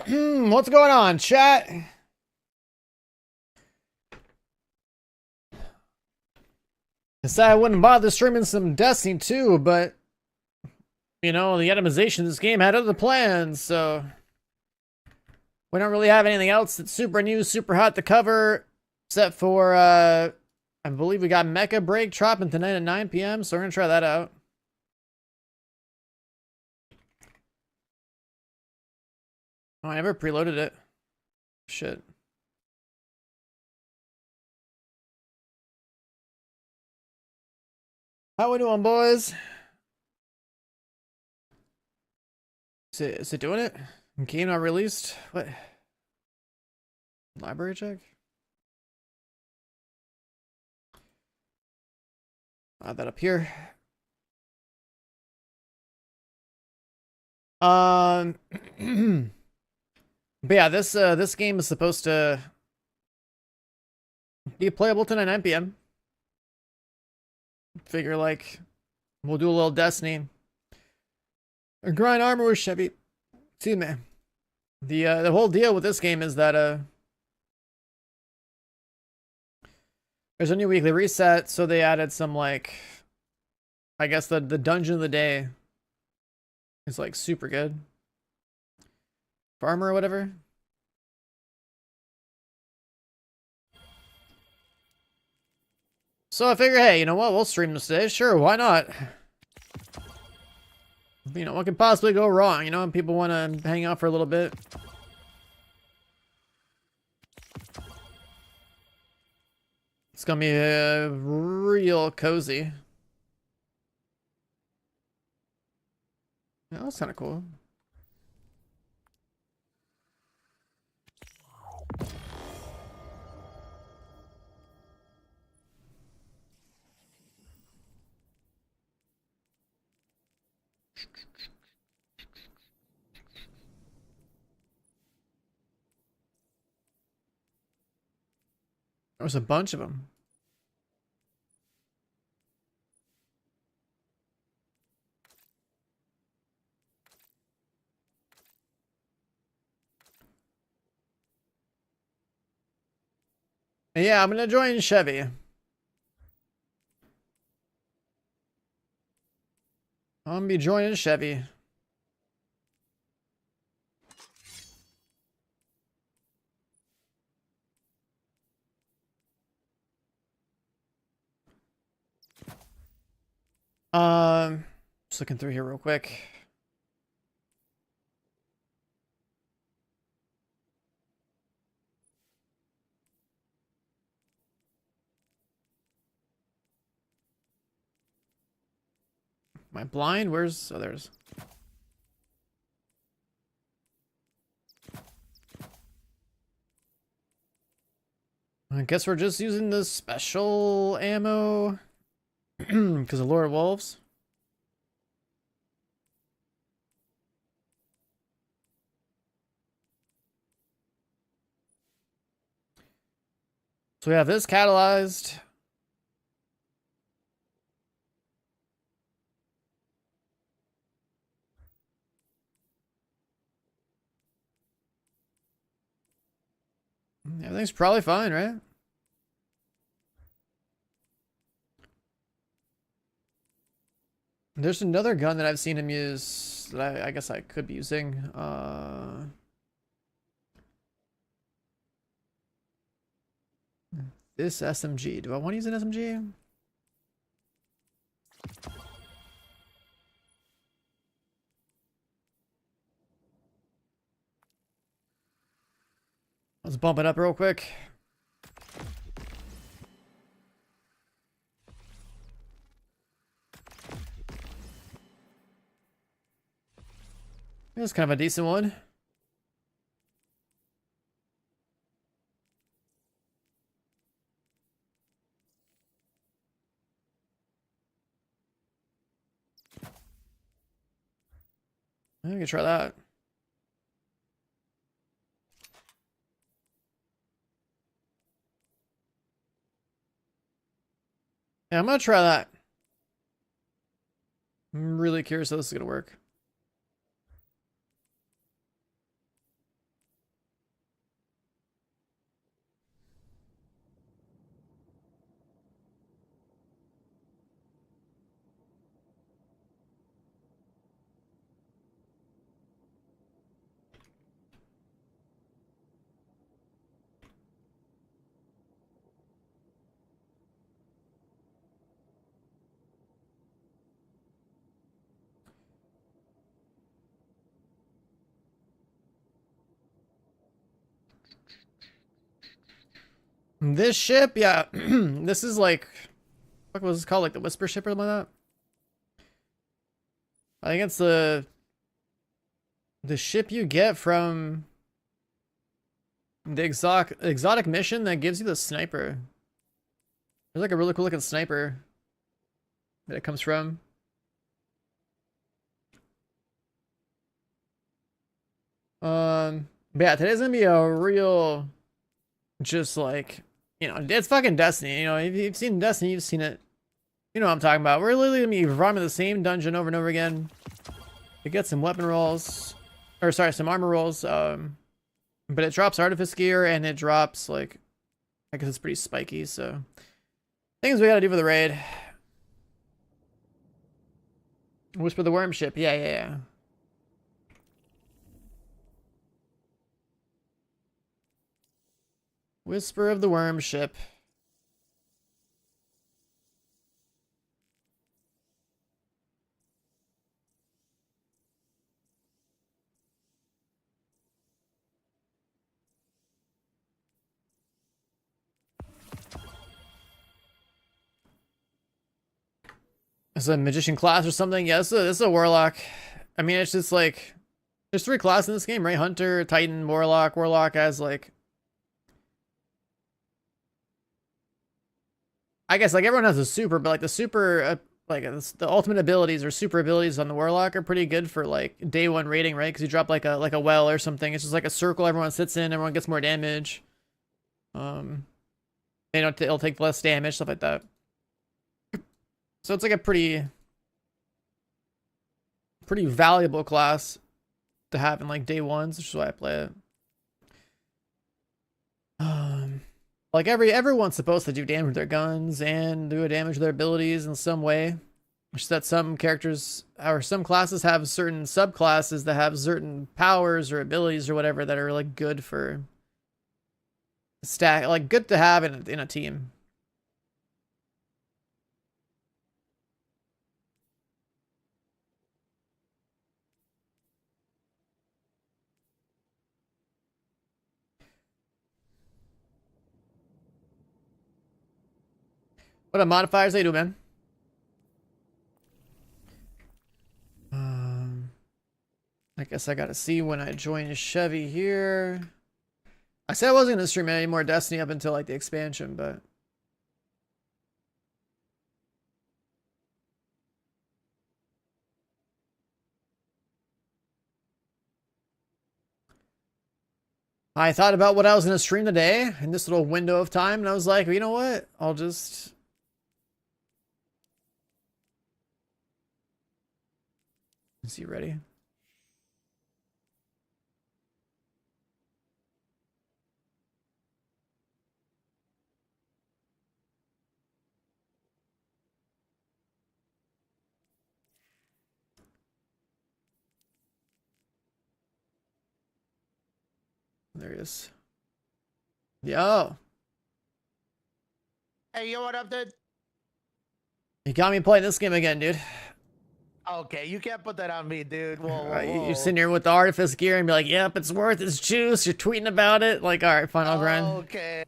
What's going on, chat? I said I wouldn't bother streaming some Destiny 2, but the itemization of this game had other plans, so we don't really have anything else that's super new, super hot to cover, except for I believe we got Mecha Break dropping tonight at 9 p.m., so we're gonna try that out. Oh, I never preloaded it. Shit. How we doing, boys? Is it doing it? Game not released? What? Library check? Add that up here. But yeah, this game is supposed to be playable tonight 9 p.m. Figure like we'll do a little Destiny. Or grind armor with Chevy. See, man. The whole deal with this game is that there's a new weekly reset, so they added some like I guess the dungeon of the day is like super good. Farmer or whatever. So I figure, hey, you know what? We'll stream this today. Sure, why not? What could possibly go wrong? People want to hang out for a little bit. It's gonna be real cozy. Yeah, that's kind of cool. There's a bunch of them. Yeah, I'm gonna join Chevy. I'm gonna be joining Chevy. Just looking through here real quick. Am I blind? Where's others? I guess we're just using the special ammo because of Lord of Wolves. So we have this catalyzed. Everything's probably fine, right? There's another gun that I've seen him use that I guess I could be using. This SMG. Do I want to use an SMG? Let's bump it up real quick. That's kind of a decent one. I can try that. Yeah, I'm gonna try that. I'm really curious how this is gonna work. This ship, yeah, this is like, what was it called? Like the Whisper ship or something like that? I think it's the ship you get from the exotic mission that gives you the sniper. There's like a really cool looking sniper that it comes from. But yeah, today's gonna be a real, just like, you know, it's fucking Destiny. You know, if you've seen Destiny, you've seen it. You know what I'm talking about. We're literally gonna be running the same dungeon over and over again. You get some weapon rolls, or sorry, some armor rolls. But it drops artifice gear and it drops like, I guess it's pretty spiky. So things we gotta do for the raid. Whisper the Worm ship. Yeah. Whisper of the Worm ship. It's a magician class or something. Yeah, this is a warlock. I mean, it's just like, there's 3 classes in this game, right? Hunter, Titan, Warlock. Warlock has like, I guess like everyone has a super, but like the super, like the ultimate abilities or super abilities on the Warlock are pretty good for like day 1 rating, right? Because you drop like a well or something. It's just like a circle everyone sits in, everyone gets more damage. They don't, it'll take less damage, stuff like that. So it's like a pretty valuable class to have in like day 1s, which is why I play it. Like everyone's supposed to do damage with their guns and do a damage with their abilities in some way. Which that some characters or some classes have certain subclasses that have certain powers or abilities or whatever that are like good for stack, like good to have in a team. What a modifiers they do, man. I guess I gotta see when I join Chevy here. I said I wasn't gonna stream any more Destiny up until like the expansion, but I thought about what I was gonna stream today in this little window of time, and I was like, you know what? I'll just. Is he ready? There he is. Yo. Hey, yo, what up, dude? You got me playing this game again, dude. Okay, you can't put that on me, dude. Whoa. You're sitting here with the artifice gear and be like, yep, it's worth its juice. You're tweeting about it. Like, all right, fine, I'll grind. Okay.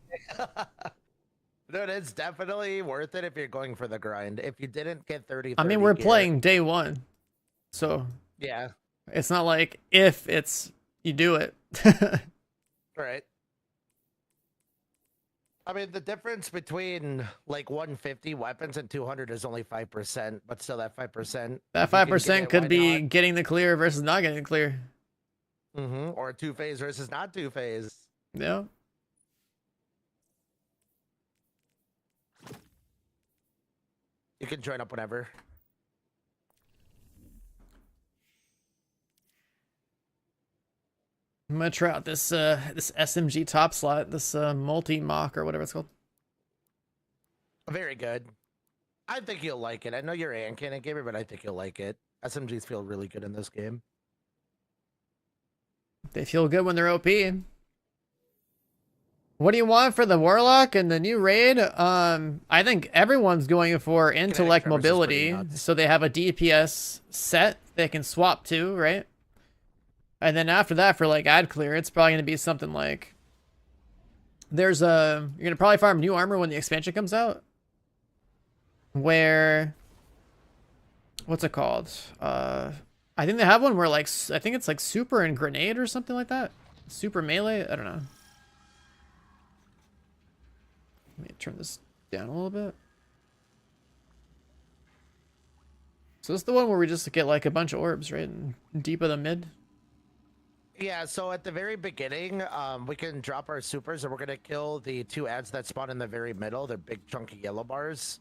Dude, it's definitely worth it if you're going for the grind. If you didn't get 30, I mean, we're playing day 1. So. Yeah. It's not like if it's, you do it. Right. I mean, the difference between like 150 weapons and 200 is only 5%, but still that 5%. That 5% could be getting the clear versus not getting the clear. Or 2-phase versus not 2-phase. Yeah. You can join up whenever. I'm gonna try out this this SMG top slot, this multi-mock or whatever it's called. Very good. I think you'll like it. I know you're an Cannon gamer, but I think you'll like it. SMGs feel really good in this game. They feel good when they're OP. What do you want for the Warlock and the new raid? I think everyone's going for intellect mobility, so they have a DPS set they can swap to, right? And then after that, for like ad clear, it's probably going to be something like There's a you're gonna probably farm new armor when the expansion comes out. Where what's it called? I think they have one where like I think it's like super and grenade or something like that. Super melee. I don't know. Let me turn this down a little bit. So this is the one where we just get like a bunch of orbs, right? And deep of the mid. Yeah, so at the very beginning, we can drop our supers and we're gonna kill the 2 ads that spawn in the very middle. They're big chunky yellow bars.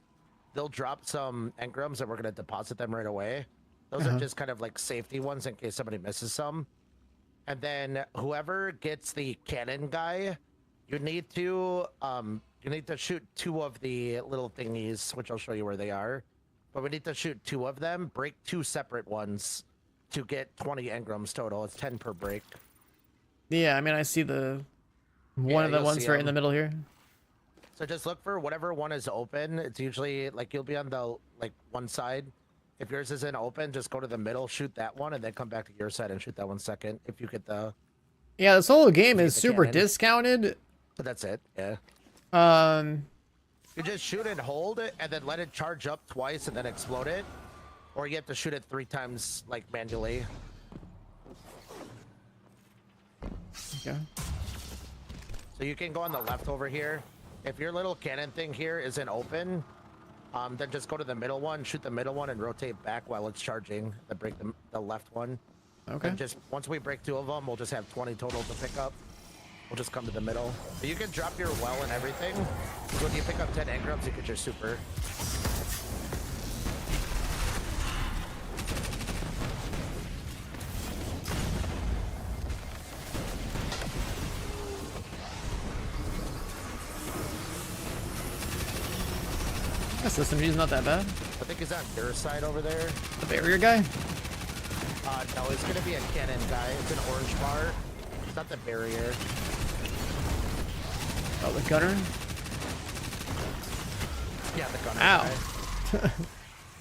They'll drop some engrams and we're gonna deposit them right away. Those are just kind of like safety ones in case somebody misses some. And then whoever gets the cannon guy, you need to shoot 2 of the little thingies, which I'll show you where they are. But we need to shoot 2 of them, break 2 separate ones to get 20 engrams total. It's 10 per break. Yeah, I mean I see the one of the ones right in the middle here. So just look for whatever one is open. It's usually like you'll be on the like one side. If yours isn't open, just go to the middle, shoot that one, and then come back to your side and shoot that one second. If you get the Yeah, this whole game is the super cannon. discounted. but that's it. Yeah. You You just shoot and hold it and then let it charge up twice and then explode it. Or you have to shoot it 3 times like manually. Okay. So you can go on the left over here. If your little cannon thing here isn't open, then just go to the middle one, shoot the middle one, and rotate back while it's charging. Then break the left one. Okay. And just once we break 2 of them, we'll just have 20 total to pick up. We'll just come to the middle. But you can drop your well and everything. So when you pick up 10 engrams, you get your super. This SMG is not that bad. I think he's on your side over there. The barrier guy? No, it's gonna be a cannon guy. It's an orange bar. It's not the barrier. Oh, the gunner? Yeah, the gunner Ow. guy.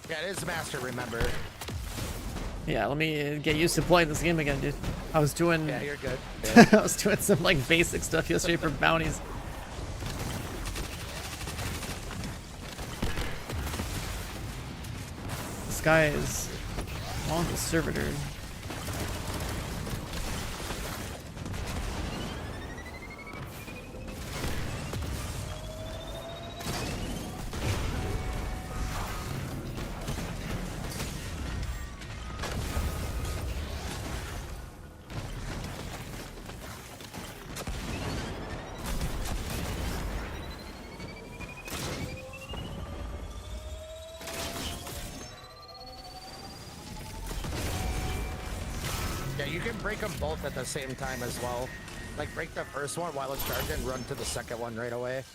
Yeah, it is master, remember. Yeah, let me get used to playing this game again, dude. I was doing Yeah, you're good. Yeah. I was doing some like basic stuff yesterday for bounties. This guy is on the servitor. Yeah, you can break them both at the same time as well. Like, break the first one while it's charging, run to the second one right away.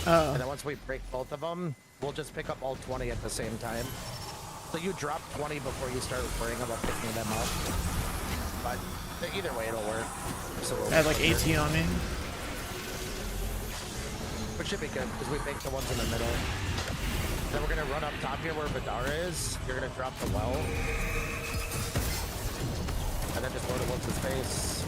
Oh. And then once we break both of them, we'll just pick up all 20 at the same time. So you drop 20 before you start worrying about picking them up. But either way, it'll work. So I had like 18 on me. Which should be good, because we baked the ones in the middle. Then we're gonna run up top here where Vidar is. You're gonna drop the well. And then just load it once his face.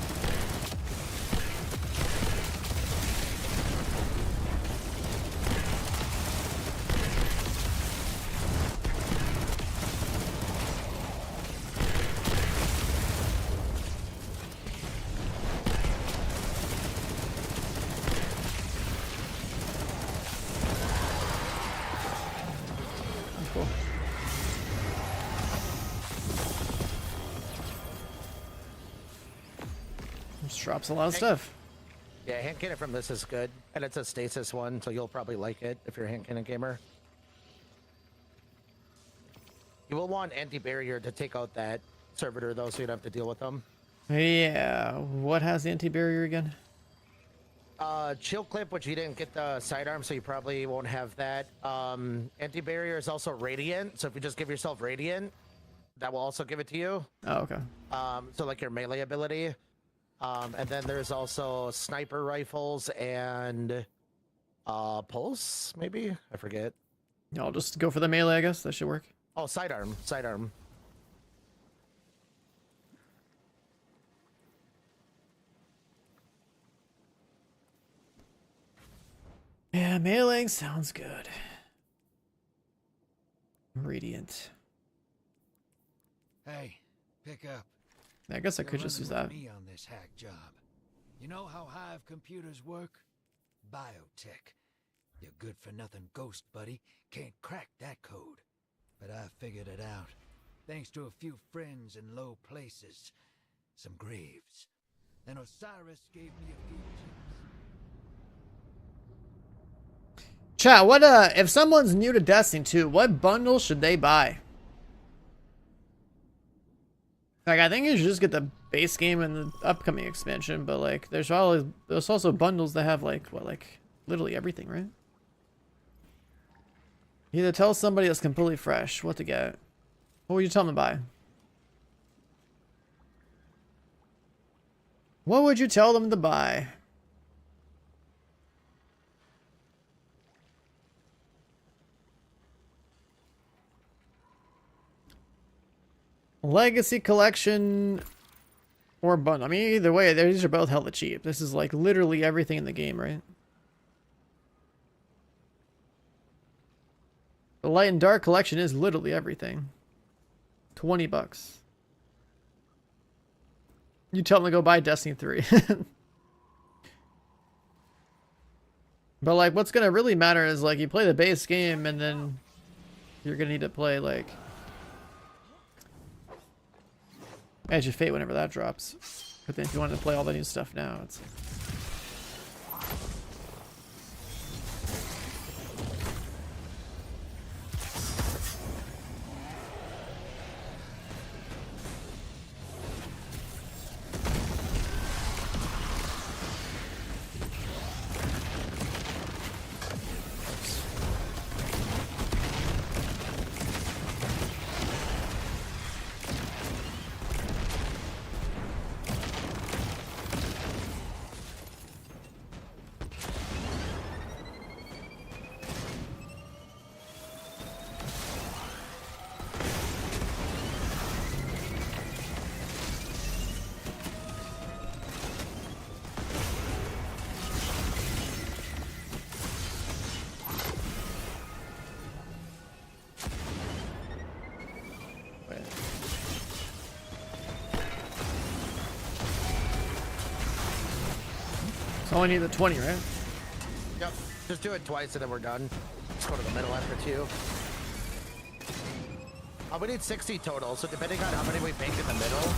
Cool. Just drops a lot of stuff. Yeah, hand cannon from this is good. And it's a stasis one, so you'll probably like it if you're a hand cannon gamer. You will want anti-barrier to take out that servitor though, so you don't have to deal with them. Yeah. What has the anti-barrier again? Chill clip, which you didn't get the sidearm, so you probably won't have that. Anti-barrier is also radiant, so if you just give yourself radiant, that will also give it to you. Oh, okay. So like your melee ability. And then there's also sniper rifles and pulse, maybe? I forget. Yeah, I'll just go for the melee, I guess. That should work. Oh, sidearm. Sidearm. Yeah, mailing sounds good. Radiant. Hey, pick up. I guess I You're could just running use with that. me on this hack job. You know how Hive computers work? Biotech. Your good-for-nothing ghost buddy can't crack that code. But I figured it out. Thanks to a few friends in low places. Some graves. And Osiris gave me a few tips. Chat, what if someone's new to Destiny 2, what bundle should they buy? Like, I think you should just get the base game and the upcoming expansion, but like there's also bundles that have like literally everything, right? Either tell somebody that's completely fresh what to get. What would you tell them to buy? What would you tell them to buy? Legacy collection or bundle. I mean, either way, these are both hella cheap. This is like literally everything in the game, right? The Light and Dark collection is literally everything. $20. You tell them to go buy Destiny 3. But like, what's gonna really matter is like you play the base game and then you're gonna need to play like Edge of Fate whenever that drops. But then if you want to play all the new stuff now, it's so only need the 20, right? Yep. Just do it twice and then we're done. Let's go to the middle after 2. We need 60 total, so depending on how many we make in the middle,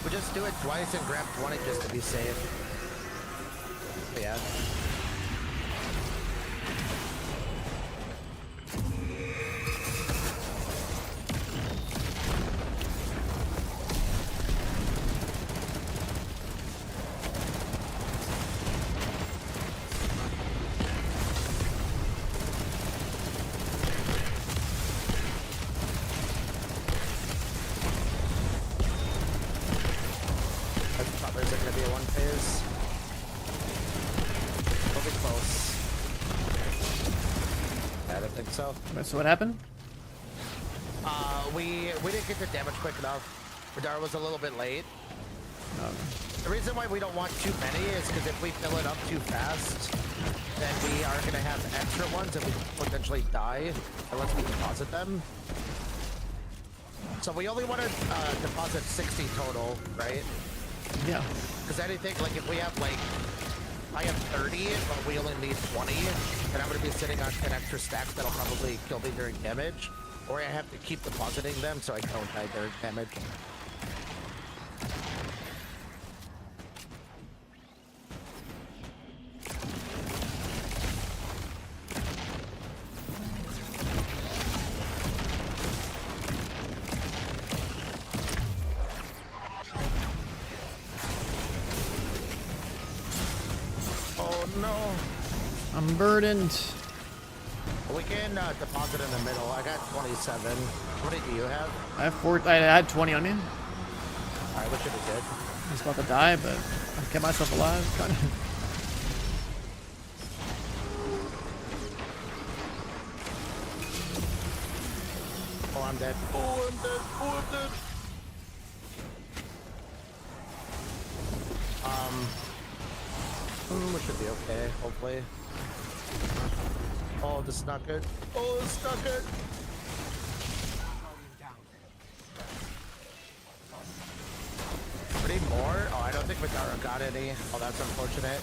we just do it twice and grab 20 just to be safe. But yeah. So what happened? We didn't get the damage quick enough. Radar was a little bit late. The reason why we don't want too many is because if we fill it up too fast, then we are going to have extra ones and we potentially die unless we deposit them. So we only want to deposit 60 total, right? Yeah. Because anything, like if we have like, I have 30, but we only need 20, then I'm going to be sitting on 10 extra stacks that'll probably kill me during damage. Or I have to keep depositing them so I don't die during damage. Oh no! I'm burdened. We can deposit in the middle. I got 27. What do you have? I have 4. I had 20 on me. Alright, we should be good. I was about to die, but I kept myself alive. Kind of. Oh, I'm dead. Oh, I'm dead. Oh, I'm dead. We should be okay, hopefully. Oh, this is not good. Oh, this is not good. Any more? Oh, I don't think Madara got any. Oh, that's unfortunate.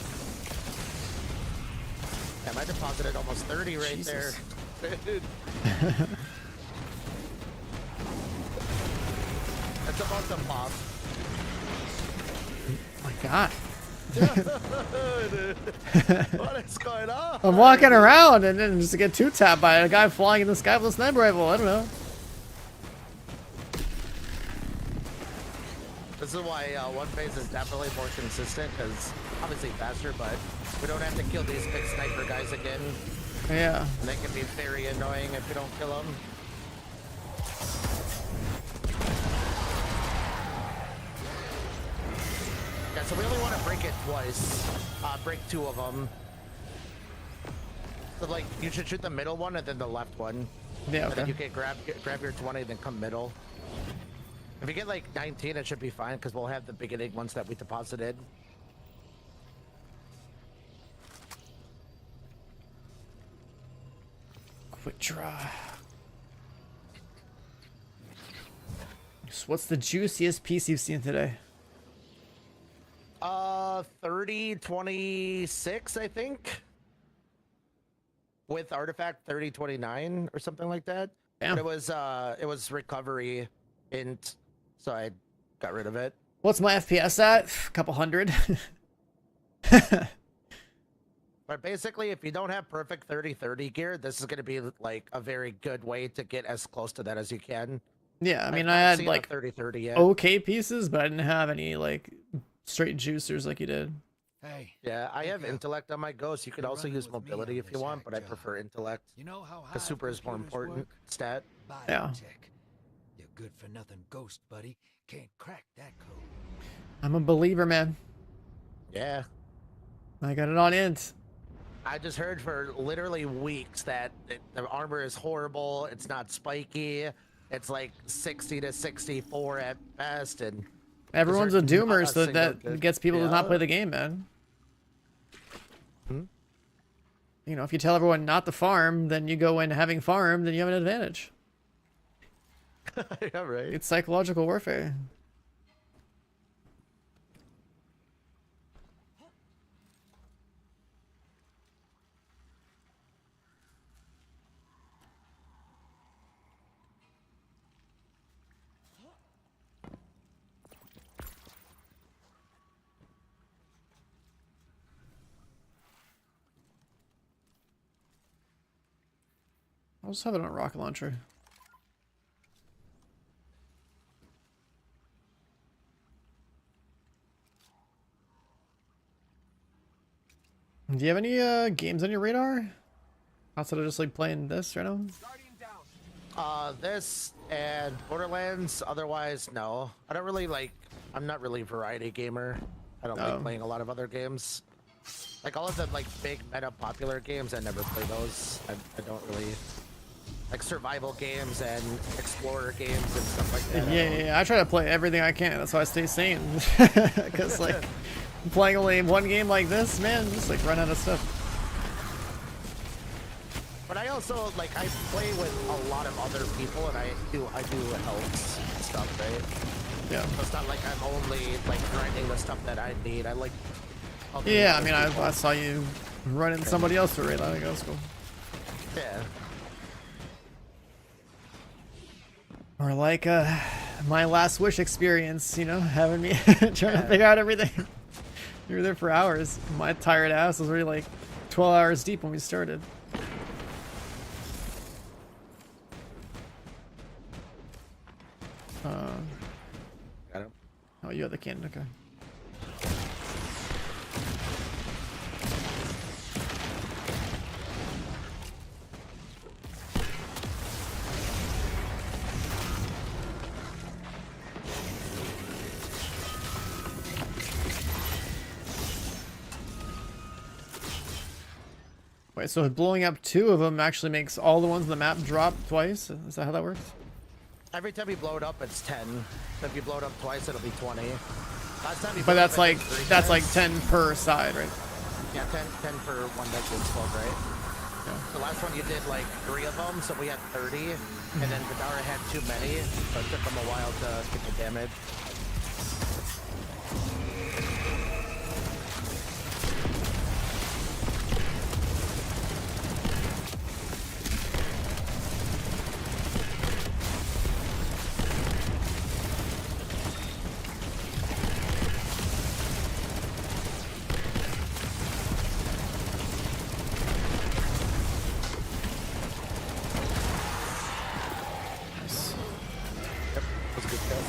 Damn, I deposited almost 30 right Jesus. there. Dude. That's about to pop. Oh my god. What is going on? I'm walking around and then just get two-tapped by a guy flying in the sky with a sniper rifle. I don't know. This is why one phase is definitely more consistent, because obviously faster, but we don't have to kill these big sniper guys again. Yeah. And they can be very annoying if you don't kill them. Yeah, so we only want to break it twice. Break 2 of them. So like, you should shoot the middle one and then the left one. Yeah, And then you okay. can grab your 20, then come middle. If you get like 19, it should be fine, because we'll have the beginning ones that we deposited. Quick draw. So what's the juiciest piece you've seen today? 3026, I think. With artifact 3029 or something like that. Damn. But it was recovery int, so I got rid of it. What's my FPS at? A couple hundred. But basically, if you don't have perfect 3030 gear, this is going to be like a very good way to get as close to that as you can. Yeah, I mean, I've I not had seen a like 3030 yet. okay pieces, but I didn't have any like straight juicers like you did. Hey, Yeah, I have Nico, intellect on my ghost. You could you're also running use with me mobility on if you this want, hack but I job. prefer intellect. you know how Because super is more computers important work? stat. Yeah. Biotech. You're good for nothing ghost, buddy. Can't crack that code. I'm a believer, man. Yeah. I got it on int. I just heard for literally weeks that the armor is horrible. It's not spiky. It's like 60 to 64 at best, and Everyone's a there's not doomer, a so single that good- gets people to not Yeah. play the game, man. Hmm? You know, if you tell everyone not to farm, then you go in having farmed, then you have an advantage. yeah, right. It's psychological warfare. I'll just have it on a rocket launcher. Do you have any games on your radar? Outside of just like playing this right now? This and Borderlands. Otherwise, no. I don't really like. I'm not really a variety gamer. I don't Oh. like playing a lot of other games. Like all of the like big meta popular games, I never play those. I don't really like survival games and explorer games and stuff like that. Yeah, I try to play everything I can. That's why I stay sane. Because like playing only one game like this, man, just like run out of stuff. But I also like I play with a lot of other people, and I do helps and stuff, right? Yeah. So it's not like I'm only like grinding the stuff that I need. I like. helping Yeah, I other mean, people. I saw you running somebody else for raid. I think that's cool. Yeah. Or like my last wish experience, you know, having me trying to figure out everything. You were there for hours. My tired ass was already like 12 hours deep when we started. Got him. Oh, you have the cannon, okay. Wait, so blowing up 2 of them actually makes all the ones on the map drop twice? Is that how that works? Every time you blow it up, it's 10. So if you blow it up twice, it'll be 20. Last time you But blew it that's up, I like think, 3 that's like times. 10 per side, right? Yeah, 10 for one that gets 12, right? Yeah. The last one you did like 3 of them, so we had 30, and then Vidara had too many, so it took them a while to get the damage. Nice. Yep, that was a good kill.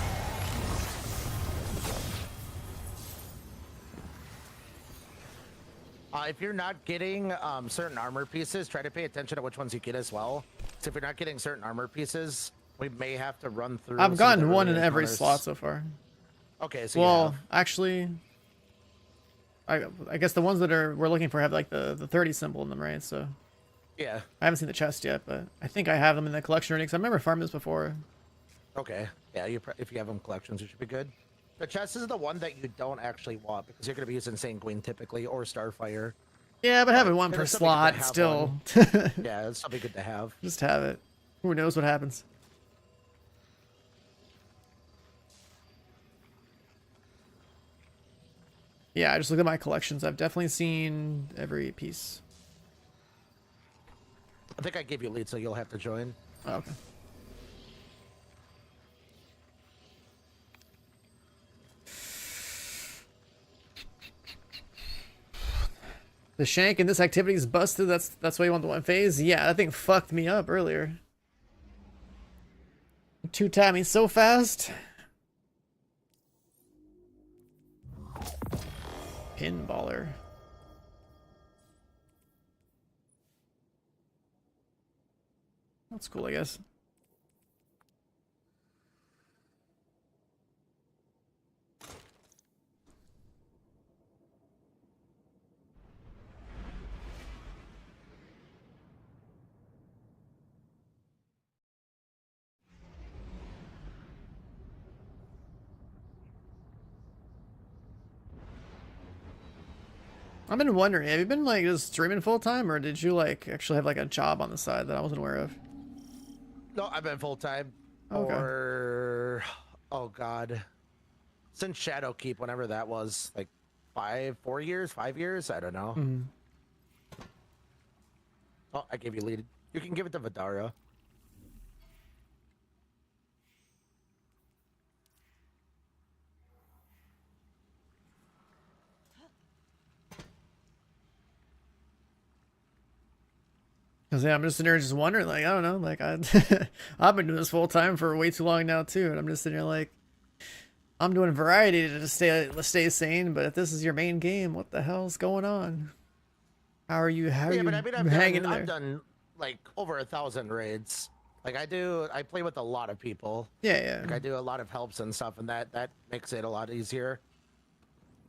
If you're not getting certain armor pieces, try to pay attention to which ones you get as well. So if you're not getting certain armor pieces, we may have to run through. I've some of gotten the one in early every encounters. slot so far. Okay, so you Well, have. actually, I guess the ones that we're looking for have like the 30 symbol in them, right? So Yeah. I haven't seen the chest yet, but I think I have them in the collection already because I remember farming this before. Okay. Yeah, if you have them collections, you should be good. The chest is the one that you don't actually want because you're going to be using Sanguine typically or Starfire. Yeah, but having one It per is something good to slot have still. Yeah, it's something good to have. Just have it. Who knows what happens? Yeah, I just look at my collections. I've definitely seen every piece. I think I gave you a lead, so you'll have to join. Oh, okay. The shank in this activity is busted. That's why you want the one phase. Yeah, that thing fucked me up earlier. Two tap me so fast. Pinballer. That's cool, I guess. I've been wondering, have you been like just streaming full time, or did you like actually have like a job on the side that I wasn't aware of? No, I've been full time. Okay. Or oh god, since Shadowkeep, whenever that was, like 4 years, 5 years, I don't know. Mhm. Oh, I gave you lead. You can give it to Vidara. Cause yeah, I'm just sitting there just wondering, like I don't know, like I've been doing this full time for way too long now too, and I'm just sitting here like I'm doing variety to just stay sane. But if this is your main game, what the hell's going on? How are you? How are Yeah, you but I mean, hanging in I've there? done like over 1,000 raids. Like I play with a lot of people. Yeah, Like I yeah. do a lot of helps and stuff, and that makes it a lot easier.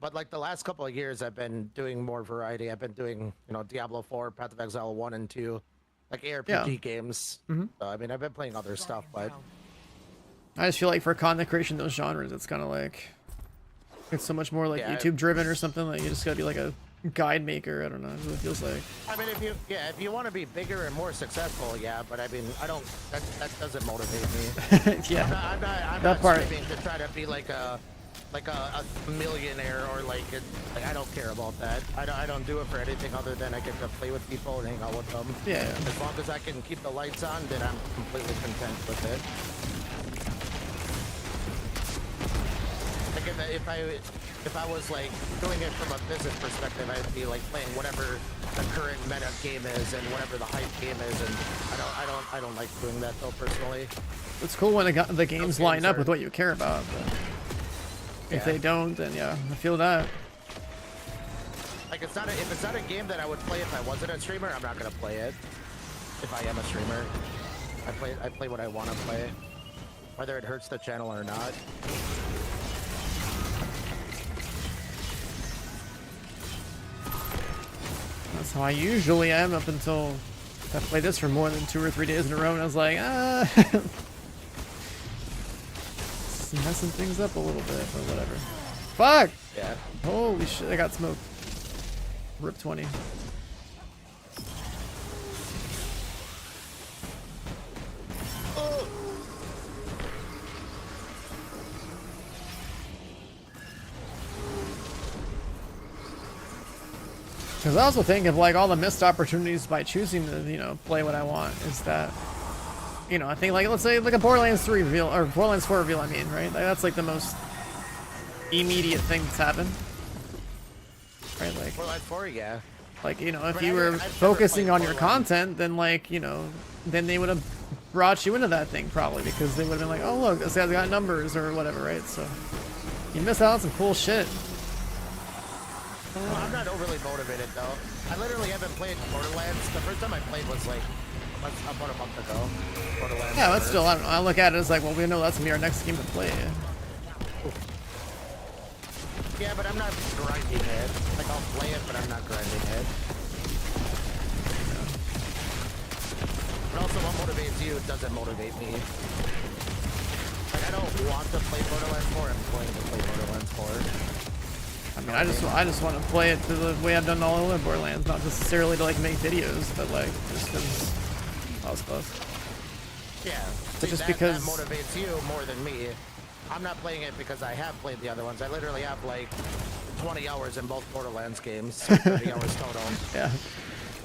But like the last couple of years, I've been doing more variety. I've been doing, Diablo 4, Path of Exile 1 and 2, like ARPG Yeah. games. Mhm. So, I mean, I've been playing other stuff, but I just feel like for content creation, those genres, it's kind of like it's so much more like Yeah. YouTube driven or something. Like you just gotta be like a guide maker. I don't know. That's what it feels like. I mean, if you want to be bigger and more successful, yeah. But I mean, I don't. That doesn't motivate me. Yeah. I'm That not part. streaming to try to be like a millionaire or like I don't care about that. I don't do it for anything other than I get to play with people and hang out with them. Yeah. As long as I can keep the lights on, then I'm completely content with it. Like if I was like doing it from a business perspective, I'd be like playing whatever the current meta game is and whatever the hype game is, and I don't like doing that though personally. It's cool when the games games line up are- with what you care about. But if Yeah. they don't, then yeah, I feel that. Like if it's not a game that I would play if I wasn't a streamer, I'm not gonna play it. If I am a streamer, I play what I want to play, whether it hurts the channel or not. That's how I usually am up until I played this for more than 2 or 3 days in a row, and I was like, it's messing things up a little bit, but whatever. Fuck! Yeah. Holy shit, I got smoked. Rip 20. Because I also think of like all the missed opportunities by choosing to, you know, play what I want is that, you know, I think like, let's say like a Borderlands 3 reveal, or Borderlands 4 reveal, I mean, right? Like, that's like the most immediate thing that's happened. Right, like, Borderlands 4, yeah. like, you know, if But you I've were never focusing played on your Borderlands. content, then like, you know, then they would have brought you into that thing probably because they would have been like, oh look, this guy's got numbers or whatever, right? So you miss out on some cool shit. I'm not overly motivated though. I literally haven't played Borderlands. The first time I played was like about a month ago. Borderlands. Yeah, but ever. still, I don't know. I look at it as like, well, we know that's gonna be our next game to play. Yeah, but I'm not grinding it. Like I'll play it, but I'm not grinding it. But also, what motivates you doesn't motivate me. Like I don't want to play Borderlands 4. I'm going to play Borderlands 4. I mean, I just want to play it the way I've done all other Borderlands, not necessarily to like make videos, but like just because I was close. Yeah. But See, just that because- motivates you more than me. I'm not playing it because I have played the other ones. I literally have like 20 hours in both Borderlands games, so 30 hours total. Yeah.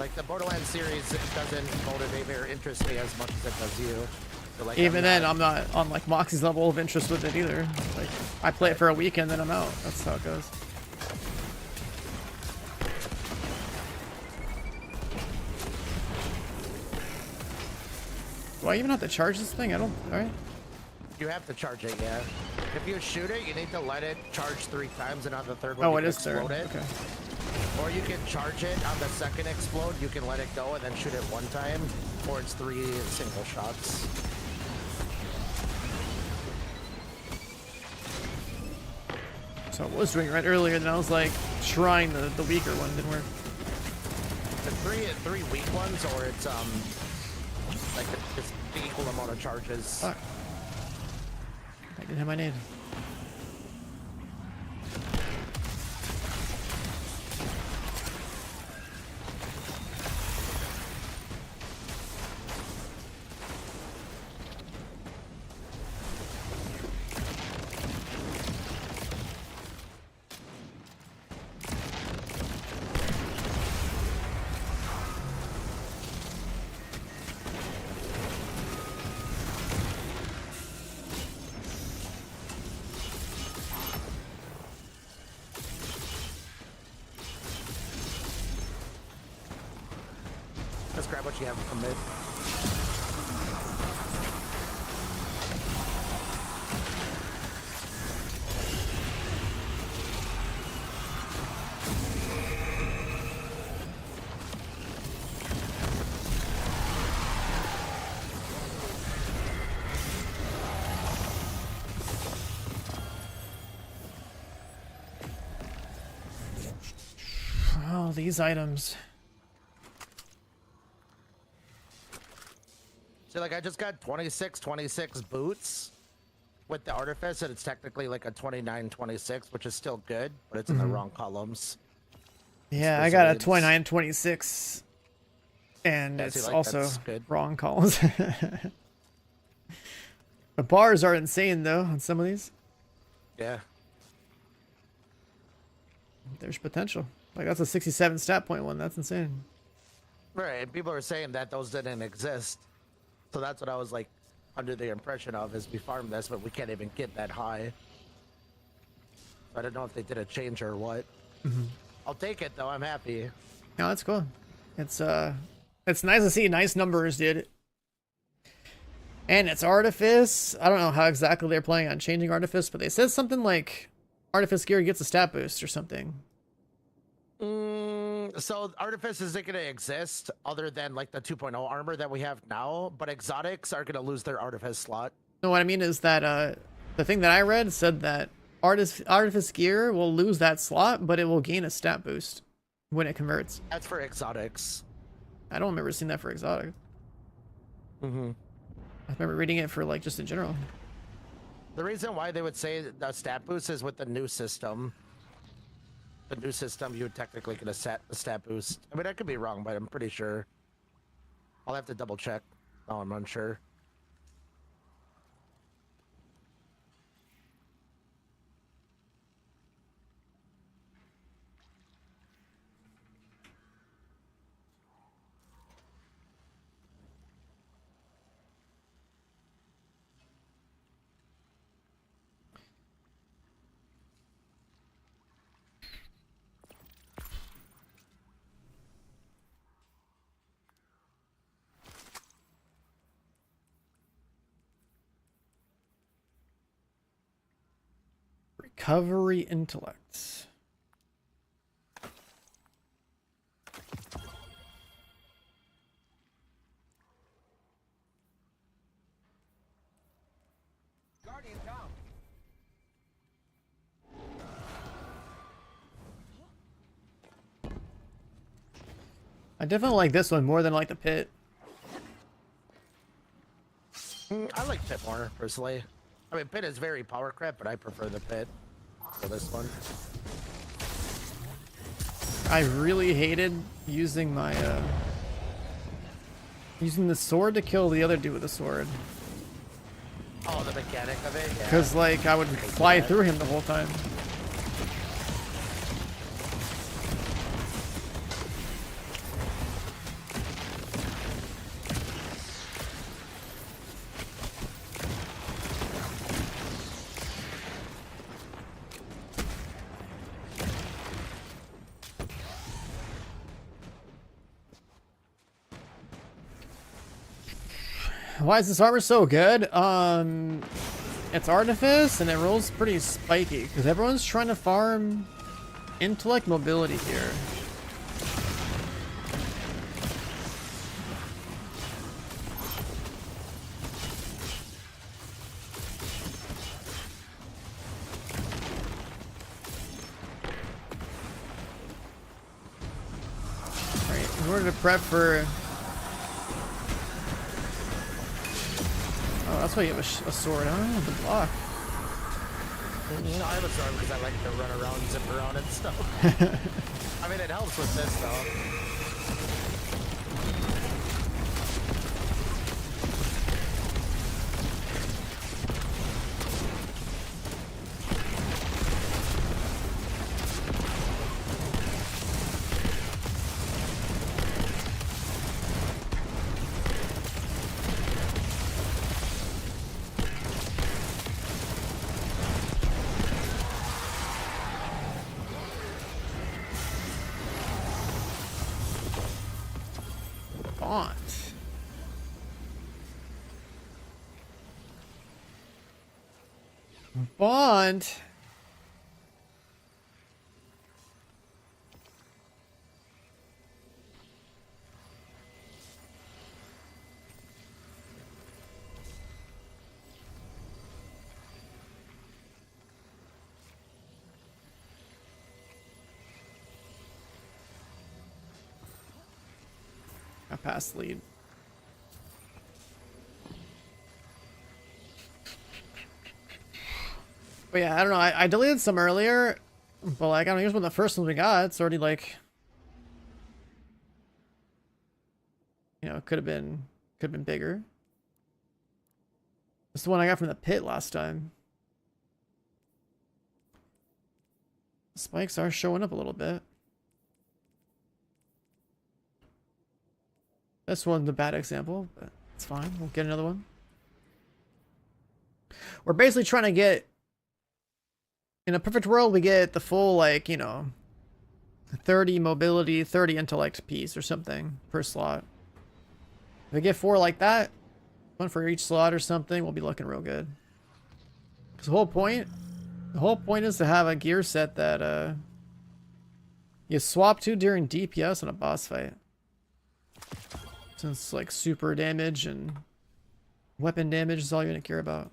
Like the Borderlands series doesn't motivate me or interest me as much as it does you. So, like, Even then, I'm not on like Moxie's level of interest with it either. Like, I play it for a week and then I'm out. That's how it goes. Do I even have to charge this thing? I don't. Alright. You have to charge it, yeah. If you shoot it, you need to let it charge 3 times, and on the third one, Oh, you it can is third. explode it. Okay. Or you can charge it on the second explode. You can let it go and then shoot it 1 time, or it's 3 single shots. So I was doing it right earlier, and I was like trying the weaker one. Didn't work. The three weak ones, or it's like it's the equal amount of charges. Fuck. I didn't have my nade. Let's grab what you have from mid. Oh, these items. So like I just got 26 boots with the artifice, and it's technically like a 29-26, which is still good, but it's in the wrong columns. Yeah, I got a Civilians. 29-26, and Yeah, it's see, like, also that's good. wrong columns. The bars are insane though on some of these. Yeah. There's potential. Like that's a 67 stat point one. That's insane. Right, and people are saying that those didn't exist. So that's what I was like under the impression of, is we farmed this, but we can't even get that high. I don't know if they did a change or what. I'll take it though, I'm happy. No, that's cool. It's nice to see nice numbers, dude. And it's Artifice. I don't know how exactly they're planning on changing Artifice, but they said something like Artifice gear gets a stat boost or something. So Artifice isn't going to exist other than like the 2.0 armor that we have now, but exotics are going to lose their Artifice slot. No, what I mean is that the thing that I read said that Artifice gear will lose that slot, but it will gain a stat boost when it converts. That's for exotics. I don't remember seeing that for exotic. Mm-hmm. I remember reading it for like just in general. The reason why they would say the stat boost is with the new system. the new system, you would technically get a stat boost. I mean, I could be wrong, but I'm pretty sure. I'll have to double check. Oh, I'm unsure. Recovery intellect. Guardian down. I definitely like this one more than I like the pit. I like Pit more, personally. I mean, Pit is very power crap, but I prefer the Pit for this one. I really hated using my using the sword to kill the other dude with the sword. Oh, the mechanic of it? Yeah. Because like I would fly through him the whole time. Why is this armor so good? It's artifice and it rolls pretty spiky because everyone's trying to farm intellect mobility here. Right, in order to prep for... Oh, that's why you have a sword. I don't know the block. You know, I have a sword because I like to run around, zip around and stuff. I mean, it helps with this, though. Font. Bond. I passed lead. But yeah, I don't know. I deleted some earlier, but like, I don't know, here's one of the first ones we got. It's already like, you know, it could have been bigger. This is the one I got from the pit last time. Spikes are showing up a little bit. This one's a bad example, but it's fine. We'll get another one. We're basically trying to get, in a perfect world, we get the full, like, you know, 30 mobility, 30 intellect piece or something per slot. If we get 4 like that, one for each slot or something, we'll be looking real good. Because the whole point is to have a gear set that you swap to during DPS in a boss fight. Since like super damage and weapon damage is all you're gonna care about.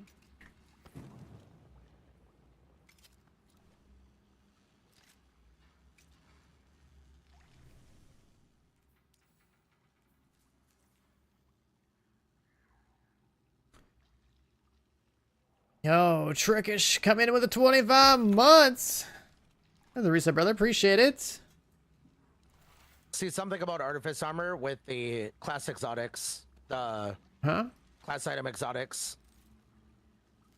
Yo, Trickish, come in with the 25 months. The reset, brother. Appreciate it. See something about artifice armor with the class exotics, the Huh? class item exotics.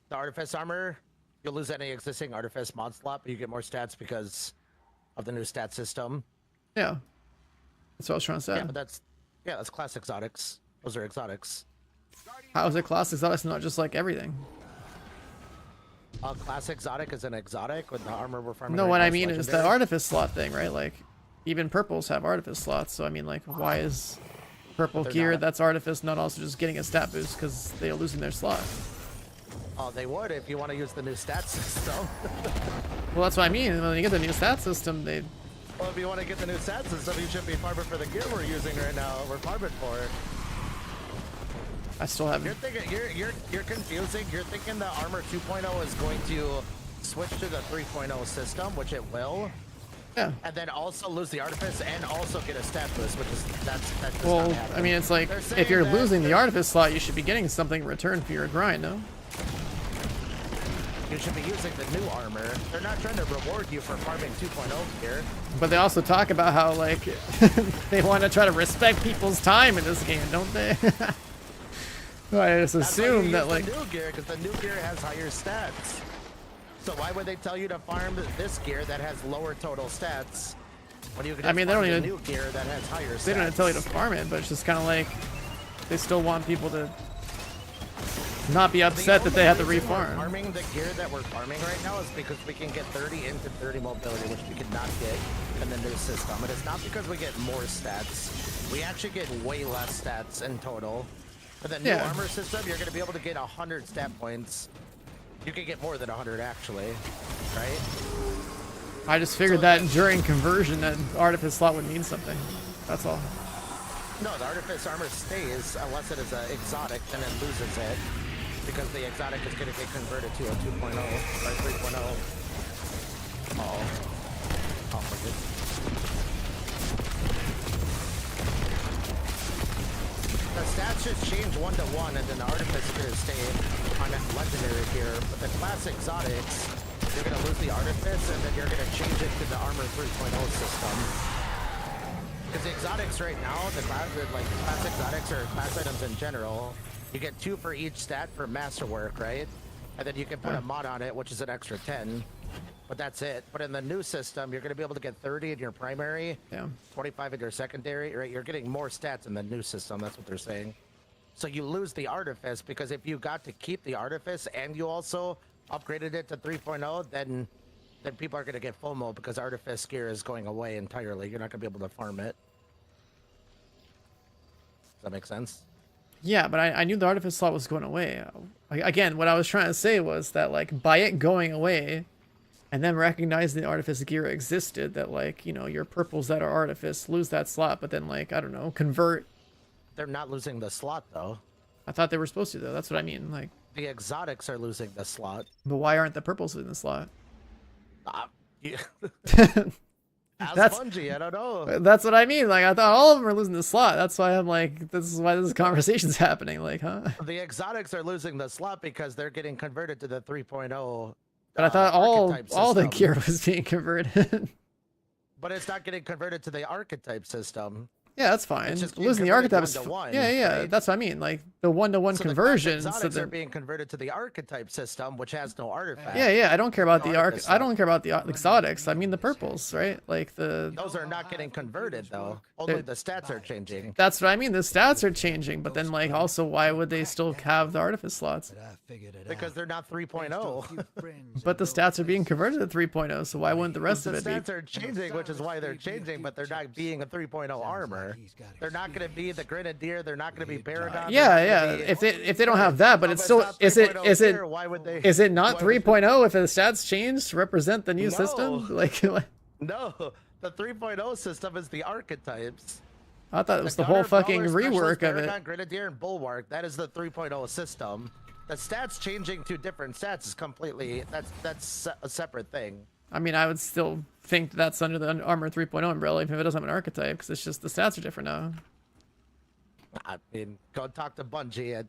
The artifice armor, you'll lose any existing artifice mod slot, but you get more stats because of the new stat system. Yeah. That's what I was trying to say. Yeah, but that's class exotics. Those are exotics. How is it class exotic, not just like everything? Class exotic is an exotic with the armor we're farming. No, right what now I mean is the legendary. artifice slot thing, right? Like, even purples have artifice slots, so I mean, like, why is purple They're gear not. that's artifice not also just getting a stat boost because they are losing their slot? Oh, they would if you want to use the new stat system. Well, that's what I mean. When you get the new stat system, they. Well, if you want to get the new stat system, you should be farming for the gear we're using right now. We're farming for it. I still have. You're thinking you're confusing. You're thinking the armor 2.0 is going to switch to the 3.0 system, which it will, Yeah. and then also lose the artifice and also get a stat boost, which is that's just Well, not happening. I mean, it's like They're if saying you're that losing the they're- artifice slot, you should be getting something in return for your grind, no? You should be using the new armor. They're not trying to reward you for farming 2.0 gear. But they also talk about how like they want to try to respect people's time in this game, don't they? Well, I just That's why you assume use that like the new gear, because the new gear has higher stats. So why would they tell you to farm this gear that has lower total stats when you can just I mean, they farm don't the even- new gear that has higher stats? they don't tell you to farm it, but it's just kind of like they still want people to not be upset that they have to The only reason we're refarm. Farming the gear that we're farming right now is because we can get 30 into 30 mobility, which we could not get in the new system. And it's not because we get more stats. We actually get way less stats in total. For the new Yeah. armor system, you're going to be able to get 100 stat points. You can get more than 100 actually, right? I just figured So that the- during conversion, that artifice slot would mean something. That's all. No, the artifice armor stays unless it is an exotic, then it loses it. Because the exotic is going to get converted to a 2.0 or 3.0. Oh. Oh, forget. The stats should change 1-to-1, and then the artifice is going to stay on that legendary here. But the class exotics, you're going to lose the artifice, and then you're going to change it to the armor 3.0 system. Because the exotics right now, the class exotics or class items in general, you get 2 for each stat for masterwork, right? And then you can put a mod on it, which is an extra 10. But that's it. But in the new system, you're going to be able to get 30 in your primary, Yeah. 25 in your secondary, right? You're getting more stats in the new system. That's what they're saying. So you lose the artifice because if you got to keep the artifice and you also upgraded it to 3.0, then people are going to get FOMO because artifice gear is going away entirely. You're not going to be able to farm it. Does that make sense? Yeah, but I knew the artifice slot was going away. Again, what I was trying to say was that like by it going away, and then recognizing the artifice gear existed, that like, you know, your purples that are artifice lose that slot, but then like, I don't know, convert. They're not losing the slot though. I thought they were supposed to though. That's what I mean. Like, The exotics are losing the slot. but why aren't the purples in the slot? Yeah. Ask That's- Bungie, I don't know. That's what I mean. Like, I thought all of them are losing the slot. That's why I'm like, this is why this conversation's happening. Like, huh? The exotics are losing the slot because they're getting converted to the 3.0. But I thought all archetype the system. gear was being converted. But it's not getting converted to the archetype system. Yeah, that's fine. just Losing the converted archetype is one-to-one, yeah, yeah. right? That's what I mean. Like the one-to-one So conversion. the So exotics are that, being converted to the archetype system, which has no artifact. yeah, yeah. I don't care about No the artifice I don't care about the exotics. I mean the purples, right? Like the. Those are not getting converted though. Only the stats are changing. That's what I mean. The stats are changing, but then like also, why would they still have the artifice slots? But I figured it Because out. they're not Thanks to a 3.0. few friends But the in stats are being low converted to 3.0, so why wouldn't the rest The of it be? stats are changing, which is why they're changing, but they're not being a 3.0 armor. They're not going to be the Grenadier. They're not going to be Paragon. Yeah, they're yeah. not gonna be- If they don't have that, but Oh, it's but still not is it 3.0 gear, why would they? is it not why would- 3.0 if the stats change to represent the new system? No. Like, No, the 3.0 system is the archetypes. I thought it was the Gunner, whole fucking Brawler, Specialist, rework of Paragon, it. Grenadier, and Bulwark. That is the 3.0 system. The stats changing to different stats is completely that's a separate thing. I mean, I would still think that's under the Armor 3.0 umbrella, even if it doesn't have an archetype, because it's just the stats are different now. I mean, go talk to Bungie.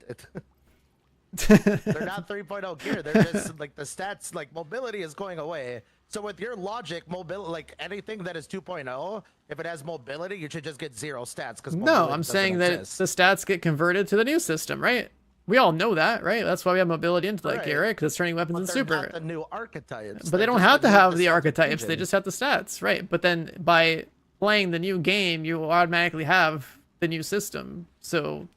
They're not 3.0 gear. They're just like the stats, like mobility is going away. So with your logic, mobility, like anything that is 2.0, if it has mobility, you should just get 0 stats because No, I'm saying that the stats get converted to the new system, right? We all know that, right? That's why we have mobility intellect gear, right? Because it's turning weapons but in they're super. not the new archetypes. But they They're don't just have to new have the percentage archetypes. They engine. just have the stats, right? But then by playing the new game, you will automatically have the new system. So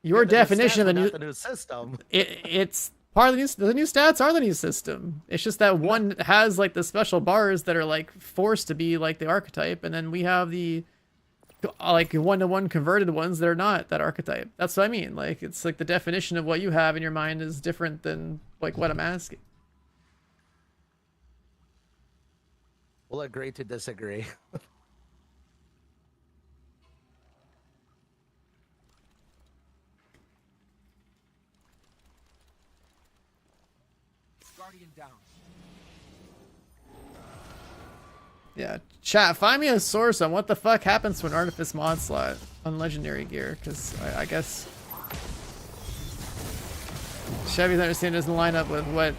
your Yeah, the new definition stats, of but the not the new system. it's part of the new stats are the new system. It's just that one has like the special bars that are like forced to be like the archetype, and then we have the like one-to-one converted ones that are not that archetype. That's what I mean. Like it's like the definition of what you have in your mind is different than like what I'm asking. We'll agree to disagree. Guardian down. Yeah, chat, find me a source on what the fuck happens to an artifice mod slot on legendary gear, because I guess Chevy's understanding doesn't line up with what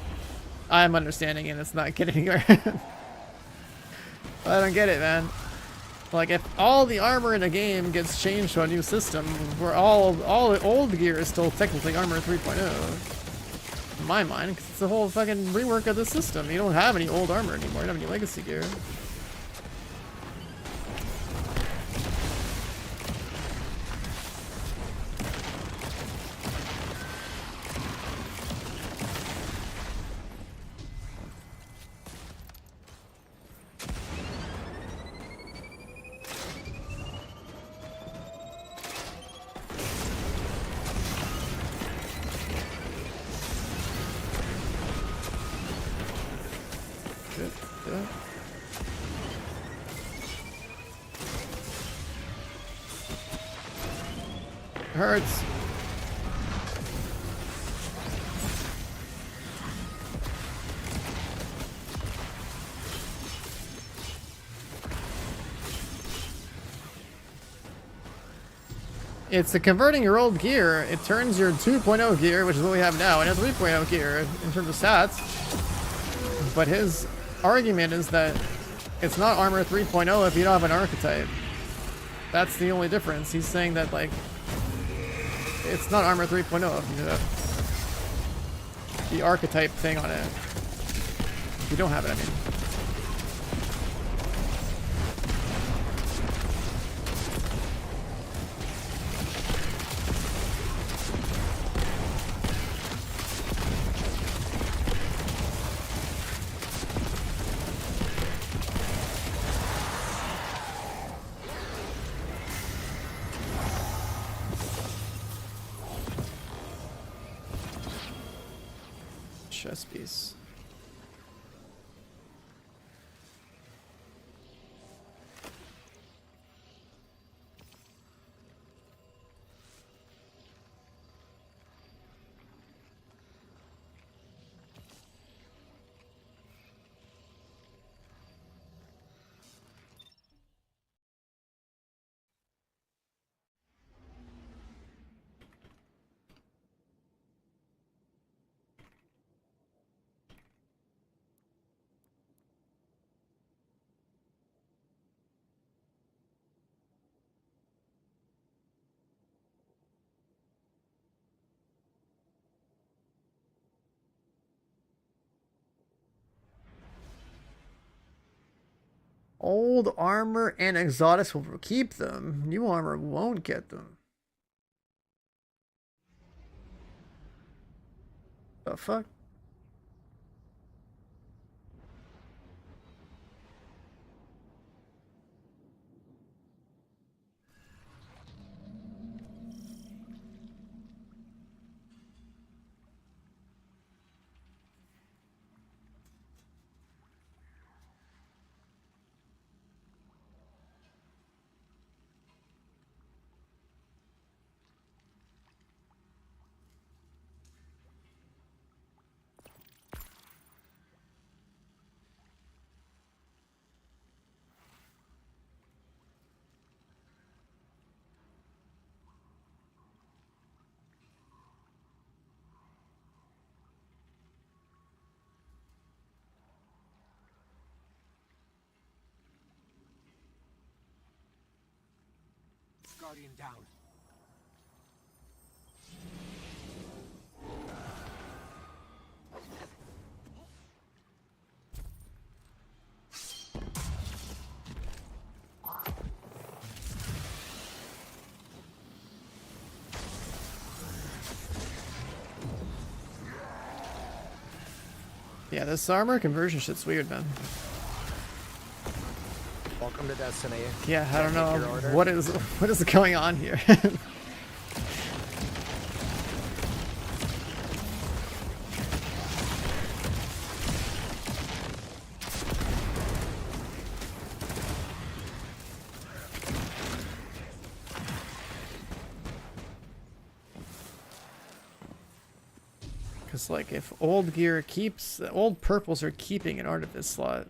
I'm understanding, and it's not getting anywhere. I don't get it, man. Like, if all the armor in a game gets changed to a new system, where all the old gear is still technically armor 3.0, in my mind, because it's a whole fucking rework of the system. You don't have any old armor anymore. You don't have any legacy gear. Yeah. Hurts. It's converting your old gear. It turns your 2.0 gear, which is what we have now, into 3.0 gear in terms of stats. But his argument is that it's not armor 3.0 if you don't have an archetype. That's the only difference. He's saying that, like, it's not armor 3.0 if you have the archetype thing on it. If you don't have it, I mean. Chess piece. Old armor and exotics will keep them. New armor won't get them. The fuck? Guardian down. Yeah, this armor conversion shit's weird, man. Welcome to Destiny. Yeah, I don't know Your order. what is going on here. Because, like, if old gear keeps... Old purples are keeping an artifice slot.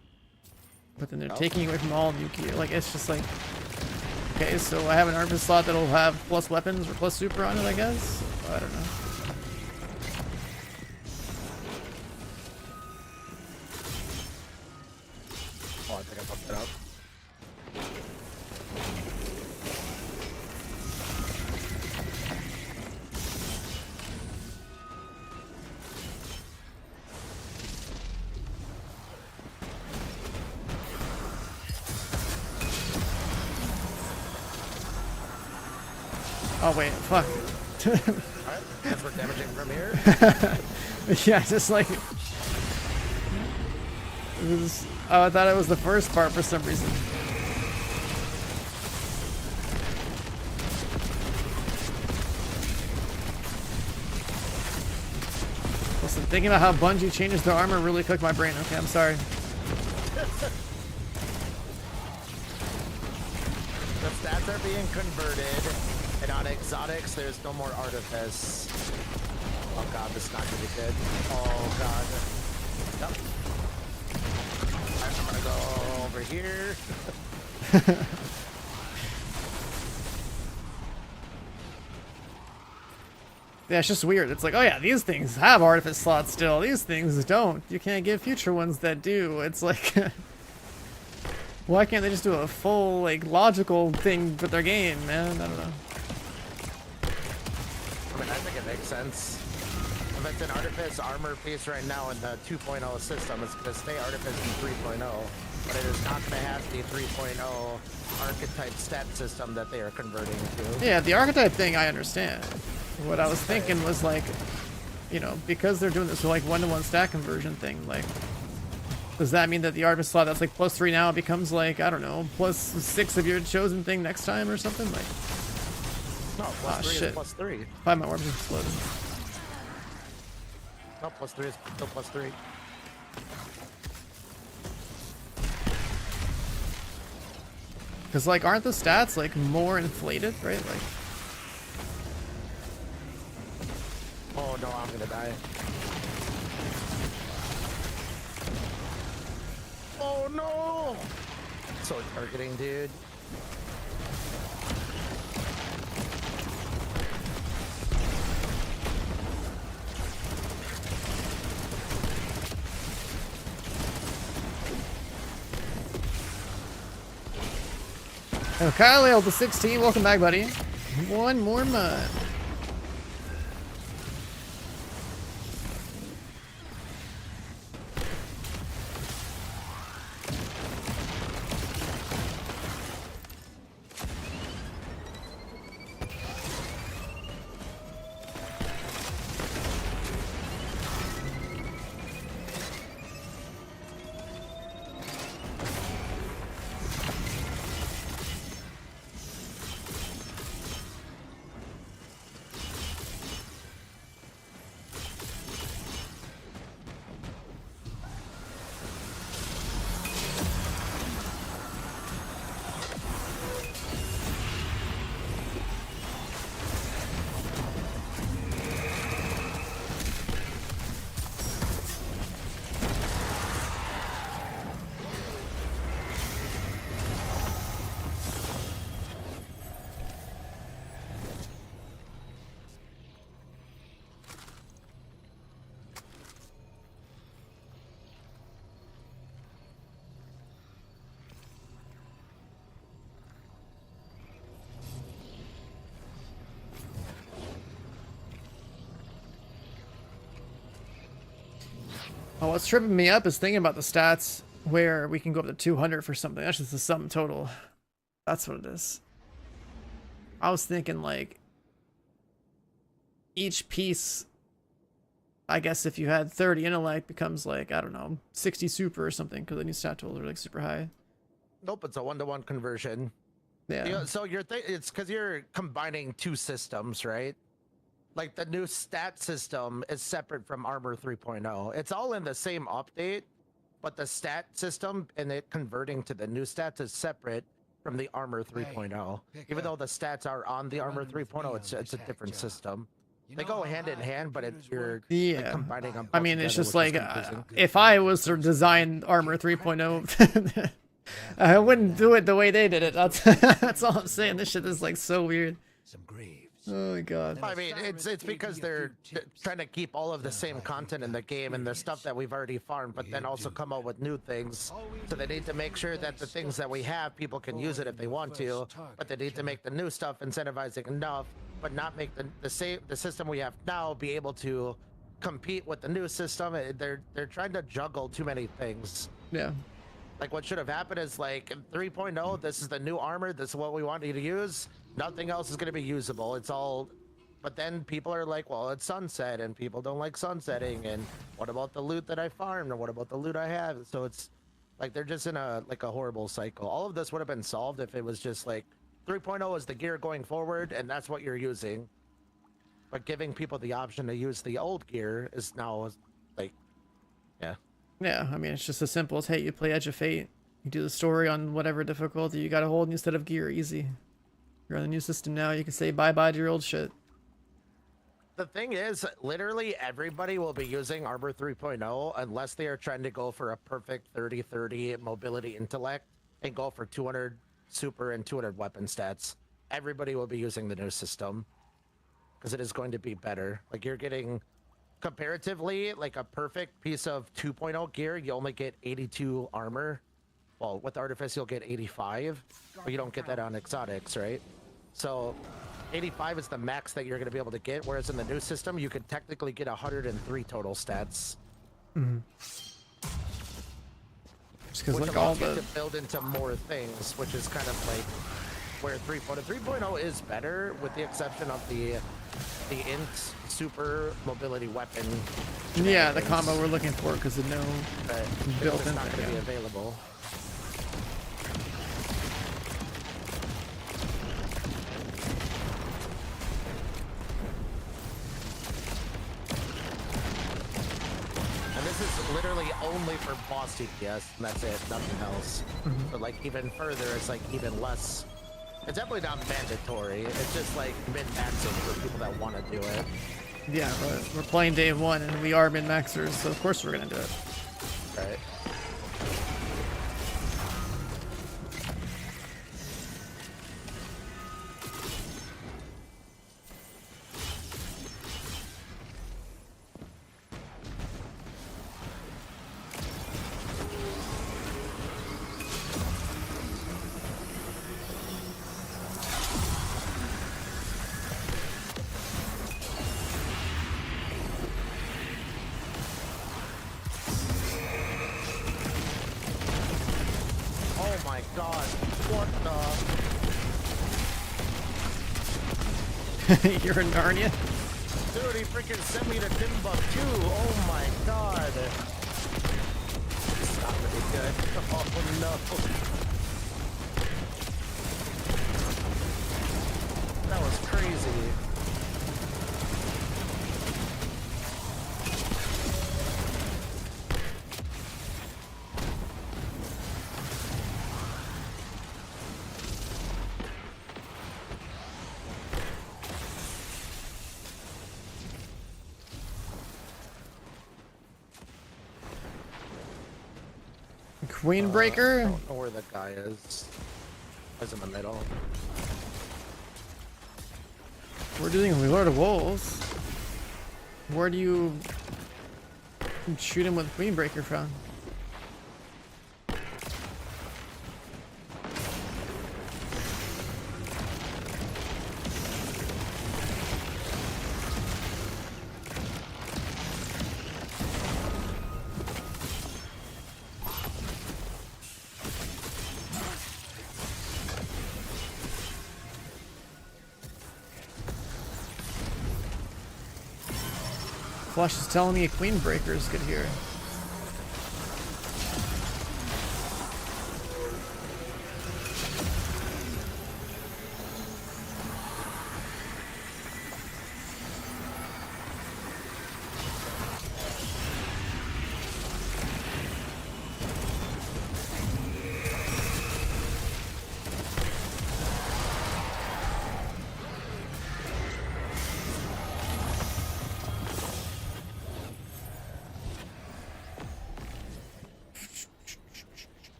But then they're taking away from all new gear. Like, it's just like... Okay, so I have an artifice slot that'll have plus weapons or plus super on it, I guess? I don't know. Oh, I think I fucked it up. Oh, wait, fuck. Alright, guess we're damaging from here. Yeah, just like... It was, oh, I thought it was the first part for some reason. Listen, thinking about how Bungie changes their armor really cooked my brain. Okay, I'm sorry. The stats are being converted, and on exotics, there's no more artifice. Oh god, this is not gonna be good. Oh god. Yep. I'm gonna go over here. Yeah, it's just weird. It's like, oh yeah, these things have artifice slots still. These things don't. You can't get future ones that do. It's like... Why can't they just do a full, like, logical thing with their game, man? I don't know. I mean, I think it makes sense. If it's an artifice armor piece right now in the 2.0 system, it's gonna stay artifice in 3.0, but it is not gonna have the 3.0 archetype stat system that they are converting to. Yeah, the archetype thing I understand. What I was thinking was like, you know, because they're doing this like one-to-one stat conversion thing, like, does that mean that the artifice slot that's like +3 now becomes like, I don't know, +6 of your chosen thing next time or something? Like, No, Ah, +3 shit. is +3. why my orbs exploded? No, +3 is still +3. Because like, aren't the stats like more inflated, right? Like, Oh no, I'm gonna die. Oh no! So targeting, dude. oh, Kyle with the 16, welcome back, buddy. One more month. Oh, what's tripping me up is thinking about the stats where we can go up to 200 for something. That's just the sum total. That's what it is. I was thinking like each piece, I guess if you had 30 intellect becomes like, I don't know, 60 super or something, because the new stat totals are like super high. Nope, it's a 1-to-1 conversion. Yeah. So it's because you're combining two systems, right? Like the new stat system is separate from Armor 3.0. It's all in the same update, but the stat system and it converting to the new stats is separate from the Armor 3.0. pick Even up. though the stats are on the You're Armor running with me 3.0, on it's this a hack different job. system. You They know go how hand in high hand, but computers you're work? like, Yeah. combining them. I both mean, it's together, just which is like, confusing. if I was to design Armor 3.0, I wouldn't do it the way they did it. That's, that's all I'm saying. This shit is like so weird. Some graves. Oh my god. I mean, it's because they're trying to keep all of the same content in the game and the stuff that we've already farmed, but then also come up with new things. So they need to make sure that the things that we have, people can use it if they want to, but they need to make the new stuff incentivizing enough, but not make the system we have now be able to compete with the new system. They're trying to juggle too many things. Yeah. Like what should have happened is like in 3.0, this is the new armor, this is what we want you to use. Nothing else is going to be usable. It's all, but then people are like, well, it's sunset and people don't like sunsetting. And what about the loot that I farmed? And what about the loot I have? So it's like, they're just in a horrible cycle. All of this would have been solved if it was just like 3.0 is the gear going forward and that's what you're using. But giving people the option to use the old gear is now like, yeah. Yeah, I mean, it's just as simple as, hey, you play Edge of Fate, you do the story on whatever difficulty you gotta hold instead of gear, easy. You're on the new system now, you can say bye-bye to your old shit. The thing is, literally everybody will be using Armor 3.0 unless they are trying to go for a perfect 30-30 mobility intellect and go for 200 super and 200 weapon stats. Everybody will be using the new system because it is going to be better. Like you're getting comparatively like a perfect piece of 2.0 gear, you only get 82 armor. Well, with Artifice you'll get 85, but you don't get that on exotics, right? So 85 is the max that you're going to be able to get, whereas in the new system you could technically get 103 total stats. Mm-hmm. Just because Which like all allows you the... to build into more things, which is kind of like where 3.0 is better, with the exception of the int super mobility weapon. Yeah, the shenanigans, combo we're looking for because of no... but built it's in not there, going to be yeah. available. And this is literally only for boss DPS, and that's it, nothing else. But like even further, it's like even less. It's definitely not mandatory. It's just like min-maxing for people that want to do it. Yeah, but we're playing day one and we are min-maxers, so of course we're gonna do it. Right. Oh my god. What the? You're in Narnia? Dude, he freaking sent me to Timbuktu. Oh my god. It's not really good. Oh no. That was crazy. Queen I Breaker? don't know where the guy is. He's in the middle. We're doing Lord of Wolves. Where do you shoot him with Queen Breaker from? Flush is telling me a Queen Breaker is good here.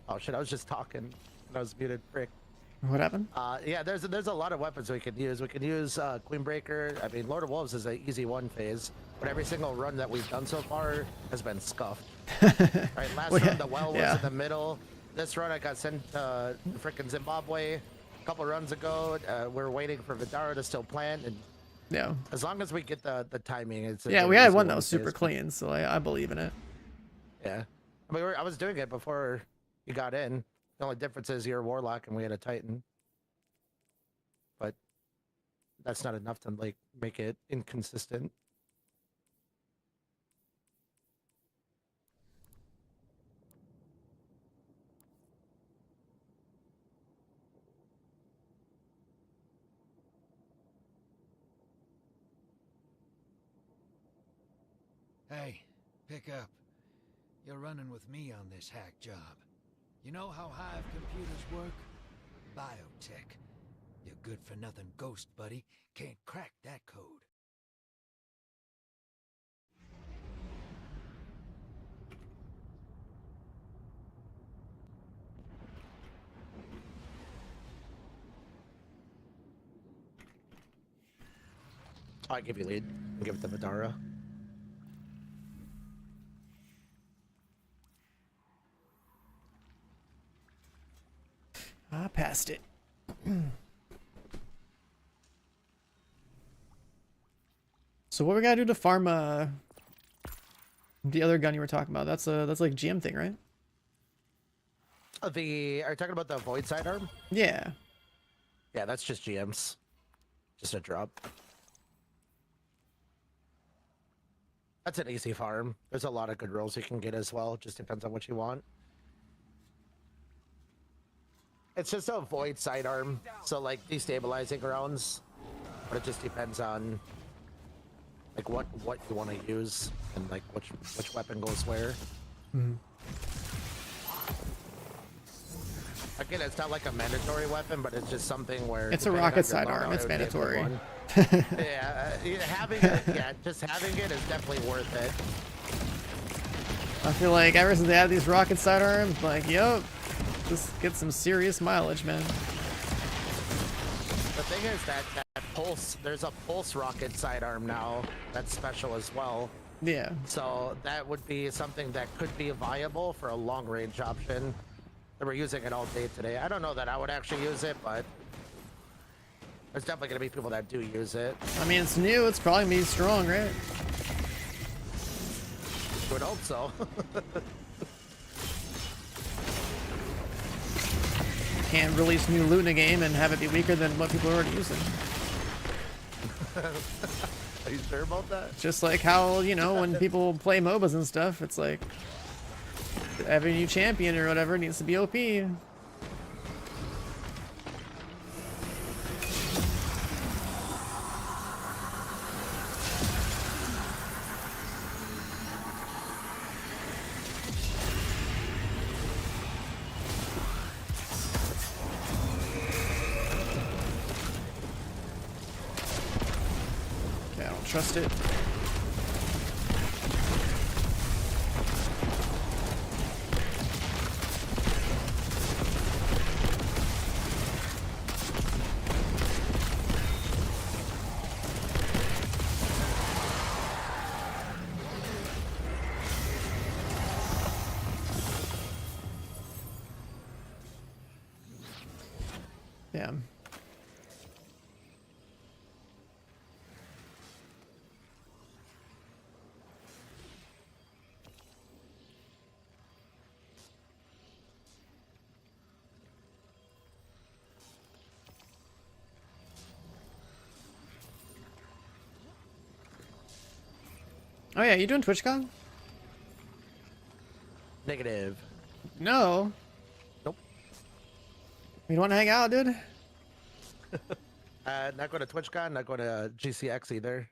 Oh shit! I was just talking. And I was muted. Frick. What happened? Yeah, there's a lot of weapons we could use. We could use Queen Breaker. I mean, Lord of Wolves is an easy one phase, but every single run that we've done so far has been scuffed. Right, last Well, run the well was yeah. in the middle. This run I got sent to frickin' Zimbabwe a couple runs ago. We're waiting for Vidara to still plant, and Yeah. as long as we get the timing, it's a Yeah, very we had easy one that was phase. super clean, so I believe in it. Yeah, I mean, I was doing it before you got in. The only difference is you're a Warlock and we had a Titan. But that's not enough to like make it inconsistent. Hey, pick up. You're running with me on this hack job. You know how Hive computers work? Biotech. Your good-for-nothing ghost buddy can't crack that code. I give you lead. I'll give it to Vidara. I passed it. So what we gotta do to farm the other gun you were talking about? That's like GM thing, right? Are you talking about the Void Sidearm? Yeah. Yeah, that's just GM's. Just a drop. That's an easy farm. There's a lot of good rolls you can get as well. Just depends on what you want. It's just a Void Sidearm, so like destabilizing rounds, but it just depends on like what you want to use and like which weapon goes where. Mm-hmm. Again, it's not like a mandatory weapon, but it's just something where It's a depending on rocket your sidearm. loadout, It's it would be a good mandatory. one. Having it, just having it is definitely worth it. I feel like ever since they had these rocket sidearms, like, yup, just get some serious mileage, man. The thing is that pulse, there's a pulse rocket sidearm now that's special as well. Yeah. So that would be something that could be viable for a long range option. We're using it all day today. I don't know that I would actually use it, but there's definitely going to be people that do use it. I mean, it's new. It's probably me strong, right? I would hope so. Can't release new loot in a game and have it be weaker than what people are already using. Are you sure about that? Just like how, you know, when people play MOBAs and stuff, it's like every new champion or whatever needs to be OP. Okay, I don't trust it. Damn. Oh yeah, you doing TwitchCon? Negative. No. Nope. You want to hang out, dude? Not going to TwitchCon, not going to GCX either.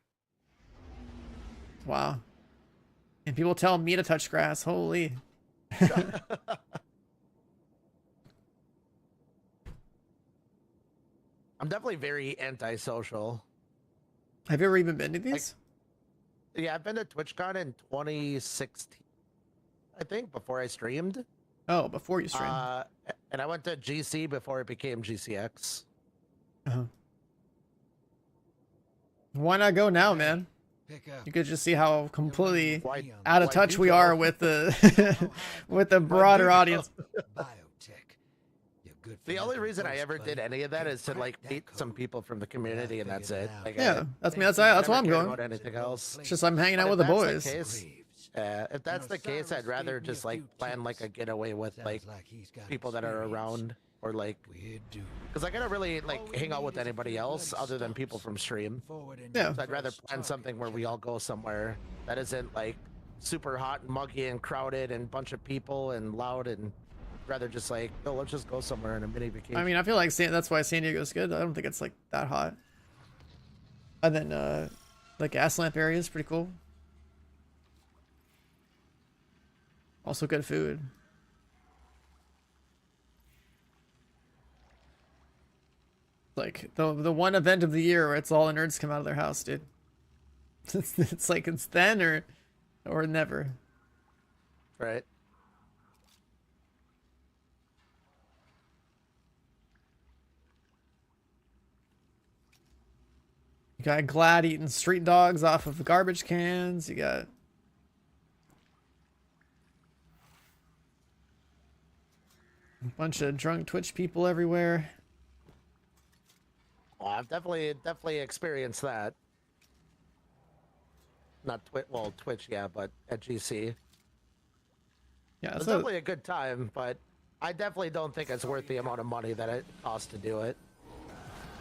Wow. And people tell me to touch grass. Holy. I'm definitely very antisocial. Have you ever even been to these? Yeah, I've been to TwitchCon in 2016, I think, before I streamed. Oh, before you stream. And I went to GC before it became GCX. Uh-huh. Why not go now, man? Pick up. You could just see how completely Why- out of why touch do we go? are with the with the broader go? audience. Biotech. You're good for The only nothing reason I ghost, ever did buddy. any of that Can't is to crack like that meet some code. people from the community, and that's it. Like, Yeah, that's me. That's I why I'm never cared going. about anything else. It's just I'm hanging out But with the if that's boys. the case, if that's the case, I'd rather just like plan like a getaway with like people that are around, or like, Weird dude. because I gotta really like hang out with anybody else other than people from stream. Yeah. So I'd rather plan something where we all go somewhere that isn't like super hot and muggy and crowded and bunch of people and loud, and rather just like, oh, let's just go somewhere on a mini vacation. I mean, I feel like that's why San Diego's good. I don't think it's like that hot. And then the gas lamp area is pretty cool. Also good food. Like the one event of the year where it's all the nerds come out of their house, dude. It's like it's then or never. right? You got Glad eating street dogs off of garbage cans. You got a bunch of drunk Twitch people everywhere. Well, I've definitely experienced that. Not Twitch, yeah, but at GC. Yeah, It's so, definitely a good time, but I definitely don't think it's worth the amount of money that it costs to do it.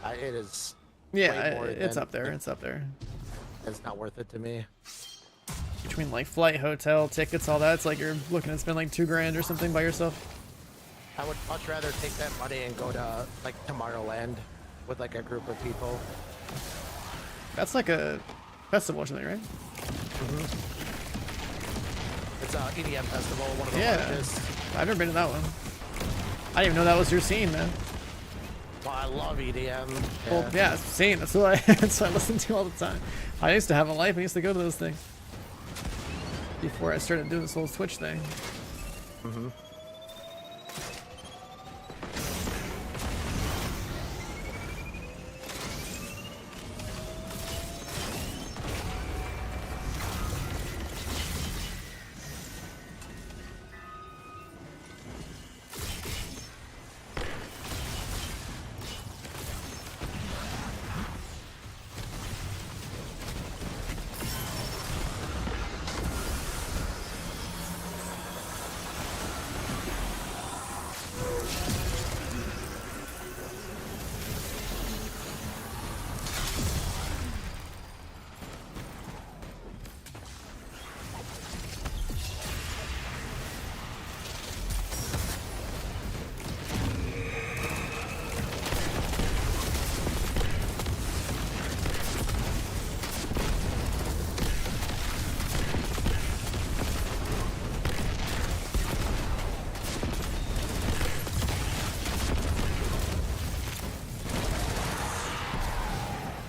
It is. yeah, way more it's than- up there. It's up there. It's not worth it to me. Between like flight, hotel, tickets, all that, it's like you're looking to spend like $2,000 or something by yourself. I would much rather take that money and go to like Tomorrowland with like a group of people. That's like a festival or something, right? It's a EDM festival, one of the Yeah. largest. I've never been to that one. I didn't even know that was your scene, man. Well, I love EDM. Well, yeah, scene. That's what that's what I listen to all the time. I used to have a life. I used to go to those things before I started doing this whole Twitch thing.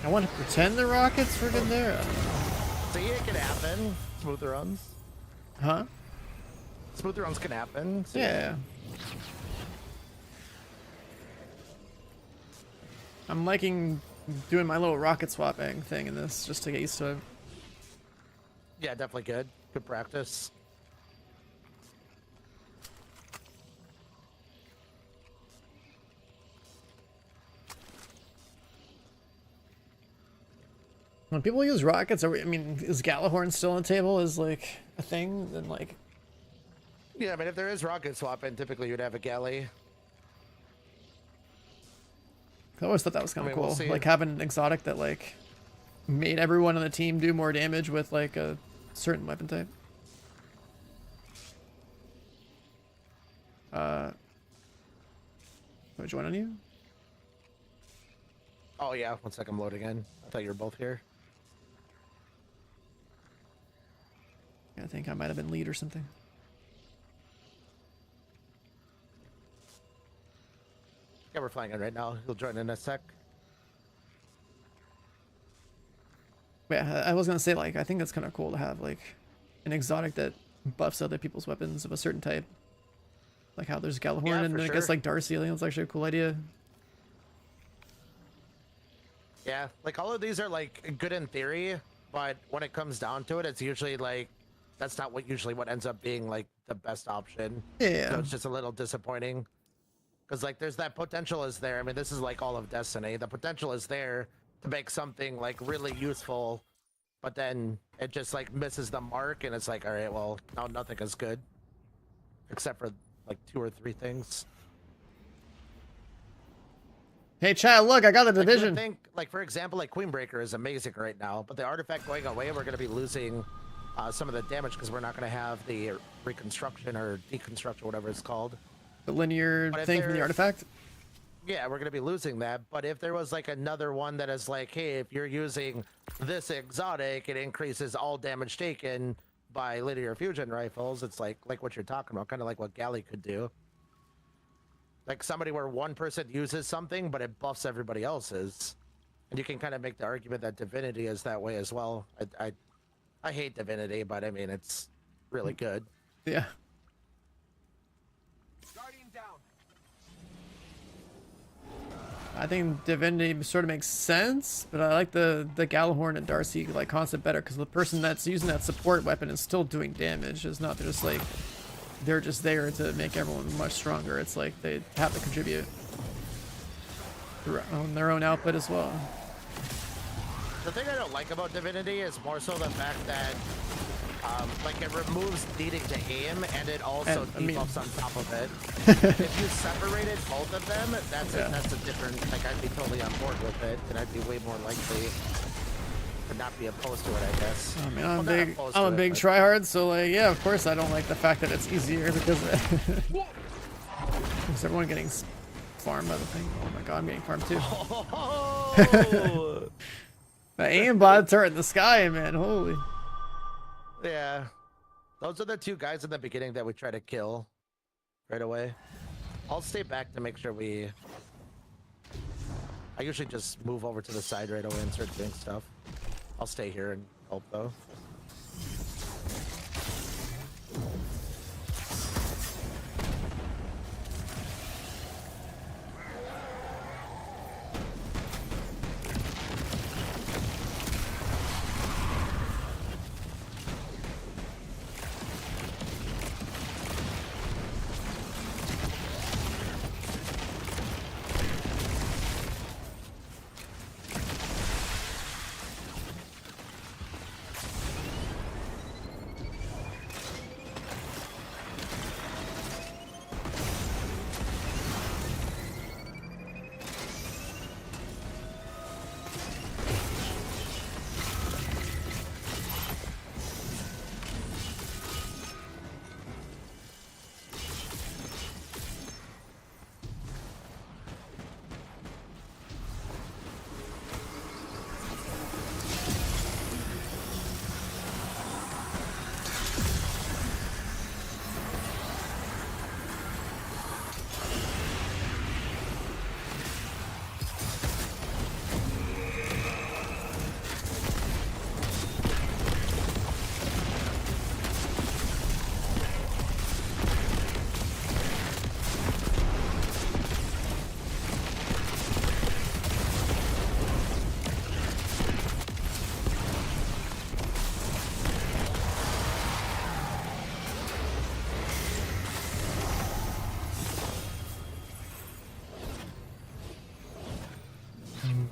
I want to pretend the rockets were in there. I don't know. See, it can happen. Smooth runs. Huh? Smooth runs can happen. See? Yeah. I'm liking doing my little rocket swapping thing in this just to get used to it. Yeah, definitely good. Good practice. When people use rockets, I mean, is Galahorn still on the table? Is like a thing? Then like, Yeah, I mean, if there is rocket swapping, typically you'd have a galley. I always thought that was kind I of mean, we'll cool. see. Like having an exotic that like made everyone on the team do more damage with like a certain weapon type. Do I join on you? Oh yeah, one sec, I'm loading in. I thought you were both here. Yeah, I think I might have been lead or something. Yeah, we're flying in right now. You'll join in a sec. Yeah, I was gonna say, like, I think that's kind of cool to have, like, an exotic that buffs other people's weapons of a certain type. Like how there's Galahorn Yeah, and for I guess, sure. like, Darcy. I think that's actually a cool idea. Yeah, like all of these are like good in theory, but when it comes down to it, it's usually like that's not what ends up being like the best option. Yeah. So it's just a little disappointing. Because like there's that potential is there. I mean, this is like all of Destiny. The potential is there to make something like really useful, but then it just like misses the mark and it's like, all right, well, now nothing is good. Except for like 2 or 3 things. Hey, chat, look, I got the Like, you would division. think, like for example, like Queenbreaker is amazing right now, but the artifact going away, we're going to be losing some of the damage because we're not going to have the reconstruction or deconstruction, whatever it's called. The linear But if thing from the they're- artifact. Yeah, we're going to be losing that. But if there was like another one that is like, hey, if you're using this exotic, it increases all damage taken by linear fusion rifles. It's like what you're talking about, kind of like what Galley could do. Like somebody where one person uses something, but it buffs everybody else's. And you can kind of make the argument that Divinity is that way as well. I hate Divinity, but I mean, it's really good. Yeah. Guardian down. I think Divinity sort of makes sense, but I like the Galahorn and Darcy like concept better because the person that's using that support weapon is still doing damage. It's not just like they're just there to make everyone much stronger. It's like they have to contribute on their own output as well. The thing I don't like about Divinity is more so the fact that like it removes needing to aim and it also And, I mean- debuffs on top of it. If you separated both of them, that's Yeah. that's a different, like I'd be totally on board with it and I'd be way more likely to not be opposed to it, I guess. I mean, Well, I'm not big. opposed I'm to a it, big but- tryhard, so like, yeah, of course I don't like the fact that it's easier because is everyone getting farmed by the thing? Oh my god, I'm getting farmed too. Oh! The aimbot turret in the sky, man. Holy. Yeah. Those are the 2 guys in the beginning that we try to kill right away. I'll stay back to make sure we... I usually just move over to the side right away and start doing stuff. I'll stay here and help though.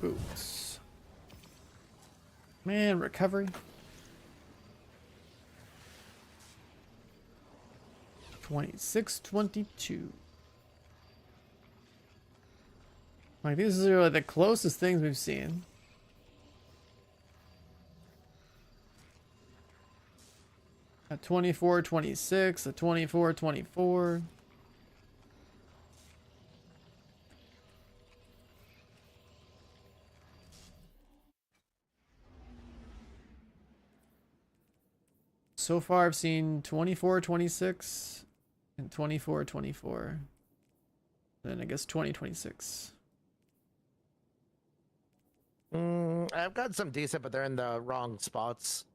Boots. Man, recovery. 2622. Like, these are like the closest things we've seen. A 24-26, a 24-24. So far, I've seen 24-26 and 24-24. Then I guess 20-26. I've got some decent, but they're in the wrong spots.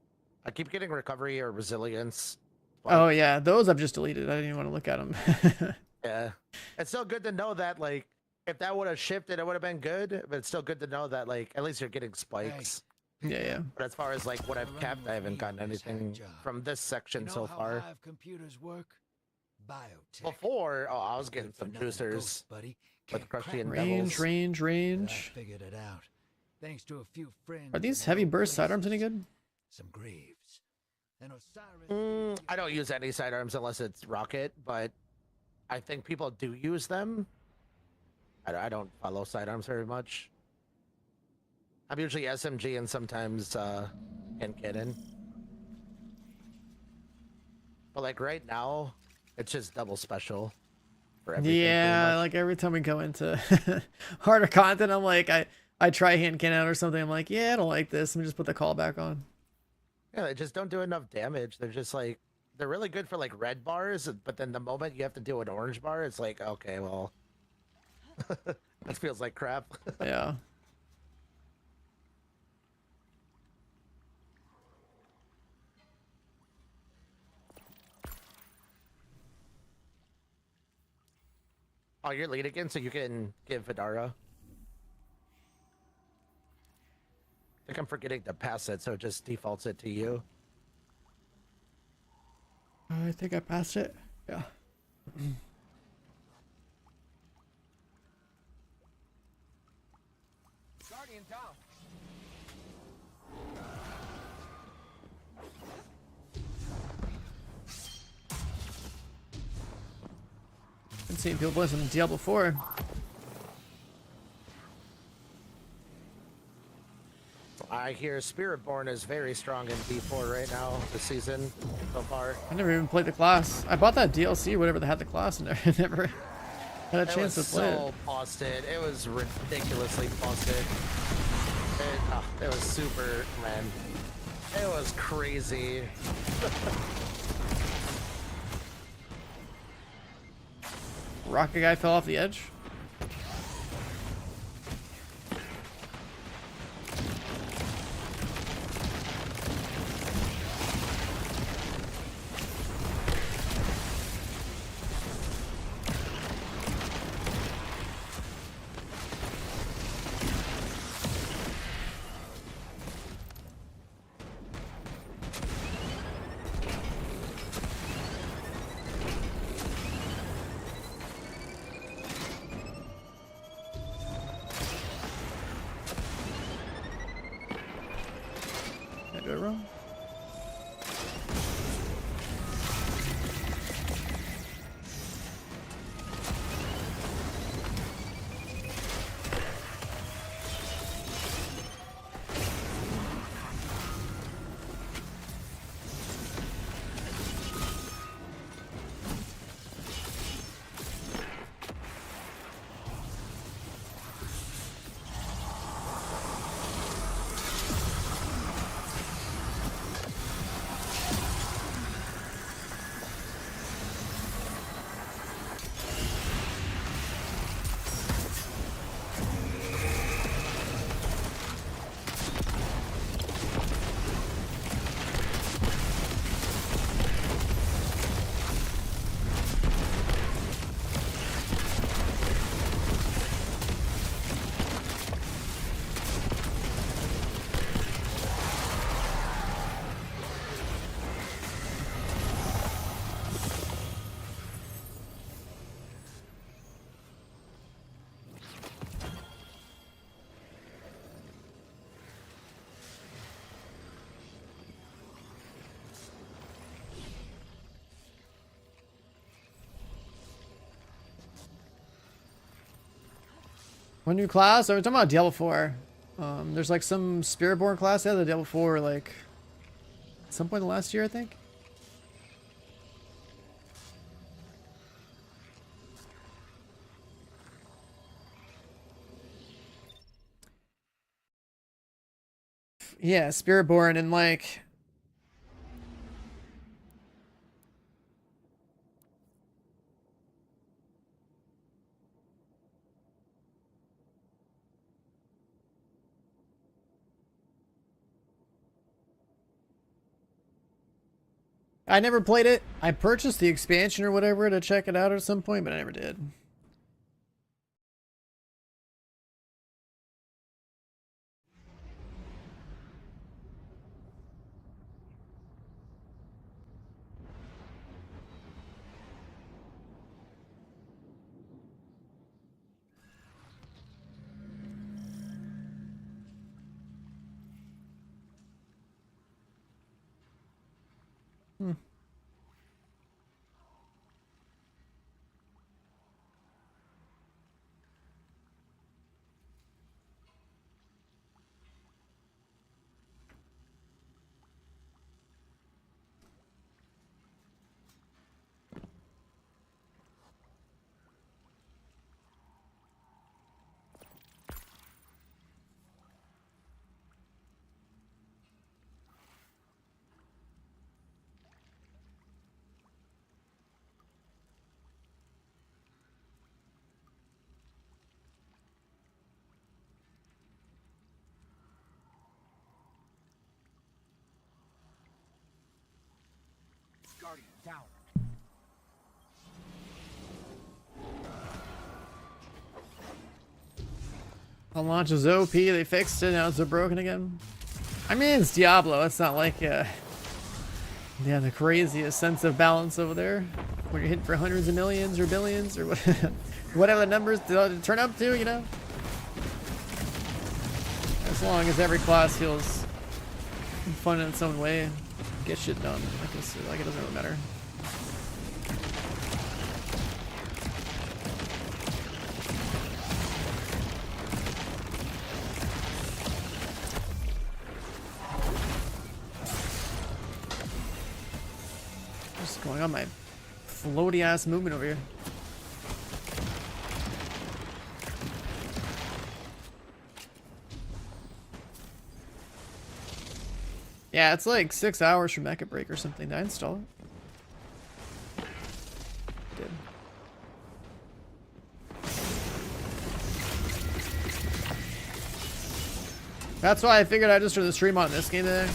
I keep getting recovery or resilience. But, Oh yeah, those I've just deleted. I didn't even want to look at them. yeah. It's still good to know that, like, if that would have shifted, it would have been good. But it's still good to know that, like, at least you're getting spikes. Yeah, yeah. But as far as like what I've kept, I haven't gotten anything from this section so far. How computers work? Biotech. Before, oh, I was getting Good for some nothing, juicers ghost, buddy. with Can't Crushy and crack Range, Devils. But I range. figured it out. Thanks to a few friends. Are these in heavy low burst sidearms any places. good? Some graves. And Osiris. I don't use any sidearms unless it's rocket, but I think people do use them. I don't follow sidearms very much. I'm usually SMG and sometimes cannon. But like right now, it's just double special for everything. pretty Yeah, much. like every time we go into harder content, I'm like, I try hand cannon or something. I'm like, yeah, I don't like this. Let me just put the call back on. Yeah, they just don't do enough damage. They're just like, they're really good for like red bars, but then the moment you have to do an orange bar, it's like, okay, well, that feels like crap. Yeah. Oh, you're lead again, so you can give Vidara. I think I'm forgetting to pass it, so it just defaults it to you. I think I passed it. Yeah. Guardian down. Been seeing people play some Diablo 4. I hear Spiritborn is very strong in D4 right now this season so far. I never even played the class. I bought that DLC, whatever that had the class, and I never had a It chance was to play it. so busted. It was ridiculously busted. It was super, man. It was crazy. Rocket guy fell off the edge. Did I do it wrong? One new class? Are we talking about Diablo 4? There's like some Spiritborn class. Yeah, the Diablo 4 like at some point in the last year, I think. Yeah, Spiritborn and like. I never played it. I purchased the expansion or whatever to check it out at some point, but I never did. Hmm. Guardian down. The launch is OP, they fixed it, now it's broken again. I mean, it's Diablo, it's not like, yeah, the craziest sense of balance over there. When you're hitting for hundreds of millions or billions or whatever the numbers turn up to, you know? As long as every class feels fun in its own way, get shit done. Like it doesn't really matter. What's going on my floaty ass movement over here? Yeah, it's like 6 hours for Mecha Break or something. Did I install it? Did. That's why I figured I'd just turn the stream on this game today.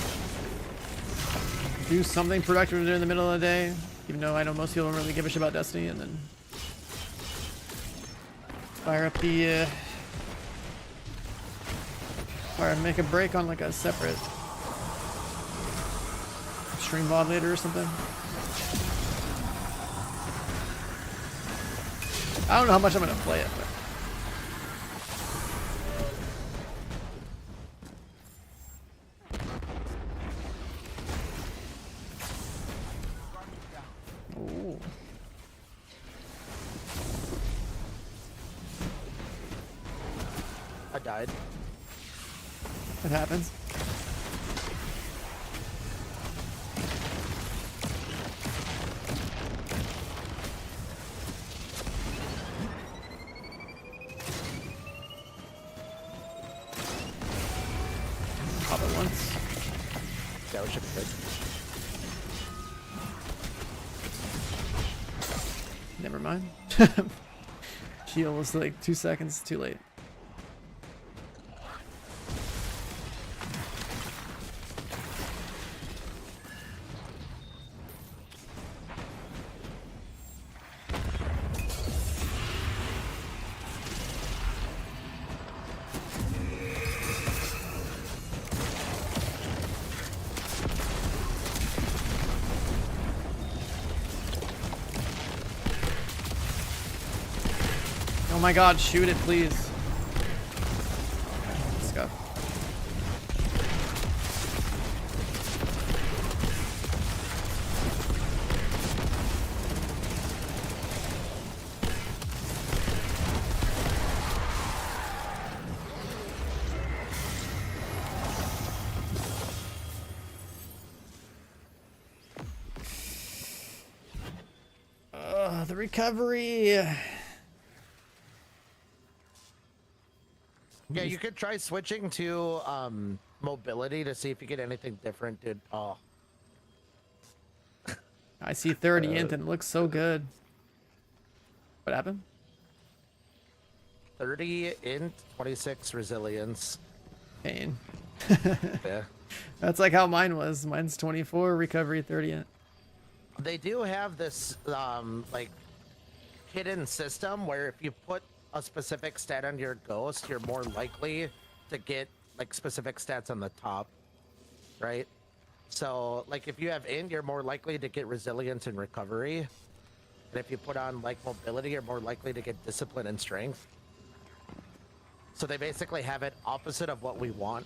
Do something productive to do in the middle of the day, even though I know most people don't really give a shit about Destiny, and then fire up the make a break on like a separate stream VOD later or something. I don't know how much I'm gonna play it, but ooh. I died. It happens. Pop it once. Yeah, we should be good. Never mind. Heal was like 2 seconds too late. Oh my god, shoot it, please. Let's go. The recovery. Yeah, you could try switching to mobility to see if you get anything different, dude. Oh, I see 30 int and it looks so good. What happened? 30 int, 26 resilience. Pain. Yeah. That's like how mine was. Mine's 24 recovery, 30 int. They do have this like hidden system where if you put a specific stat on your ghost, you're more likely to get like specific stats on the top, right? So like if you have int, you're more likely to get resilience and recovery. And if you put on like mobility, you're more likely to get discipline and strength. So they basically have it opposite of what we want.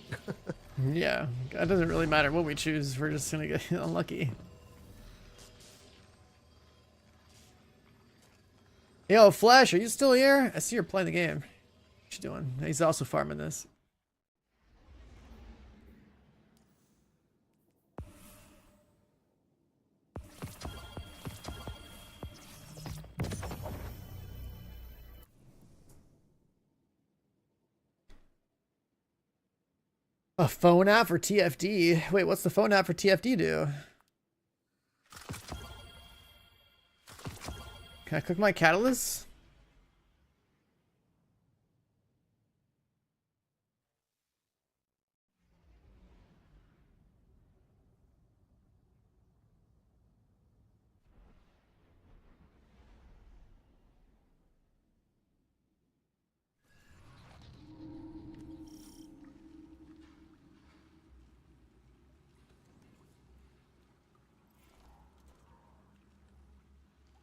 Yeah, it doesn't really matter what we choose. We're just gonna get unlucky. Yo, Flash, are you still here? I see you're playing the game. What you doing? He's also farming this. A phone app for TFD? Wait, what's the phone app for TFD do? Can I cook my catalyst?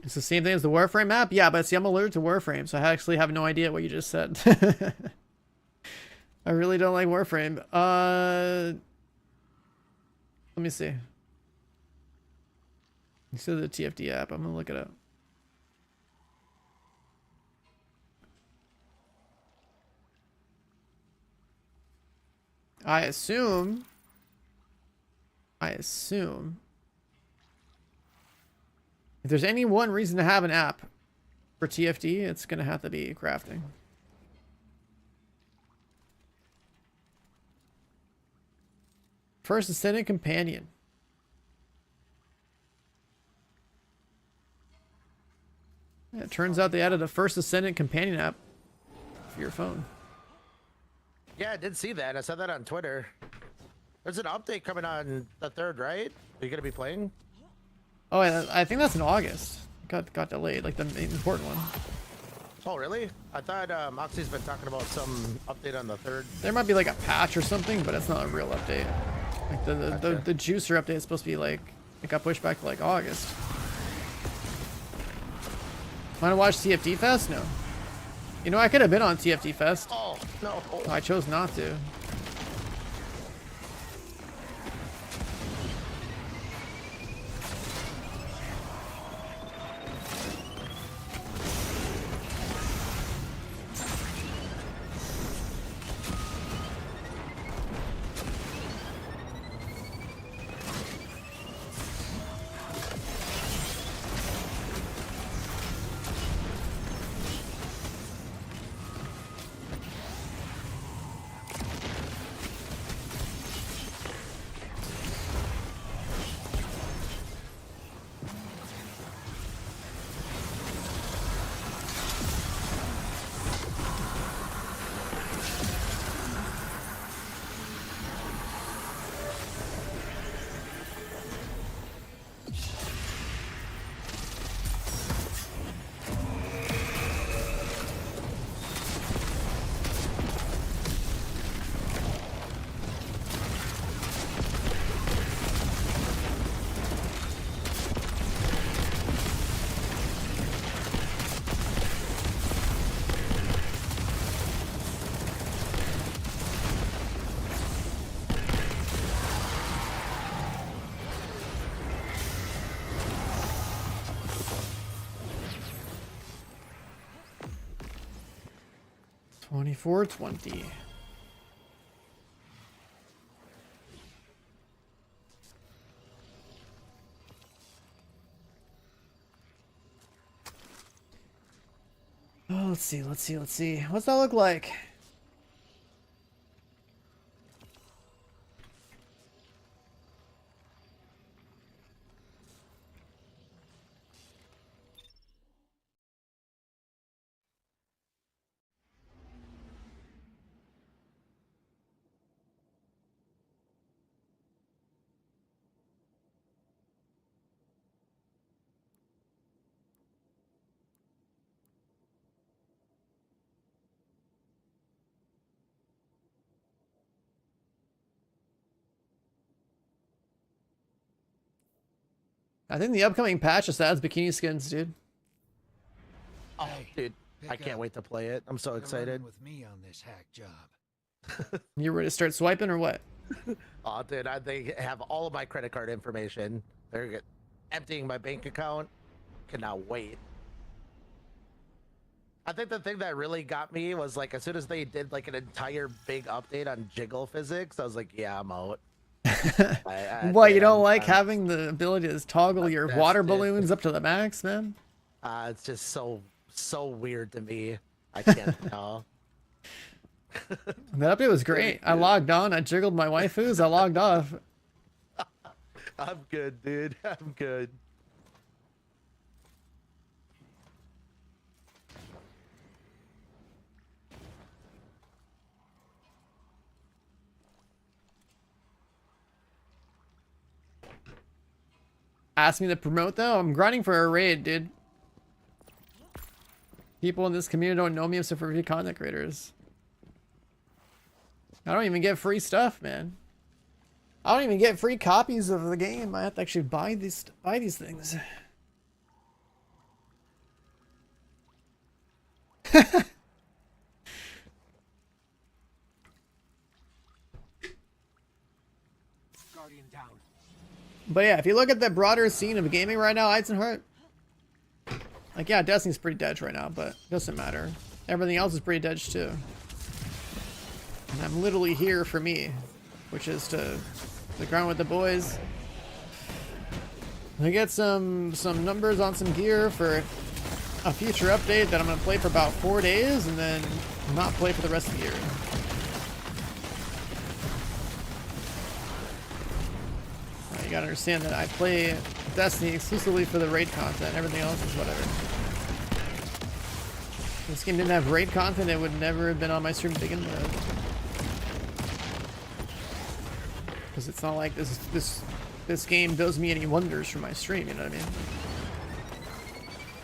It's the same thing as the Warframe app? Yeah, but see, I'm allergic to Warframe, so I actually have no idea what you just said. I really don't like Warframe. Let me see. You said the TFD app. I'm gonna look it up. I assume if there's any one reason to have an app for TFD, it's gonna have to be crafting. First Ascendant Companion. Yeah, it turns out they added a First Ascendant Companion app for your phone. Yeah, I did see that. I saw that on Twitter. There's an update coming on the 3rd, right? Are you gonna be playing? Oh, I think that's in August. Got delayed, like the important one. Oh, really? I thought Moxie's been talking about some update on the 3rd. There might be like a patch or something, but it's not a real update. Like the juicer update is supposed to be like, it got pushed back to like August. Want to watch TFT Fest? No. You know, I could have been on TFT Fest. Oh, no. I chose not to. $24.20. Oh, let's see. What's that look like? I think the upcoming patch just adds bikini skins, dude. Oh, Hey, dude, pick I can't up. wait to play it. I'm so You're excited. running with me on this hack job. You ready to start swiping or what? Oh, dude, they have all of my credit card information. They're emptying my bank account. Cannot wait. I think the thing that really got me was like as soon as they did like an entire big update on jiggle physics, I was like, yeah, I'm out. What, you Dude, don't like having the ability to toggle your That's water it. balloons up to the max, man? It's just so weird to me. I can't tell. That update was great. I logged on, I jiggled my waifus, I logged off. I'm good, dude. I'm good. Ask me to promote though? I'm grinding for a raid, dude. People in this community don't know me except for free content creators. I don't even get free stuff, man. I don't even get free copies of the game. I have to actually buy these things. Guardian down. But yeah, if you look at the broader scene of gaming right now, Eisenhart, like yeah, Destiny's pretty dead right now, but it doesn't matter. Everything else is pretty dead too. And I'm literally here for me, which is to the ground with the boys. I get some numbers on some gear for a future update that I'm gonna play for about 4 days and then not play for the rest of the year. You gotta understand that I play Destiny exclusively for the raid content. Everything else is whatever. If this game didn't have raid content, it would never have been on my stream to begin with. Because it's not like this game does me any wonders for my stream, you know what I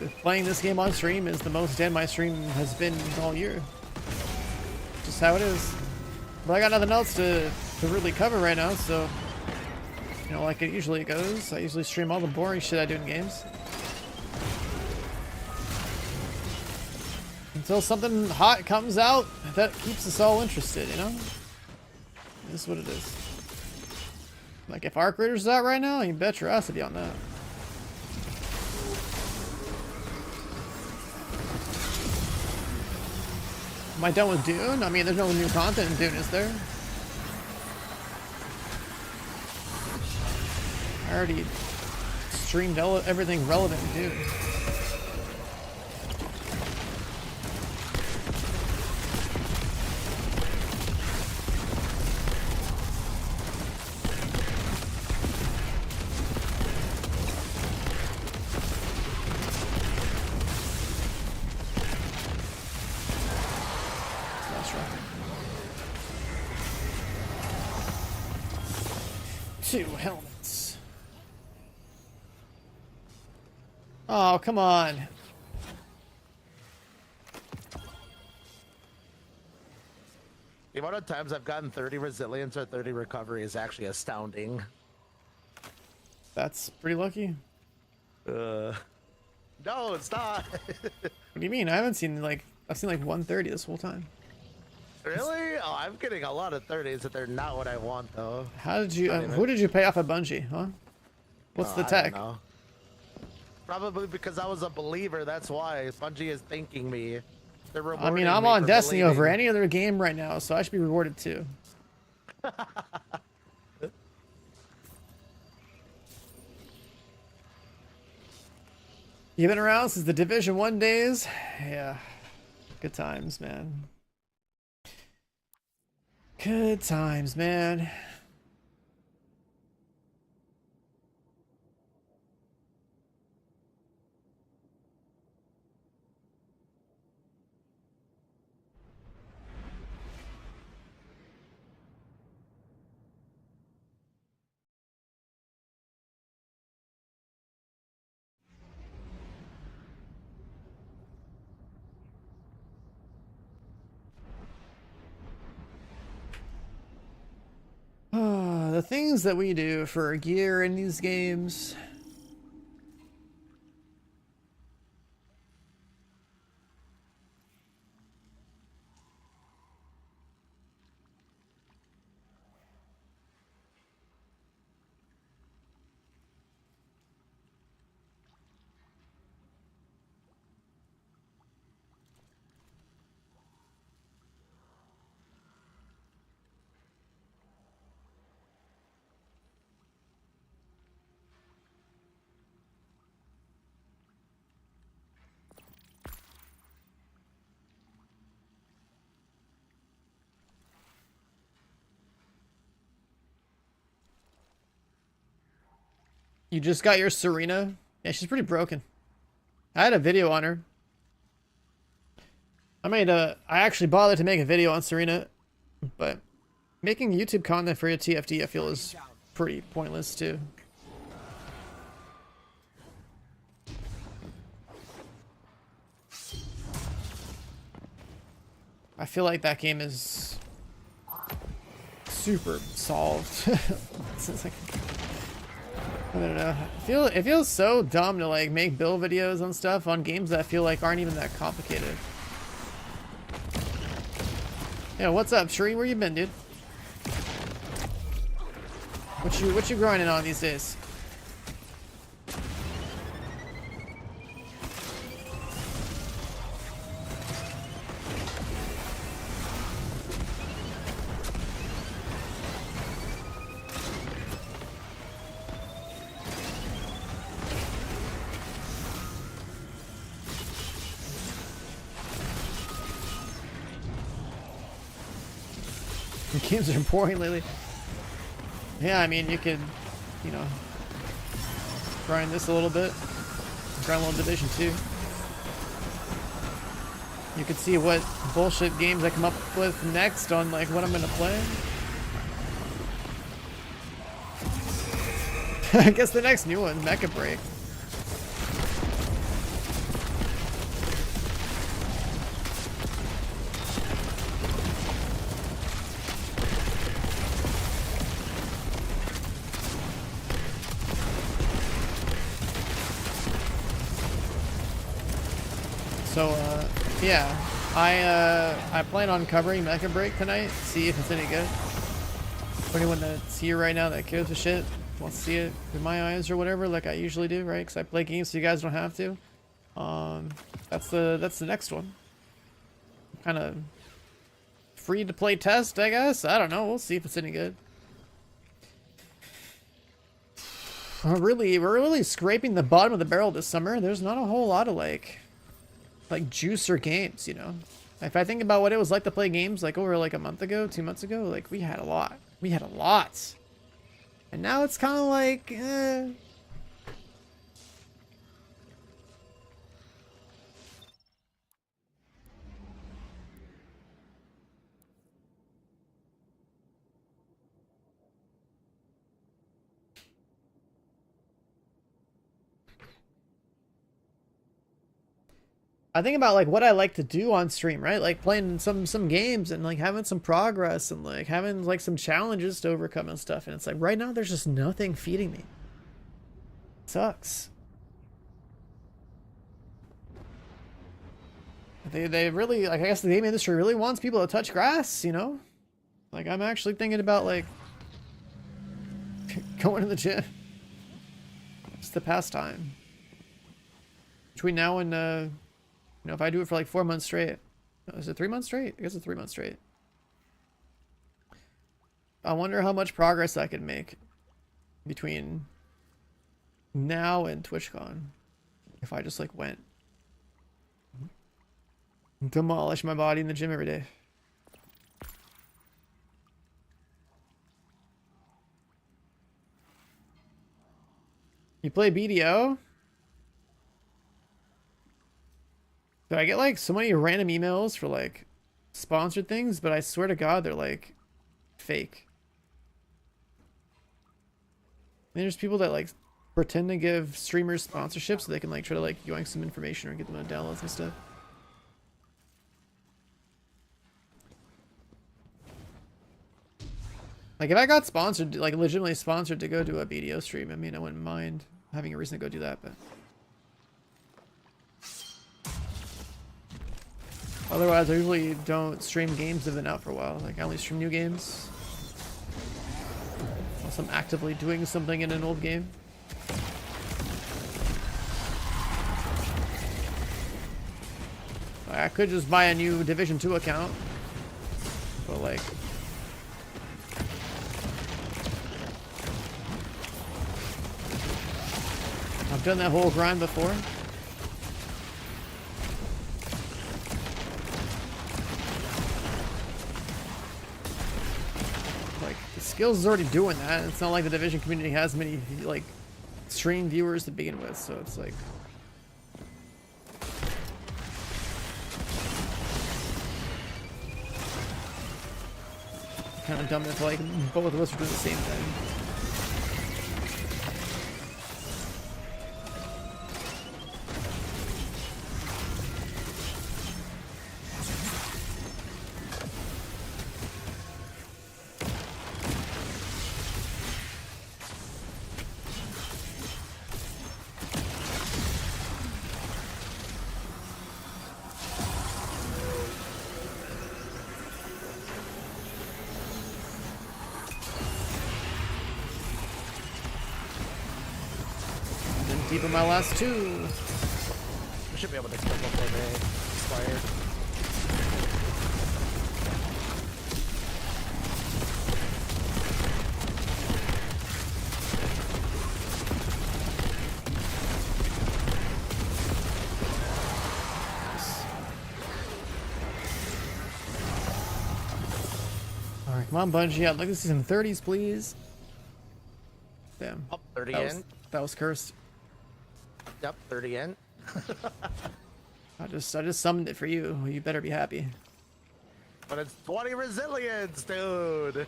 mean? Playing this game on stream is the most dead my stream has been all year. Just how it is. But I got nothing else to really cover right now, so you know, like it usually goes. I usually stream all the boring shit I do in games. Until something hot comes out that keeps us all interested, you know? This is what it is. Like if Arc Raiders is out right now, you bet your ass to be on that. Am I done with Dune? I mean, there's no new content in Dune, is there? I already streamed everything relevant to Dune. That's right. 2 helmets. Oh, come on. The amount of times I've gotten 30 resilience or 30 recovery is actually astounding. That's pretty lucky. No, it's not. What do you mean? I haven't seen like, I've seen like 130 this whole time. Really? Oh, I'm getting a lot of 30s that they're not what I want though. How did you, Not even. who did you pay off at Bungie, huh? What's Oh, the I don't tech? know. Probably because I was a believer, that's why. Bungie is thanking me. They're I rewarding mean, I'm me on for Destiny over believing. any other game right now, so I should be rewarded too. You've been around since the Division 1 days? Yeah. Good times, man. Good times, man. The things that we do for gear in these games. You just got your Serena? Yeah, she's pretty broken. I had a video on her. I actually bothered to make a video on Serena, but making YouTube content for your TFT I feel is pretty pointless too. I feel like that game is super solved. It's like, I don't know. It feels so dumb to like make build videos and stuff on games that I feel like aren't even that complicated. Yeah, what's up, Shree? Where you been, dude? What you grinding on these days? Games are boring lately. Yeah, I mean, you could, you know, grind this a little bit. Grind a little Division 2. You could see what bullshit games I come up with next on, like, what I'm gonna play. I guess the next new one, Mecha Break. So, yeah, I plan on covering Mecha Break tonight, see if it's any good. For anyone that's here right now that cares a shit, wants to see it with my eyes or whatever, like I usually do, right? Because I play games so you guys don't have to. That's the next one. Kind of free to play test, I guess. I don't know. We'll see if it's any good. We're really scraping the bottom of the barrel this summer. There's not a whole lot of like juicer games, you know. If I think about what it was like to play games like over like a month ago, 2 months ago, like we had a lot. We had a lot. And now it's kind of like, I think about like what I like to do on stream, right? Like playing some games and like having some progress and like having like some challenges to overcome and stuff. And it's like right now there's just nothing feeding me. It sucks. They really, like, I guess the game industry really wants people to touch grass, you know? Like I'm actually thinking about like going to the gym. Just the pastime. Between now and you know, if I do it for like 4 months straight. No, is it 3 months straight? I guess it's 3 months straight. I wonder how much progress I can make between now and TwitchCon. If I just like went. Demolish my body in the gym every day. You play BDO? So I get like so many random emails for like sponsored things, but I swear to God, they're like fake. And there's people that like pretend to give streamers sponsorships so they can like try to like yoink some information or get them on downloads and stuff. Like if I got sponsored, like legitimately sponsored to go do a BDO stream, I mean, I wouldn't mind having a reason to go do that, but otherwise, I usually don't stream games that have been out for a while. Like, I only stream new games. Unless I'm actively doing something in an old game. I could just buy a new Division 2 account. But, like... I've done that whole grind before. Skills is already doing that. It's not like the Division community has many like stream viewers to begin with, so it's like kind of dumb if like both of us are doing the same thing. Deep in my last two. We should be able to kill before they expire. All right, come on, Bungie. I'd like to see some 30s, please. Damn. Up 30 in. That was cursed. Yep, 30 in. I just summoned it for you. You better be happy. But it's 20 resilience, dude.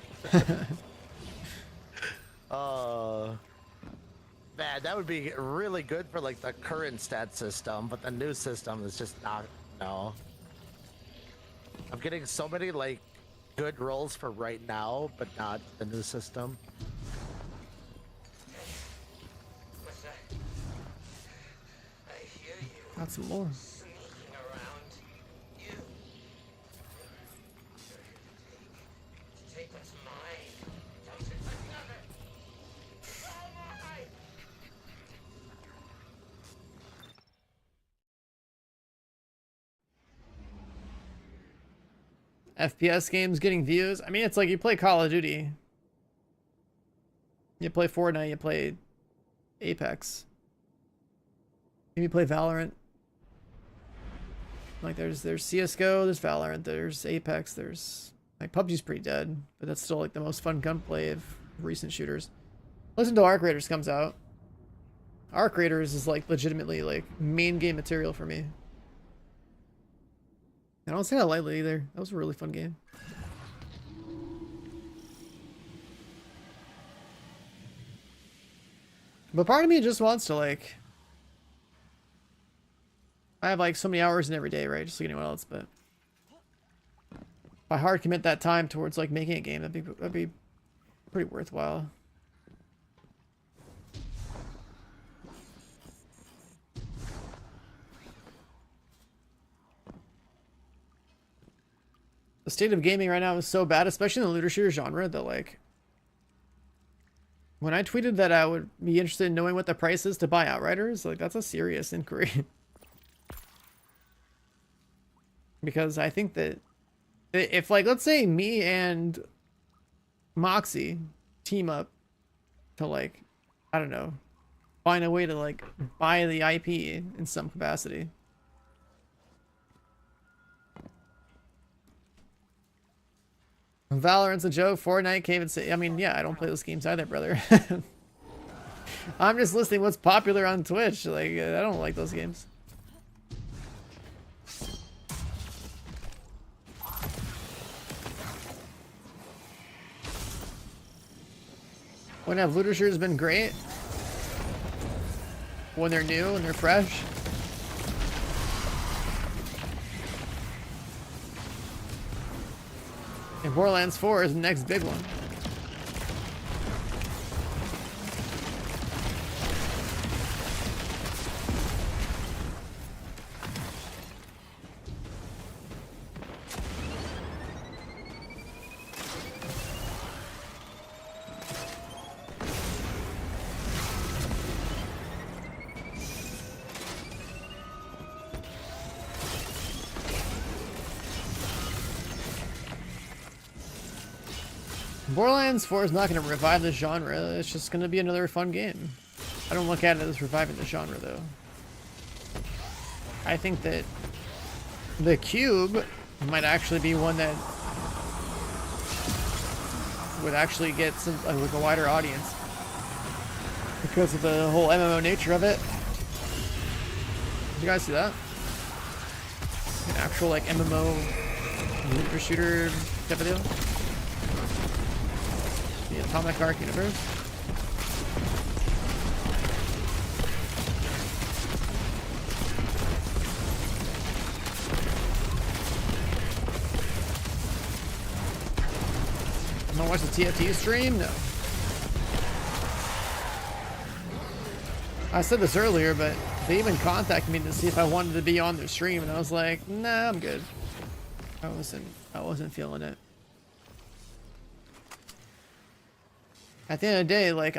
Man, that would be really good for like the current stat system, but the new system is just not. No. I'm getting so many like good rolls for right now, but not the new system. Got some more. Sneaking around. You. Take what's mine. Don't you touch nothing. Oh my. FPS games getting views. I mean, it's like you play Call of Duty. You play Fortnite, you play Apex. Maybe you play Valorant. Like there's CSGO, there's Valorant, there's Apex, there's like PUBG's pretty dead, but that's still like the most fun gunplay of recent shooters. Listen to Arc Raiders comes out. Arc Raiders is like legitimately like main game material for me. I don't say that lightly either. That was a really fun game. But part of me just wants to like I have like so many hours in every day, right? Just like anyone else, but if I hard commit that time towards like making a game, that'd be pretty worthwhile. The state of gaming right now is so bad, especially in the looter shooter genre, that like when I tweeted that I would be interested in knowing what the price is to buy Outriders, like that's a serious inquiry. Because I think that if like let's say me and Moxie team up to like I don't know find a way to like buy the IP in some capacity. Valorant's a joke. Fortnite can't even say. I mean, yeah, I don't play those games either, brother. I'm just listing what's popular on Twitch. Like I don't like those games. When have looter shooters been great? When they're new and they're fresh. And Borderlands 4 is the next big one. Borderlands 4 is not going to revive the genre. It's just going to be another fun game. I don't look at it as reviving the genre, though. I think that the Cube might actually be one that would actually get some like a wider audience. because of the whole MMO nature of it. Did you guys see that? An actual like MMO looter shooter type of deal. The Atomic Arc universe. I'm gonna watch the TFT stream? No. I said this earlier, but they even contacted me to see if I wanted to be on their stream, and I was like, nah, I'm good. I wasn't feeling it. At the end of the day, like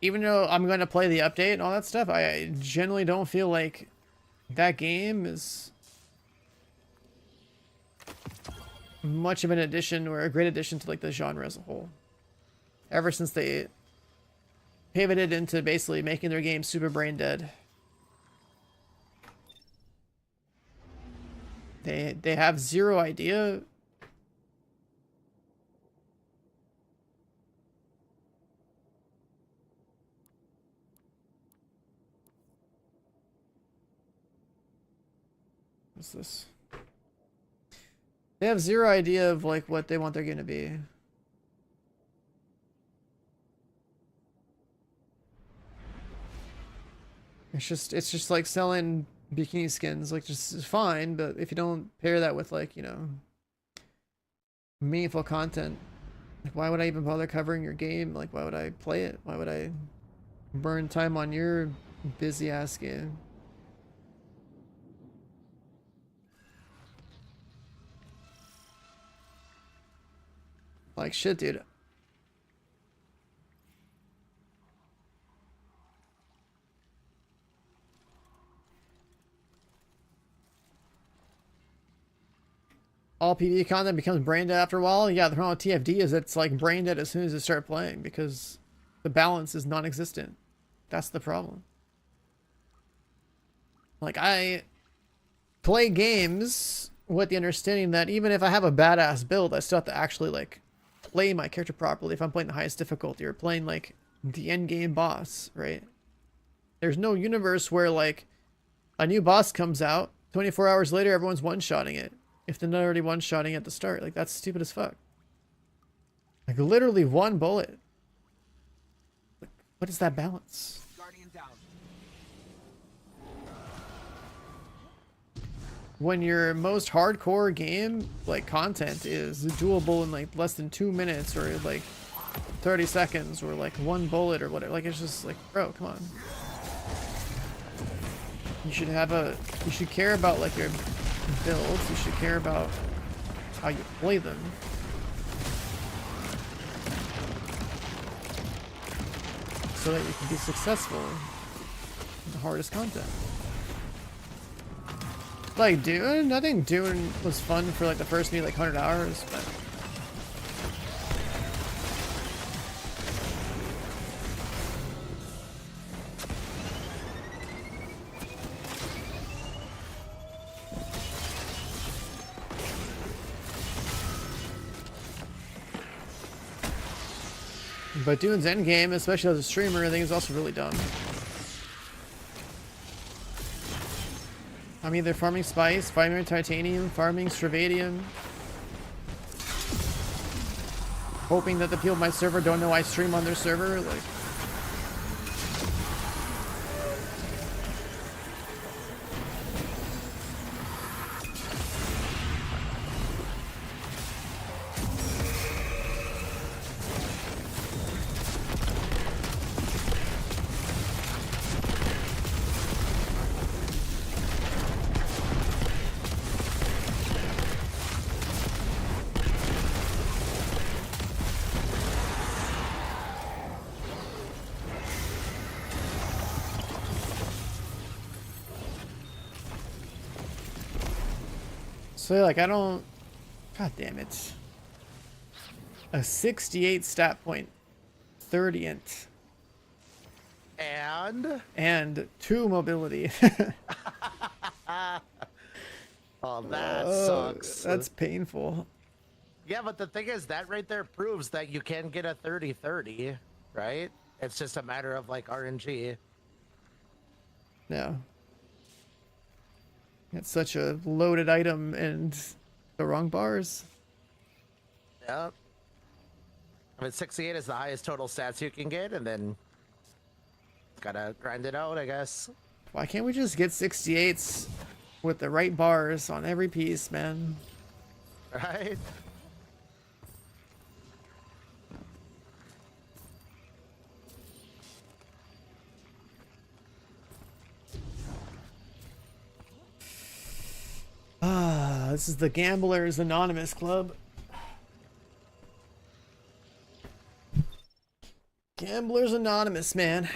even though I'm gonna play the update and all that stuff, I generally don't feel like that game is much of an addition or a great addition to like the genre as a whole. Ever since they pivoted into basically making their game super brain dead. They have zero idea. What's this? They have zero idea of like what they want their game to be. It's just like selling bikini skins, like just is fine, but if you don't pair that with like, you know, meaningful content, like why would I even bother covering your game? Like why would I play it? Why would I burn time on your busy ass game? Like shit, dude. All PvE content becomes brain dead after a while. Yeah, the problem with TFD is it's like brain dead as soon as you start playing because the balance is non-existent. That's the problem. Like I play games with the understanding that even if I have a badass build, I still have to actually like play my character properly if I'm playing the highest difficulty or playing like the end game boss, right? There's no universe where like a new boss comes out, 24 hours later everyone's one-shotting it. If they're not already one-shotting at the start. Like, that's stupid as fuck. Like, literally one bullet. Like, what is that balance? Guardian down. When your most hardcore game, like, content is doable in, like, less than 2 minutes or, like, 30 seconds or, like, one bullet or whatever. Like, it's just like, bro, come on. You should care about, like, your builds, you should care about how you play them. So that you can be successful in the hardest content. Like Dune, I think Dune was fun for like the first maybe like 100 hours, but Dune's endgame, especially as a streamer, I think is also really dumb. I'm either farming spice, farming titanium, farming stravadium, hoping that the people on my server don't know I stream on their server. Like, so like I don't, god damn it. A 68 stat point, 30 int, and 2 mobility. Oh, that sucks. That's painful. Yeah, but the thing is, that right there proves that you can get a 30-30, right? It's just a matter of like RNG. Yeah. It's such a loaded item and the wrong bars. Yeah. I mean, 68 is the highest total stats you can get, and then gotta grind it out, I guess. Why can't we just get 68s with the right bars on every piece, man? Right? Ah, this is the Gamblers Anonymous Club. Gamblers Anonymous, man.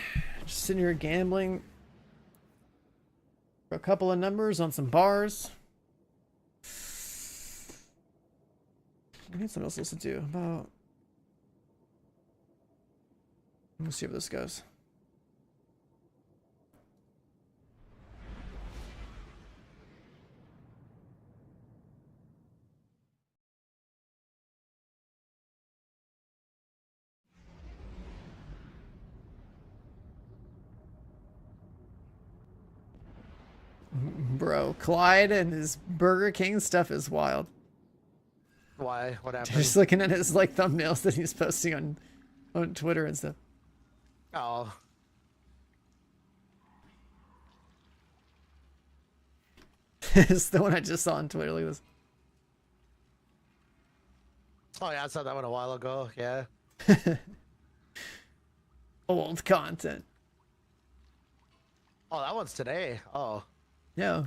Just sitting here gambling for a couple of numbers on some bars. I need something else to do. About. Let's see where this goes. Bro, Clyde and his Burger King stuff is wild. Why? What happened? Just looking at his like thumbnails that he's posting on Twitter and stuff. Oh. It's the one I just saw on Twitter. Look at this. Oh yeah, I saw that one a while ago. Yeah. Old content. Oh, that one's today. Oh. Yeah.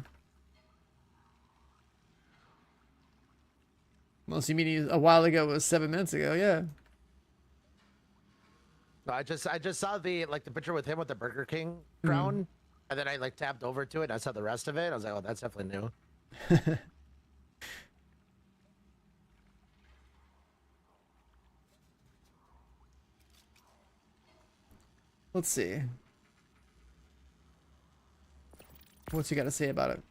Unless you mean a while ago was 7 minutes ago, yeah. No, I just saw the picture with him with the Burger King crown, and then I like tapped over to it. And I saw the rest of it. I was like, oh, that's definitely new. Let's see. What's you got to say about it?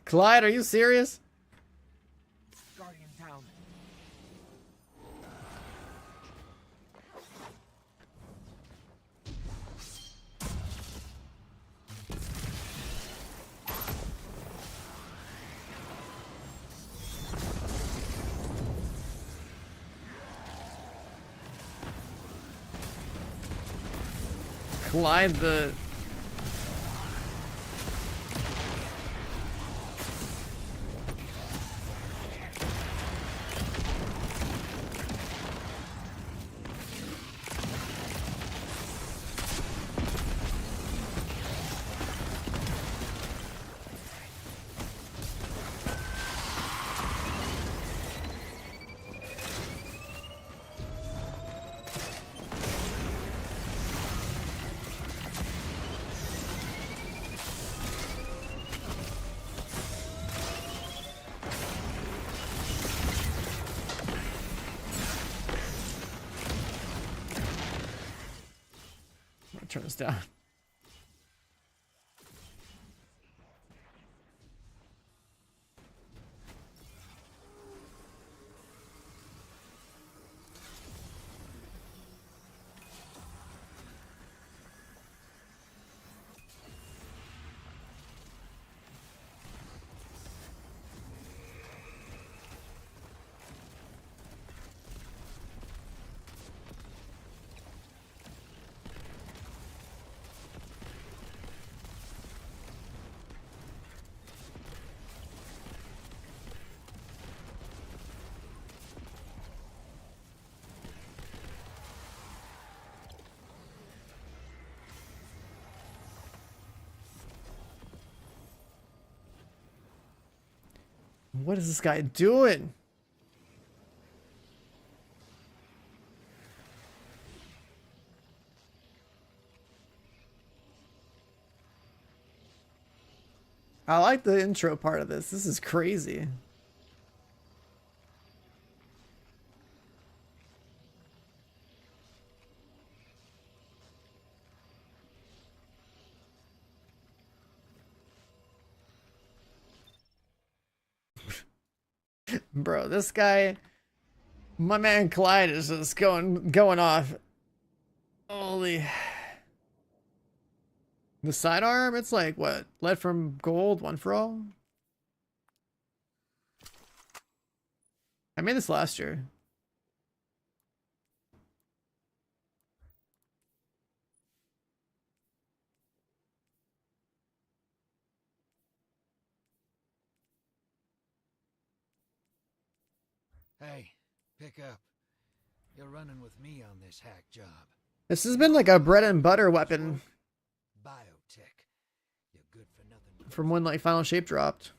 Clyde, are you serious? Guardian down. Clyde the... Turn this down. What is this guy doing? I like the intro part of this. This is crazy. Bro, this guy, my man Clyde is just going off. Holy. The sidearm, it's like what? Lead from gold, one for all? I made this last year. Hey, pick up. You're running with me on this hack job. This has been like a bread and butter weapon Biotech. You're good for nothing. from when like Final Shape dropped.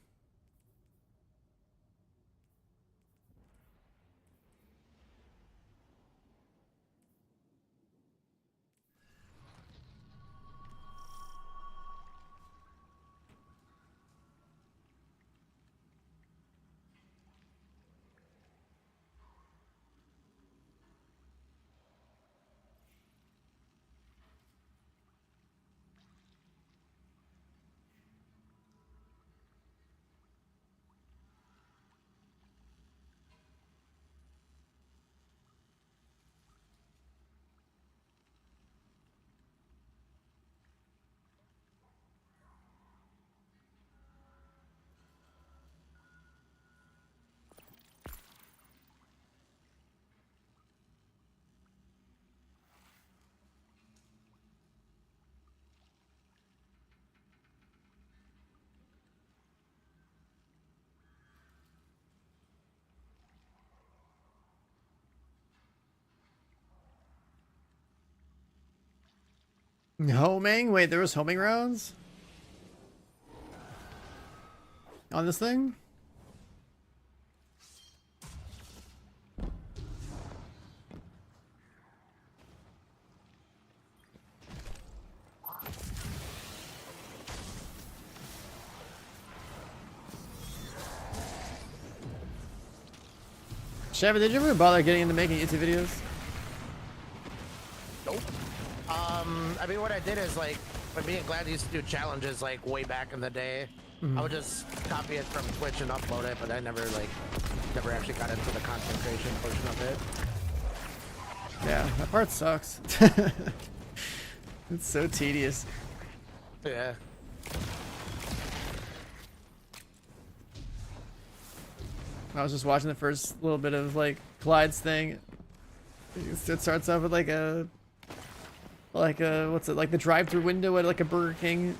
Homing? Wait, there was homing rounds? On this thing? Chevy, did you ever bother getting into making YouTube videos? Nope. I mean, what I did is like when me and Glad used to do challenges like way back in the day. I would just copy it from Twitch and upload it, but I never actually got into the content creation portion of it. Yeah, that part sucks. It's so tedious. Yeah. I was just watching the first little bit of like Clyde's thing. It starts off with like a what's it, like the drive-through window at like a Burger King.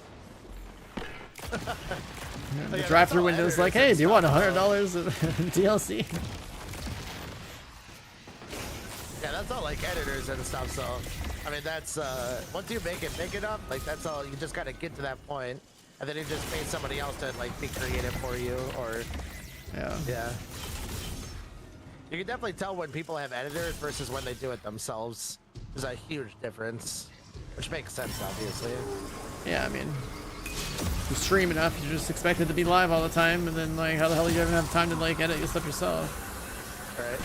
And the yeah, drive-through that's all window is like, editors hey, and do you want stuff, $100 of DLC? Yeah, that's all like editors and stuff. So, I mean, that's once you make it big enough, like that's all. You just gotta get to that point, and then you just pay somebody else to like be creative for you, or Yeah. yeah. You can definitely tell when people have editors versus when they do it themselves. There's a huge difference, which makes sense, obviously. Yeah, I mean, you stream enough, you're just expected to be live all the time, and then like, how the hell do you even have time to like edit your stuff yourself? All right.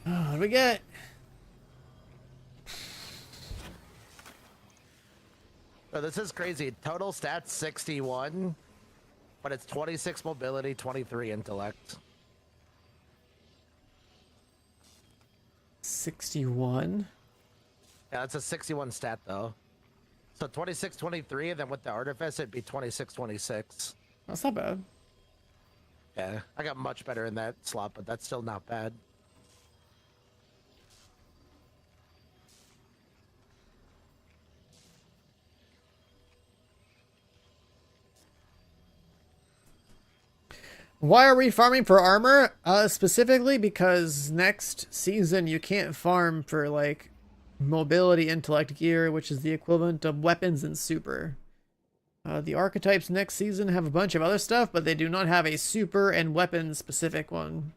What do we get? So this is crazy. Total stats 61, but it's 26 mobility, 23 intellect. 61? Yeah, that's a 61 stat though. So 26, 23, and then with the artifice, it'd be 26, 26. That's not bad. Yeah, I got much better in that slot, but that's still not bad. Why are we farming for armor? Specifically because next season you can't farm for like mobility intellect gear, which is the equivalent of weapons and super. The archetypes next season have a bunch of other stuff, but they do not have a super and weapon specific one.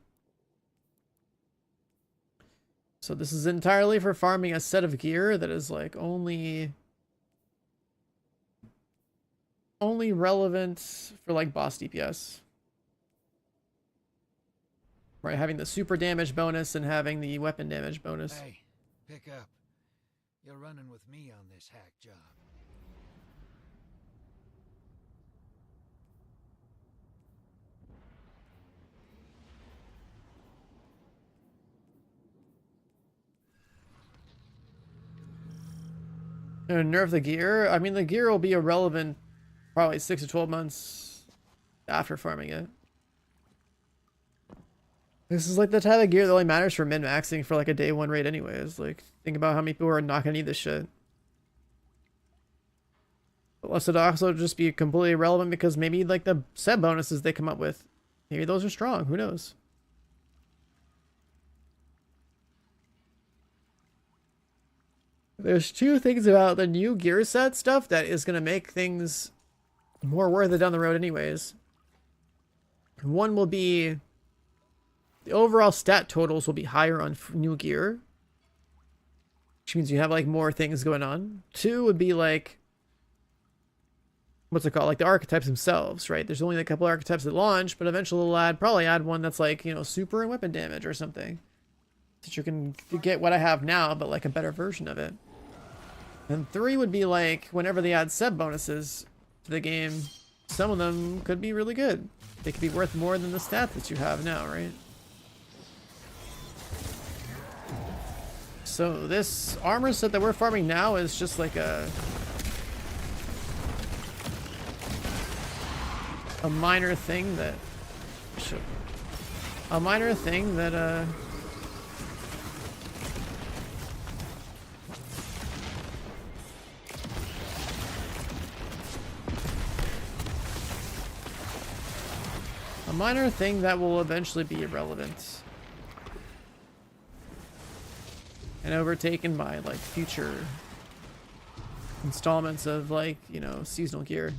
So this is entirely for farming a set of gear that is like only relevant for like boss DPS. Right, having the super damage bonus and having the weapon damage bonus. Hey, pick up. You're running with me on this hack job. Nerf the gear. I mean, the gear will be irrelevant probably 6 to 12 months after farming it. This is like the type of gear that only matters for min-maxing for like a day one raid anyways. Like, think about how many people are not gonna need this shit. Unless it also just be completely irrelevant because maybe like the set bonuses they come up with, maybe those are strong, who knows? There's two things about the new gear set stuff that is gonna make things more worth it down the road anyways. One will be the overall stat totals will be higher on new gear, which means you have like more things going on. Two would be like, what's it called? Like the archetypes themselves, right? There's only a couple archetypes at launch, but eventually they'll probably add one that's like, you know, super and weapon damage or something. So that you can get what I have now, but like a better version of it. And three would be like, whenever they add set bonuses to the game, some of them could be really good. They could be worth more than the stats that you have now, right? So this armor set that we're farming now is just like a minor thing that will eventually be irrelevant and overtaken by like future installments of like, you know, seasonal gear.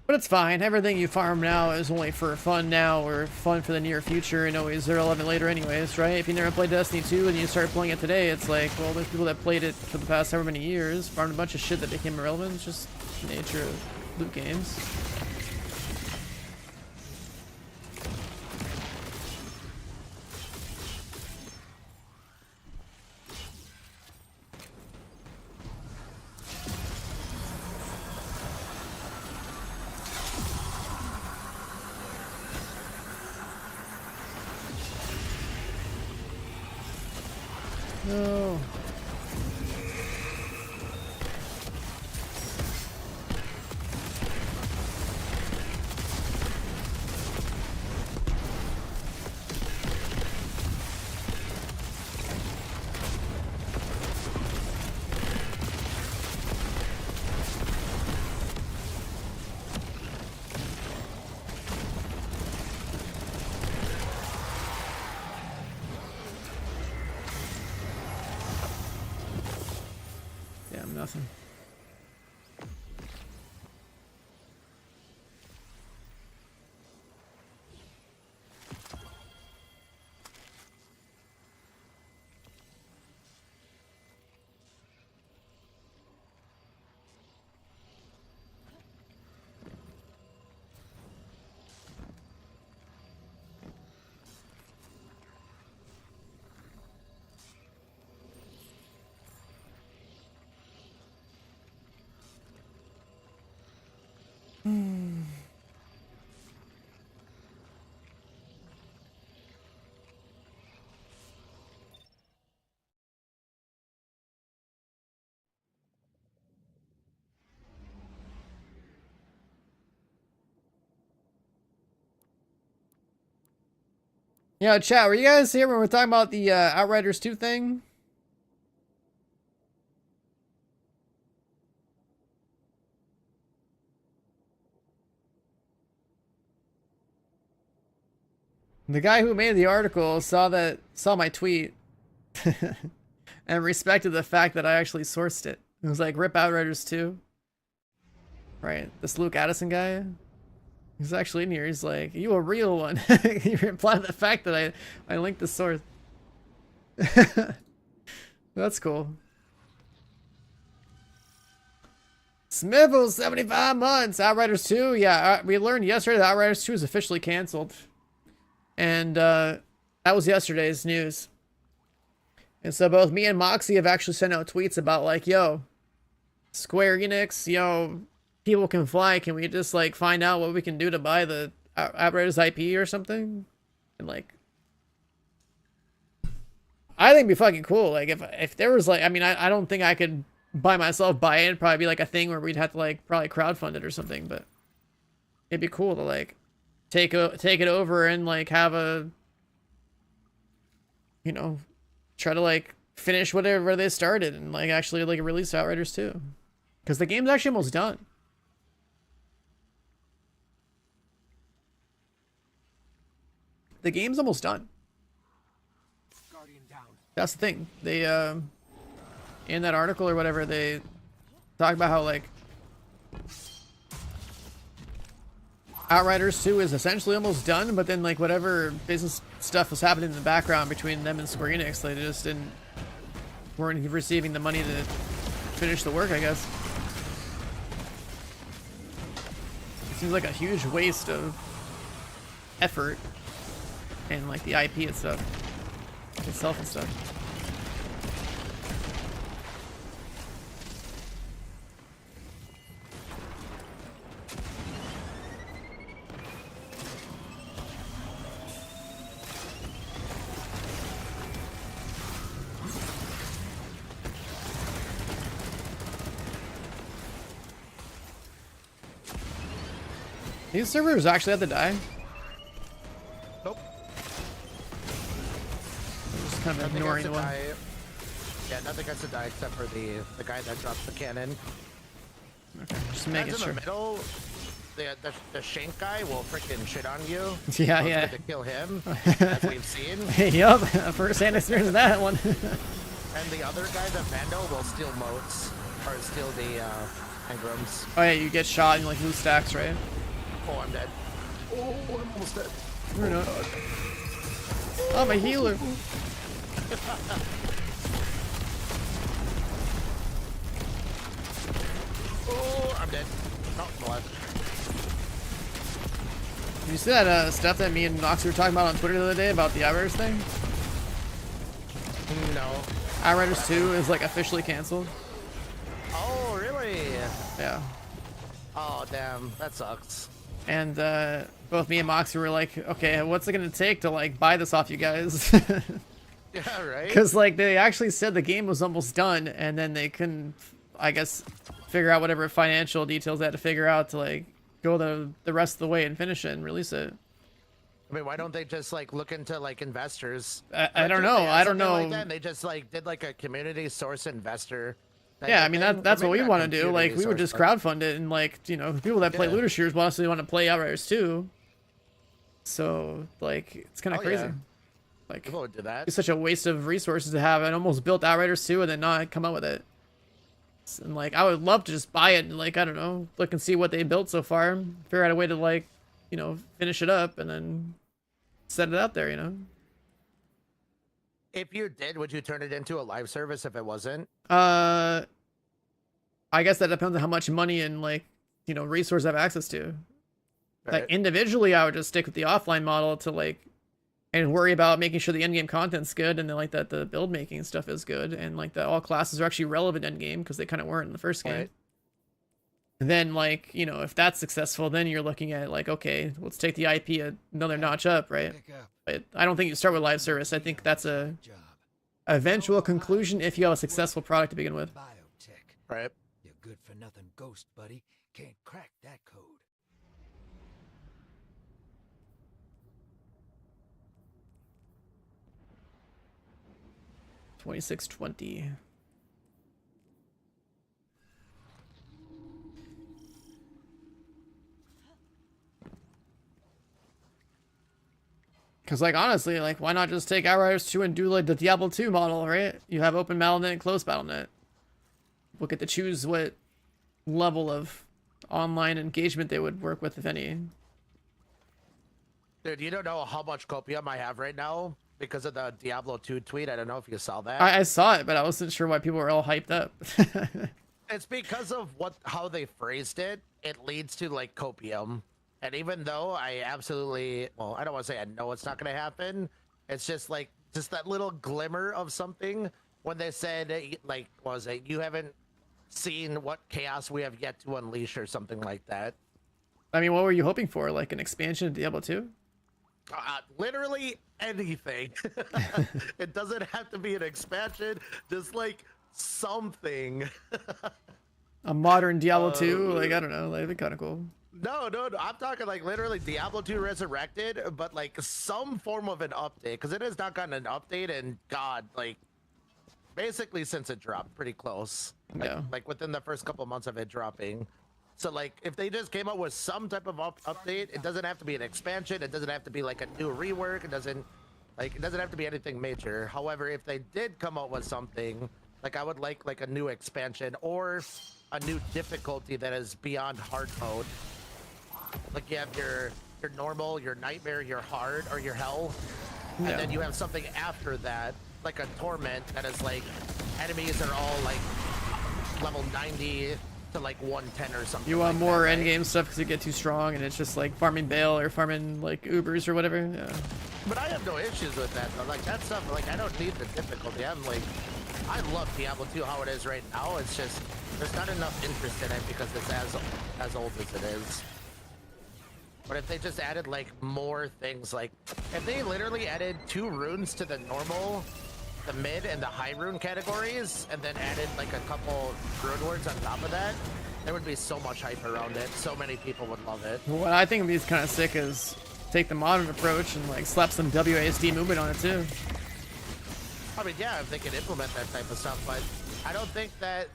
But it's fine. Everything you farm now is only for fun now or fun for the near future and always irrelevant later anyways, right? If you never played Destiny 2 and you start playing it today, it's like, well, there's people that played it for the past however many years, farmed a bunch of shit that became irrelevant. It's just the nature of loot games. No. Nothing. Yeah, chat, were you guys here when we were talking about the Outriders 2 thing? The guy who made the article saw my tweet and respected the fact that I actually sourced it. It was like, rip Outriders 2. right? This Luke Addison guy. He's actually in here. He's like, "You a real one?" You imply the fact that I linked the source. That's cool. Smiffle, 75 months. Outriders 2. Yeah, we learned yesterday that Outriders 2 is officially canceled. And that was yesterday's news. And so both me and Moxie have actually sent out tweets about like, yo, Square Enix, yo, people can fly. Can we just like find out what we can do to buy the Outriders IP or something? And like, I think it'd be fucking cool. Like if there was like, I mean, I don't think I could by myself buy it. It'd probably be like a thing where we'd have to like probably crowdfund it or something, but it'd be cool to like take it over and like have a, you know, try to like finish whatever they started and like actually like release Outriders 2, because the game's actually almost done. The game's almost done. That's the thing. They in that article or whatever, they talk about how like Outriders 2 is essentially almost done, but then like whatever business stuff was happening in the background between them and Square Enix, they just weren't receiving the money to finish the work, I guess. It seems like a huge waste of effort and like the IP itself and stuff. These servers actually have to die. Nope. I'm just kind of ignoring one. Yeah, nothing has to die except for the guy that drops the cannon. Okay, just making Guys sure. in the middle, the Shank guy will freaking shit on you. Yeah, Don't yeah. get to kill him, as we've seen. Yup, first-hand experience of that one. And the other guy, the Vandal, will steal moats or steal the engrams. Oh yeah, you get shot and you like lose stacks, right? Oh, I'm dead. Oh, I'm almost dead. You're not. I'm a healer. Oh, I'm dead. Oh, I'm alive. Did you see that stuff that me and Nox were talking about on Twitter the other day about the Outriders thing? No. Outriders 2 is like officially canceled. Oh, really? Yeah. Oh, damn. That sucks. And both me and Moxie were like, okay, what's it gonna take to like buy this off you guys? Yeah, right? Because like they actually said the game was almost done, and then they couldn't, I guess, figure out whatever financial details they had to figure out to like go the rest of the way and finish it and release it. I mean, why don't they just like look into like investors? I don't know. I don't know. Like that, and they just like did like a community source investor. Yeah, I mean that's what we want to do. Like we would just crowd. crowdfund it, and like, you know, people that play Yeah. Looter Shooters also want to play Outriders too. So like it's kind of Oh, crazy. yeah. Like People would do that. it's such a waste of resources to have an almost built Outriders 2 and then not come out with it. And like I would love to just buy it and like, I don't know, look and see what they built so far, figure out a way to like, you know, finish it up and then set it out there, you know. If you did, would you turn it into a live service if it wasn't? I guess that depends on how much money and like, you know, resource I have access to. Like Right. individually, I would just stick with the offline model to like, and worry about making sure the end-game content's good, and then like that the build making stuff is good, and like that all classes are actually relevant end game because they kind of weren't in the first game. Right. And then like, you know, if that's successful, then you're looking at like, okay, let's take the IP another notch up, right? Pick up. But I don't think you start with live service. I think that's a Job. eventual conclusion if you have a successful product to begin with. Biotech. Right. You're good for nothing ghost, buddy. Can't crack that code. 2620. Because, like, honestly, like, why not just take Outriders 2 and do, like, the Diablo 2 model, right? You have open BattleNet and closed BattleNet. We'll get to choose what level of online engagement they would work with, if any. Dude, you don't know how much copium I have right now because of the Diablo 2 tweet. I don't know if you saw that. I saw it, but I wasn't sure why people were all hyped up. It's because of how they phrased it. It leads to like copium, and even though I absolutely, well, I don't want to say I know it's not going to happen. It's just like that little glimmer of something when they said like, what was it? You haven't seen what chaos we have yet to unleash, or something like that. I mean, what were you hoping for? Like an expansion of Diablo 2? Literally anything. It doesn't have to be an expansion. Just like something. A modern Diablo 2? Like, I don't know. Like, that'd be kind of cool. No. I'm talking like literally Diablo 2 Resurrected, but like some form of an update, because it has not gotten an update in God, like basically since it dropped, pretty close. Yeah. Like within the first couple months of it dropping. So like if they just came up with some type of update, it doesn't have to be an expansion. It doesn't have to be like a new rework. It doesn't have to be anything major. However, if they did come up with something, like I would like a new expansion or a new difficulty that is beyond hard mode. Like you have your normal, your nightmare, your hard, or your hell, Yeah. and then you have something after that, like a torment that is like enemies are all like level 90 to like 110 or something. You want like more that, right? endgame stuff because you get too strong and it's just like farming Bale or farming like Ubers or whatever. Yeah. But I have no issues with that though. Like that stuff, like I don't need the difficulty. I'm like, I love Diablo 2 how it is right now. It's just there's not enough interest in it because it's as old as it is. But if they just added like more things, like if they literally added 2 runes to the normal, the mid, and the high rune categories, and then added like a couple rune words on top of that, there would be so much hype around it. So many people would love it. What I think would be kind of sick is take the modern approach and like slap some WASD movement on it too. I mean, yeah, if they could implement that type of stuff, but I don't think that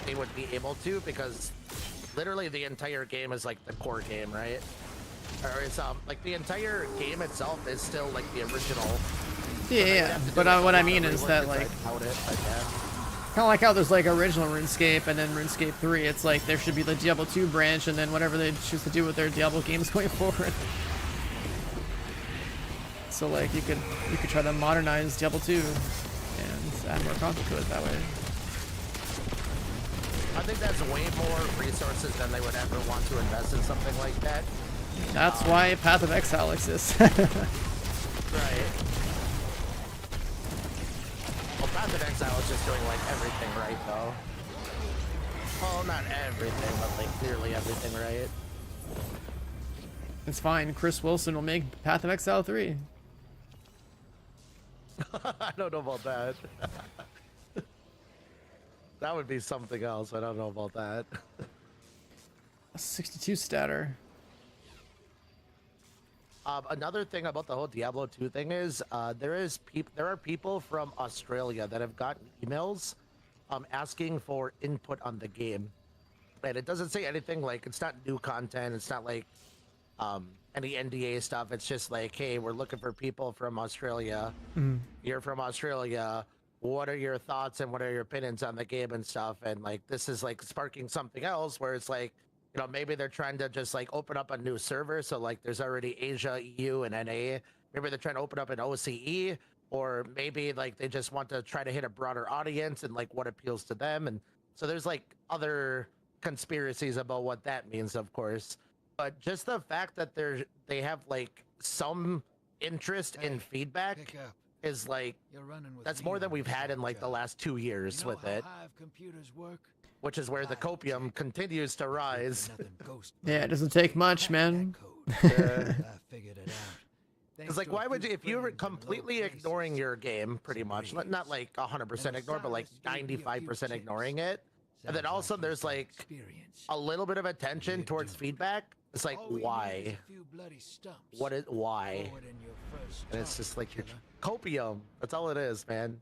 they would be able to, because literally the entire game is like the core game, right? Or it's like the entire game itself is still like the original. Yeah, but what I mean is that like kind of like how there's like original RuneScape and then RuneScape 3. It's like there should be the Diablo 2 branch and then whatever they choose to do with their Diablo games going forward. So like you could try to modernize Diablo 2 and add more content to it that way. I think that's way more resources than they would ever want to invest in something like that. That's why Path of Exile exists. Right. Well, Path of Exile is just doing like everything right, though. Well, not everything, but like clearly everything right. It's fine. Chris Wilson will make Path of Exile 3. I don't know about that. That would be something else. I don't know about that. A 62 statter. Another thing about the whole Diablo 2 thing is there are people from Australia that have gotten emails asking for input on the game, and it doesn't say anything like it's not new content. It's not like any NDA stuff. It's just like, hey, we're looking for people from Australia. You're from Australia. What are your thoughts and what are your opinions on the game and stuff? And like this is like sparking something else where it's like, you know, maybe they're trying to just like open up a new server. So like there's already Asia, EU, and NA. Maybe they're trying to open up an OCE, or maybe like they just want to try to hit a broader audience and like what appeals to them. And so there's like other conspiracies about what that means, of course. But just the fact that they have like some interest in feedback Pick up. is like, You're running with that's me more than on we've this had in one, like the Joe. last 2 years You know with how it, Hive computers work? which is where the copium continues to rise. Nothing ghost, Yeah, it buddy. doesn't take much, Crack man. that code. Yeah. I figured it out. It's like, why would you, if you were completely ignoring your game, pretty much, not like 100% ignore, but like 95% ignoring it, and then all of a sudden there's like a little bit of attention towards feedback, it's like, why? Why? And it's just like your copium. That's all it is, man.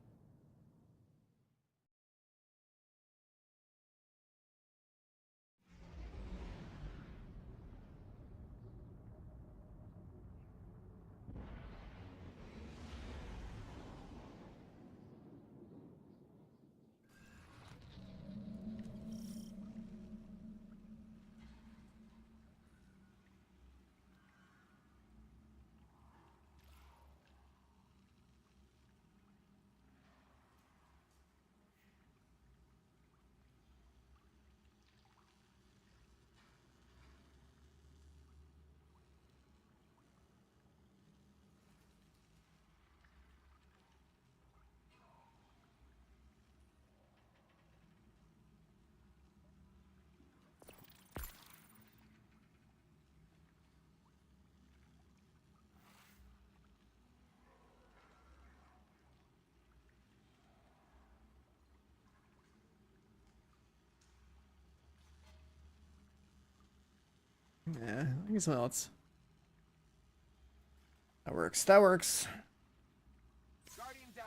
Yeah, I guess something else. That works. That works. Guardian down.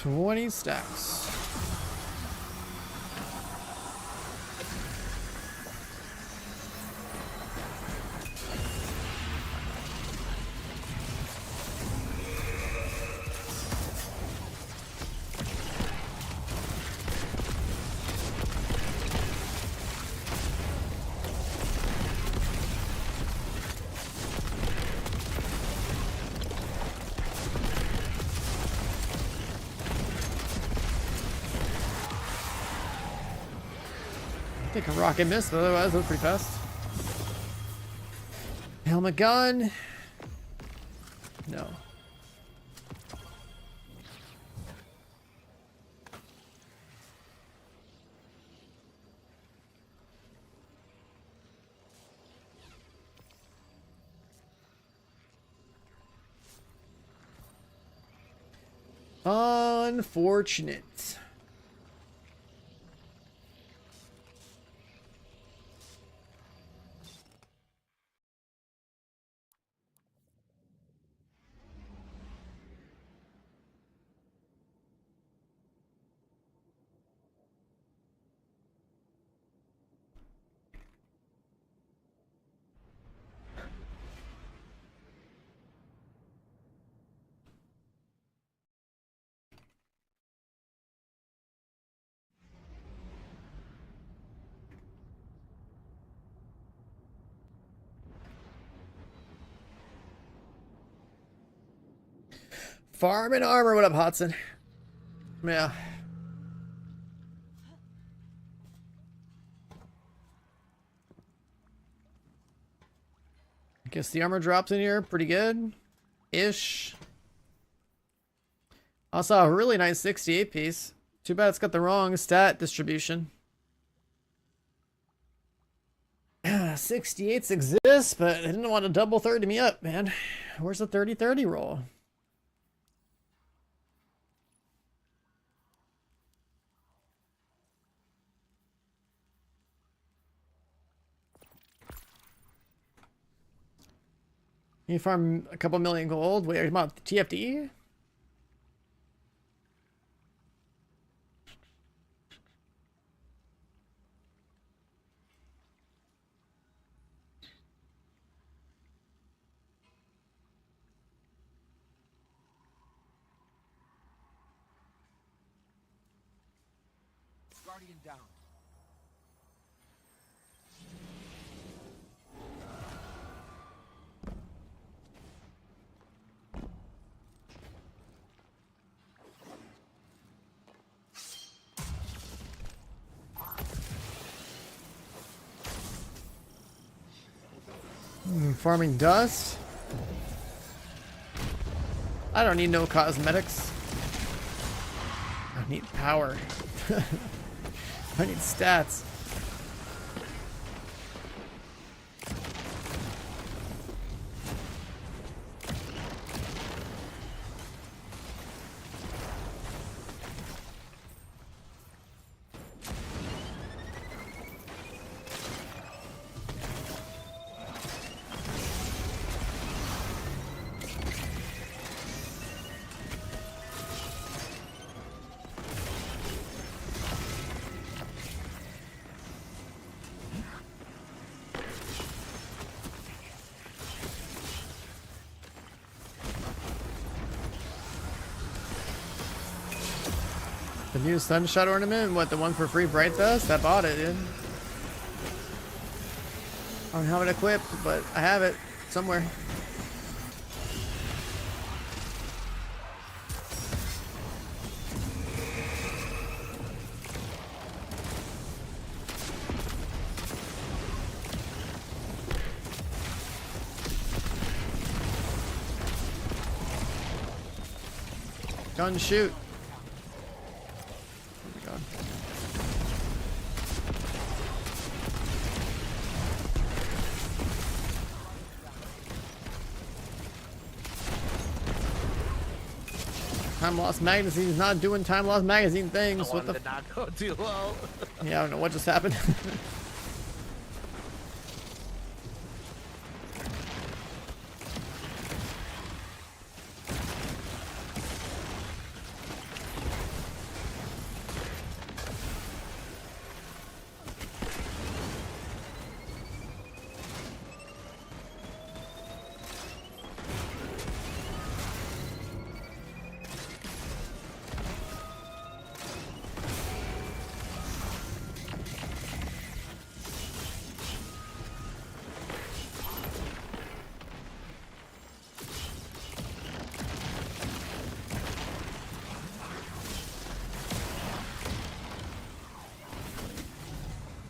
$20 stacks. I think a rocket missed, but otherwise that was pretty fast. Helmet gun. No. Unfortunate. Farm and armor. What up, Hodson? Yeah. Guess the armor drops in here pretty good. Ish. Also, a really nice 68 piece. Too bad it's got the wrong stat distribution. 68s exist, but they didn't want to double 30 me up, man. Where's the 30-30 roll? You farm a couple million gold. Wait, are you about TFD? Guardian down. Farming dust. I don't need no cosmetics. I need power. I need stats. The new Sunshot ornament? What, the one for free Bright Dust? I bought it, dude. I don't have it equipped, but I have it somewhere. Gun shoot. Oh my god. Time Lost Magazine's not doing Time Lost Magazine things. That What one the? did not go too well. Yeah, I don't know what just happened.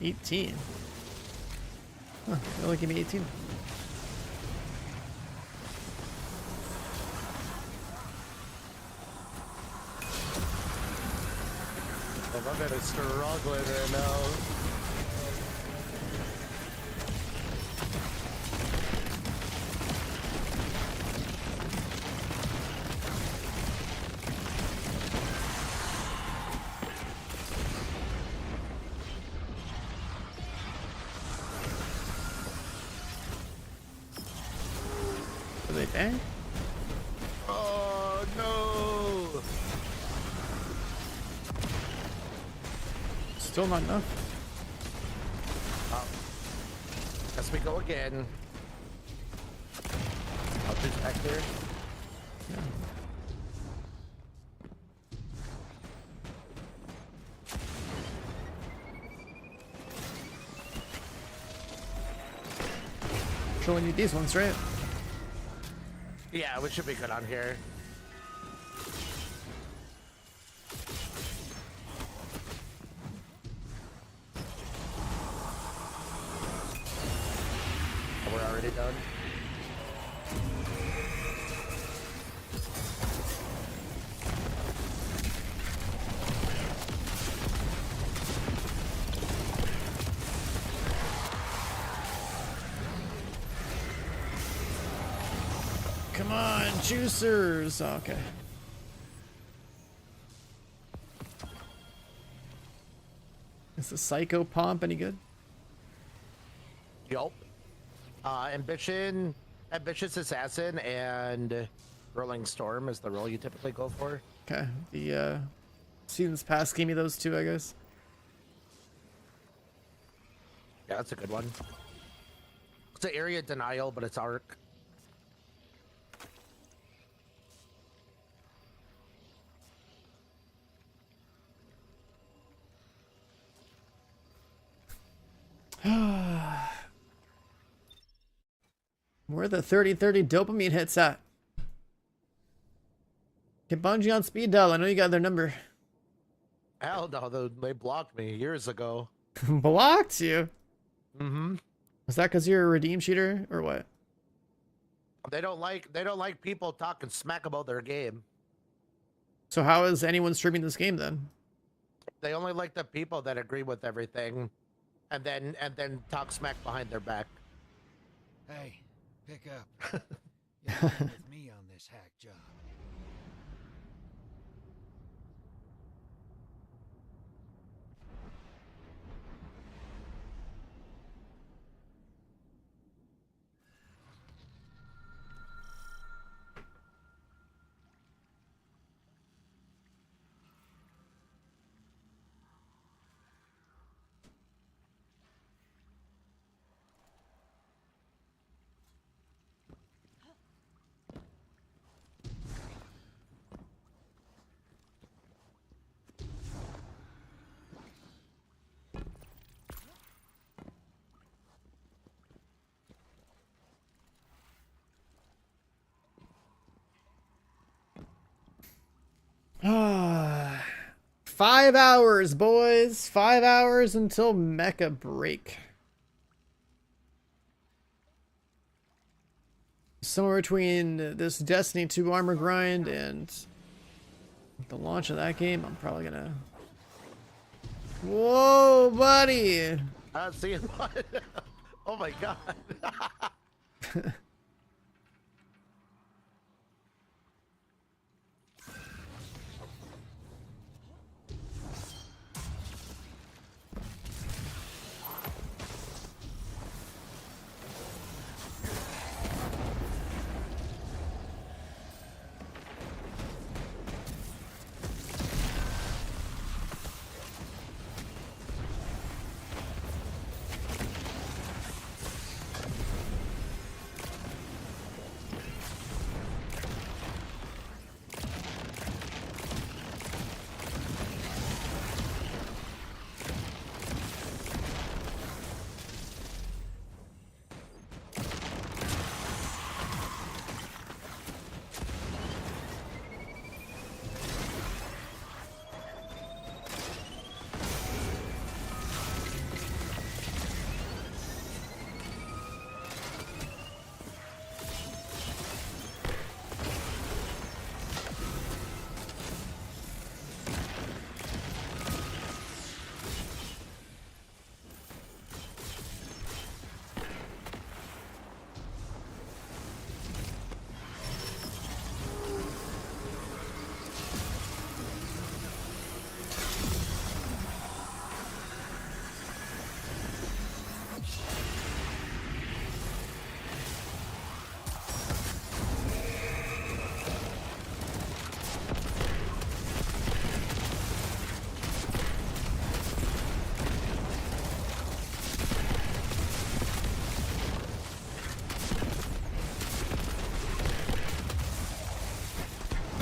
18. Huh, they only give me 18. Oh, my man is struggling right now. Are they bang? Oh no! Still not enough. Guess we go again. Up his back there. Yeah. Sure, we need these ones, right? Yeah, we should be good on here. Oh, we're already done. Come on, juicers. Oh, okay. Is the Psycho Pomp any good? Yup. Ambitious Assassin and Rolling Storm is the role you typically go for. Okay. The Seasons Past gave me those two, I guess. Yeah, that's a good one. It's an area denial, but it's arc. Where the 30-30 dopamine hits at? Get Bungie on speed dial. I know you got their number. Hell no, they blocked me years ago. Blocked you? Mm-hmm. Was that because you're a redeem cheater or what? They don't like people talking smack about their game. So how is anyone streaming this game then? They only like the people that agree with everything, and then talk smack behind their back. Hey, pick up. You're coming with me on this hack job. 5 hours, boys. 5 hours until mecha break. Somewhere between this Destiny 2 armor grind and the launch of that game, I'm probably gonna... Whoa, buddy! See you. Oh my god.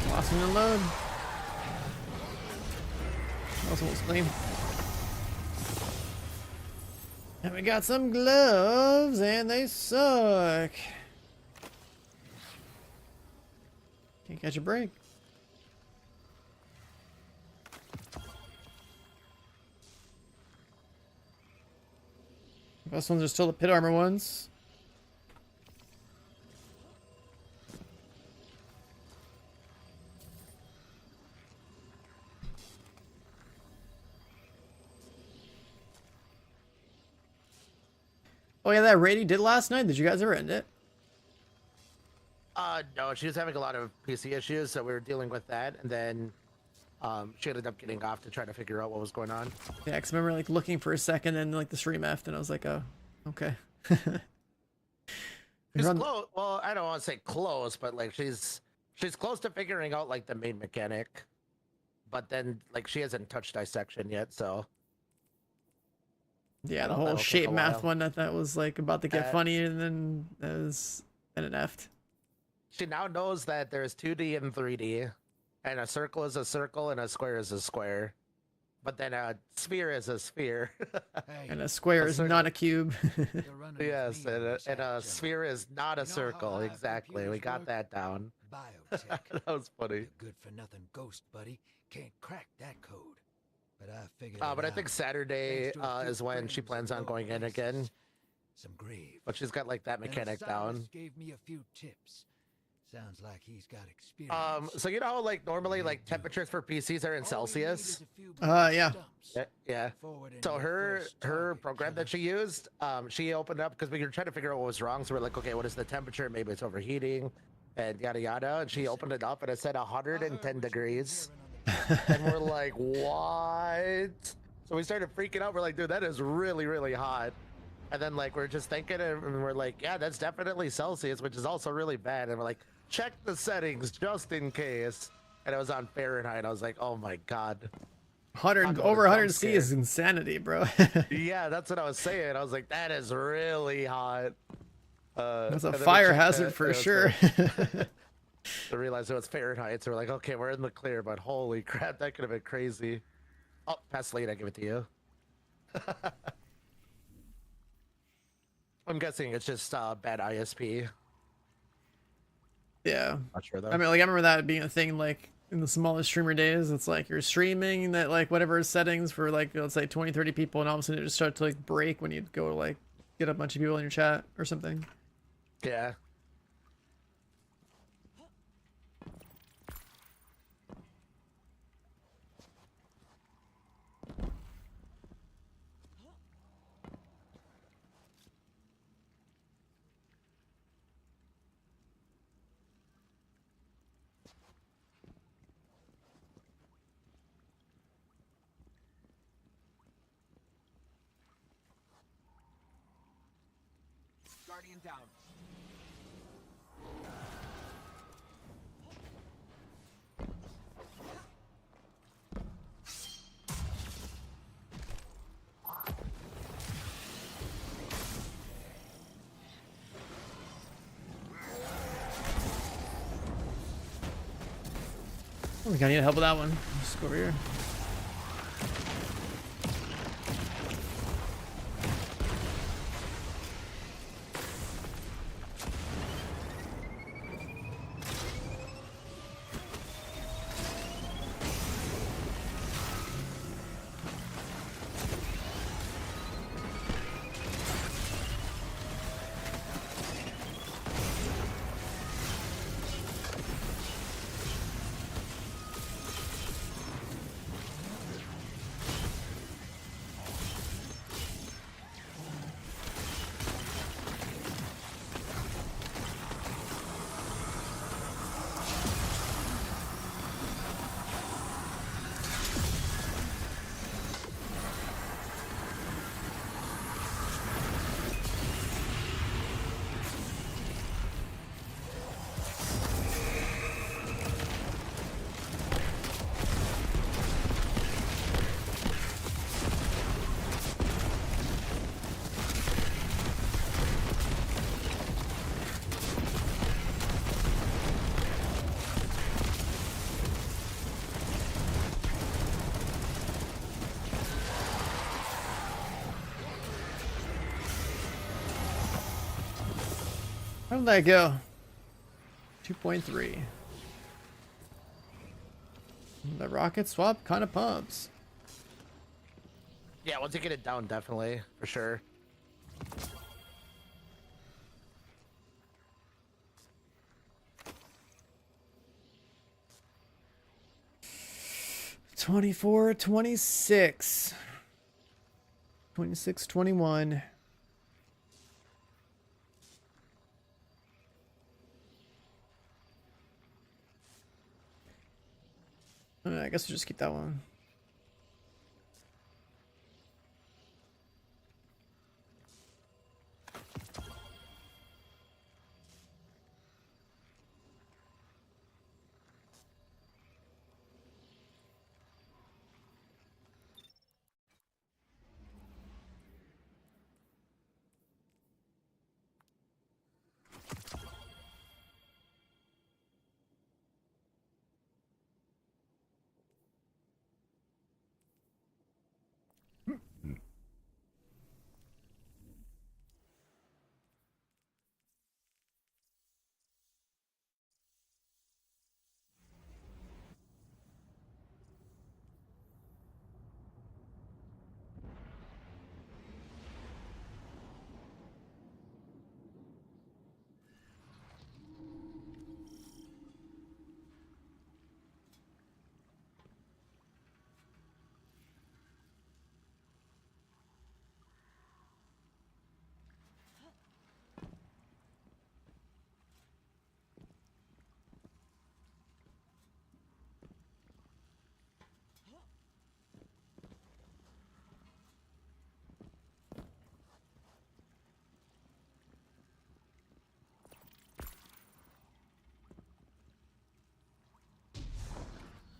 Lost in the load. Also won't scream. And we got some gloves, and they suck. Can't catch a break. Best ones are still the pit armor ones. Oh yeah, that raid you did last night, did you guys ever end it? No, she was having a lot of PC issues, so we were dealing with that, and then she ended up getting off to try to figure out what was going on. Yeah, because I remember like looking for a second and like the stream effed, and I was like, oh, okay. She's close. Well, I don't want to say close, but like she's close to figuring out like the main mechanic, but then like she hasn't touched dissection yet, so. Yeah, the That'll whole take shape a math while. one that was like about to get funny, and then it effed. She now knows that there's 2D and 3D, and a circle is a circle and a square is a square, but then a sphere is a sphere. Hey, And a square is circle. not a cube. you're running with Yes, me and on a, this and a act, sphere is not a You know how circle. hive Exactly, we computers got work? that down. Biotech. That was funny. You good for nothing ghost, buddy. Can't crack that code. But I figured. But I it think out. Saturday Thanks to a few is when she friends plans in on low going in places. again. Some graves. But she's got like that And mechanic Cyrus down. Gave me a few tips. Sounds like he's got experience. So you know how like normally like temperatures for PCs are in Celsius? Yeah. Yeah. So her program that she used, she opened up because we were trying to figure out what was wrong. So we're like, okay, what is the temperature? Maybe it's overheating, and yada yada. And she opened it up and it said 110 degrees. And we're like, what? So we started freaking out. We're like, dude, that is really, really hot. And then like we're just thinking, and we're like, yeah, that's definitely Celsius, which is also really bad. And we're like, check the settings just in case. And it was on Fahrenheit. I was like, oh my god. 100 I'm over jump 100 C is scare. insanity, bro. Yeah, that's what I was saying. I was like, that is really hot. That's a and then we fire checked hazard it, for and it was sure. like- I realized it was Fahrenheit, so we're like, okay, we're in the clear, but holy crap, that could have been crazy. Oh, pass late, I give it to you. I'm guessing it's just bad ISP. Yeah. Not sure though. I mean, like I remember that being a thing. Like in the smallest streamer days. It's like you're streaming that like whatever settings for like let's say 20, 30 people, and all of a sudden it just starts to like break when you go to like get a bunch of people in your chat or something. Yeah. Guardian down. I think I need help with that one. Just go over here. How did that go? 2.3. The rocket swap kind of pumps. Yeah, once you get it down, definitely, for sure. '24, 26. 26, 21. I guess we'll just keep that one.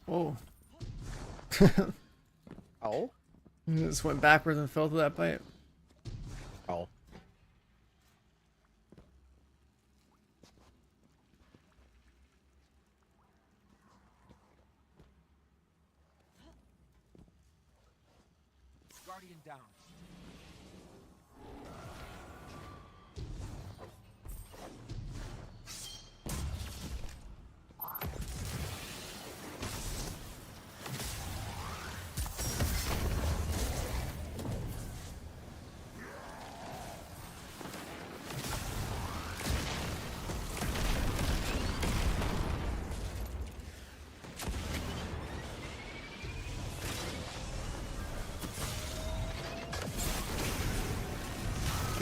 Whoa. Oh? Just went backwards and fell through that pipe. Oh. Guardian down.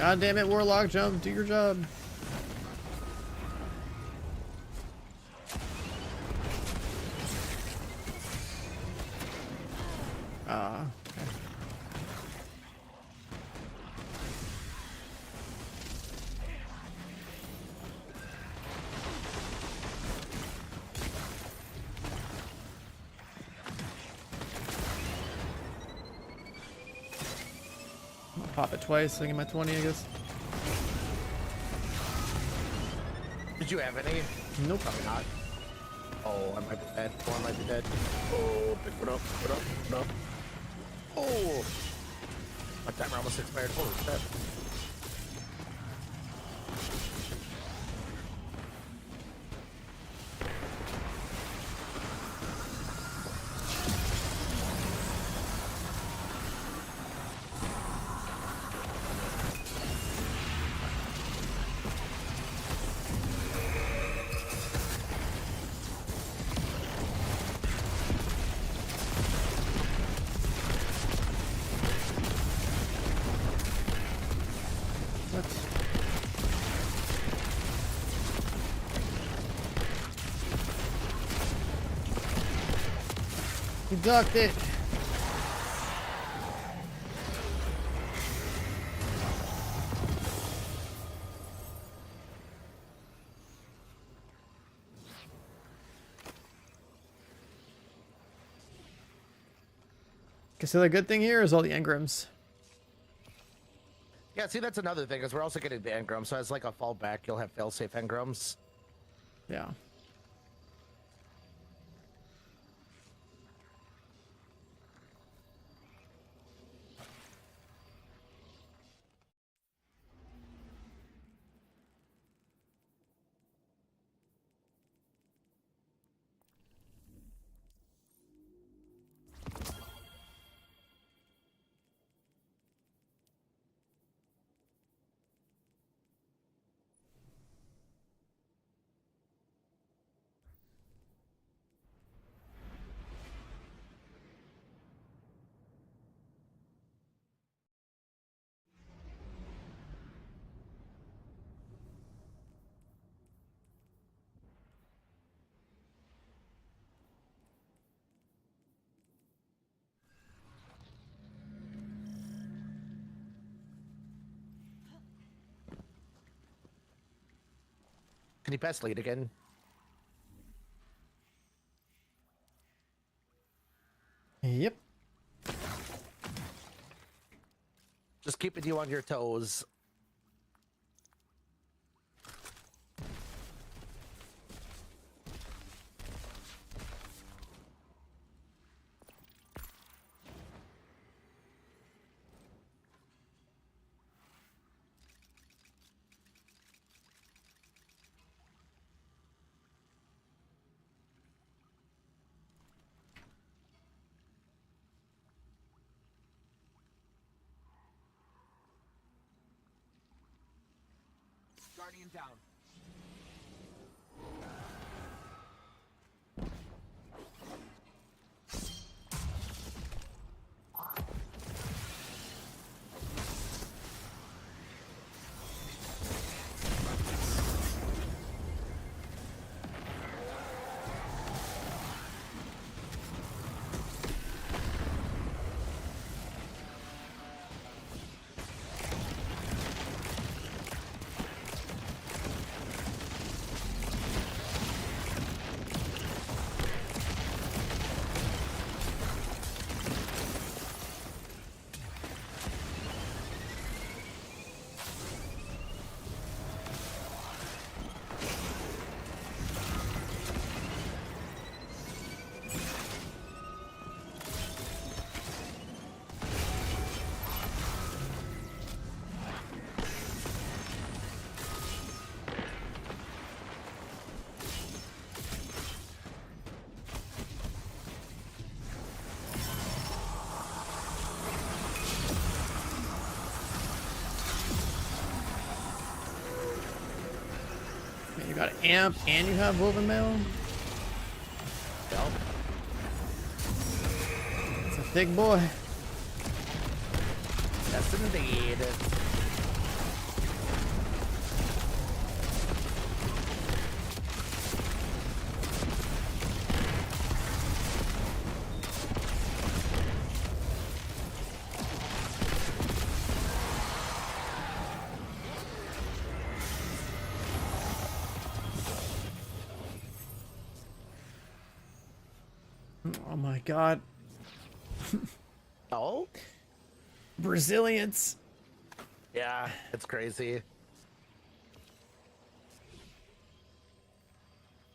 God damn it, Warlock, jump, do your job. Ah. I'll pop it twice, so I get my 20, I guess. Did you have any? Nope. Probably not. Oh, I might be dead. Oh, I might be dead. Oh, pick it up, pick it up, pick it up. Oh! My timer almost expired. Holy shit. What? He ducked it. Okay, so the good thing here is all the engrams. Yeah, see, that's another thing, is we're also getting the engrams, so as like a fallback, you'll have failsafe engrams. Yeah. Can you pass lead again? Yep. Just keeping you on your toes. Guardian down. Man, you got an amp and you have woven mail. Yep. It's a big boy. Yes, indeed. Oh my god. Oh? Brazilians. Yeah, it's crazy.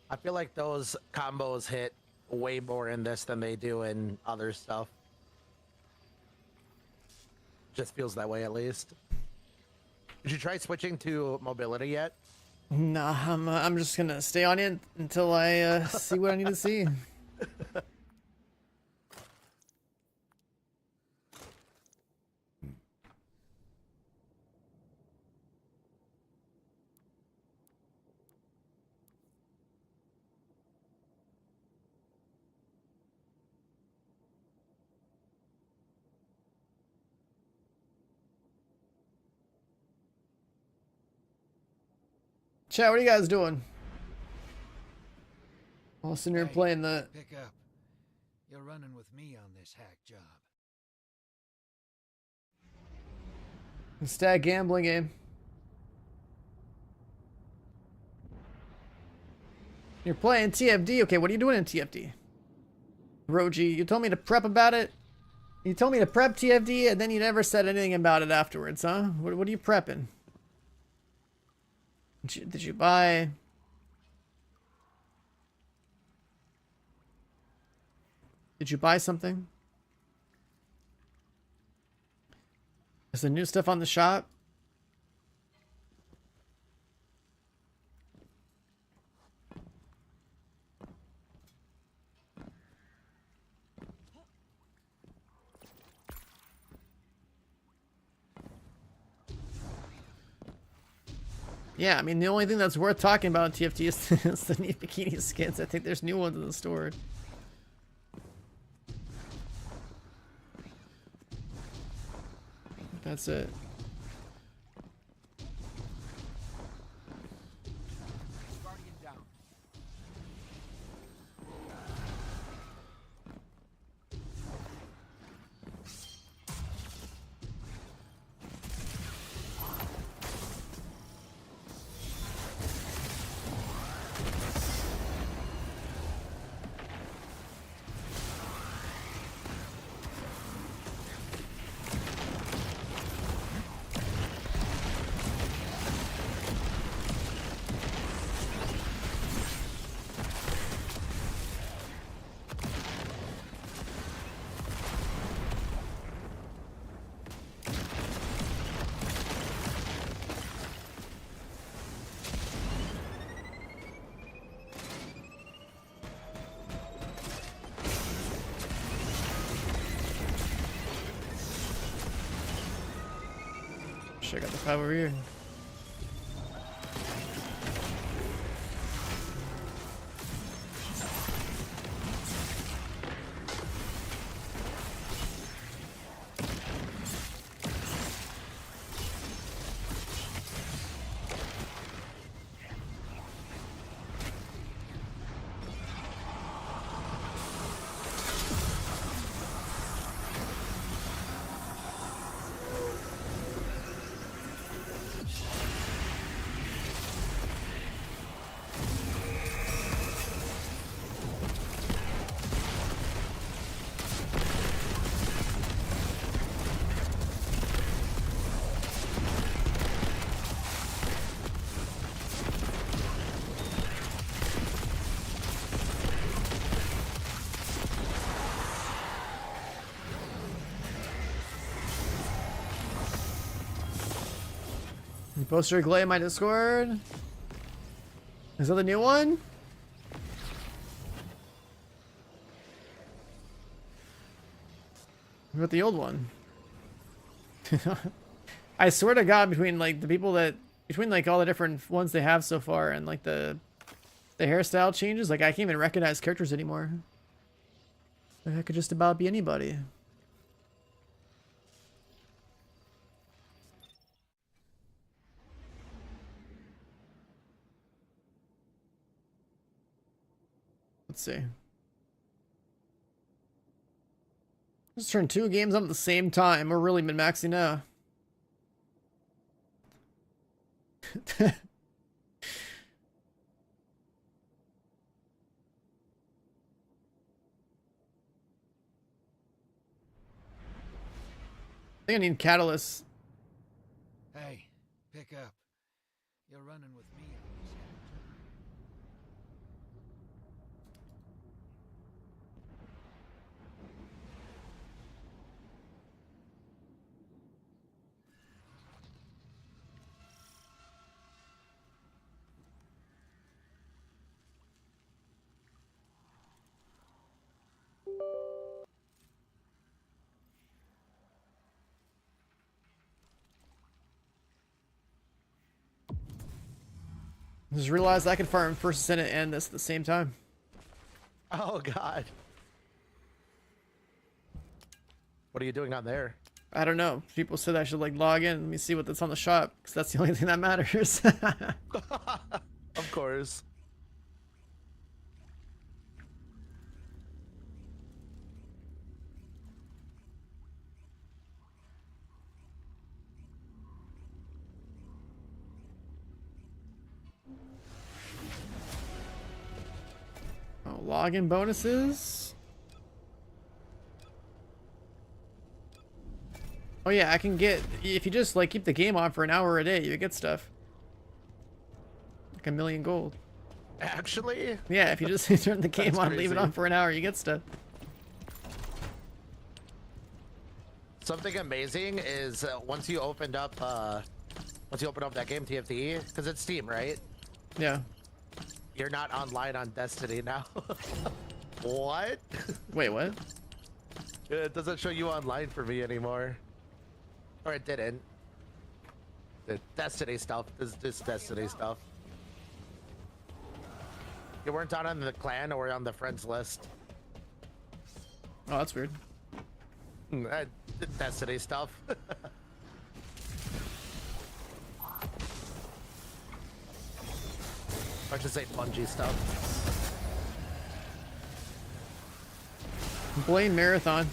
I feel like those combos hit way more in this than they do in other stuff. Just feels that way, at least. Did you try switching to mobility yet? Nah, I'm just gonna stay on it until I see what I need to see. Chat, what are you guys doing? While sitting here Hey, playing the Pick up. You're running with me on this hack job. stat gambling game. You're playing TFD. Okay, what are you doing in TFD? Roji, you told me to prep about it. You told me to prep TFD, and then you never said anything about it afterwards, huh? What are you prepping? Did you buy? Did you buy something? Is there new stuff on the shop? Yeah, I mean, the only thing that's worth talking about in TFT is the new bikini skins. I think there's new ones in the store. That's it. Guardian down. Shit, I got the 5 over here. You posted a glay in my Discord. Is that the new one? What about the old one? I swear to God, between like the people that between like all the different ones they have so far and like the hairstyle changes, like I can't even recognize characters anymore. Like, I could just about be anybody. Let's see. Let's turn 2 games on at the same time. We're really min-maxing now. think I need catalyst. Hey, pick up. You're running with me. Just realized I can farm First Senate and this at the same time. Oh God. What are you doing on there? I don't know. People said I should like log in. Let me see what's on the shop, because that's the only thing that matters. Of course. Oh, login bonuses. Oh yeah, I can get, if you just like keep the game on for an hour a day, you get stuff. Like 1,000,000 gold. Actually, Yeah, if you just turn the game That's on, leave it crazy. on for an hour, you get stuff. something amazing is once you open up that game TFT, because it's Steam, right? Yeah. You're not online on Destiny now. What? Wait, what? It doesn't show you online for me anymore. Or it didn't. The Destiny stuff. This Destiny stuff. You weren't on the clan or on the friends list. Oh, that's weird. Destiny stuff. Or just say Bungie stuff. Blame Marathon.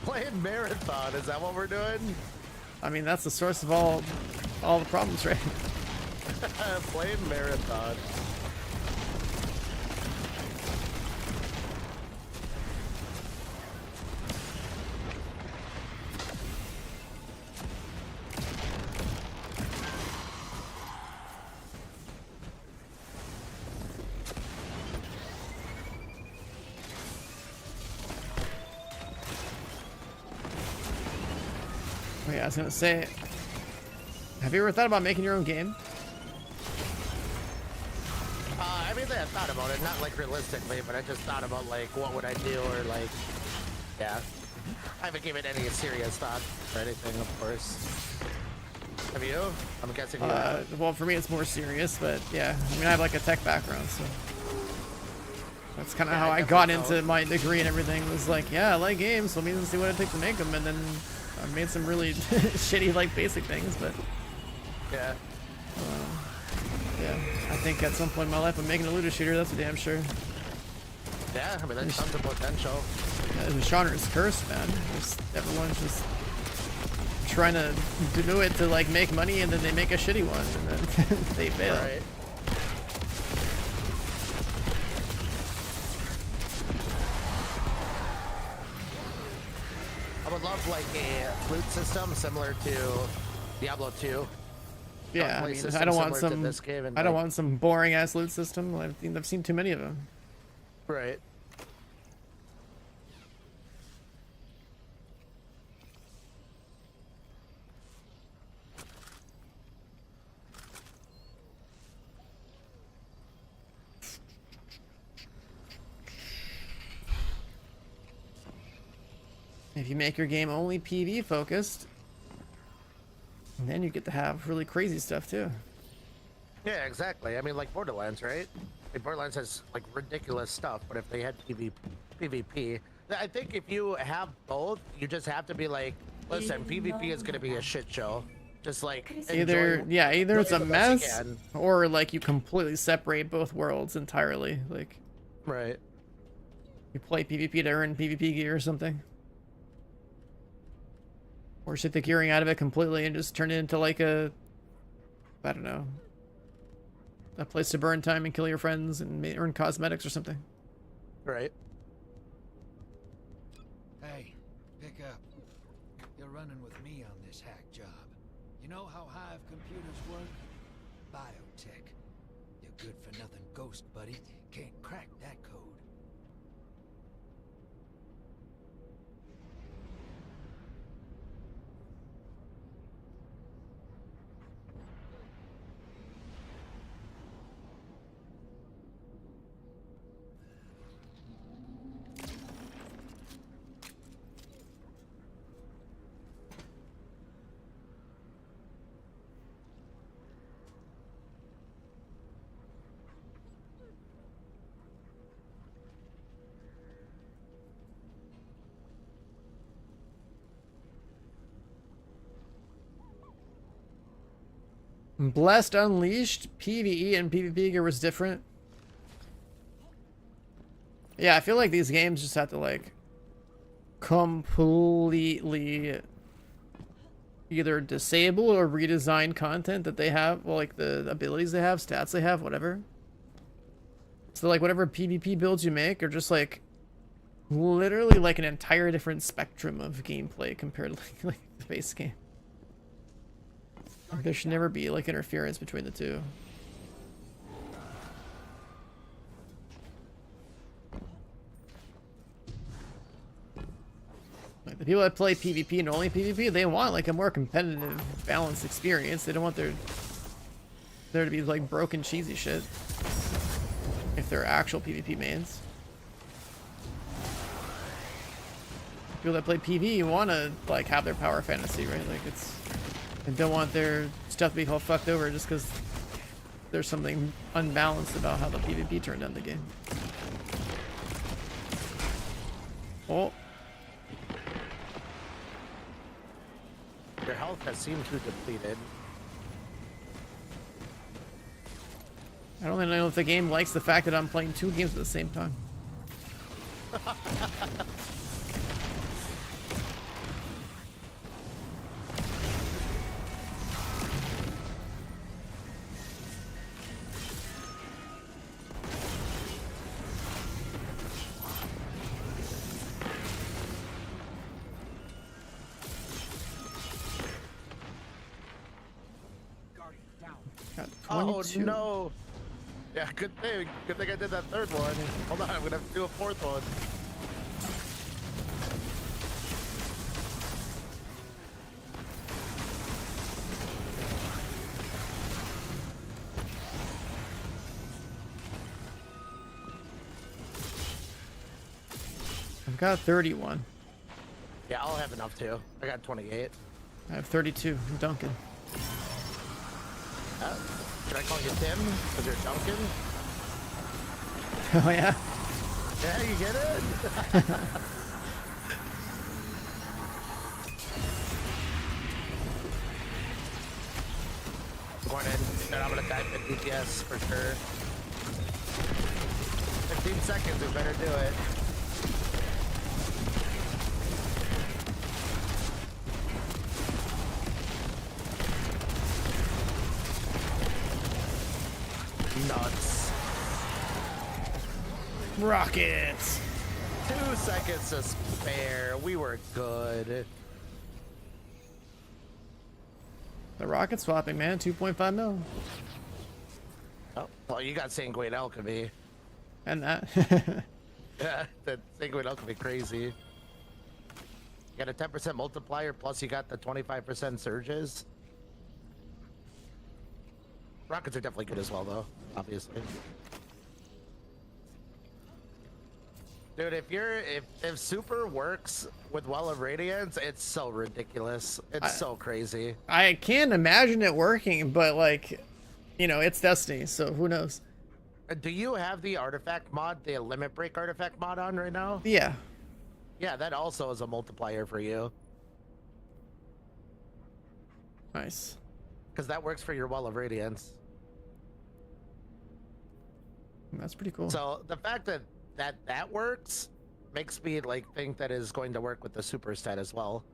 Playing Marathon, is that what we're doing? I mean, that's the source of all the problems, right? Playing Marathon. Oh, yeah, I was gonna say, have you ever thought about making your own game? I mean, I thought about it, not like realistically, but I just thought about like what would I do or like, yeah. I haven't given any serious thought or anything, of course. Have you? I'm guessing you have. Well, for me, it's more serious, but yeah. I mean, I have like a tech background, so that's kind of Yeah, how I I got definitely into my degree and everything. It was like, yeah, I like games, so let me see what it takes to make them, and then I made some really shitty, like, basic things, but Yeah. yeah. I think at some point in my life, I'm making a looter shooter. That's for damn sure. Yeah, I mean, there's tons of potential. Yeah, the genre is cursed, man. Everyone's just trying to do it to like make money, and then they make a shitty one, and then they fail. Right. I would love like a loot system similar to Diablo 2. Yeah, I Gunplay mean, system I don't want similar to some. this game and, I don't like- want some boring ass loot system. I've seen too many of them. Right. If you make your game only PV focused, then you get to have really crazy stuff too. Yeah, exactly. I mean, like Borderlands, right? Like Borderlands has like ridiculous stuff, but if they had PvP, I think if you have both, you just have to be like, listen, PvP is gonna be a shit show. Just like Either enjoy- either it's a enjoy the best you mess, can. or like you completely separate both worlds entirely. Like Right. you play PvP to earn PvP gear or something. Or shit the gearing out of it completely and just turn it into like a, I don't know, a place to burn time and kill your friends and earn cosmetics or something. Right. Hey, pick up. You know how Hive computers work? Biotech. Your good-for-nothing ghost buddy can't crack that code. Blessed Unleashed, PvE and PvP was different. Yeah, I feel like these games just have to like completely either disable or redesign content that they have, well, like the abilities they have, stats they have, whatever. So like whatever PvP builds you make are just like literally like an entire different spectrum of gameplay compared to like the base game. There should never be like interference between the two. Like the people that play PvP and only PvP, they want like a more competitive, balanced experience. They don't want there to be like broken, cheesy shit. If they're actual PvP mains. People that play PvE want to like have their power fantasy, right? Like it's, and don't want their stuff to be all fucked over just because there's something unbalanced about how the PvP turned out in the game. Oh. Your health has seemed to depleted. I don't even know if the game likes the fact that I'm playing two games at the same time. Got Oh 22. no! Yeah, good thing. Good thing I did that third one. Hold on, I'm gonna have to do a fourth one. I've got 31. Yeah, I'll have enough too. I got 28. I have 32. I'm Duncan. Should I call you Tim? Because you're Duncan? Oh yeah? Yeah, you get it? Going in, and I'm gonna type in DPS for sure. 15 seconds, we better do it. Nuts. Rockets! 2 seconds to spare. We were good. The rocket swapping, man. 2.5 mil. Oh, well, you got Sanguine Alchemy. And that. Yeah, that Sanguine Alchemy crazy. You got a 10% multiplier, plus you got the 25% surges. Rockets are definitely good as well, though, obviously. Dude, if super works with Well of Radiance, it's so ridiculous. It's so crazy. I can't imagine it working, but like, you know, it's Destiny, so who knows? Do you have the artifact mod, the Limit Break artifact mod on right now? Yeah. Yeah, that also is a multiplier for you. Nice. Because that works for your Well of Radiance. That's pretty cool. So the fact that that works makes me like think that is going to work with the super stat as well.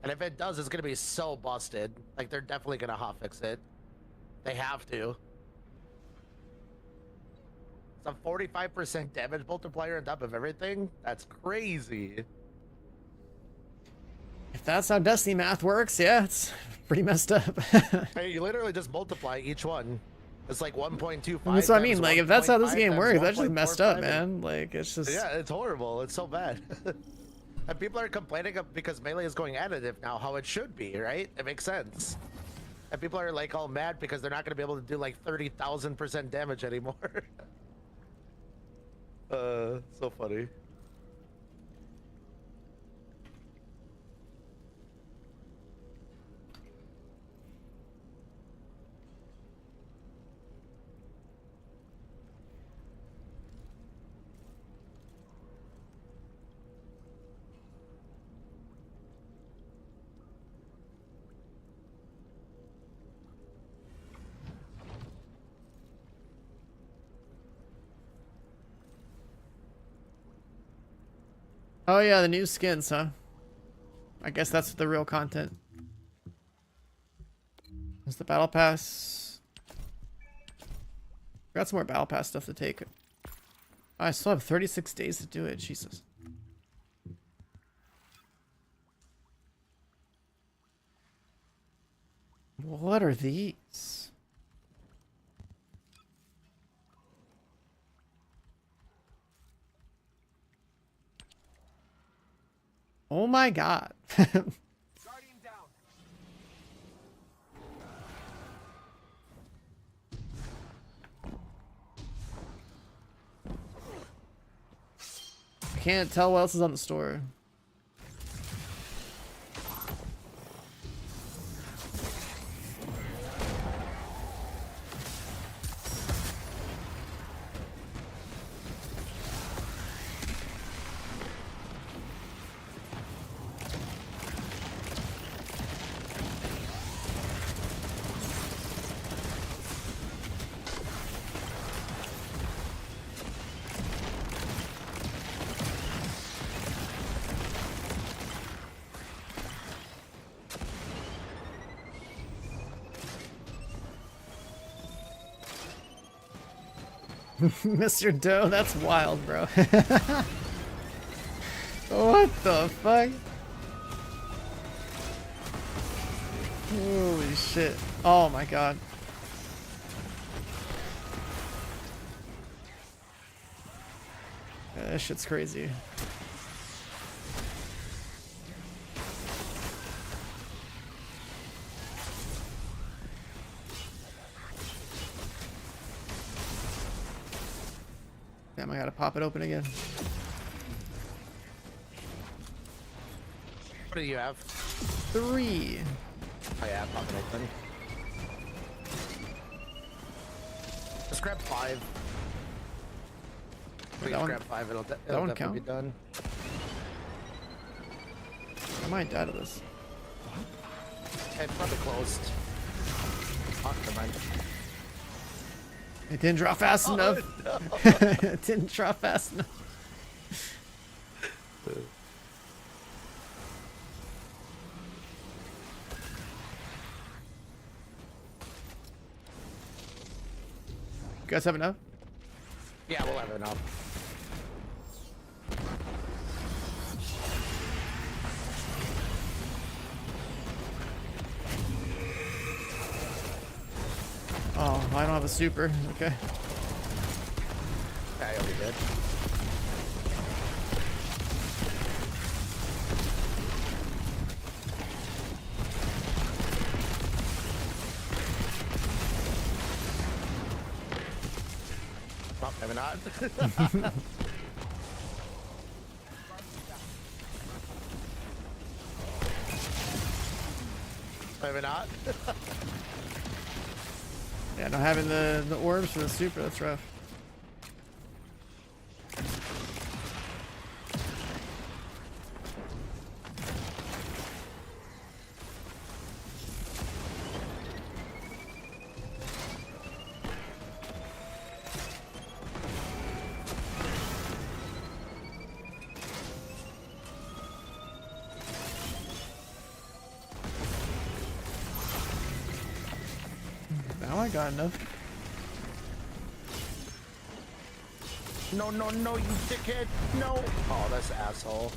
And if it does, it's gonna be so busted. Like they're definitely gonna hotfix it. They have to. It's a 45% damage multiplier on top of everything. That's crazy. If that's how Destiny math works, yeah, it's pretty messed up. Hey, you literally just multiply each one. It's like 1.25. That's what I mean. times Like, if that's how this 1.5 game times works, that's just messed up, 1.45. man. Like, it's just. Yeah, it's horrible. It's so bad. And people are complaining because Melee is going additive now, how it should be, right? It makes sense. And people are like all mad because they're not going to be able to do like 30,000% damage anymore. So funny. Oh yeah, the new skins, huh? I guess that's the real content. Is the battle pass? Got some more battle pass stuff to take. I still have 36 days to do it. Jesus. What are these? Oh my god. Guardian down. Can't tell what else is on the store. Mr. Doe, that's wild, bro. What the fuck? Holy shit. Oh my god. Yeah, that shit's crazy. Damn, I gotta pop it open again. What do you have? 3. Oh yeah, pop it open. Just grab 5. Please that one- grab 5, it'll one definitely count? be done. I might die to this. Hey, it's probably closed. Oh, never mind. It didn't draw fast Oh, enough. no. It didn't draw fast enough. You guys have enough? Yeah, we'll have enough. Oh, I don't have a super. Okay. Yeah, you'll be good. Oh, maybe not. Maybe not. Yeah, not having the orbs for the super, that's rough. Now I got enough. No, no, no, you dickhead. No. Oh, that's an asshole.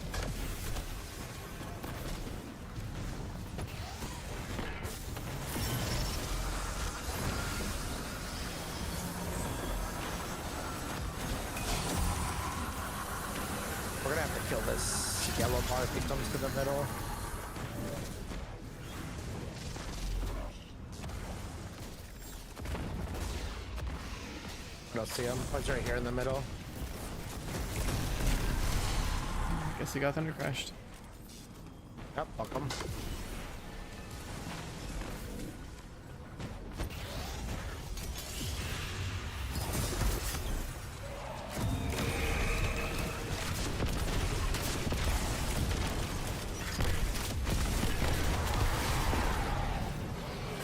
kill this yellow bar if he comes to the middle. I don't see him. One's right here in the middle. Guess he got thunder crashed. Yep, fuck him.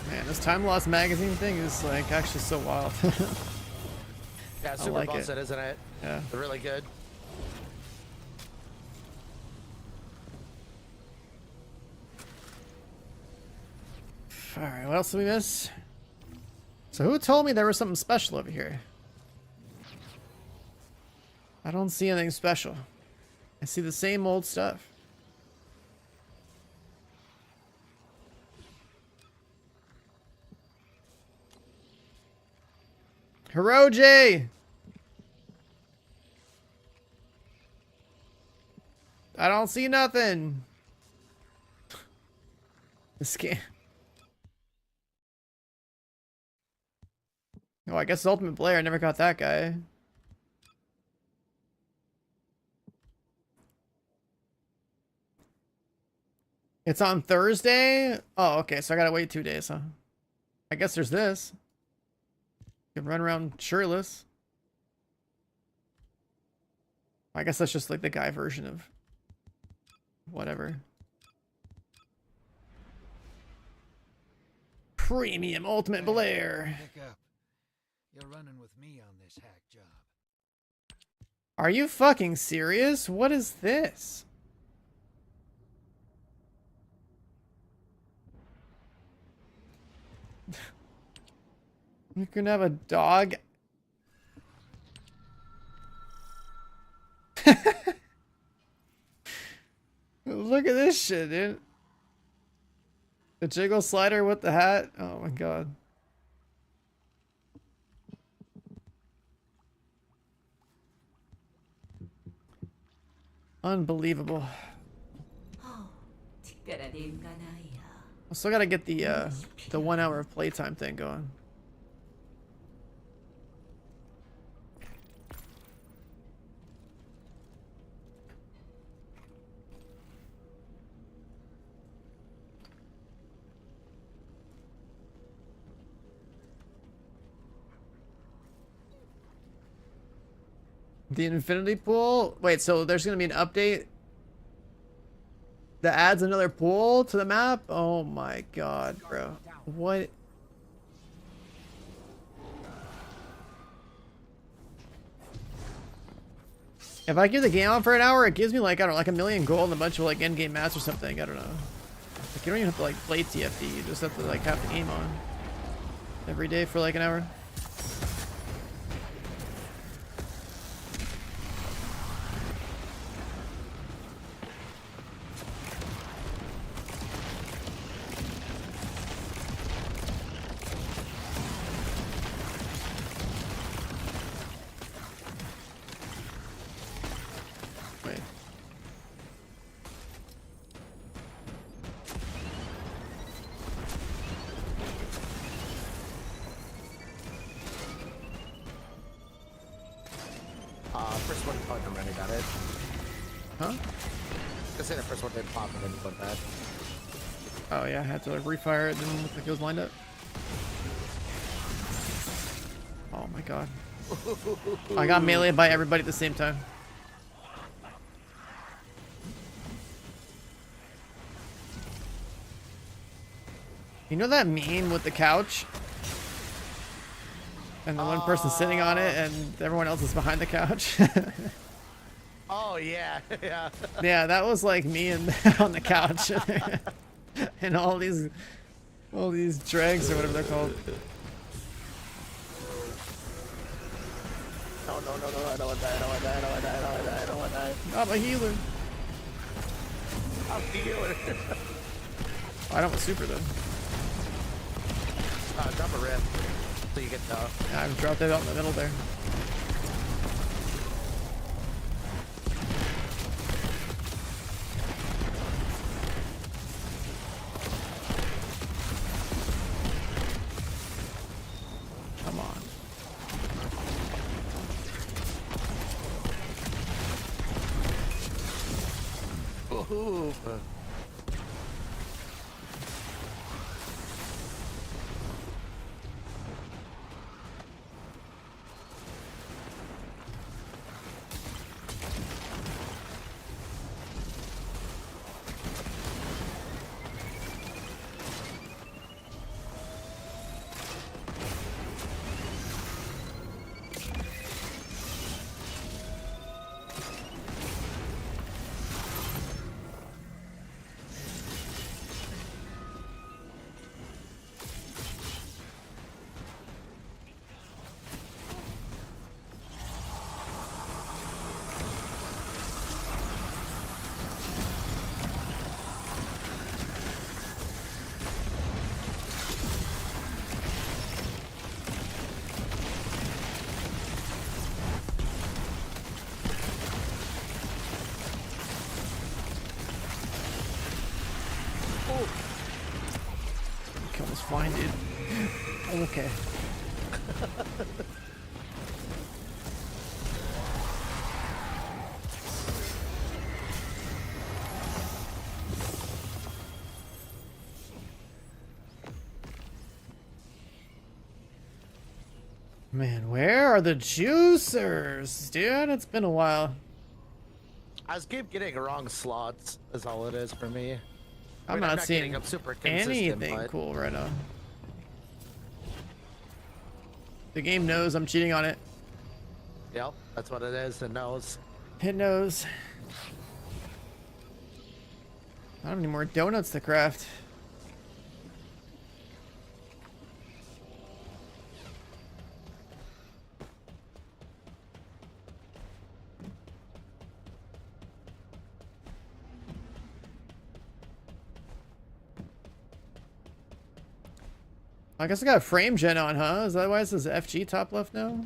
Man, this time lost magazine thing is like actually so wild. Yeah, super like busted, isn't it? Yeah. They're really good. Alright, what else did we miss? So who told me there was something special over here? I don't see anything special. I see the same old stuff. Hiroji! I don't see nothing. This game. Oh, I guess Ultimate Blair. I never got that guy. It's on Thursday? Oh, okay. So I gotta wait 2 days, huh? I guess there's this. You can run around shirtless. I guess that's just like the guy version of whatever. Premium Ultimate Blair. Pick up. You're running with me on this hack job. Are you fucking serious? What is this? You can have a dog. Look at this shit, dude. The jiggle slider with the hat. Oh my god. Unbelievable. 특별한 인간아이야. I still gotta get the 1 hour of playtime thing going. The infinity pool? Wait, so there's gonna be an update that adds another pool to the map? Oh my god, bro. What? If I give the game on for an hour, it gives me like, I don't know, like 1,000,000 gold and a bunch of like endgame mats or something. I don't know. Like, you don't even have to like play TFD. You just have to like have the game on every day for like an hour. Wait. First one, oh, never mind, I got it. Huh? I say the first one didn't pop and then you put that. Oh yeah, I had to like refire it, didn't look like it was lined up. Oh my god. I got meleeed by everybody at the same time. You know that meme with the couch? And the one person sitting on it and everyone else is behind the couch? Oh yeah, yeah. Yeah, that was like me and on the couch. And all these dregs or whatever they're called. No, I don't want that, I don't want that, I don't want that, I don't want that, I don't want that. I'm a healer. I'm healing. I don't want super though. Drop a rip so you get the... Yeah, I've dropped it out in the middle there. Ooh. Kill this flying dude. Okay. Man, where are the juicers, dude? It's been a while. I just keep getting wrong slots. Is all it is for me. I'm I mean, not getting seeing them super consistent, anything but- cool right now. The game knows I'm cheating on it. Yep, that's what it is. It knows. It knows. I don't need more donuts to craft. I guess I got a frame gen on, huh? Is that why it says FG top left now?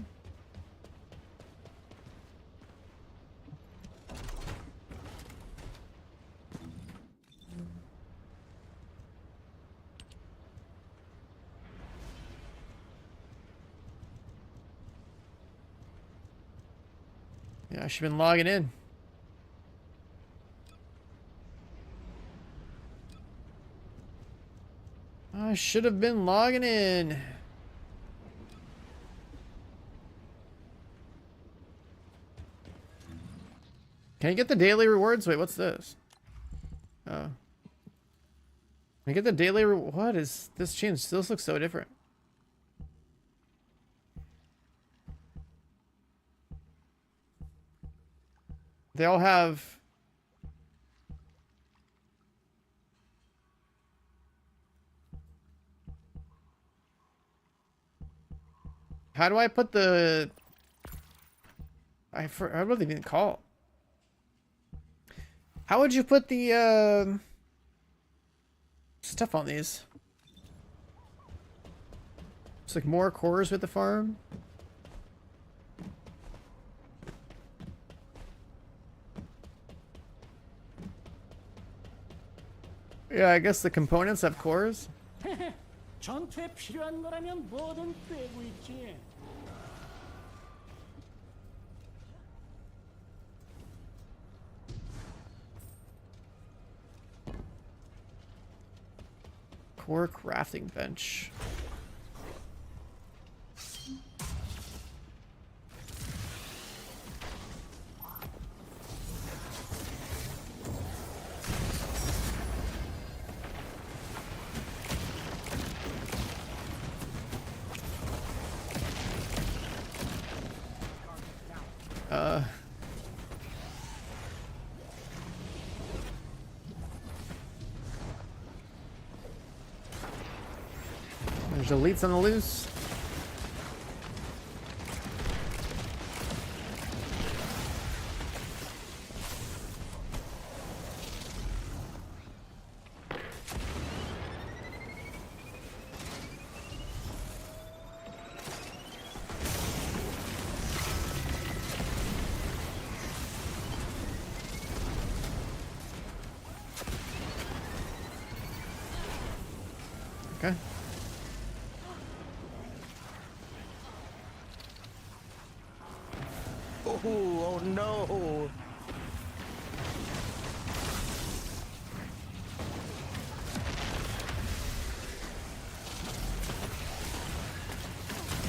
Yeah, I should have been logging in. I should have been logging in. Can I get the daily rewards? Wait, what's this? Oh. Can I get the daily what is this change? This looks so different. They all have... How do I put the... I really didn't call. How would you put the stuff on these? It's like more cores with the farm. Yeah, I guess the components have cores. 전투에 필요한 거라면 뭐든 꿰고 있지. Core crafting bench. There's elites on the loose. Okay. Oh no!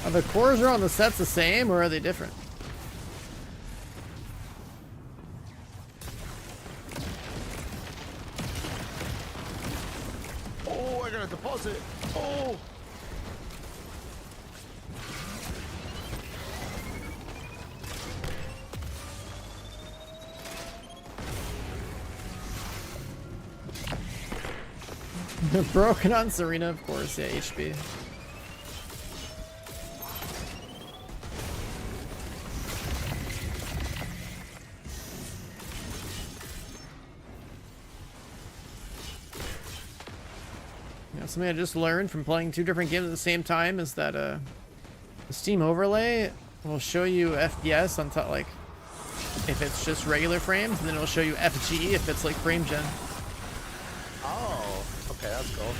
Are the cores around the sets the same or are they different? Oh, I got a deposit. Oh. Broken on Serena, of course. Yeah, HP. Yeah, something I just learned from playing 2 different games at the same time is that the Steam overlay will show you FPS on top, like if it's just regular frames, and then it'll show you FG if it's like frame gen. Oh, okay, that's cool.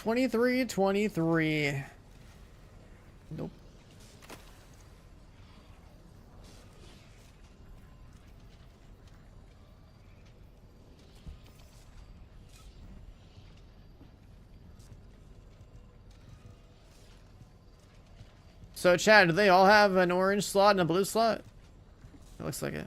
$23.23. Nope. So, Chad, do they all have an orange slot and a blue slot? It looks like it.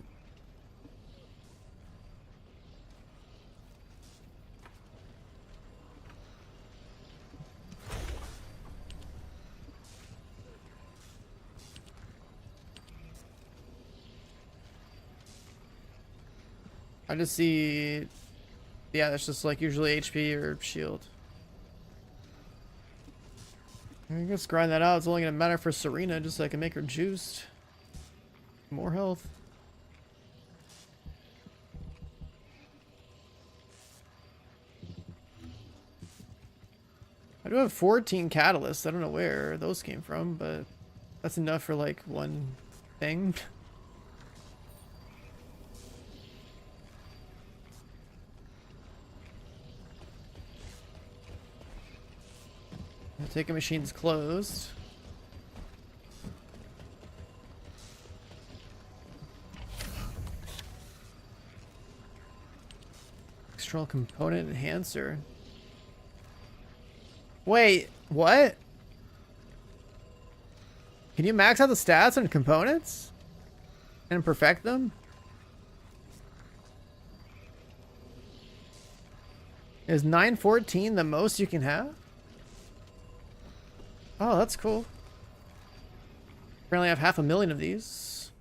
I just see, yeah, that's just like usually HP or shield. I guess grind that out. It's only gonna matter for Serena, just so I can make her juiced. More health. I do have 14 catalysts. I don't know where those came from, but that's enough for like one thing. Taking machine's closed. External component enhancer. Wait, what? Can you max out the stats on components and perfect them? Is 914 the most you can have? Oh, that's cool. Apparently I have 500,000 of these.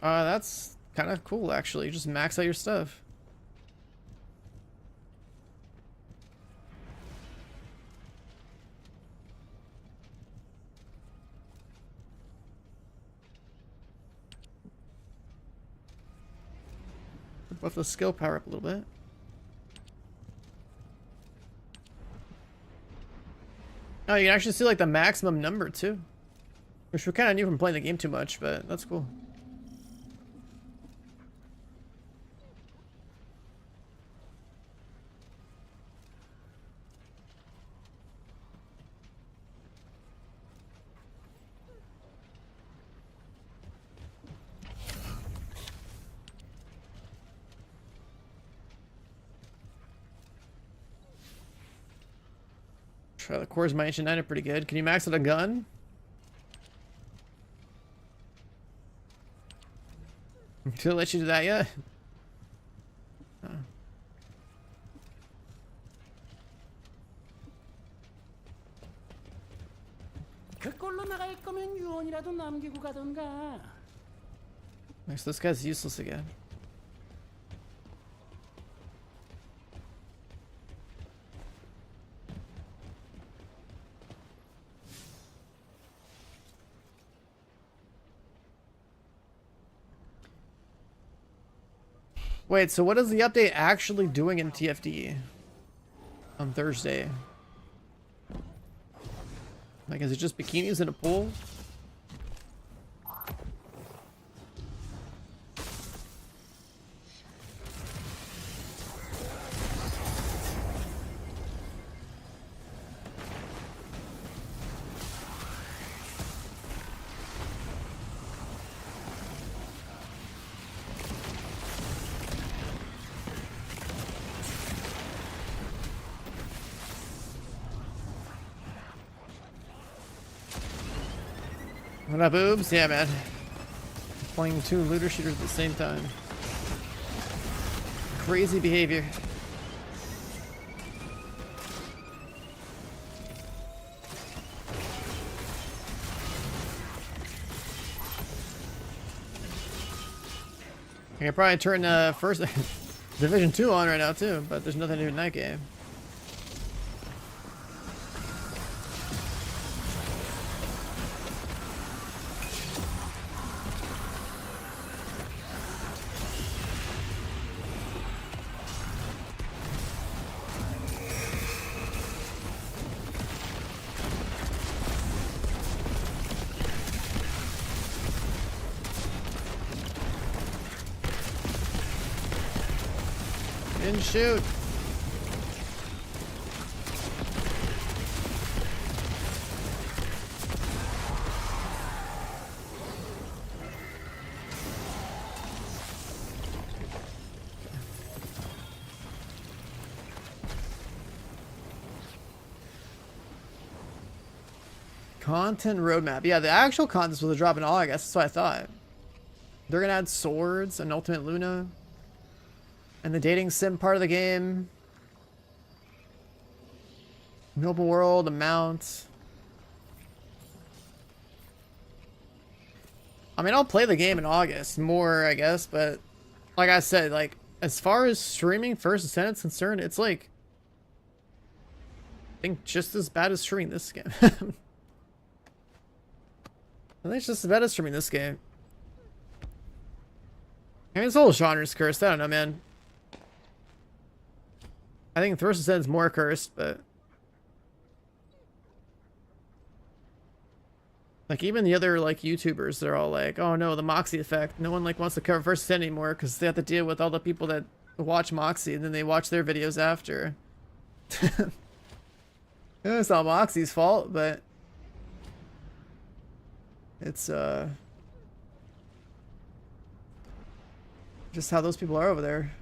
That's kind of cool, actually. You just max out your stuff. Buff the skill power up a little bit. Oh, you can actually see like the maximum number too. Which we kind of knew from playing the game too much, but that's cool. The cores my ancient knight are pretty good. Can you max out a gun? Did it let you do that yet? Oh. 그걸로 나갈 거면 유언이라도 남기고 가던가. Next, this guy's useless again. Wait, so what is the update actually doing in TFD on Thursday? Like, is it just bikinis in a pool? What up, boobs? Yeah, man. Playing 2 looter shooters at the same time. Crazy behavior. I could probably turn first Division 2 on right now too, but there's nothing to do in that game. Didn't shoot. Content roadmap. Yeah, the actual contents will drop in August. That's what I thought. They're gonna add swords and Ultimate Luna. And the dating sim part of the game. Noble World, a mount. I mean, I'll play the game in August more, I guess, but like I said, like, as far as streaming First Ascent is concerned, it's like, I think just as bad as streaming this game. I think it's just as bad as streaming this game. I mean, this whole genre's cursed. I don't know, man. I think First Ascent is more cursed, but like even the other like YouTubers, they're all like, "Oh no, the Moxie effect. No one like wants to cover First Ascent anymore because they have to deal with all the people that watch Moxie and then they watch their videos after." It's not Moxie's fault, but it's just how those people are over there.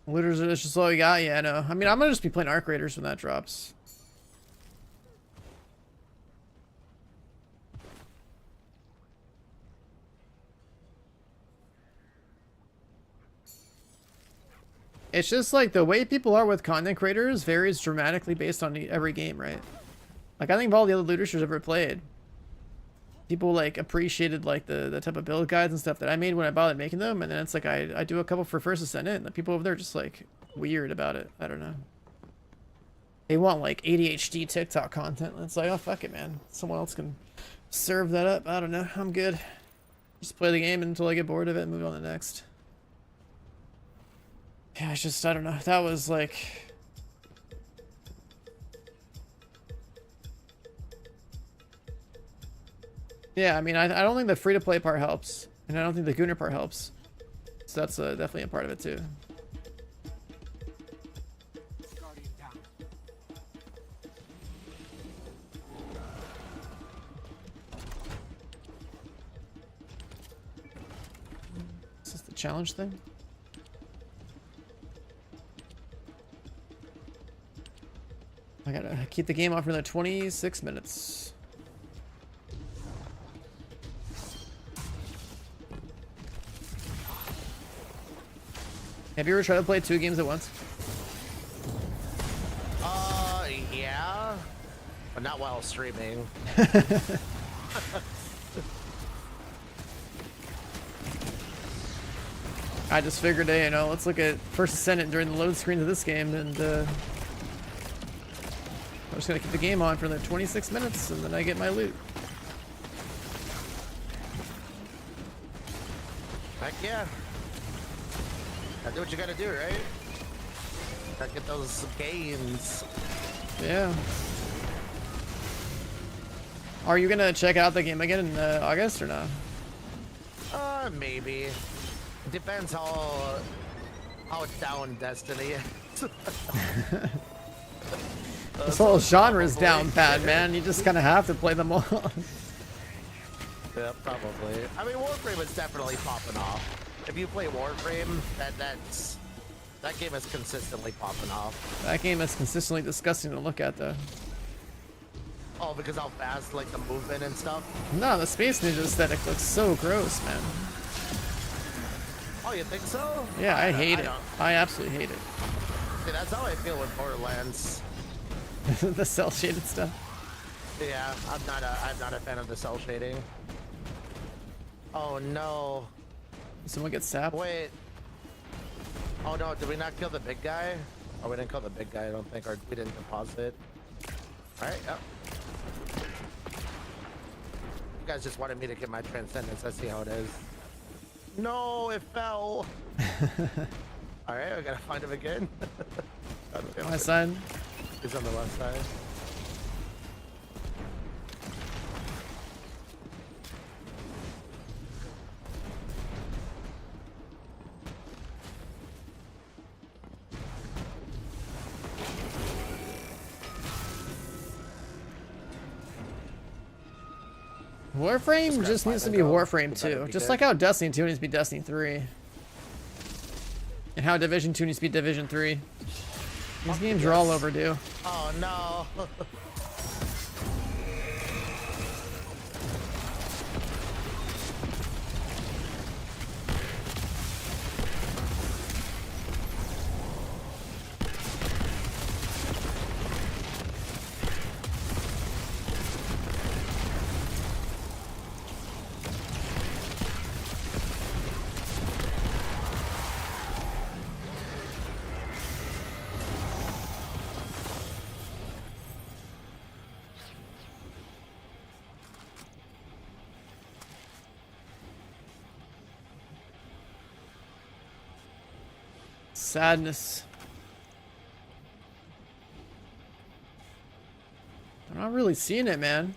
Looters are just all we got. Yeah, I know. I mean, I'm gonna just be playing Arc Raiders when that drops. It's just like the way people are with content creators varies dramatically based on every game, right? Like, I think of all the other looters I've ever played, people like appreciated like the type of build guides and stuff that I made when I bothered making them, and then it's like I do a couple for First Ascendant, and the people over there are just like weird about it. I don't know. They want like ADHD TikTok content, and it's like, oh fuck it, man. Someone else can serve that up. I don't know. I'm good. Just play the game until I get bored of it and move on to the next. Yeah, it's just, I don't know. That was like... Yeah, I mean, I don't think the free-to-play part helps. And I don't think the Gunner part helps. So that's definitely a part of it, too. Guardian down. Is this the challenge thing? I gotta keep the game off for another 26 minutes. Have you ever tried to play 2 games at once? Yeah. But not while streaming. I just figured, you know, let's look at First Ascendant during the load screens of this game, and just gonna keep the game on for the 26 minutes and then I get my loot. Heck yeah. Gotta do what you gotta do, right? Gotta get those gains. Yeah. Are you gonna check out the game again in August or not? Maybe. It depends how down Destiny is. This whole genre's down bad, man. You just kind of have to play them all. Yeah, probably. I mean, Warframe is definitely popping off. If you play Warframe, that game is consistently popping off. That game is consistently disgusting to look at, though. Oh, because how fast, like, the movement and stuff? No, the Space Ninja aesthetic looks so gross, man. Oh, you think so? Yeah, I hate it. don't. I absolutely hate it. See, that's how I feel with Borderlands. The cell-shaded stuff. Yeah, I'm not a fan of the cell shading. Oh no. Someone gets sapped. Wait. Oh no, did we not kill the big guy? Oh, we didn't kill the big guy, I don't think, or we didn't deposit. Alright, yep. You guys just wanted me to get my transcendence, I see how it is. No, it fell. Alright, I gotta find him again. My side. He's on the left side. Warframe just needs to be Warframe 2. Just like how Destiny 2 needs to be Destiny 3. And how Division 2 needs to be Division 3. These games are all overdue. Oh no. Sadness. I'm not really seeing it, man.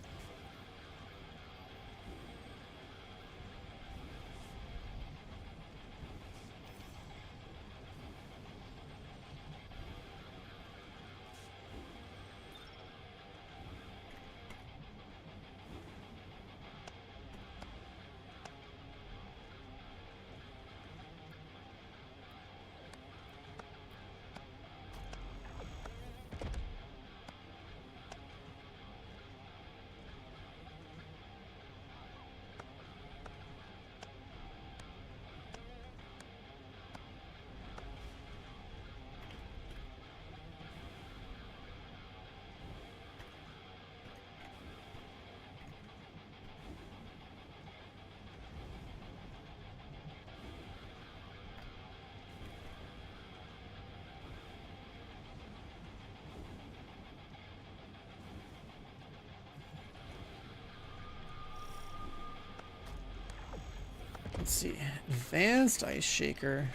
Let's see. Advanced Ice Shaker.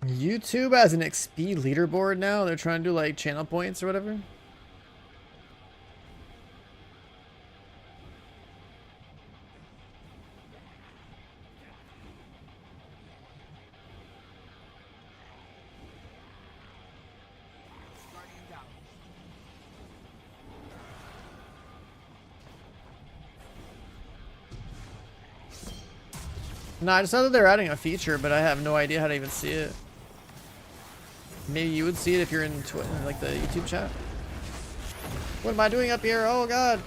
YouTube has an XP leaderboard now. They're trying to do like channel points or whatever. Guardian down. No, I just know that they're adding a feature, but I have no idea how to even see it. Maybe you would see it if you're in like the YouTube chat. What am I doing up here? Oh god.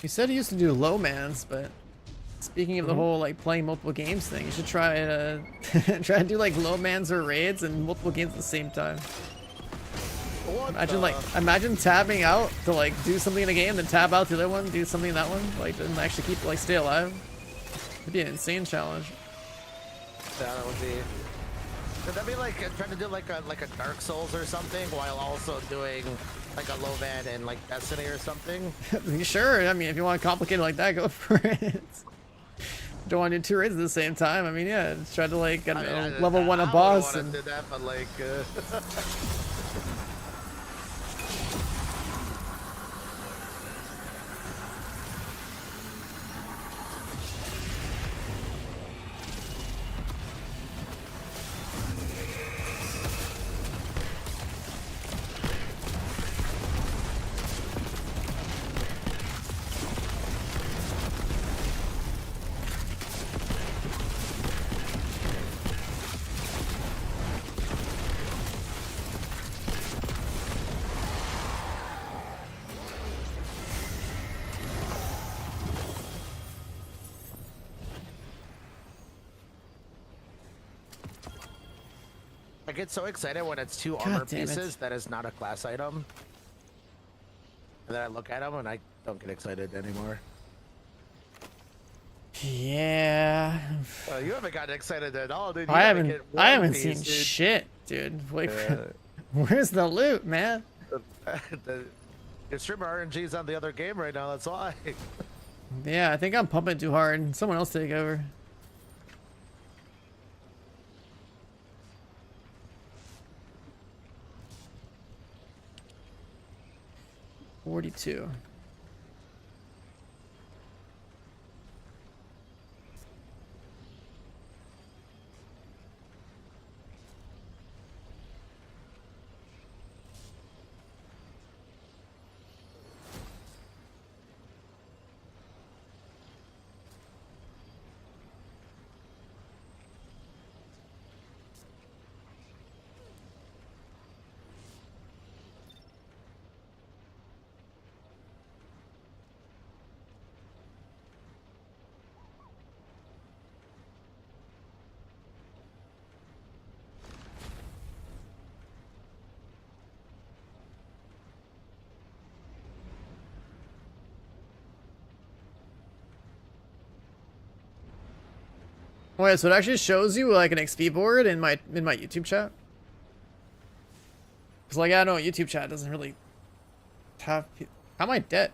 He said he used to do low mans, but speaking of the whole like playing multiple games thing, you should try try to do like low mans or raids and multiple games at the same time. Imagine tabbing out to like do something in a game, then tab out the other one, do something in that one, like and actually keep like stay alive. It'd be an insane challenge. Yeah, that would be. Could that be like trying to do like a Dark Souls or something while also doing like a low man and like Destiny or something? Sure. I mean, if you want to complicate it like that, go for it. Don't want to do 2 raids at the same time. I mean, yeah, just try to like get level 1 a boss. I wouldn't want to do that, but like. I get so excited when it's 2 armor damn it. pieces that is not a class item. And then I look at them and I don't get excited anymore. Yeah. You haven't gotten excited at all, dude. I haven't seen shit, dude. Like, where's the loot, man? Your streamer RNG's on the other game right now, that's why. Yeah, I think I'm pumping too hard. Someone else take over. $42. Wait, so it actually shows you like an XP board in my YouTube chat? Cause like I know YouTube chat doesn't really have. How am I dead?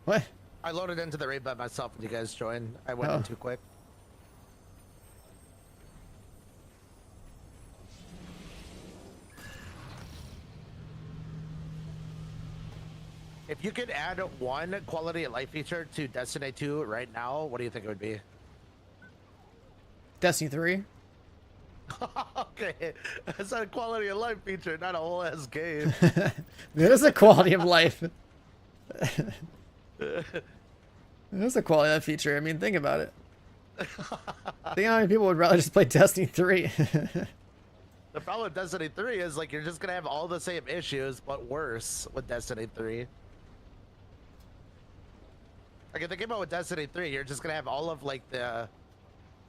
What? I loaded into the raid by myself when you guys joined. I went Oh. in too quick. If you could add 1 quality of life feature to Destiny 2 right now, what do you think it would be? Destiny 3. Okay, that's a quality of life feature, not a whole ass game. It is a quality of life. It is a quality of life feature. I mean, think about it. Think how many people would rather just play Destiny 3. The problem with Destiny 3 is like you're just gonna have all the same issues, but worse with Destiny 3. Like if think about with Destiny 3, you're just gonna have all of like the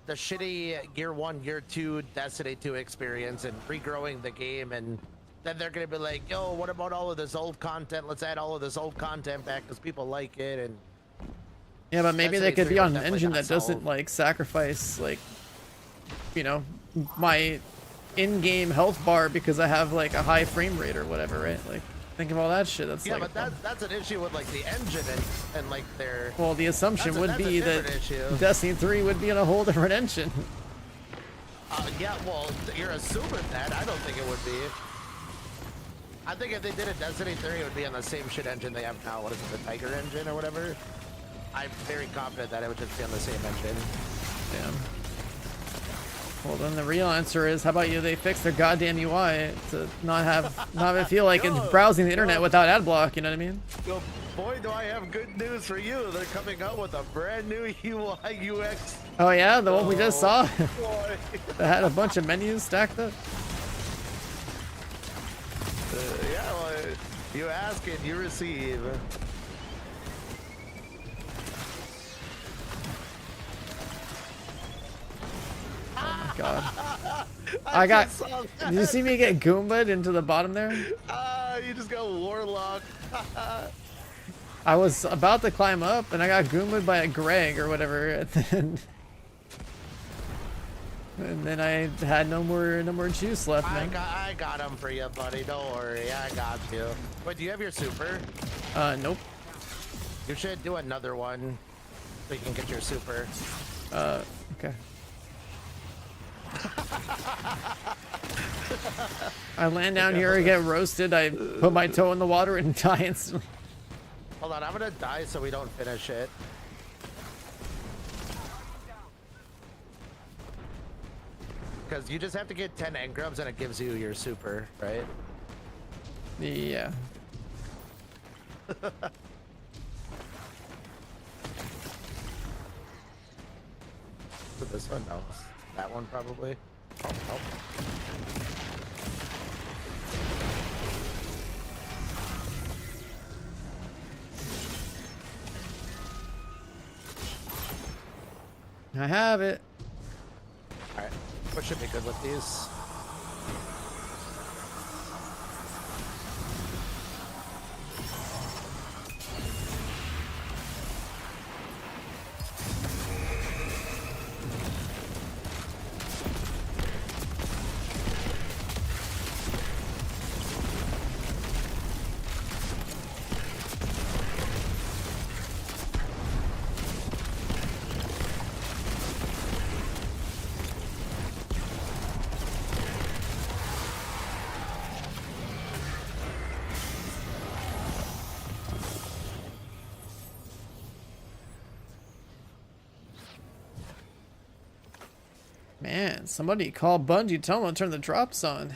shitty Year 1, Year 2 Destiny 2 experience and regrowing the game, and then they're gonna be like, yo, what about all of this old content? Let's add all of this old content back because people like it. And Yeah, but maybe they Destiny could 3 be was on an definitely engine not that doesn't solved. like sacrifice like, you know, my in-game health bar because I have like a high frame rate or whatever, right? Like, think of all that shit. That's yeah, like, but that's an issue with like the engine and like their. well, the assumption would that's a be that different issue. Destiny 3 would be on a whole different engine. Yeah, well, you're assuming that. I don't think it would be. I think if they did a Destiny 3, it would be on the same shit engine they have now. What is it, the Tiger engine or whatever? I'm very confident that it would just be on the same engine. Damn. Well, then the real answer is, how about they fix their goddamn UI to not have it feel like it's browsing the internet without ad block, you know what I mean? Yo, boy, do I have good news for you. They're coming out with a brand new UI UX. Oh yeah, the one we just saw? Boy. That had a bunch of menus stacked up? Yeah, well, you ask and you receive. Oh my god. I got... Did you see me get Goomba'd into the bottom there? You just got Warlock. I was about to climb up and I got Goomba'd by a Greg or whatever, and then I had no more juice left, man. I got him for you, buddy. Don't worry, I got you. Wait, do you have your super? Nope. You should do another one so you can get your super. Okay. I land down here, I get roasted, I put my toe in the water and die instantly. Hold on, I'm gonna die so we don't finish it. Because you just have to get 10 engrams and it gives you your super, right? Yeah. So this one? No. That one probably. Oh, oh. I have it. Alright. What should be good with these? Man, somebody call Bungie, tell them to turn the drops on.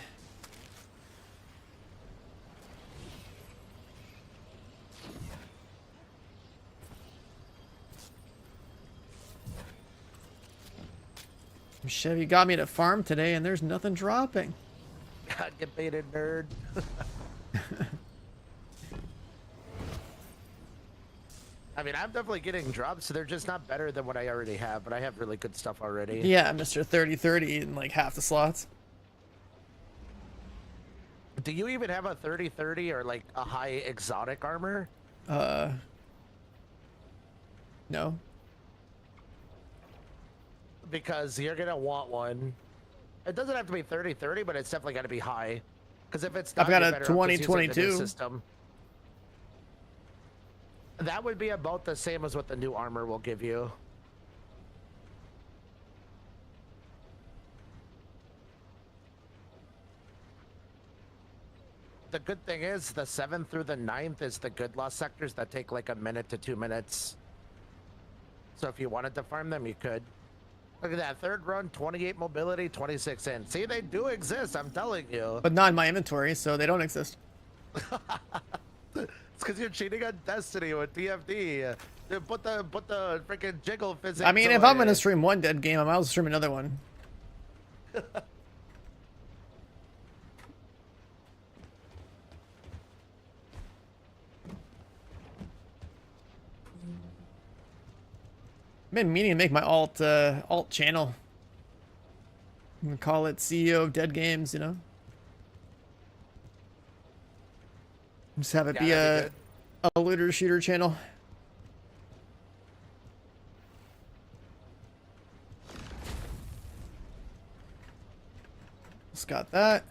Chevy got me to farm today and there's nothing dropping. God, get baited, nerd. I mean, I'm definitely getting drops, so they're just not better than what I already have, but I have really good stuff already. Yeah, Mr. 30-30 in like half the slots. Do you even have a 30-30 or like a high exotic armor? No. Because you're gonna want one. It doesn't have to be 30-30, but it's definitely gotta be high. Because if it's not, I've got you're a better off just using the new 2022. system. That would be about the same as what the new armor will give you. The good thing is the 7th through the 9th is the good lost sectors that take like a minute to 2 minutes. So if you wanted to farm them, you could. Look at that, third run, 28 mobility, 26 in. See, they do exist, I'm telling you. But not in my inventory, so they don't exist. It's because you're cheating on Destiny with DFD. Dude, put the freaking jiggle physics. I mean, if I'm away. gonna stream one dead game, I might as well stream another one. I've been meaning to make my alt channel. I'm gonna call it CEO of Dead Games, you know? Just have it be that'd a looter shooter channel. Just got that.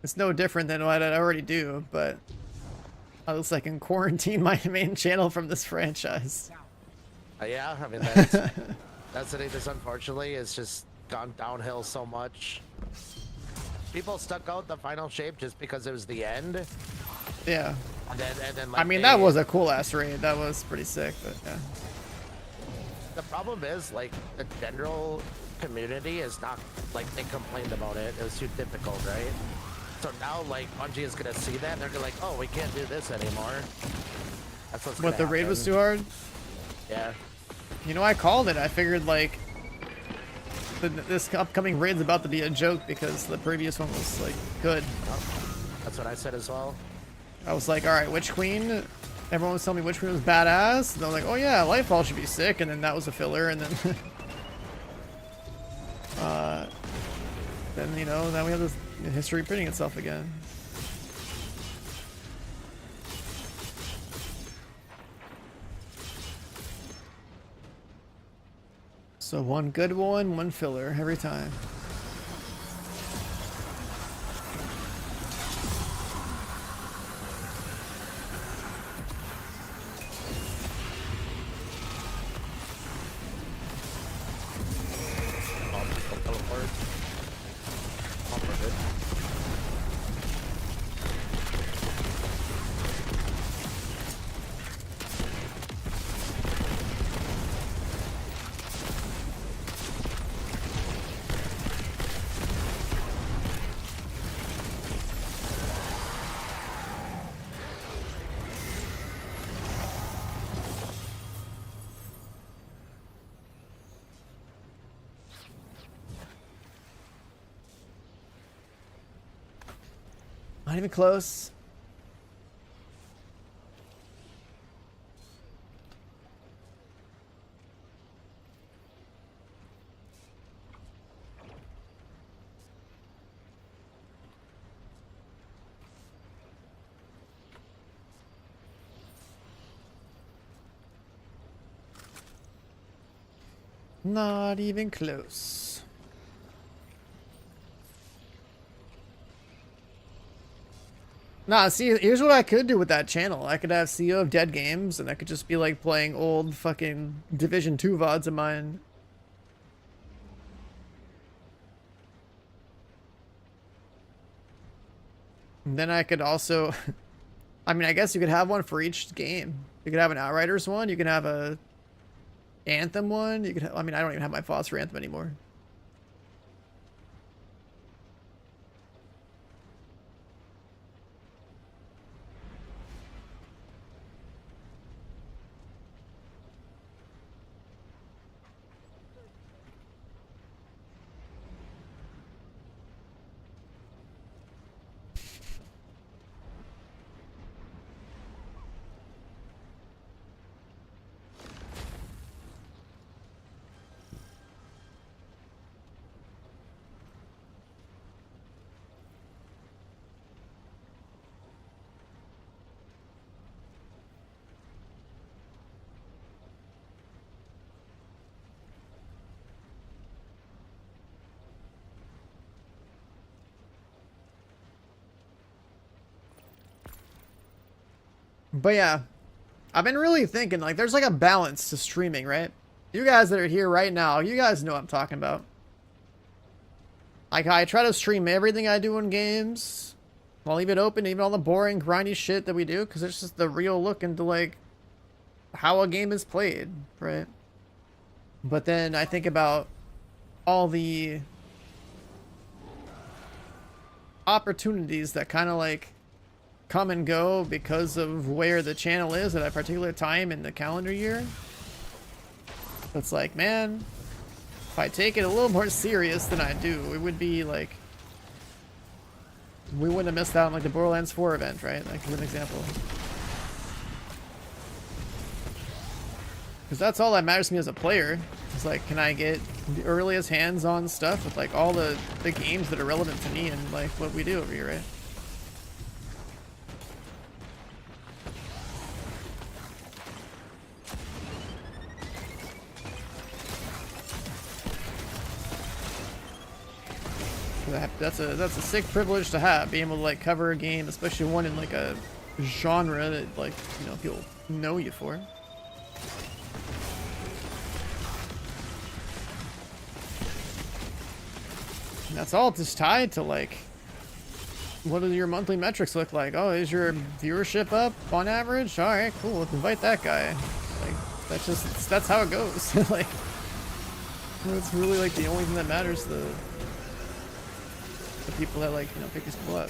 It's no different than what I already do, but at least I can quarantine my main channel from this franchise. Yeah, I mean, that's it. Just unfortunately, it's just gone downhill so much. People stuck out the final shape just because it was the end. Yeah. And then like, I mean, that was a cool ass raid. That was pretty sick, but yeah. The problem is, like, the general community is not, like, they complained about it. It was too difficult, right? So now, like, Bungie is gonna see that, and they're gonna be like, oh, we can't do this anymore. That's what's What, the gonna raid was happen. too hard? Yeah. You know, I called it. I figured, like, this upcoming raid's about to be a joke because the previous one was, like, good. That's what I said as well. I was like, alright, Witch Queen? Everyone was telling me Witch Queen was badass. And I was like, oh yeah, Lightfall should be sick. And then that was a filler. And then, then, you know, now we have this history repeating itself again. So one good one, one filler every time. Teleport. Oh, we're good. Not even close. Not even close. Nah, see, here's what I could do with that channel. I could have CEO of Dead Games, and I could just be like playing old fucking Division 2 VODs of mine. And then I could also, I mean, I guess you could have one for each game. You could have an Outriders one, you could have a Anthem one, you could, I mean, I don't even have my thoughts for Anthem anymore. But yeah, I've been really thinking, like, there's like a balance to streaming, right? You guys that are here right now, you guys know what I'm talking about. Like, I try to stream everything I do in games. I'll leave it open, even all the boring, grindy shit that we do, because it's just the real look into, like, how a game is played, right? But then I think about all the opportunities that kind of, like, come and go because of where the channel is at a particular time in the calendar year. It's like, man, if I take it a little more serious than I do, it would be like, we wouldn't have missed out on like the Borderlands 4 event, right? Like, as an example. Because that's all that matters to me as a player. It's like, can I get the earliest hands-on stuff with like all the games that are relevant to me and like what we do over here, right? That's a sick privilege to have, being able to like cover a game, especially one in like a genre that like, you know, people know you for. And that's all just tied to like, what do your monthly metrics look like? Oh, is your viewership up on average? All right, cool. Let's invite that guy. Like, that's how it goes. Like, it's really like the only thing that matters to the people that like, you know, pick these people up.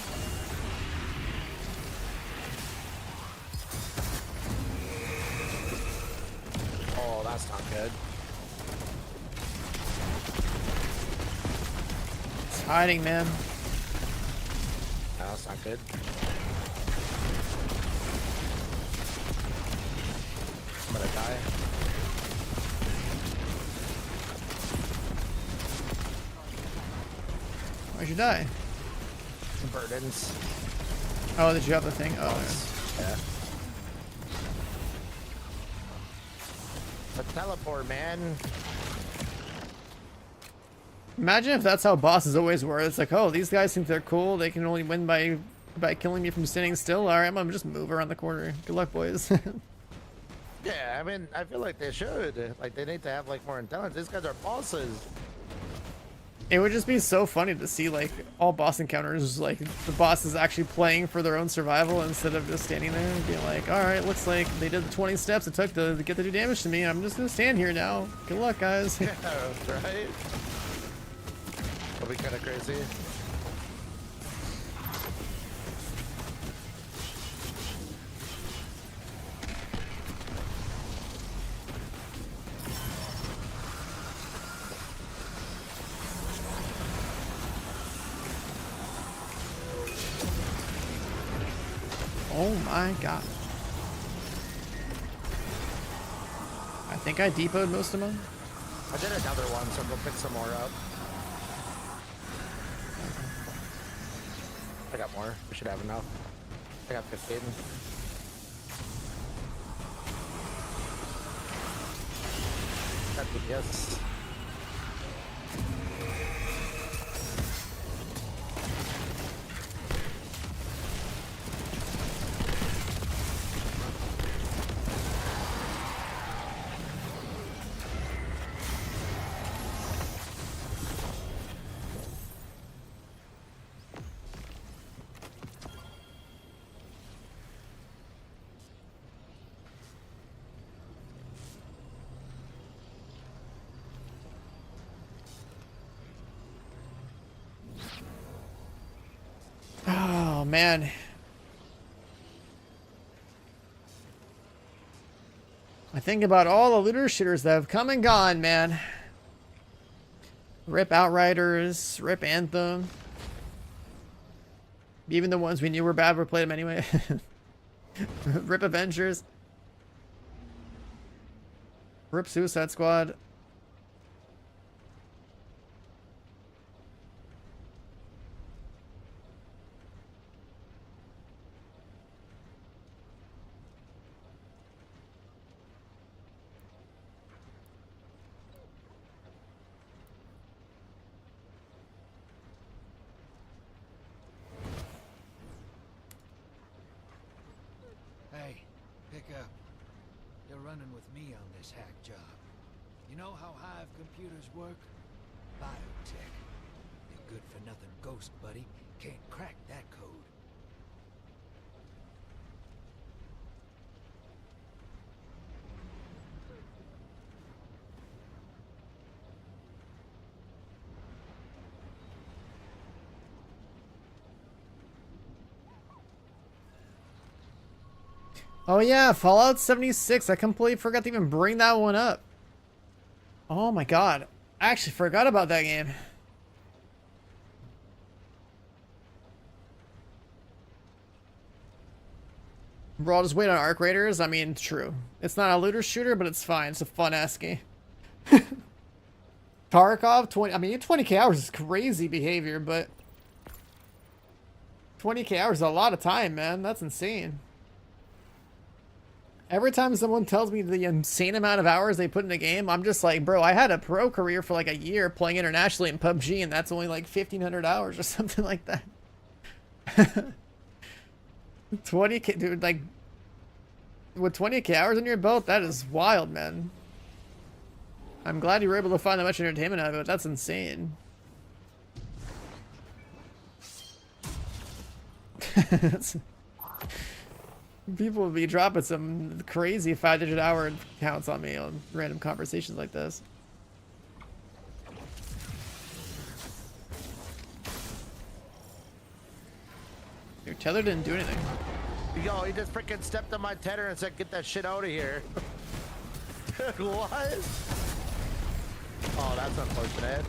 Oh, that's not good. It's hiding, man. No, that's not good. I'm gonna die. Why'd you die? Burdens. Oh, did you have the thing? Oh, Yeah. The teleport, man. imagine if that's how bosses always were. It's like, oh, these guys think they're cool. They can only win by killing me from standing still. All right, I'm gonna just move around the corner. Good luck, boys. Yeah, I mean, I feel like they should. Like, they need to have like more intelligence. These guys are bosses. It would just be so funny to see like all boss encounters, like the boss is actually playing for their own survival instead of just standing there and being like, all right, looks like they did the 20 steps it took to get to do damage to me. I'm just gonna stand here now. Good luck, guys. Yeah, right? That'll be kind of crazy. Oh my god. I think I depoted most of them. I did another one, so I'm gonna pick some more up. I got more. We should have enough. I got 15. Got DPS. Oh man. I think about all the looter shitters that have come and gone, man. Rip Outriders, rip Anthem. Even the ones we knew were bad, we played them anyway. Rip Avengers. Rip Suicide Squad. Hey, pick up. You're running with me on this hack job. You know how Hive computers work? Biotech. Your good-for-nothing ghost buddy can't crack that code. Oh yeah, Fallout 76. I completely forgot to even bring that one up. Oh my god. I actually forgot about that game. We're all just waiting on Arc Raiders. I mean, true. It's not a looter shooter, but it's fine. It's a fun-ass game. Tarkov, 20... I mean, 20k hours is crazy behavior, but... 20k hours is a lot of time, man. That's insane. Every time someone tells me the insane amount of hours they put in a game, I'm just like, bro, I had a pro career for like a year playing internationally in PUBG, and that's only like 1,500 hours or something like that. 20k, dude, like, with 20k hours in your belt, that is wild, man. I'm glad you were able to find that much entertainment out of it. That's insane. People will be dropping some crazy 5-digit hour counts on me on random conversations like this. Your tether didn't do anything. Yo, he just freaking stepped on my tether and said, "Get that shit out of here." What? Oh, that's unfortunate.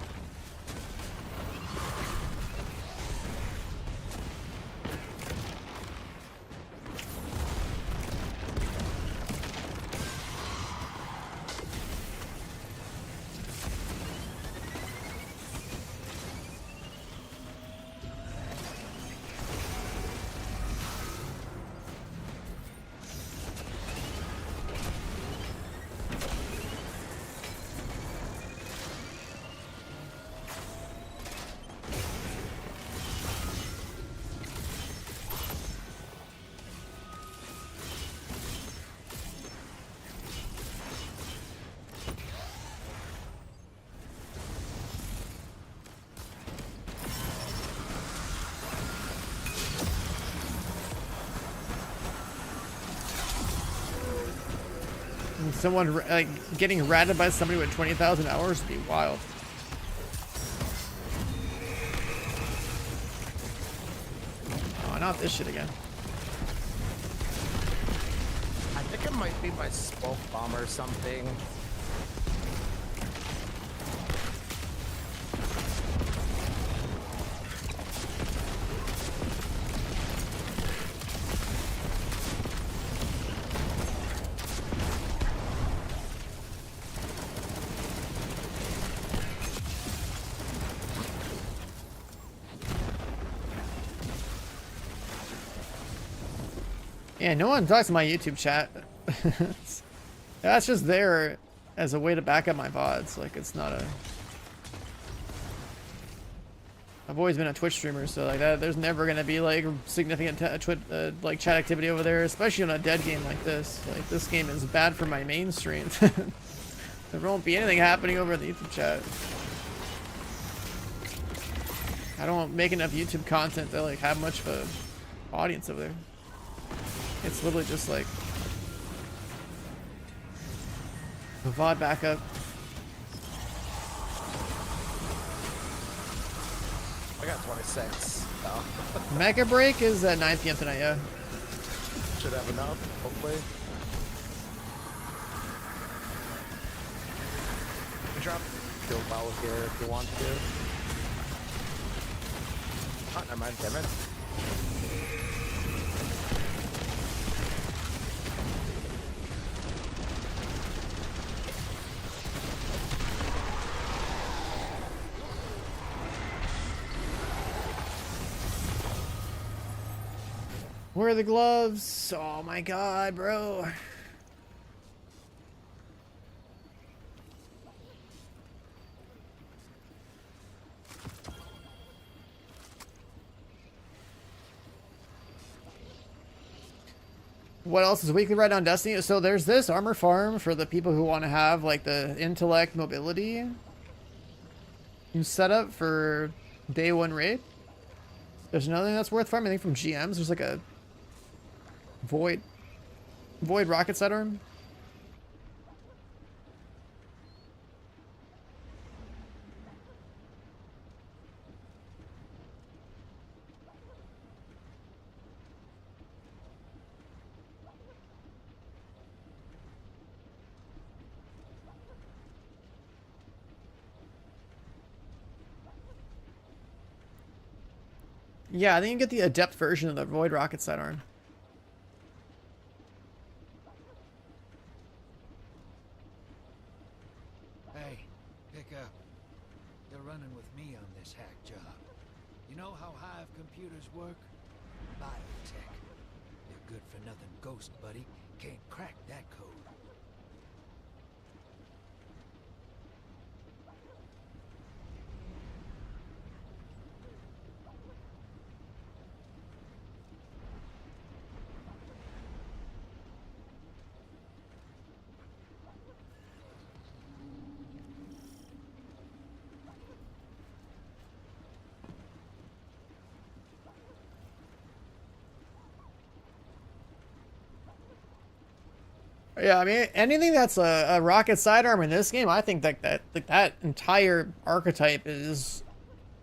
And someone like getting ratted by somebody with 20,000 hours would be wild. Oh, not this shit again. I think it might be my smoke bomb or something. Yeah, no one talks to my YouTube chat. That's just there as a way to back up my VODs. Like, it's not a... I've always been a Twitch streamer, so like that, there's never gonna be like significant like chat activity over there, especially on a dead game like this. Like, this game is bad for my main stream. There won't be anything happening over in the YouTube chat. I don't make enough YouTube content to like have much of a audience over there. It's literally just like the VOD backup. I got 26. Oh. Mega Break is at 9 p.m. tonight, yeah. Should have enough, hopefully. You can drop field ball here if you want to. Oh, never mind, damn it. Where are the gloves? Oh my god, bro. What else is weekly right on Destiny? So there's this armor farm for the people who want to have like the intellect mobility set up for day one raid. There's another thing that's worth farming. I think from GMs there's like a void rocket sidearm. Yeah, I think you get the adept version of the void rocket sidearm. Hey, pick up. You're running with me on this hack job. You know how Hive computers work? Biotech. You're good for nothing ghost, buddy. Can't crack that code. Yeah, I mean, anything that's a rocket sidearm in this game, I think that entire archetype is,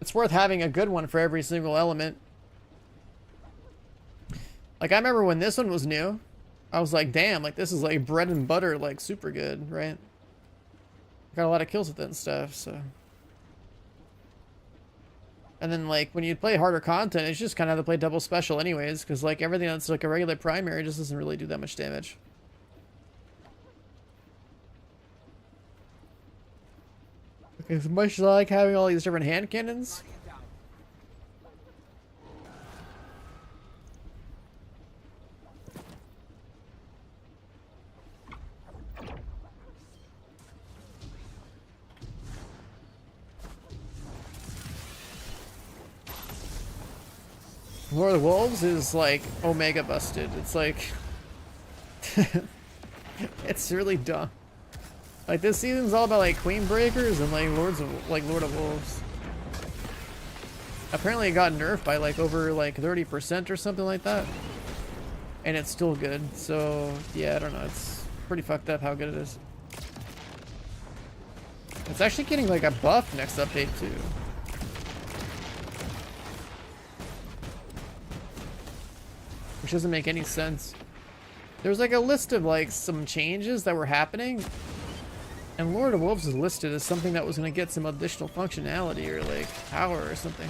it's worth having a good one for every single element. Like, I remember when this one was new, I was like, damn, like, this is like bread and butter, like, super good, right? Got a lot of kills with it and stuff, so. And then, like, when you play harder content, it's just kind of have to play double special anyways, because, like, everything that's, like, a regular primary just doesn't really do that much damage. As much as I like having all these different hand cannons, Lord of the Wolves is like Omega busted. It's like it's really dumb. Like this season's all about like Queen Breakers and like Lord of Wolves. Apparently it got nerfed by like over like 30% or something like that. And it's still good. So yeah, I don't know. It's pretty fucked up how good it is. It's actually getting like a buff next update too. Which doesn't make any sense. There's like a list of like some changes that were happening, and Lord of Wolves is listed as something that was going to get some additional functionality or like power or something.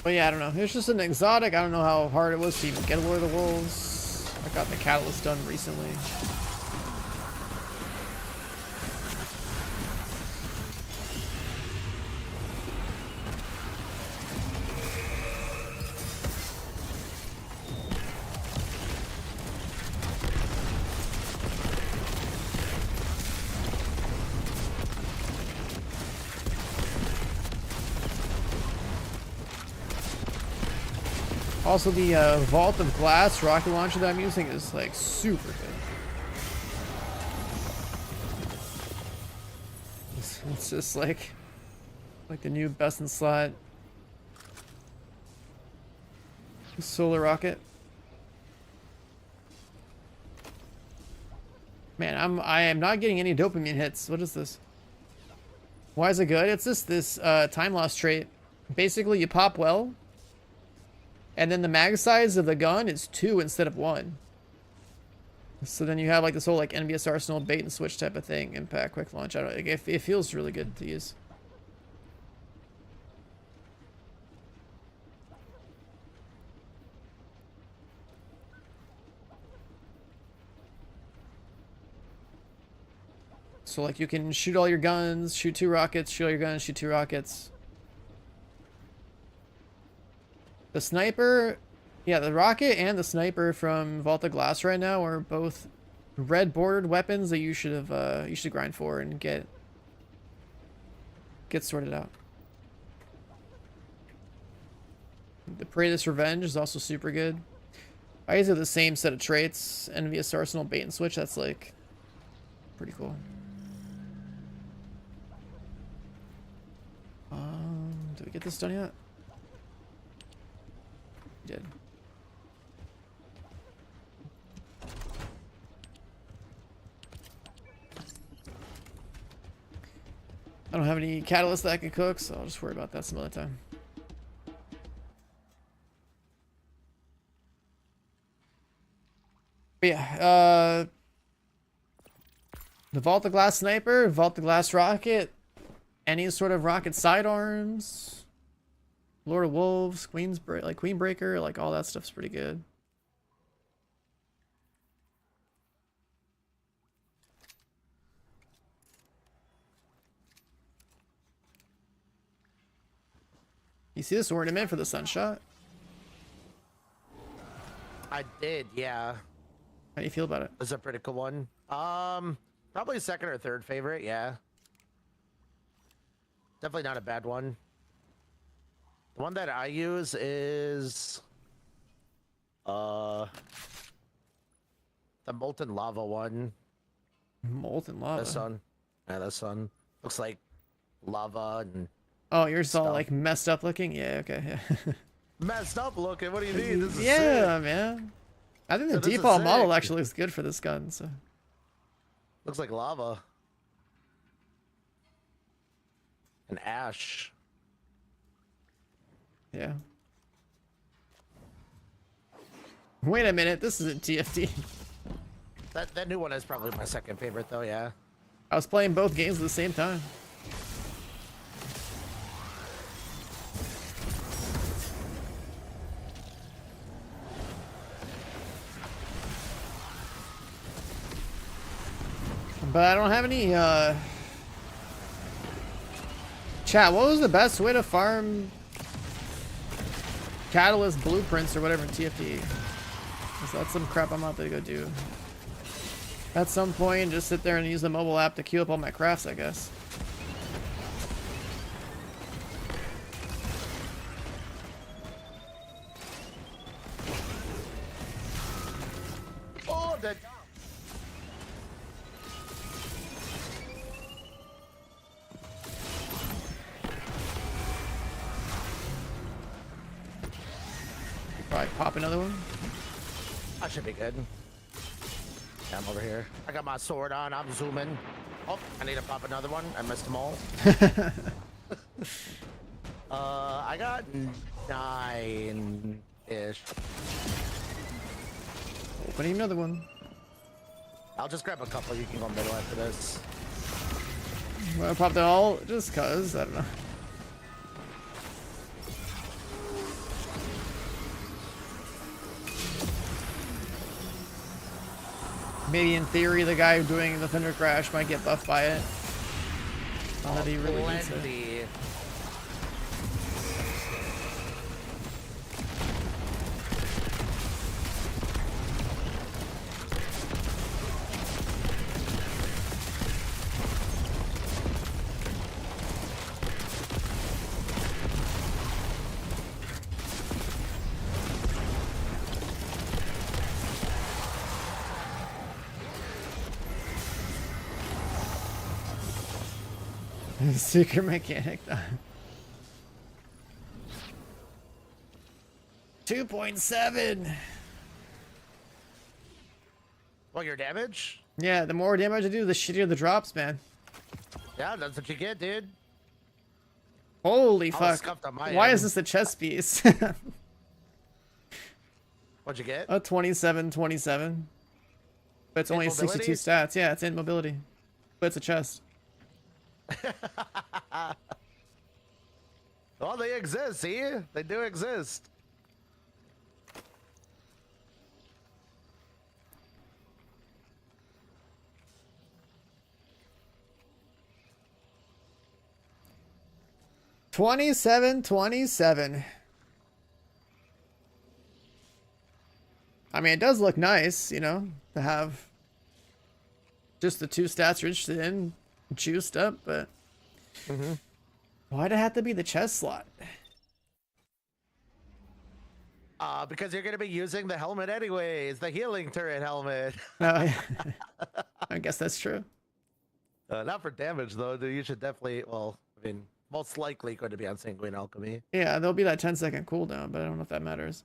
But yeah, I don't know. It's just an exotic. I don't know how hard it was to even get a Lord of the Wolves. I got the Catalyst done recently. Also, the Vault of Glass rocket launcher that I'm using is like super good. It's just like the new best in slot solar rocket. Man, I am not getting any dopamine hits. What is this? Why is it good? It's just this time loss trait. Basically, you pop well. And then the mag size of the gun is 2 instead of 1. So then you have like this whole like NVS Arsenal bait and switch type of thing. Impact, quick launch. I don't know. It feels really good to use. So like you can shoot all your guns, shoot 2 rockets, shoot all your guns, shoot 2 rockets. The sniper, yeah, the rocket and the sniper from Vault of Glass right now are both red bordered weapons that you should have you should grind for and get sorted out. The Praetus Revenge is also super good. I use the same set of traits, Envious Arsenal, bait and switch. That's like pretty cool. Did we get this done yet? We did. I don't have any catalyst that I can cook, so I'll just worry about that some other time. But yeah, the Vault of Glass sniper, Vault of Glass rocket, any sort of rocket sidearms, Lord of Wolves, Queenbreaker, like all that stuff's pretty good. You see this ornament for the Sunshot? I did, yeah. How do you feel about it? It's a pretty cool one. Probably second or third favorite, yeah. Definitely not a bad one. The one that I use is the molten lava one. Molten lava. This one. Yeah, this one. Looks like lava and Oh, yours all stuff. like messed up looking? Yeah, okay. Yeah, messed up looking. What do you mean? This is yeah sick. man. I think the Yeah, this is default model sick. actually looks good for this gun, so. Looks like lava. And ash. Yeah. Wait a minute, this isn't TFT. That new one is probably my second favorite though, yeah. I was playing both games at the same time. But I don't have any, Chat, what was the best way to farm Catalyst blueprints or whatever in TFT? 'Cause that's some crap I'm about to go do. At some point, just sit there and use the mobile app to queue up all my crafts, I guess. Oh, that. Probably pop another one. I should be good. Yeah, I'm over here. I got my sword on. I'm zooming. Oh, I need to pop another one. I missed them all. I got 9-ish. Opening another one. I'll just grab a couple. You can go middle after this. I'm gonna pop them all just cause, I don't know. Maybe in theory the guy doing the Thunder Crash might get buffed by it. Not that he really needs it. Plenty. Secret mechanic. 2.7. Well, your damage? Yeah, the more damage I do, the shittier the drops, man. Yeah, that's what you get, dude. Holy I was fuck. scuffed on my Why end. is this a chess piece? What'd you get? A 27. But it's only 62 mobility? stats. Yeah, it's in mobility. But it's a chest. Well, they exist, see? They do exist. $27.27. I mean, it does look nice, you know, to have just the two stats you're interested in juiced up, but why'd it have to be the chest slot? Because you're gonna be using the helmet anyways, the healing turret helmet. I guess that's true. Not for damage though, dude. You should definitely, well, I mean, most likely going to be on Sanguine Alchemy. Yeah, there'll be that 10-second cooldown, but I don't know if that matters.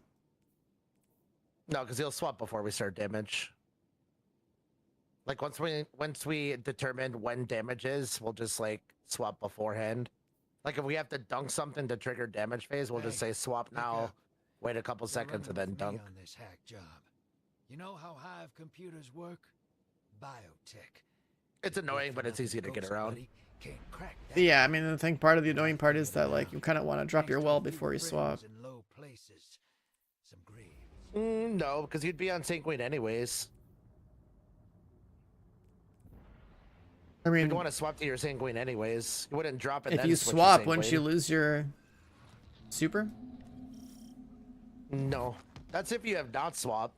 No, because he'll swap before we start damage. Like once we determine when damage is, we'll just like swap beforehand. Like if we have to dunk something to trigger damage phase, we'll just say swap look now, out. wait a couple You're seconds, and then running with me dunk. on this hack job. You know how Hive computers work? Biotech. It's annoying, but it's easy to get around. Can't crack that. Yeah, I mean, the thing, part of the annoying part is that, like, you kind of want to drop your well before you swap. In low places. Some graves. No, because you'd be on Sanguine anyways. I mean, You'd want to swap to your Sanguine anyways. You wouldn't drop it. if then you switch to swap, wouldn't you Sanguine. lose your super? No, that's if you have not swap.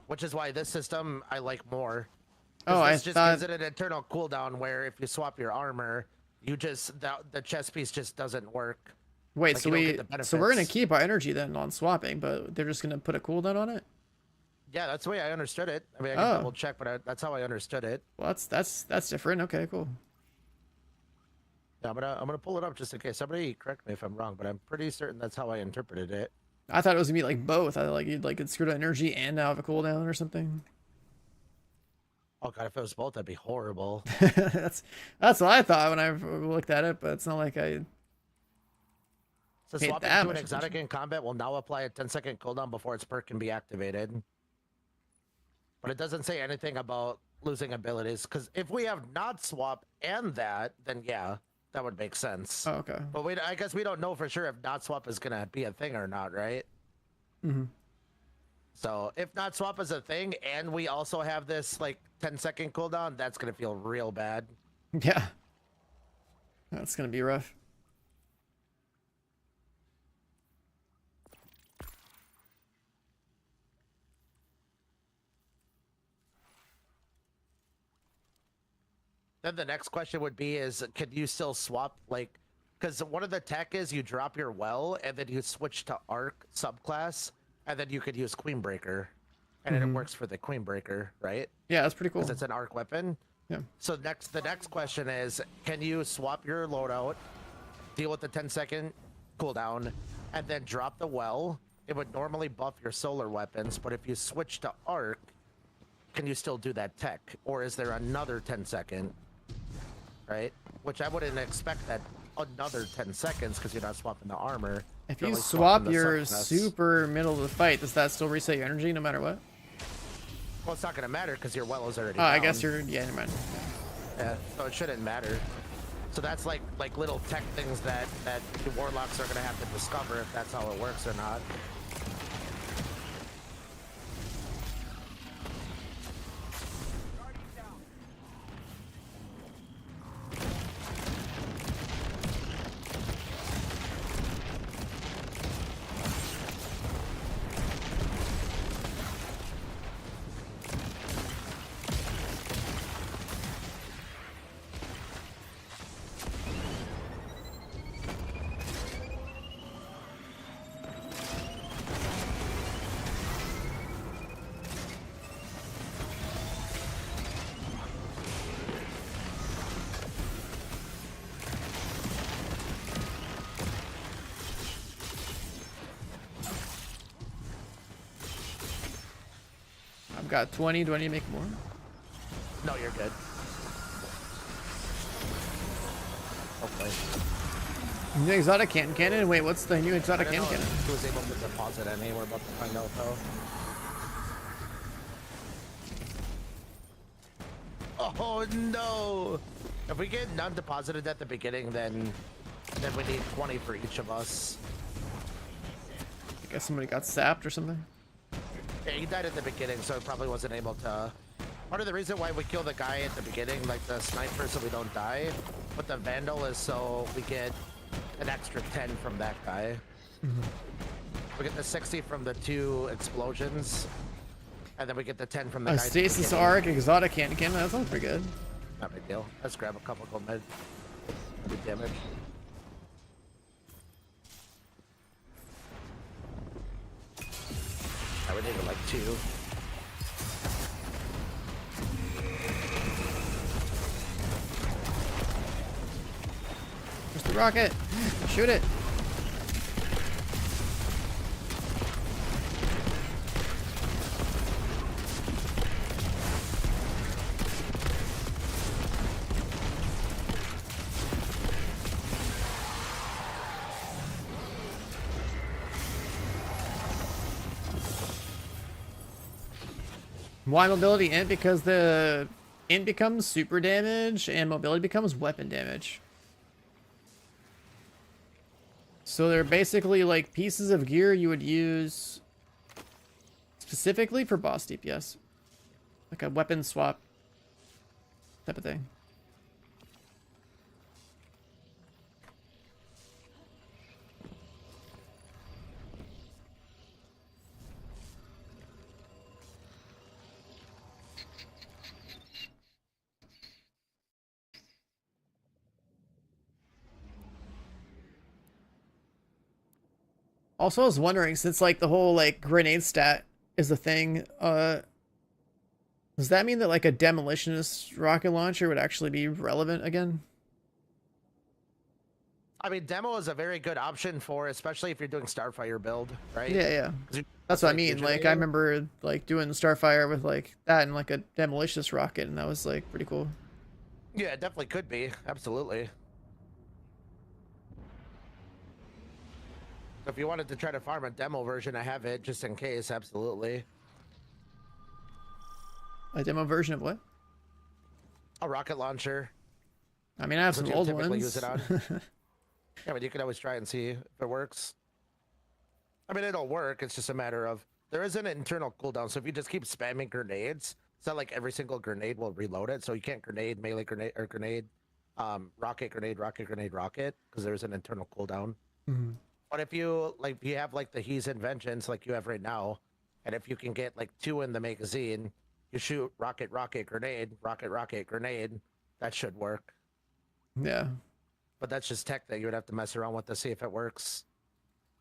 Which is why this system I like more. 'Cause Oh, I this just thought... gives it an eternal cooldown where if you swap your armor, you just the chest piece just doesn't work. Wait, Like, so you don't get we the so we're gonna benefits. keep our energy then on swapping, but they're just gonna put a cooldown on it? Yeah, that's the way I understood it. I mean, I can Oh. double check, but that's how I understood it. Well, that's different. Okay, cool. Yeah, I'm gonna pull it up just in case. Somebody correct me if I'm wrong, but I'm pretty certain that's how I interpreted it. I thought it was gonna be like both. I like you'd like could screw to energy and now have a cooldown or something. Oh god, if it was both, that'd be horrible. that's what I thought when I looked at it, but it's not like I. So Paid swapping that to an much exotic attention. in combat will now apply a 10-second cooldown before its perk can be activated. But it doesn't say anything about losing abilities, because if we have not swap and that, then yeah, that would make sense. Oh, okay. But I guess we don't know for sure if not swap is gonna be a thing or not, right? Mm-hmm. So if not swap is a thing, and we also have this like 10-second cooldown, that's gonna feel real bad. Yeah. That's gonna be rough. Then the next question would be is, can you still swap, like, because one of the tech is you drop your well and then you switch to arc subclass and then you could use Queenbreaker and then it works for the Queenbreaker, right? Yeah, that's pretty cool. Because it's an arc weapon. Yeah. So the next question is, can you swap your loadout, deal with the 10-second cooldown, and then drop the well? It would normally buff your solar weapons, but if you switch to arc, can you still do that tech? Or is there another 10-second? Right? Which I wouldn't expect that another 10 seconds because you're not swapping the armor. If You're you only swap swapping the your subclass. super middle of the fight, does that still reset your energy no matter what? Well, it's not going to matter because your well is already Oh, I down. guess you're yeah, never mind. Yeah, so it shouldn't matter. So that's like little tech things that the warlocks are going to have to discover if that's how it works or not. I've got 20. Do I need to make more? No, you're good. Okay. New exotic cannon? Wait, what's the new I exotic don't know cannon? if he was able to deposit any. We're about to find out though. Oh no! If we get none deposited at the beginning, then we need 20 for each of us. I guess somebody got sapped or something. Yeah, he died at the beginning, so he probably wasn't able to. Part of the reason why we kill the guy at the beginning, like the sniper, so we don't die, but the vandal is so we get an extra 10 from that guy. We get the 60 from the 2 explosions, and then we get the 10 from the A guy. at the stasis beginning. arc, exotic cannon. That sounds pretty good. Not big deal. Let's grab a couple gold med. Good damage. I would need like 2. Where's the rocket? Shoot it. Why mobility int? Because the int becomes super damage and mobility becomes weapon damage. So they're basically like pieces of gear you would use specifically for boss DPS. Like a weapon swap type of thing. Also, I was wondering, since like the whole like grenade stat is a thing, does that mean that like a demolitionist rocket launcher would actually be relevant again? I mean, demo is a very good option for, especially if you're doing Starfire build, right? Yeah, yeah. 'Cause you- That's what I like mean. Like, I fusionating. remember like doing Starfire with like that and like a demolitionist rocket, and that was like pretty cool. Yeah, it definitely could be. Absolutely. If you wanted to try to farm a demo version, I have it just in case. Absolutely. A demo version of what? A rocket launcher. I mean, I have That's some what old you typically ones. use it on. Yeah, but you could always try and see if it works. I mean, it'll work. It's just a matter of there is an internal cooldown. So if you just keep spamming grenades, it's not like every single grenade will reload it. So you can't grenade, melee grenade, or grenade, rocket, grenade, rocket, grenade, rocket, because there's an internal cooldown. Mhm. But if you have like the He's in Vengeance like you have right now, and if you can get like 2 in the magazine, you shoot rocket, rocket, grenade, rocket, rocket, grenade. That should work. Yeah. But that's just tech that you would have to mess around with to see if it works.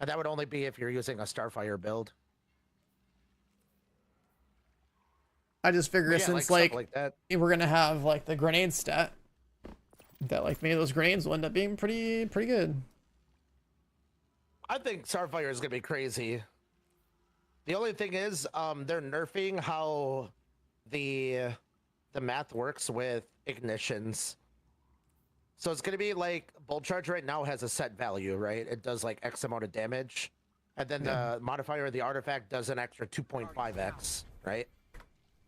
And that would only be if you're using a Starfire build. I just figure But yeah, since stuff like like that. we're gonna have like the grenade stat, that like maybe those grenades will end up being pretty good. I think Starfire is gonna be crazy. The only thing is, they're nerfing how the math works with ignitions. So it's gonna be like Bolt Charge right now has a set value, right? It does like X amount of damage, and then the modifier of the artifact does an extra 2.5x, right?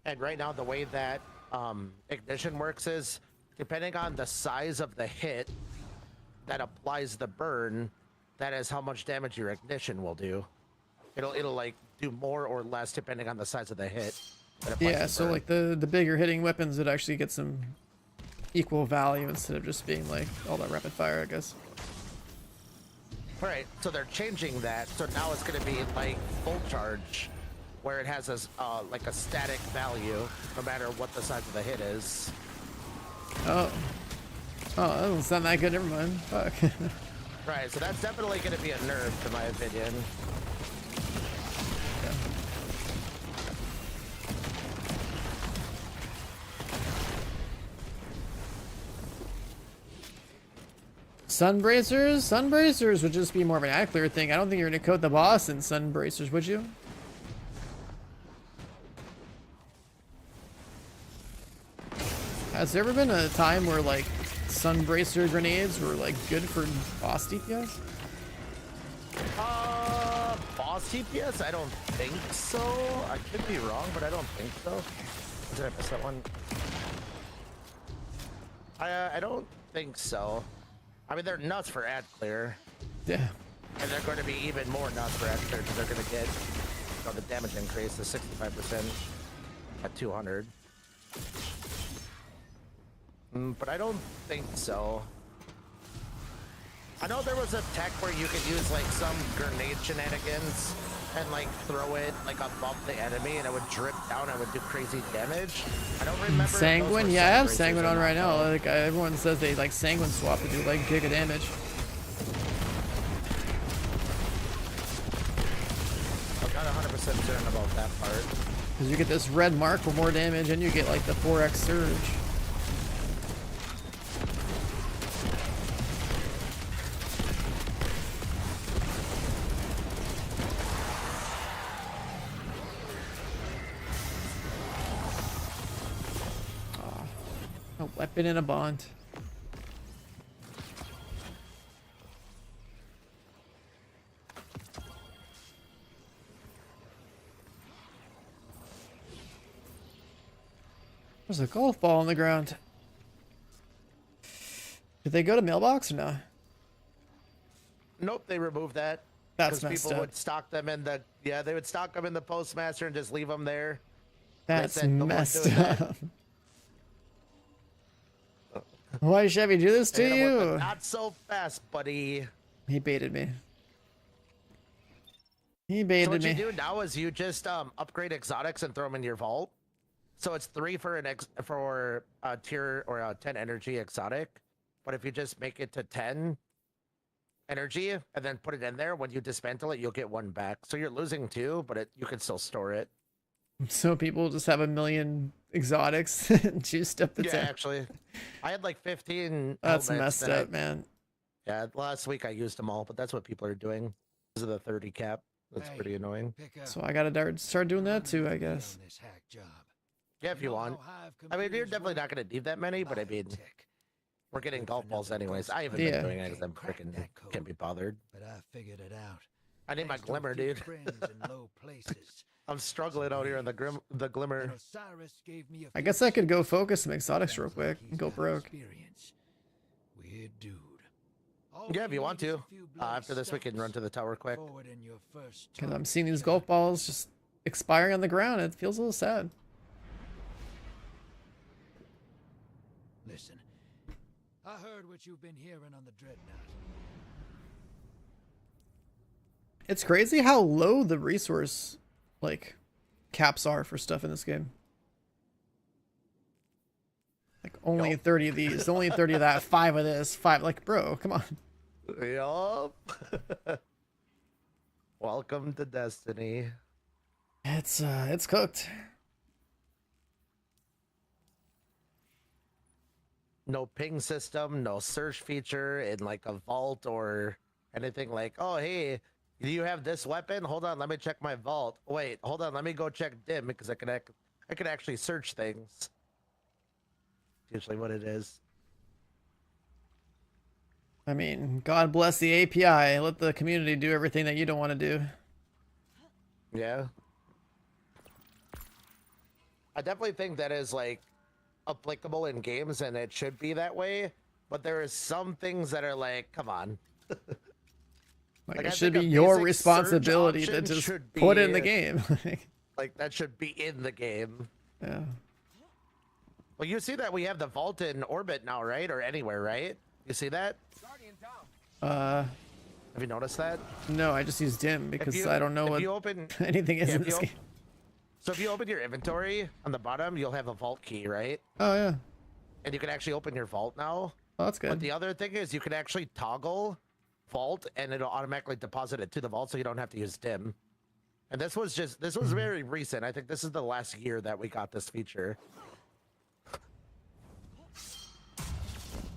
And right now the way that ignition works is depending on the size of the hit that applies the burn, that is how much damage your ignition will do. It'll like do more or less depending on the size of the hit. that applies Yeah, the so burn. like the bigger hitting weapons would actually get some equal value instead of just being like all that rapid fire, I guess. Right, so they're changing that. So now it's going to be like full charge, where it has a like a static value, no matter what the size of the hit is. Oh, that doesn't sound that good. Never mind. Fuck. Right, so that's definitely going to be a nerf, in my opinion. Sunbracers? Sunbracers would just be more of an accurate thing. I don't think you're gonna coat the boss in Sunbracers, would you? Has there ever been a time where like Sunbracer grenades were like good for boss DPS? Boss TPS? I don't think so. I could be wrong, but I don't think so. Did I miss that one? I don't think so. I mean, they're nuts for ad clear, Yeah. and they're going to be even more nuts for ad clear because they're going to get, you know, the damage increase to 65% at 200. But I don't think so. I know there was a tech where you could use like some grenade shenanigans and like throw it like above the enemy and it would drip down and would do crazy damage. I don't remember. if those Sanguine? were Yeah, I have Sunbracers Sanguine or on not, right now. though. Like everyone says they like Sanguine swap to do like giga damage. I'm not 100% certain about that part. Because you get this red mark for more damage and you get like the 4x surge. A weapon and a bond. There's a golf ball on the ground. Did they go to mailbox or no? Nope, they removed that. That's Because messed people up. would stock them in the they would stock them in the postmaster and just leave them there. That's said no one's messed doing that. up. Why did Chevy do this to They hit 'em with the you? not so fast, buddy. He baited me. He So baited what you me. do now is you just upgrade exotics and throw them in your vault. So it's 3 for a tier or a 10 energy exotic. But if you just make it to 10, energy and then put it in there. When you dismantle it, you'll get 1 back. So you're losing 2, but you can still store it. So people just have a million exotics juiced up the Yeah, tank. actually, I had like 15. That's helmets messed that up, man. Yeah, last week I used them all, but that's what people are doing because of the 30 cap. That's Hey. pretty annoying. Pick up. So I gotta start doing that too, I guess. On this hack job. Yeah, if you know want. how Hive I mean, you're computers definitely work? not going to need that many, but I mean, Biotech. we're getting Good for golf balls nothing anyways. ghost I haven't Yeah. been doing it because I'm Can't crack freaking that code. can't be bothered. But I figured it out. I need my Thanks to a glimmer, few dude. friends in low places. I'm struggling out here in the And glimmer. Osiris gave me a I few guess I could go tips. focus some exotics real Sounds like quick he's and go got broke. experience. Weird dude. All Yeah, if we you want need is to. a few bloody After this, we can run steps to the tower quick. forward in your first Because I'm target seeing these shot. golf balls just expiring on the ground. It feels a little sad. Listen, I heard what you've been hearing on the Dreadnought. It's crazy how low the resource like caps are for stuff in this game. Like only Yup. 30 of these, only 30 of that, 5 of this, 5 like bro, come on. Yup. Welcome to Destiny. It's cooked. No ping system, no search feature in like a vault or anything like, oh, hey, do you have this weapon? Hold on, let me check my vault. Wait, hold on, let me go check dim because I could actually search things. Usually what it is. I mean, God bless the API. Let the community do everything that you don't want to do. Yeah. I definitely think that is like applicable in games and it should be that way, but there is some things that are like, come on. Like, Like, it I should think be a your basic responsibility search to option just should put it in be- the game. Like that should be in the game. Yeah. Well, you see that we have the vault in orbit now, right? Or anywhere, right? You see that? Guardian down. Have you noticed that? No, I just use dim because you- I don't know if what you open, anything is yeah, in if this you game. so if you open your inventory on the bottom, you'll have a vault key, right? Oh yeah. And you can actually open your vault now. Oh, that's But good. the other thing is you can actually toggle vault and it'll automatically deposit it to the vault so you don't have to use dim. And this was very recent. I think this is the last year that we got this feature.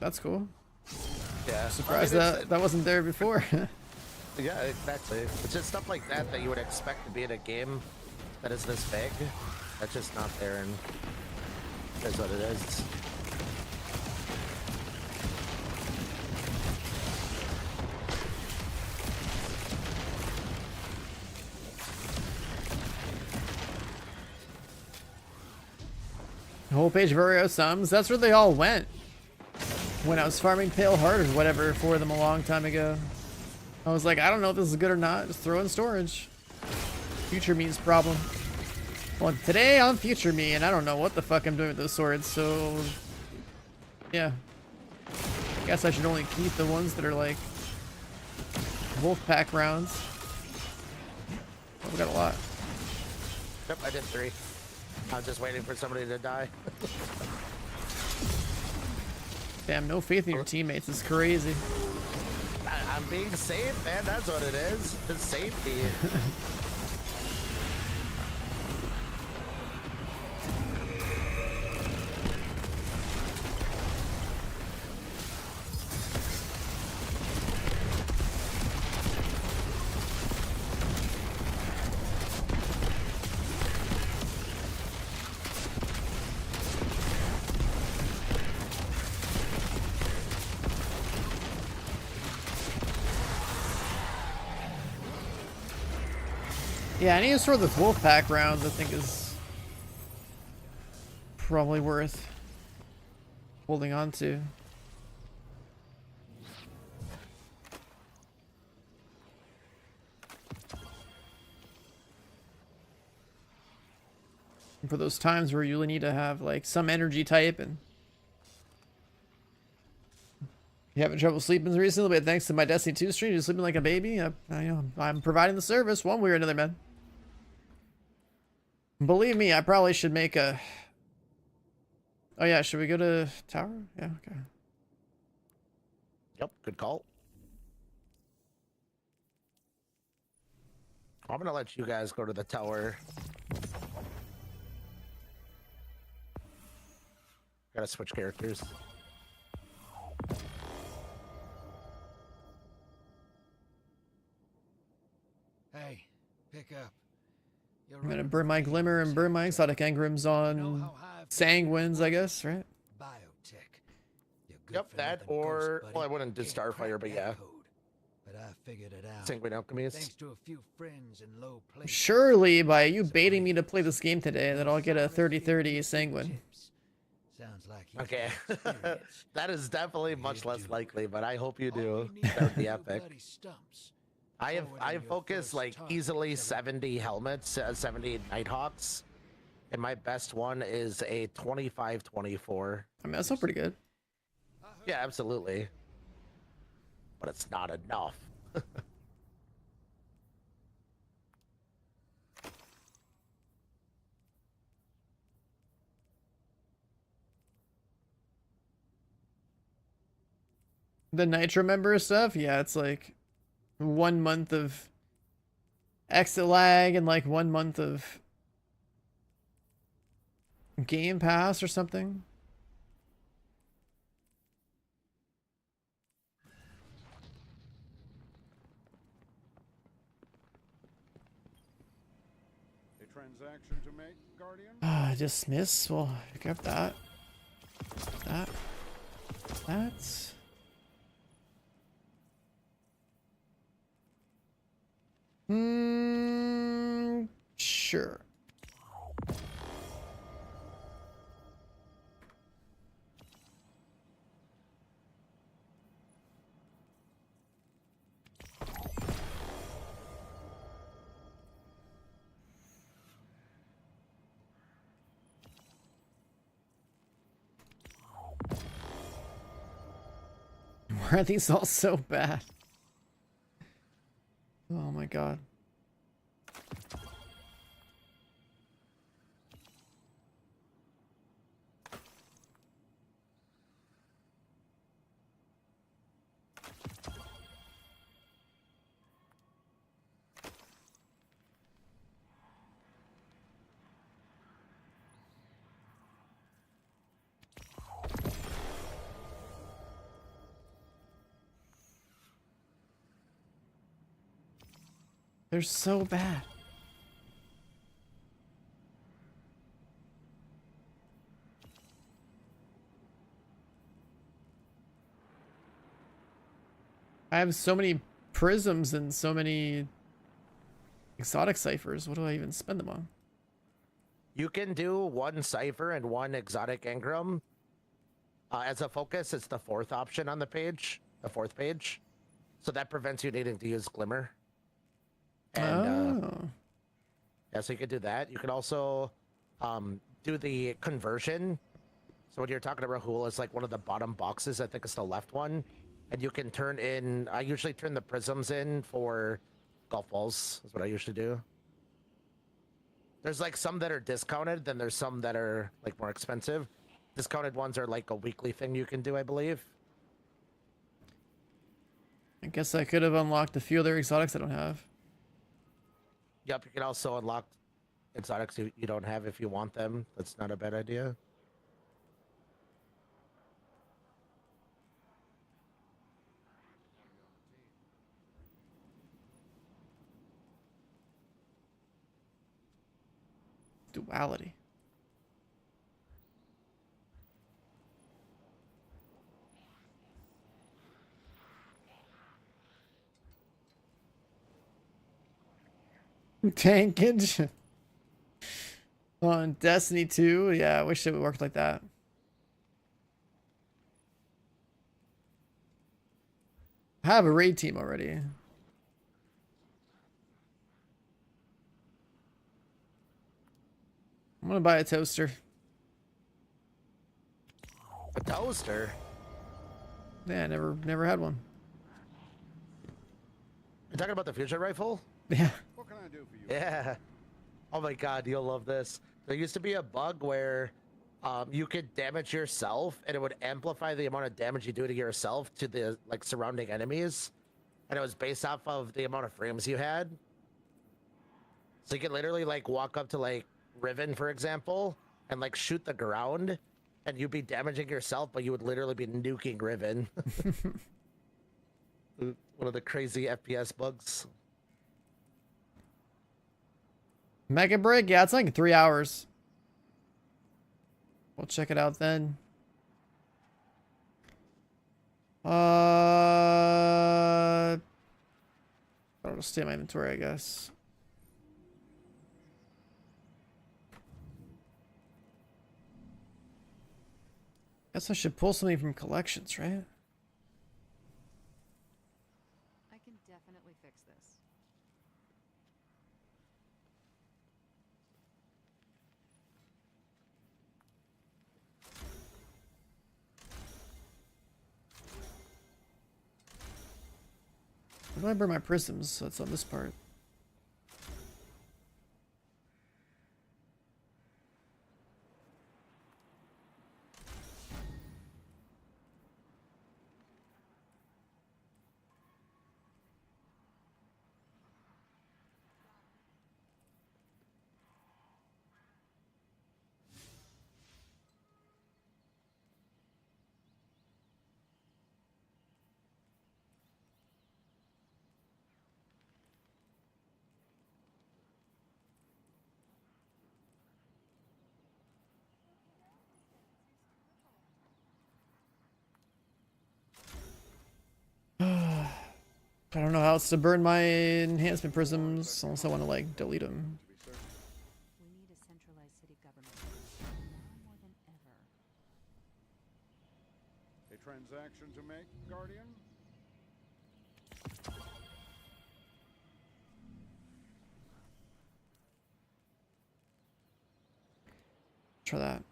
That's cool. Yeah. Surprised I mean, it's- that wasn't there before. Yeah, exactly. It's just stuff like that that you would expect to be in a game that is this big. That's just not there, and that's what it is. The whole page of Oreo Sums, that's where they all went. When I was farming Pale Heart or whatever for them a long time ago. I was like, I don't know if this is good or not. Just throw in storage. Future me's problem. Well, today on Future Me, and I don't know what the fuck I'm doing with those swords, so... Yeah. Guess I should only keep the ones that are like... Wolfpack rounds. Oh, we got a lot. Yep, I did 3. I was just waiting for somebody to die. Damn, no faith in your teammates is crazy. I'm being safe, man. That's what it is. It's safety. Yeah, any sort of Wolfpack rounds I think is probably worth holding on to. And for those times where you really need to have like some energy type and you having trouble sleeping recently, but thanks to my Destiny 2 stream, you're sleeping like a baby. I'm providing the service one way or another, man. Believe me, I probably should make a... Oh yeah, should we go to tower? Yeah, okay. Yep, good call. I'm gonna let you guys go to the tower. Gotta switch characters. Hey, pick up. You're I'm gonna running burn my free glimmer of and burn my Biotech. exotic engrams You know on how Hive sanguines, I guess, right? Biotech. You're good Yep, for that nothing or ghost, well, I buddy. wouldn't do Can't Starfire, crack but that yeah, code. But I figured it out. Sanguine Alchemist. Thanks to a few friends in low places. Surely, by you It's a baiting me great to play this game today, that I'll get a 30-30 sanguine. Chips. Sounds like he's Okay, got experience. that is definitely much You less do. likely, but I hope you All do. we need That would are be two epic. bloody stumps. I Forward in your focused first like target, easily killer. 70 helmets, 70 Nighthawks, and my best one is a 25-24. I mean, that's still pretty good. Yeah, absolutely. But it's not enough. The Nitro member stuff, yeah, it's like 1 month of exit lag and like 1 month of Game Pass or something. A transaction to make, Guardian? Dismiss. Well, pick up that. That. That. Sure. Why are these all so bad? Oh my god. They're so bad. I have so many prisms and so many exotic ciphers. What do I even spend them on? You can do one cipher and one exotic engram. As a focus, it's the fourth option on the page, the fourth page. So that prevents you needing to use Glimmer. And Oh. yeah, so you could do that. You could also do the conversion. So when you're talking to Rahul, it's like one of the bottom boxes. I think it's the left one. And you can turn in, I usually turn the prisms in for golf balls. That's what I usually do. There's like some that are discounted, then there's some that are like more expensive. Discounted ones are like a weekly thing you can do, I believe. I guess I could have unlocked a few other exotics I don't have. Yep, you can also unlock exotics you don't have if you want them. That's not a bad idea. Duality. Tankage. On Destiny 2, yeah, I wish it would work like that. I have a raid team already. I'm gonna buy a toaster. A toaster? Yeah, never had one. You're talking about the fusion rifle? Yeah. What can I do for you? Yeah. Oh my god, you'll love this. There used to be a bug where you could damage yourself and it would amplify the amount of damage you do to yourself to the like surrounding enemies. And it was based off of the amount of frames you had. So you can literally like walk up to like Riven, for example, and like shoot the ground, and you'd be damaging yourself, but you would literally be nuking Riven. One of the crazy FPS bugs. Mega Break? Yeah, it's like 3 hours. We'll check it out then. I'll just stay in my inventory, I guess. Guess I should pull something from collections, right? I can definitely fix this. Where do I burn my prisms? That's on this part. I don't know how else to burn my enhancement prisms unless I want to like delete them. We need a centralized city government now more than ever. A transaction to make, Guardian? Try that.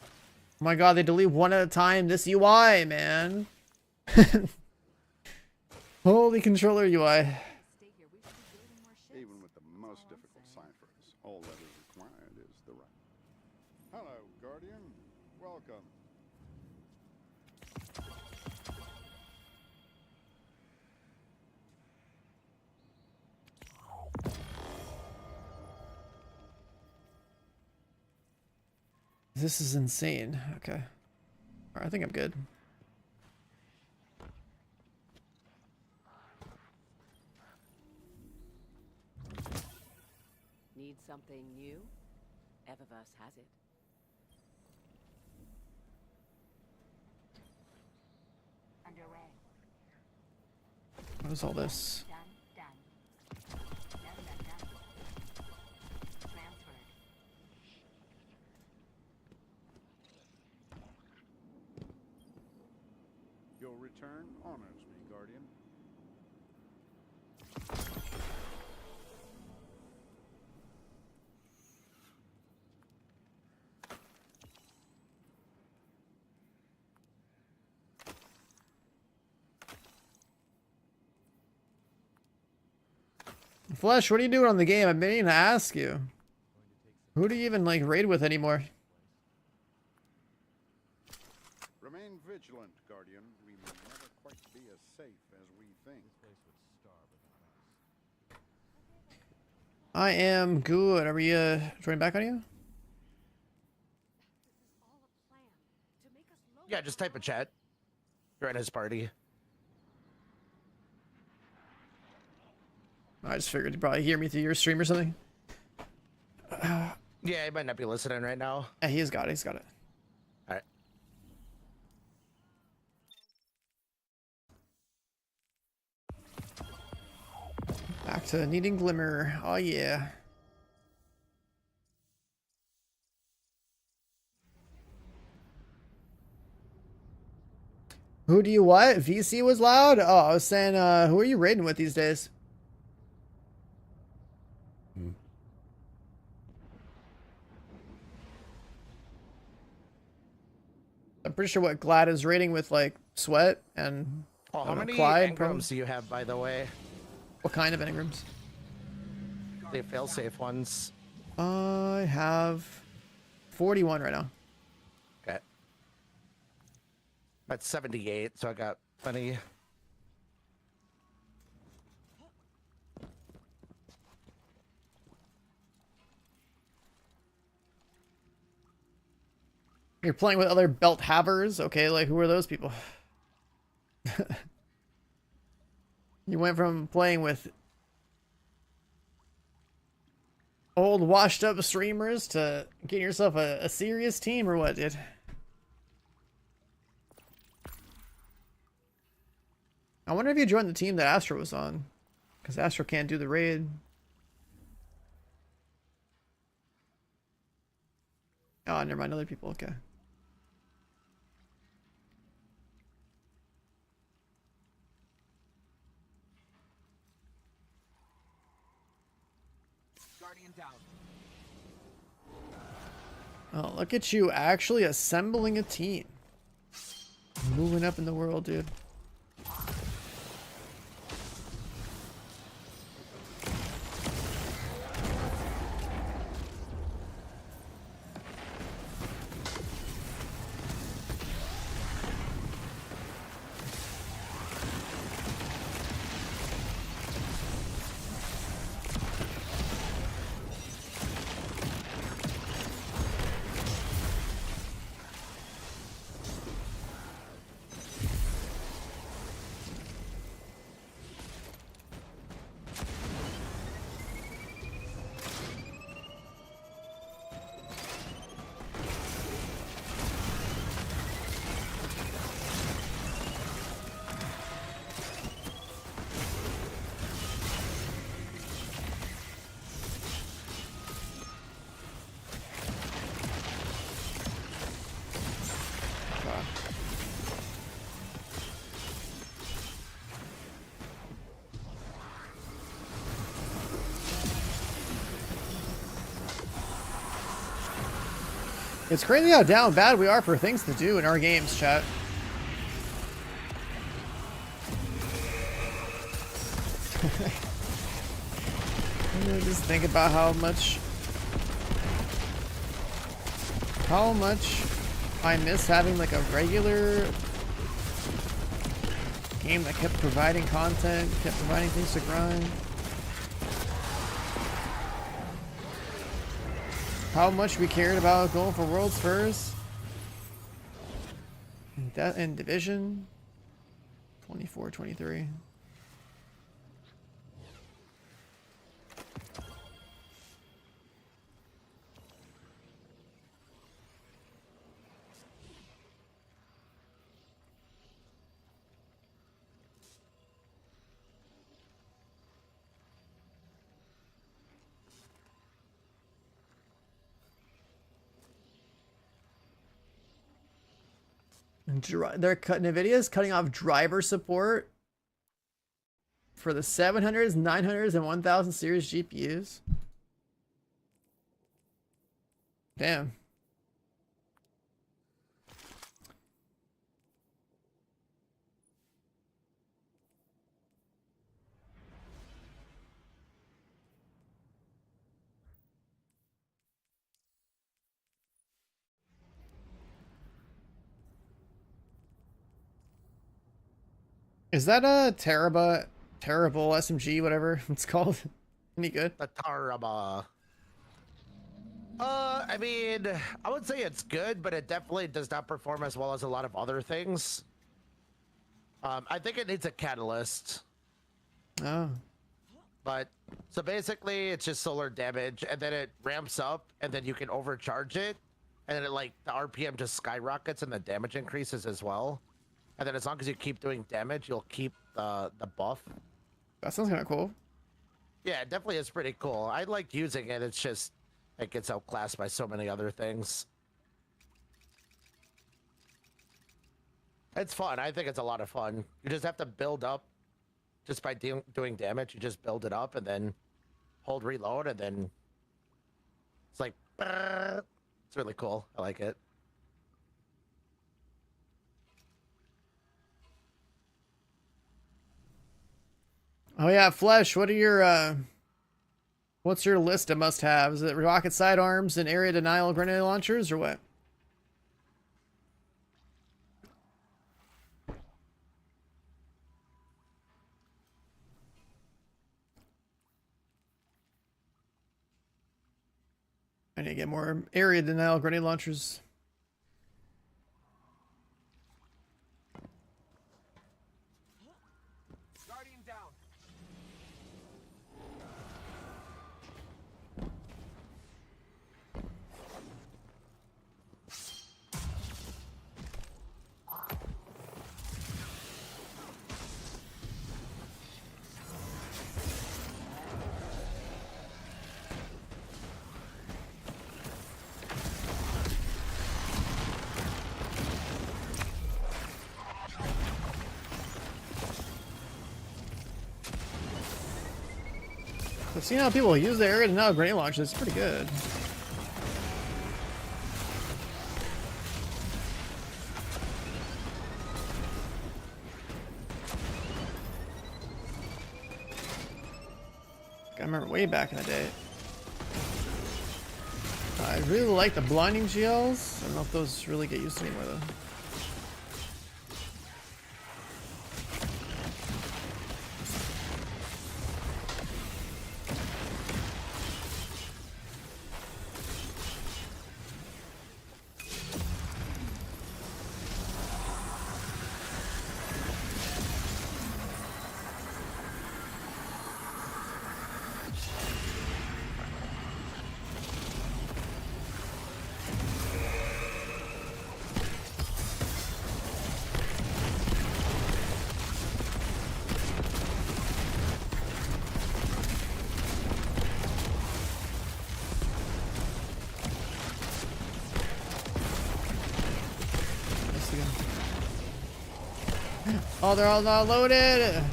Oh my god, they delete one at a time. This UI, man. Holy controller UI. Stay here. We should be building more ships. Even with the most difficult ciphers, all that is required is the right. Hello, Guardian. Welcome. This is insane. Okay. Alright, I think I'm good. Need something new? Eververse has it. Underway. What is all this? Done. Done. Transferred. Your return honors me, Guardian. Flesh, what are you doing on the game? I've been meaning to ask you. Who do you even like raid with anymore? Remain vigilant, Guardian. We may never quite be as safe as we think. I am good. Are we joining back on you? Yeah, just type a chat. You're in his party. I just figured you'd probably hear me through your stream or something. Yeah, he might not be listening right now. Yeah, he's got it. He's got it. All right. Back to needing glimmer. Oh yeah. Who do you what? VC was loud? Oh, I was saying, who are you raiding with these days? I'm pretty sure what Glad is raiding with like Sweat and Oh, I how don't know, many Clyde, engrams do you have, by the way? what kind of engrams? The fail-safe ones. I have 41 right now. Okay. That's 78, so I got plenty. You're playing with other belt havers? Okay, like, who are those people? You went from playing with old washed up streamers to getting yourself a serious team or what, dude? I wonder if you joined the team that Astro was on. Because Astro can't do the raid. Oh, never mind, other people, okay. Guardian down. Oh, look at you actually assembling a team. Moving up in the world, dude. It's crazy how down bad we are for things to do in our games, chat. Just think about how much I miss having like a regular game that kept providing content, kept providing things to grind. How much we cared about going for Worlds first. In Division 24, 23. NVIDIA's cutting off driver support for the 700s, 900s, and 1000 series GPUs. Damn. Is that a terrible SMG, whatever it's called? Any good? The Taraba. I mean, I would say it's good, but it definitely does not perform as well as a lot of other things. I think it needs a catalyst. Oh. But so basically, it's just solar damage, and then it ramps up, and then you can overcharge it, and then it, like, the RPM just skyrockets, and the damage increases as well. And then as long as you keep doing damage, you'll keep the buff. That sounds kind of cool. Yeah, it definitely is pretty cool. I like using it. It's just it gets outclassed by so many other things. It's fun. I think it's a lot of fun. You just have to build up just by doing damage. You just build it up and then hold reload, and then it's like, it's really cool. I like it. Oh yeah, Flesh, what are your what's your list of must-haves? Is it rocket sidearms and area denial grenade launchers or what? I need to get more area denial grenade launchers. I've seen how people use the area to now grenade launch. It's pretty good. I remember way back in the day. I really like the blinding GLs. I don't know if those really get used anymore though. Oh, they're all not loaded. Okay,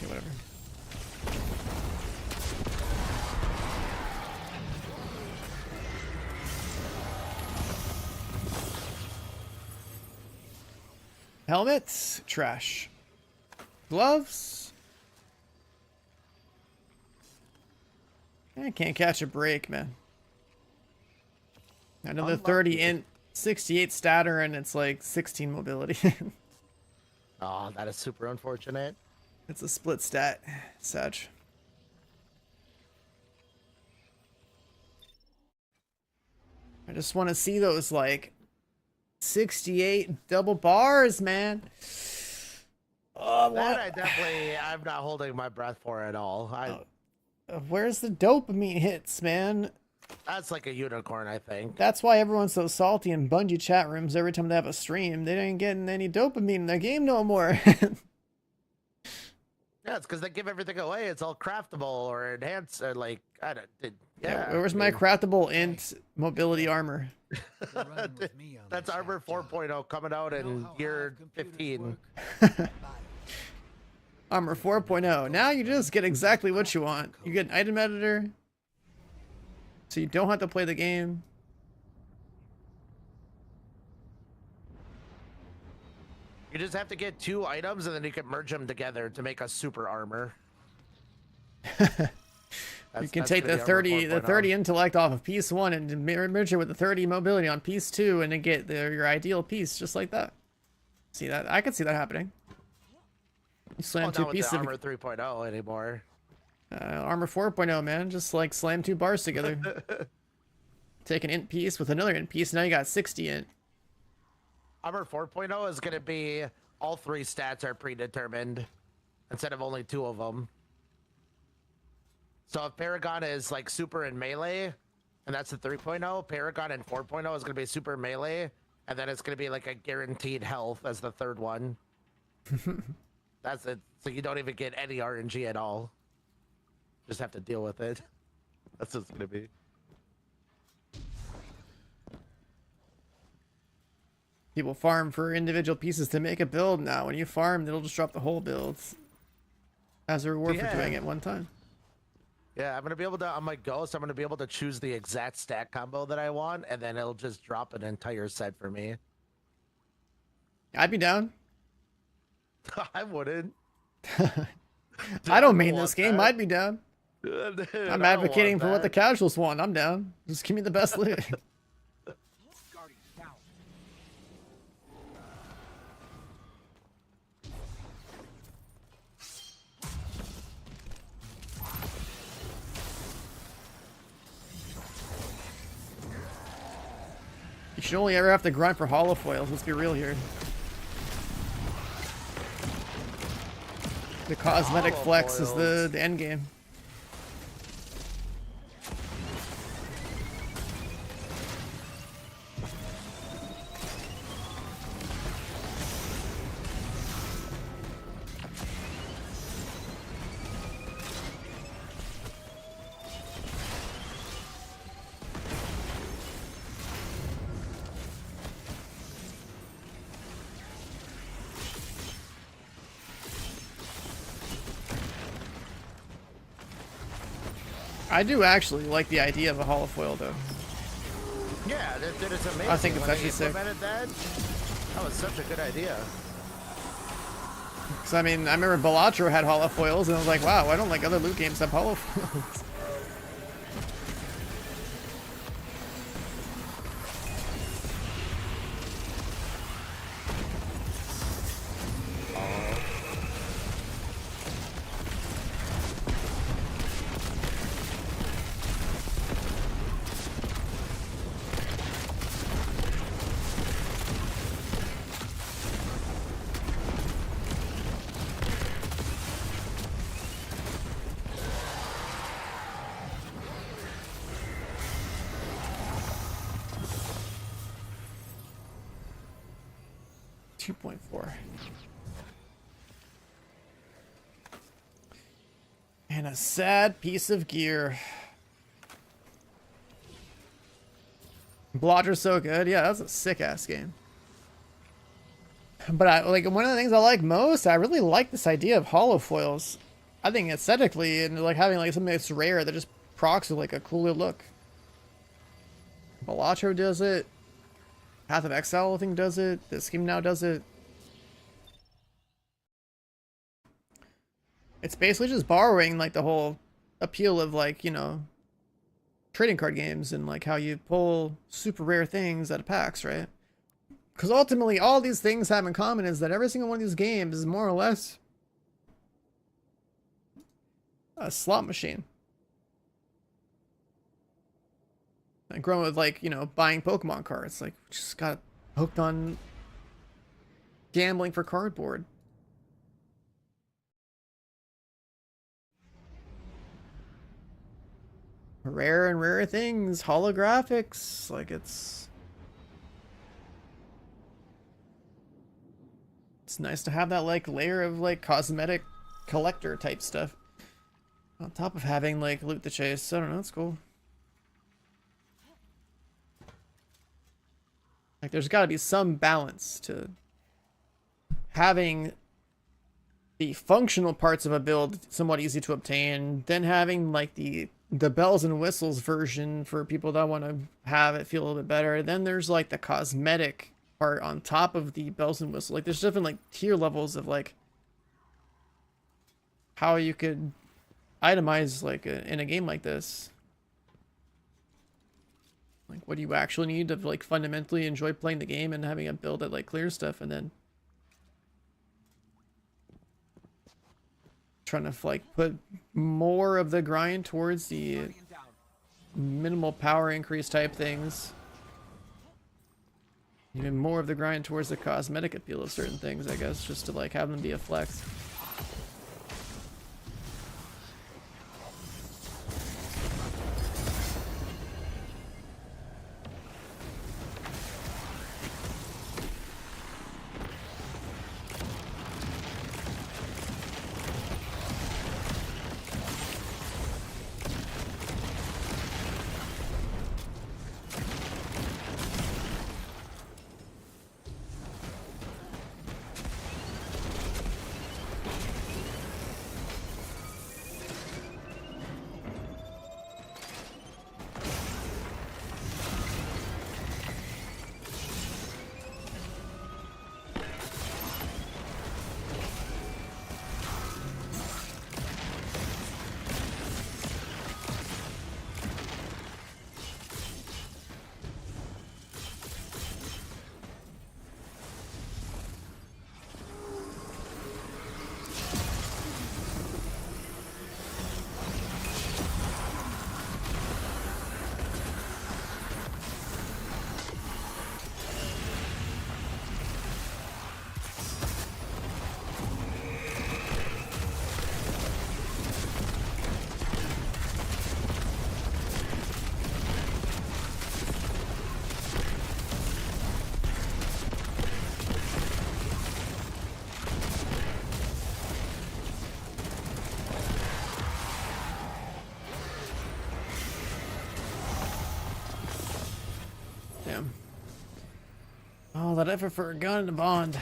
whatever. Helmets, trash. Gloves. I can't catch a break, man. Another 30 int. 68 statter and it's like 16 mobility. Oh, that is super unfortunate. It's a split stat, Sag. I just want to see those like 68 double bars, man. Oh, I'm not holding my breath for at all. Where's the dopamine hits, man? That's like a unicorn, I think. That's why everyone's so salty in Bungie chat rooms every time they have a stream. They ain't getting any dopamine in their game no more. Yeah, it's because they give everything away. It's all craftable or enhanced, or like I don't. Yeah, where's my craftable int mobility armor? That's Armor 4.0 coming out in year 15. Armor 4.0. Now you just get exactly what you want. You get an item editor, so you don't have to play the game. You just have to get 2 items and then you can merge them together to make a super armor. You can take the 30 intellect off of piece 1 and merge it with the 30 mobility on piece 2 and then get your ideal piece just like that. See that? I can see that happening. You slam 2 pieces of Armor 3.0 anymore. Armor 4.0, man. Just like slam 2 bars together. Take an int piece with another int piece. Now you got 60 int. Armor 4.0 is going to be all 3 stats are predetermined instead of only 2 of them. So if Paragon is like super and melee, and that's the 3.0, Paragon and 4.0 is going to be super melee, and then it's going to be like a guaranteed health as the 3rd one. That's it. So you don't even get any RNG at all. Just have to deal with it. That's what it's going to be. People farm for individual pieces to make a build now. When you farm, it'll just drop the whole build as a reward for doing it one time. Yeah, I'm going to be able to, on my Ghost, I'm going to be able to choose the exact stat combo that I want, and then it'll just drop an entire set for me. I'd be down. I wouldn't. I don't mean this game. That. I'd be down. Dude, I'm advocating for what the casuals want. I'm down. Just give me the best loot. Guardian down. You should only ever have to grind for holofoils. Let's be real here. The cosmetic flex is the end game. I do actually like the idea of a holofoil though. Yeah, that is amazing. I think it's When they actually sick. implemented that was such a good idea. Because I mean, I remember Balatro had holofoils, and I was like, wow, why don't like other loot games have holofoils? And a sad piece of gear. Blotter's so good. Yeah, that's a sick ass game. But I like one of the things I like most, I really like this idea of holofoils. I think aesthetically and like having like something that's rare that just procs with like a cooler look. Balatro does it. Path of Exile I think does it. This game now does it. It's basically just borrowing like the whole appeal of like, you know, trading card games and like how you pull super rare things out of packs, right? Because ultimately all these things have in common is that every single one of these games is more or less a slot machine. And growing with like, you know, buying Pokemon cards, like just got hooked on gambling for cardboard. Rare and rare things, holographics, like it's nice to have that like layer of like cosmetic collector type stuff on top of having like loot the chase. I don't know, it's cool. Like there's got to be some balance to having the functional parts of a build somewhat easy to obtain, then having like the bells and whistles version for people that want to have it feel a little bit better. Then there's like the cosmetic part on top of the bells and whistles. Like there's different like tier levels of like how you could itemize like in a game like this. Like what do you actually need to like fundamentally enjoy playing the game and having a build that like clears stuff, and then trying to like put more of the grind towards the minimal power increase type things. Even more of the grind towards the cosmetic appeal of certain things, I guess, just to like have them be a flex. Damn. All that effort for a gun and a bond.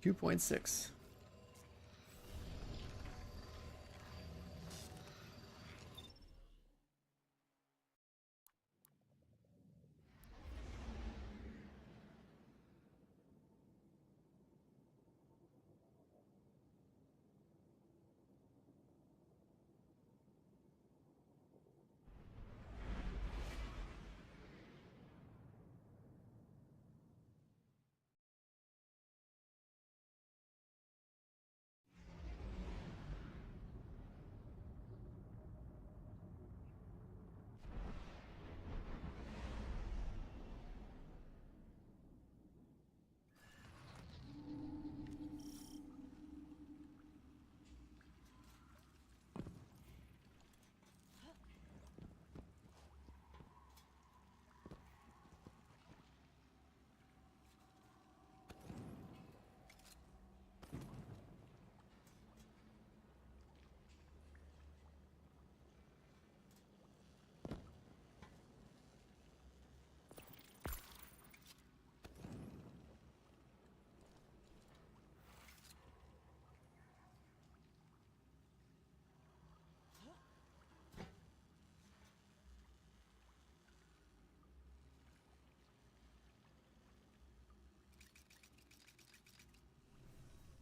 2.6.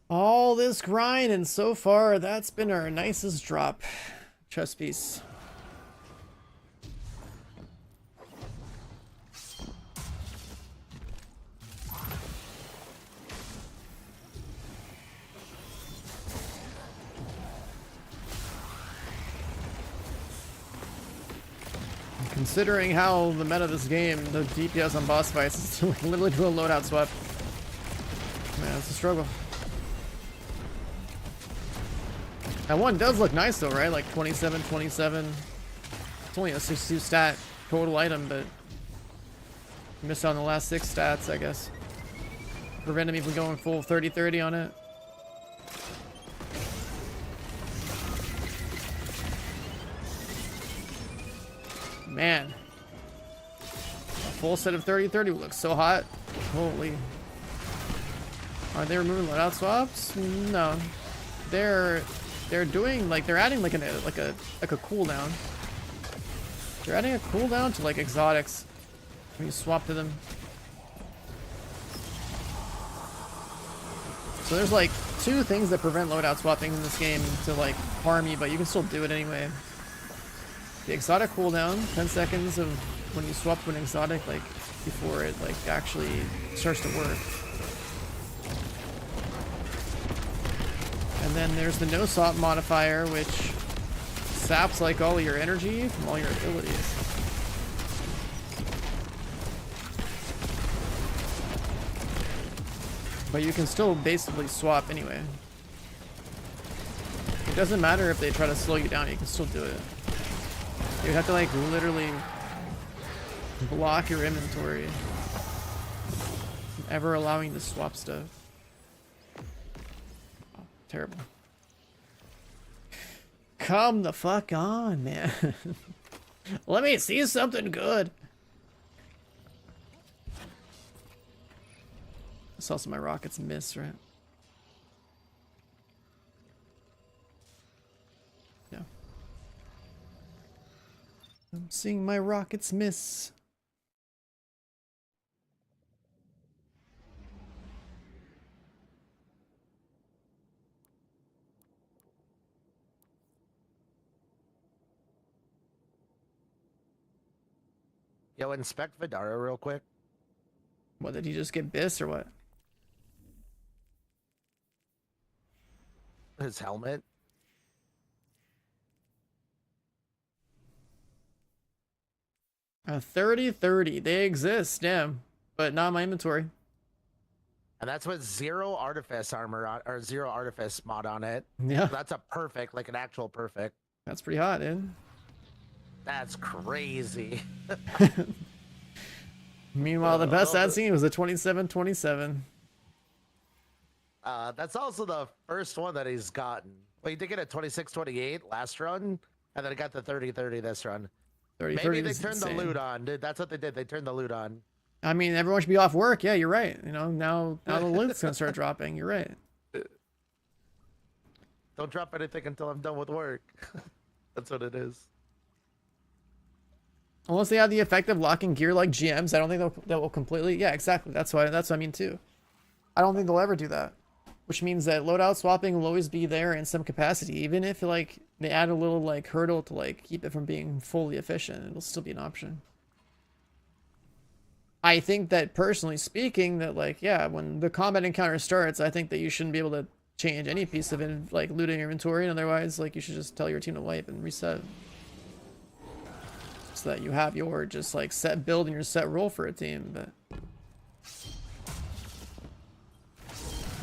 All this grind, and so far that's been our nicest drop. Chest piece. Considering how the meta of this game, the DPS on boss fights is literally do a loadout swap. Man, it's a struggle. That one does look nice though, right? Like 27, 27. It's only a 62 stat total item, but missed on the last 6 stats, I guess. Prevented me from going full 30-30 on it. Man. A full set of 30-30 would look so hot. Holy. Are they removing loadout swaps? No. They're doing like they're adding like a cooldown. They're adding a cooldown to like exotics when you swap to them. So there's like 2 things that prevent loadout swapping in this game to like harm you, but you can still do it anyway. The exotic cooldown, 10 seconds of when you swap to an exotic, like before it like actually starts to work. And then there's the no swap modifier, which saps like all your energy from all your abilities. But you can still basically swap anyway. It doesn't matter if they try to slow you down, you can still do it. You have to like literally block your inventory from ever allowing to swap stuff. Oh, terrible. Come the fuck on, man. Let me see something good. I saw some of my rockets miss, right? Yeah. I'm seeing my rockets miss. Yo, inspect Vidara real quick. What, did he just get bis or what? His helmet. A 30-30. They exist, damn. But not in my inventory. And that's with 0 artifice armor on, or 0 artifice mod on it. Yeah. That's a perfect, like an actual perfect. That's pretty hot, dude. That's crazy. Meanwhile, the best I'd seen was a 27-27. That's also the first one that he's gotten. Well, he did get a 26-28 last run, and then he got the 30-30 this run. 30-30 Maybe they is turned insane. the loot on, dude. That's what they did. They turned the loot on. I mean, everyone should be off work. Yeah, you're right. You know, now the loot's gonna start dropping. You're right. Don't drop anything until I'm done with work. That's what it is. Unless they have the effect of locking gear like GMs, I don't think that will completely. Yeah, exactly. That's what I mean too. I don't think they'll ever do that. Which means that loadout swapping will always be there in some capacity, even if like they add a little like hurdle to like keep it from being fully efficient. It'll still be an option. I think that personally speaking, that like yeah, when the combat encounter starts, I think that you shouldn't be able to change any piece of like looting inventory, and otherwise like you should just tell your team to wipe and reset. So that you have your just like set build and your set role for a team, but you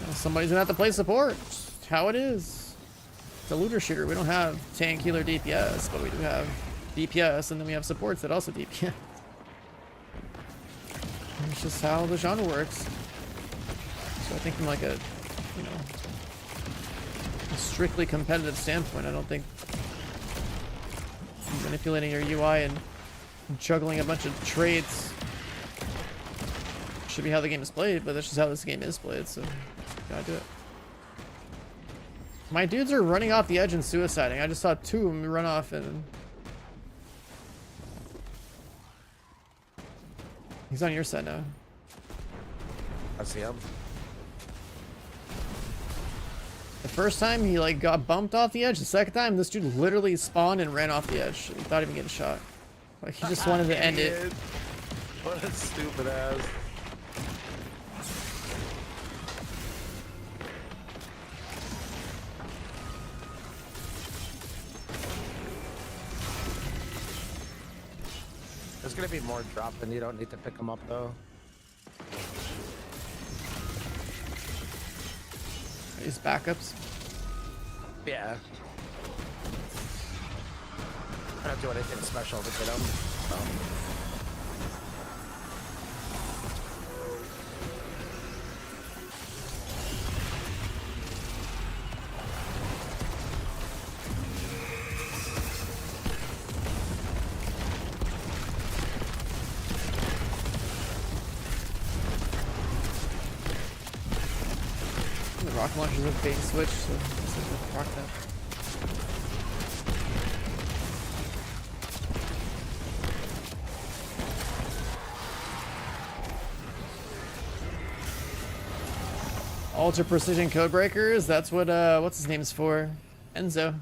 know, somebody's gonna have to play support. Just how it is. It's a looter shooter. We don't have tank, healer, DPS, but we do have DPS, and then we have supports that also DPS. And it's just how the genre works. So I think from like a, you know, a strictly competitive standpoint, I don't think manipulating your UI and juggling a bunch of traits should be how the game is played, but that's just how this game is played, so gotta do it. My dudes are running off the edge and suiciding. I just saw two of them run off and he's on your side now. I see him. The first time he like got bumped off the edge. The second time this dude literally spawned and ran off the edge without even getting shot. Like he just wanted to end it. What a stupid ass. There's gonna be more dropping. You don't need to pick them up though. These backups. Yeah. I don't do anything special to get them. So. The rocket launcher is a bait and switch, so let's rock that. Ultra precision code breakers, that's what what's his name is for. Enzo.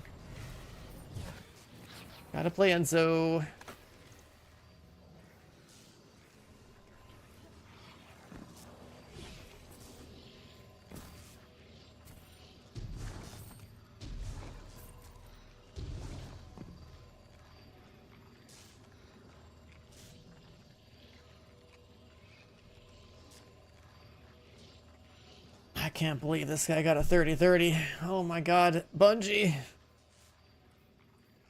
Gotta play Enzo. I can't believe this guy got a 30-30. Oh my god, Bungie.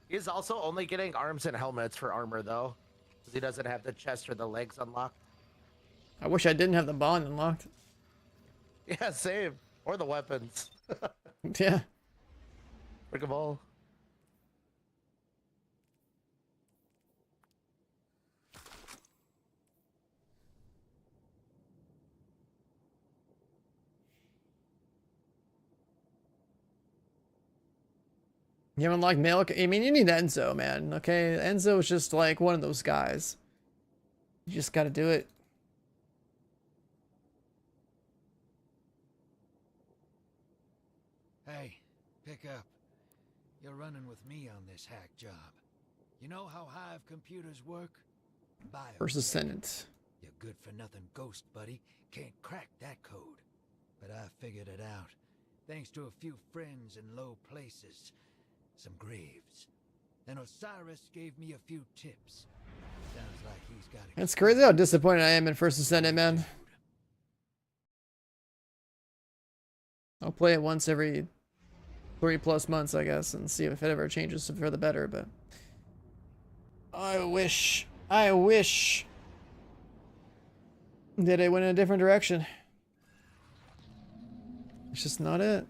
He's also only getting arms and helmets for armor though, because he doesn't have the chest or the legs unlocked. I wish I didn't have the bond unlocked. Yeah, same. Or the weapons. Yeah. Pick 'em all. You haven't unlocked male. I mean, you need Enzo, man. Okay, Enzo is just like one of those guys. You just got to do it. Hey, pick up. You're running with me on this hack job. You know how Hive computers work? Biotech. First Ascendant. Your good-for-nothing ghost buddy can't crack that code. But I figured it out, thanks to a few friends in low places. Some graves. And Osiris gave me a few tips. Sounds like he's got a... It's crazy how disappointed I am in First Ascendant, man. I'll play it once every 3+ months, I guess, and see if it ever changes for the better, but... I wish that it went in a different direction. It's just not it.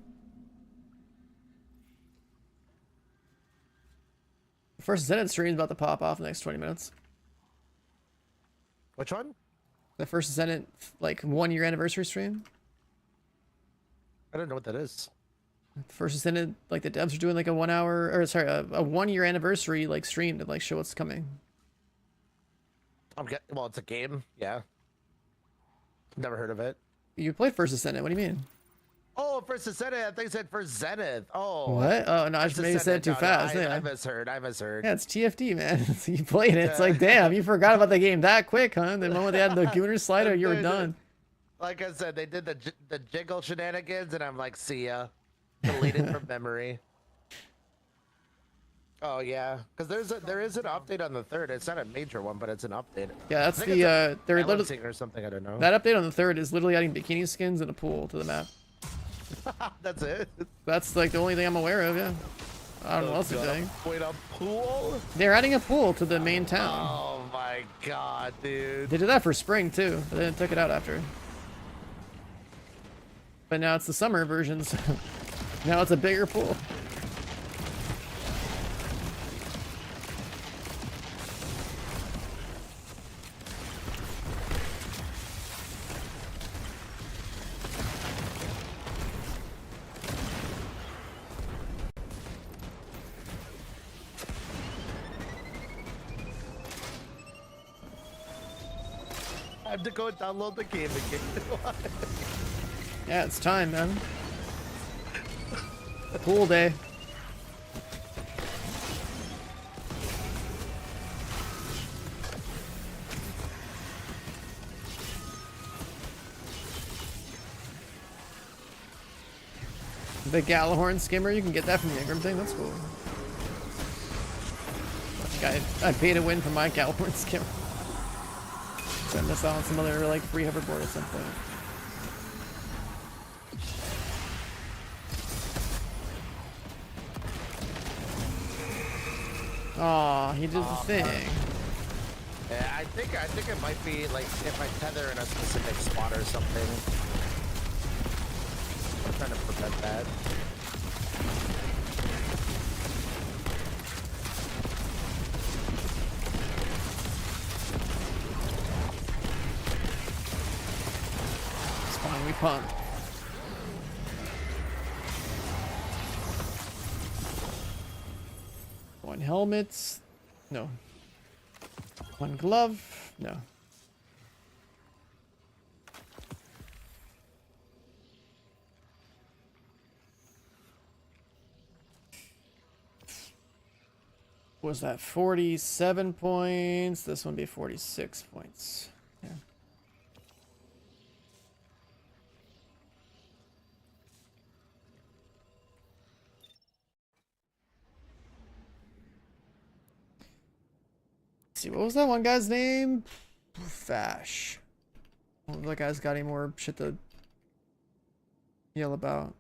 First Ascendant stream is about to pop off in the next 20 minutes. Which one? The first Ascendant like 1 year anniversary stream. I don't know what that is. The first Ascendant, like the devs are doing like a 1 hour, or sorry, a 1 year anniversary like stream to like show what's coming. Well, it's a game. Yeah. Never heard of it. You played First Ascendant. What do you mean? Oh, First Zenith. I think it said First Zenith. Oh. What? Oh no, I just maybe said it too fast. I Yeah. misheard. I misheard. Yeah, it's TFT, man. You played it. It's like, damn, you forgot about the game that quick, huh? The moment they had the Gooner slider, you were done. Like I said, they did the jiggle shenanigans, and I'm like, see ya. Deleted from memory. Oh yeah, because there is an update on the 3rd. It's not a major one, but it's an update. Yeah, that's I think the it's they're balancing literally or something. I don't know. that update on the 3rd is literally adding bikini skins and a pool to the map. That's it. That's like the only thing I'm aware of. Yeah, I don't know what else they're doing. Wait, a pool? They're adding a pool to the main town. Oh my god, dude. They did that for spring too, but then took it out after. But now it's the summer versions. Now it's a bigger pool. I have to go and download the game again. Yeah, it's time, man. Pool day. The Galahorn skimmer, you can get that from the Ingram thing. That's cool. I paid to win for my Galahorn skimmer. Send this out on some other like free hoverboard at some point. Aw, he did the thing. Yeah, I think it might be like if I tether in a specific spot or something. I'm trying to prevent that. It's fine, we pump. One helmet. No. One glove. No. Was that 47 points? This one be 46 points. Yeah. See, what was that one guy's name? Fash. I don't know if that guy's got any more shit to yell about.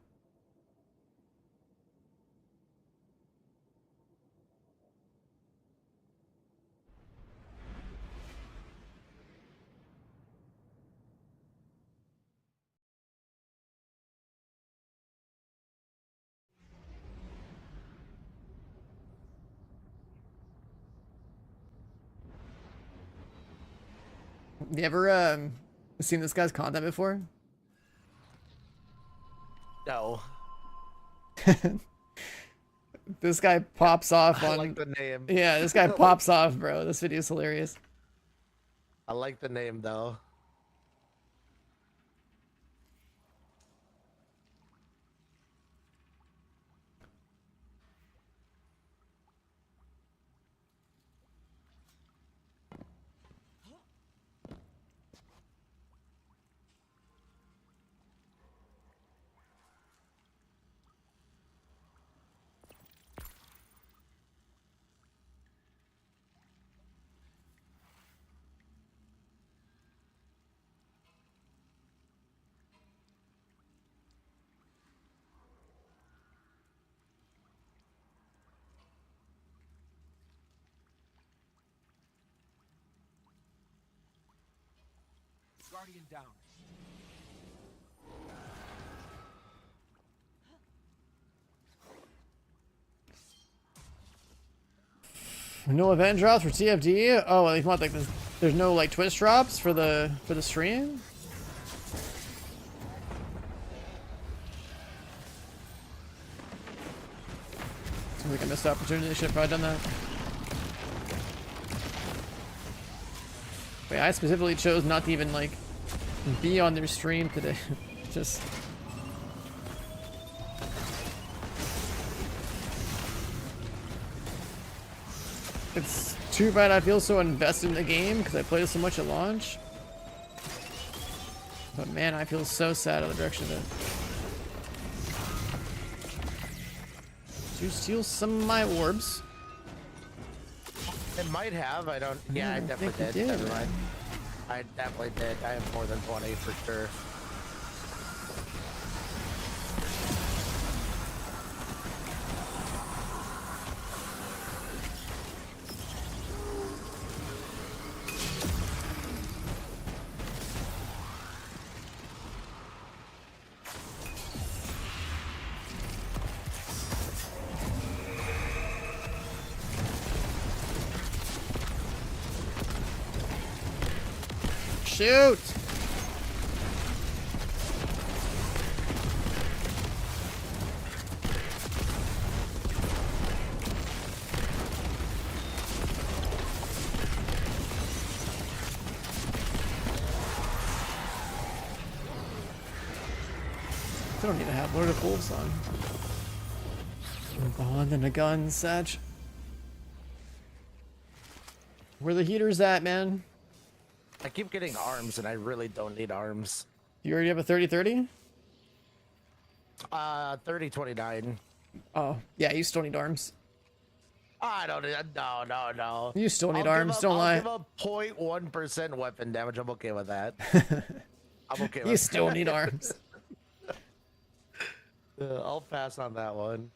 You ever seen this guy's content before? No. This guy pops off I on. like the name. Yeah, this guy pops off, bro. This video's hilarious. I like the name though. Guardian down. No event drops for TFD? Oh, well, you want like this There's no like twist drops for the stream? Seems like I missed the opportunity. I should have probably done that. Wait, I specifically chose not to even like be on their stream today. Just it's too bad I feel so invested in the game because I played so much at launch. But man, I feel so sad on the direction of it. Did you steal some of my orbs? It might have. I don't. Yeah, I definitely did. Never mind. I definitely did. I have more than 20 for sure. Shoot! I don't need to have Lord of Wolves on. Bond and a gun, Sag. Where the heaters at, man? I keep getting arms, and I really don't need arms. You already have a 30-30? 30-29. Oh, yeah, you still need arms. I don't need. No. You still need arms, don't lie. I'll give a 0.1% weapon damage. I'm okay with that. I'm okay with You still need arms. I'll pass on that one.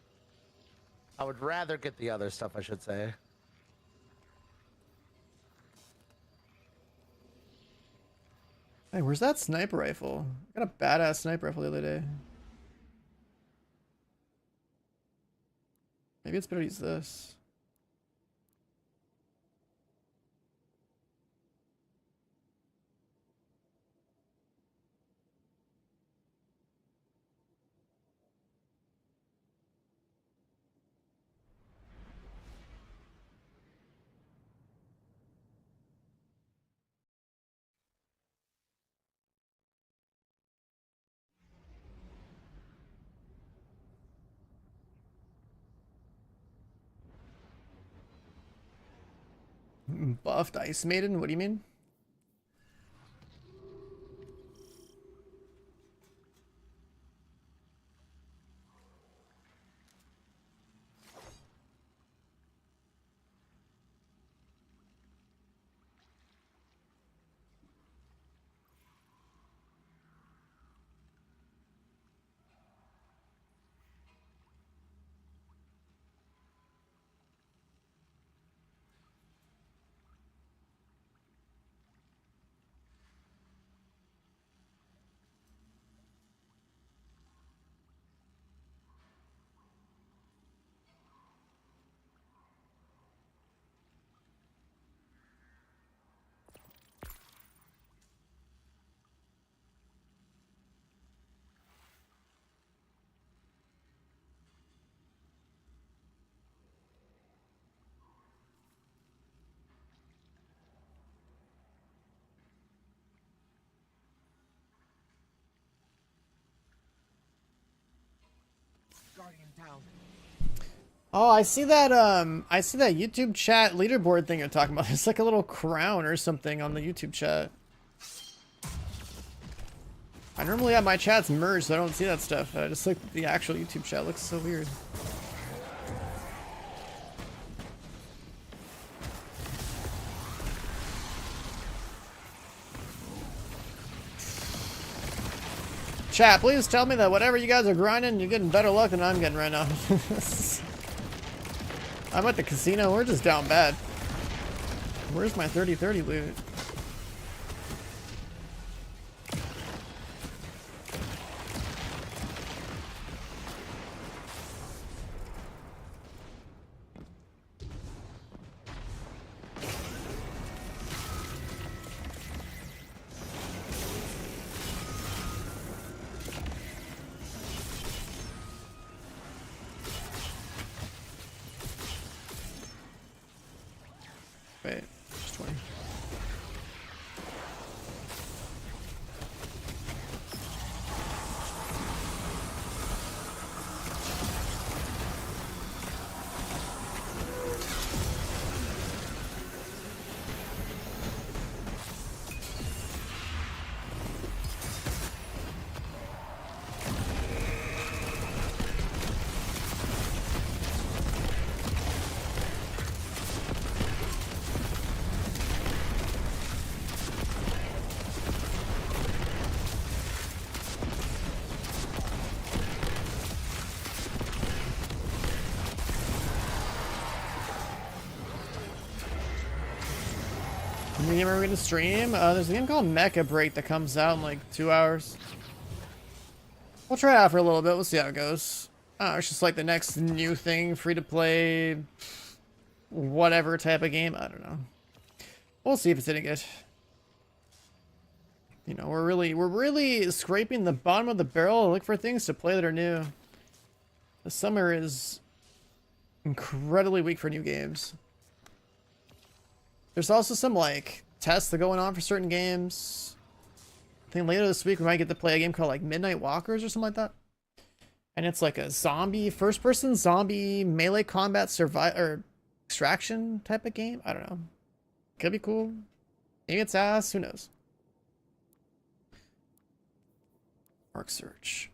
I would rather get the other stuff, I should say. Hey, where's that sniper rifle? I got a badass sniper rifle the other day. Maybe it's better to use this. Buffed Ice Maiden? What do you mean? Guardian down. Oh, I see that YouTube chat leaderboard thing you're talking about. It's like a little crown or something on the YouTube chat. I normally have my chats merged, so I don't see that stuff. I just look at the actual YouTube chat. It looks so weird. Chat, please tell me that whatever you guys are grinding, you're getting better luck than I'm getting right now. I'm at the casino. We're just down bad. Where's my 30-30 loot? game are we gonna stream? There's a game called Mecha Break that comes out in like 2 hours. We'll try it out for a little bit. We'll see how it goes. It's just like the next new thing, free to play, whatever type of game. I don't know. We'll see if it's any good. You know, we're really scraping the bottom of the barrel to look for things to play that are new. The summer is incredibly weak for new games. There's also some like tests that are going on for certain games. I think later this week we might get to play a game called like Midnight Walkers or something like that. And it's like a zombie, first-person zombie melee combat survival or extraction type of game. I don't know. Could be cool. Maybe it's ass. Who knows? Mark search.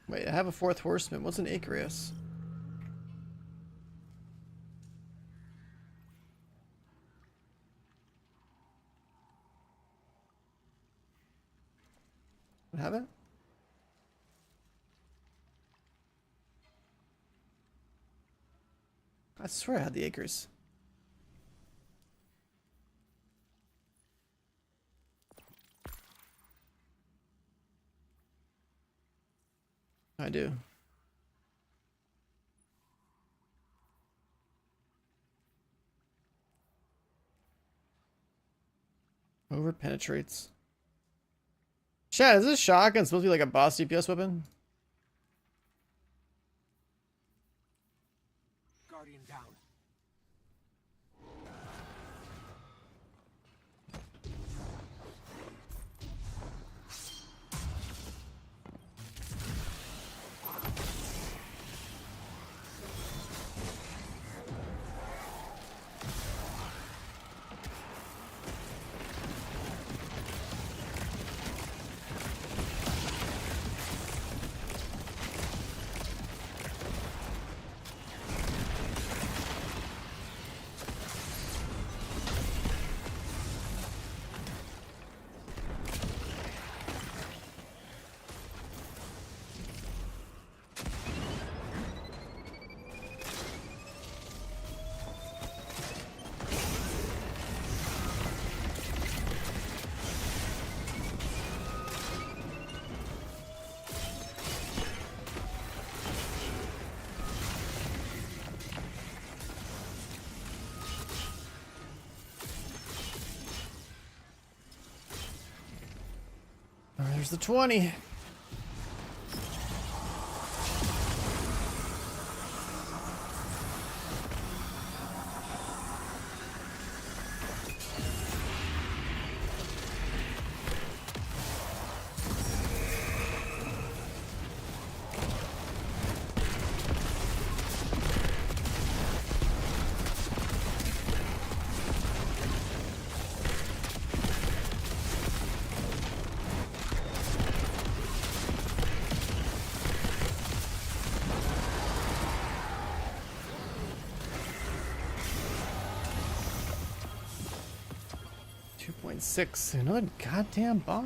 Wait, I have a fourth horseman. What's an Icarus? I have it? I swear I had the Icarus. I do. Over penetrates. Chat, is this shotgun supposed to be like a boss DPS weapon? Guardian down. There's the 20. .6. Another goddamn bot.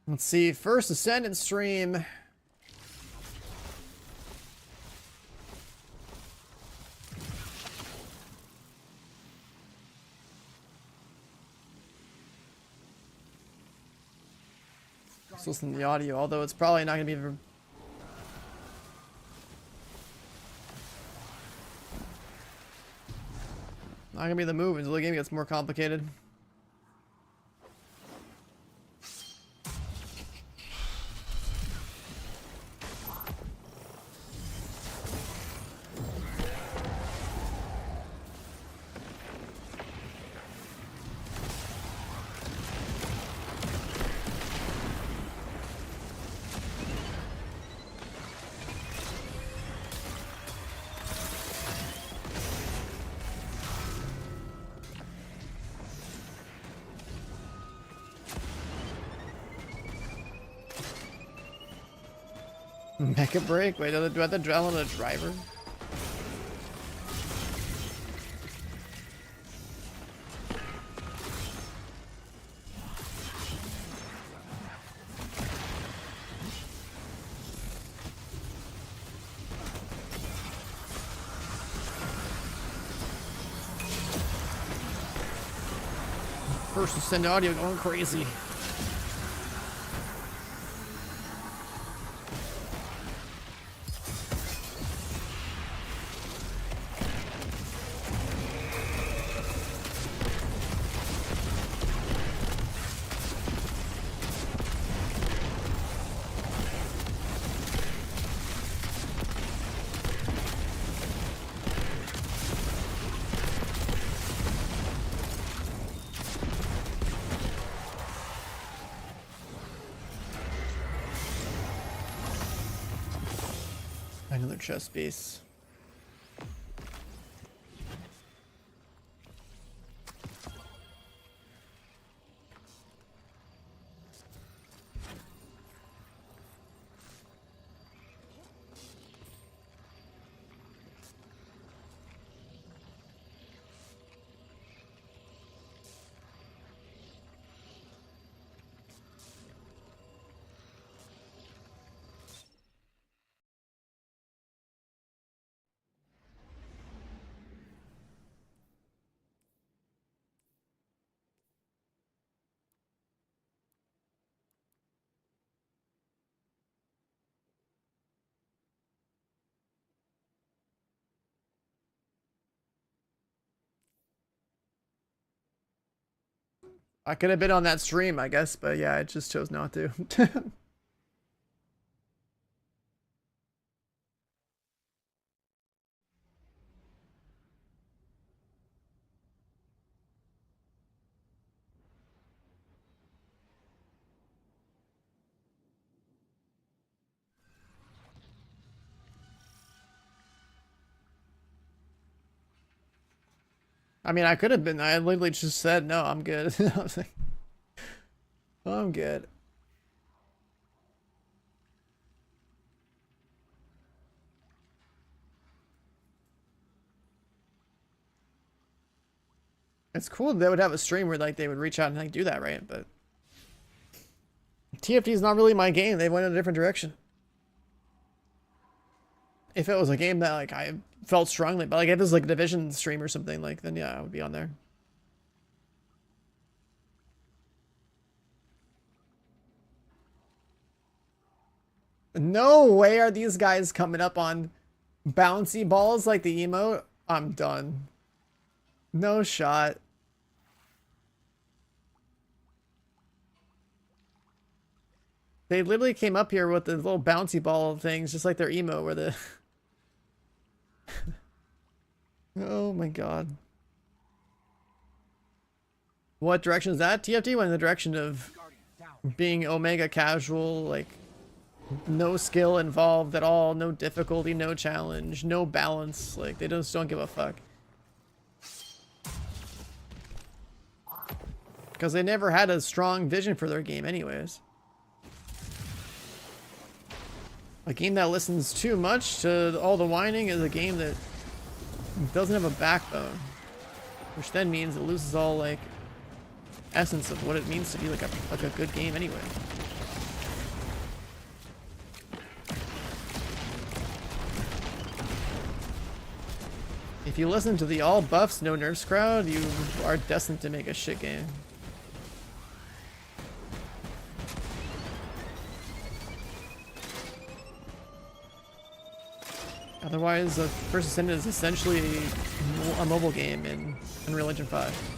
Let's see, first Ascendant stream. Let's listen to the audio, although it's probably not going to be... Not going to be the move until the game gets more complicated. Mecha break? Wait, do I have to drill on a driver? First Ascend audio going crazy. Another chest piece. I could have been on that stream, I guess, but yeah, I just chose not to. I mean, I could have been. I literally just said, no, I'm good. I was like, I'm good. It's cool they would have a stream where like they would reach out and like do that, right? But TFT is not really my game. They went in a different direction. If it was a game that like I felt strongly, but like if it was like a Division stream or something, like then yeah, I would be on there. No way are these guys coming up on bouncy balls like the emote. I'm done. No shot. They literally came up here with the little bouncy ball things, just like their emo, where the... Oh my god. What direction is that? TFT went in the direction of being Omega casual, like no skill involved at all, no difficulty, no challenge, no balance. Like they just don't give a fuck. Because they never had a strong vision for their game anyways. A game that listens too much to all the whining is a game that doesn't have a backbone. Which then means it loses all like essence of what it means to be like a good game anyway. If you listen to the all buffs, no nerfs crowd, you are destined to make a shit game. Otherwise, First Ascendant is essentially a mobile game in Unreal Engine 5.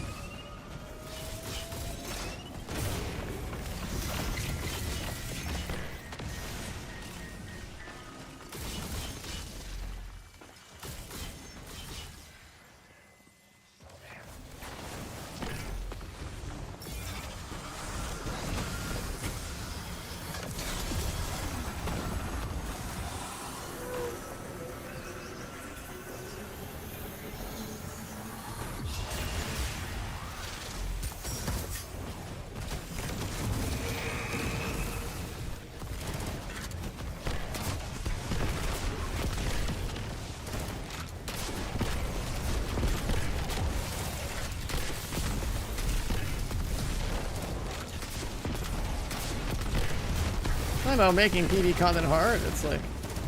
About making PvP content hard, it's like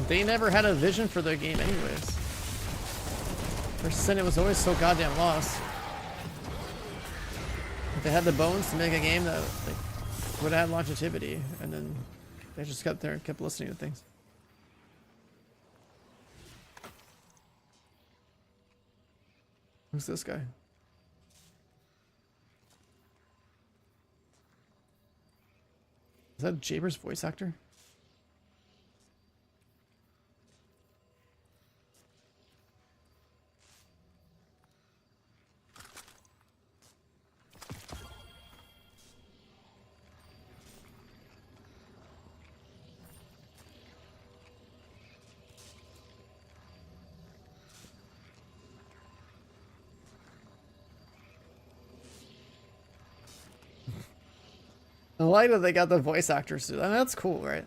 they never had a vision for their game anyways. First Ascendant was always so goddamn lost. They had the bones to make a game that like, would add longevity, and then they just got there and kept listening to things. Who's this guy? Is that Jaber's voice actor? I like that they got the voice actors too. I mean, that's cool, right?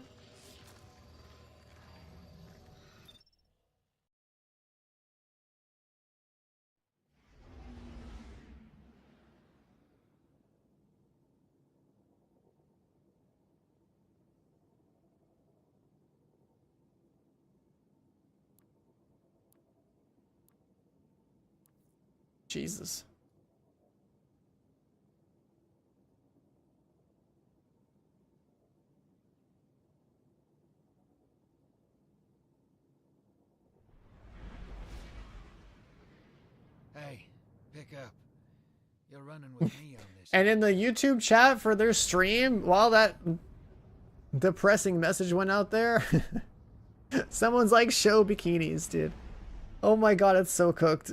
Jesus. Hey, pick up. You're running with me on this. And in the YouTube chat for their stream, while that depressing message went out there, someone's like, show bikinis, dude. Oh my god, it's so cooked.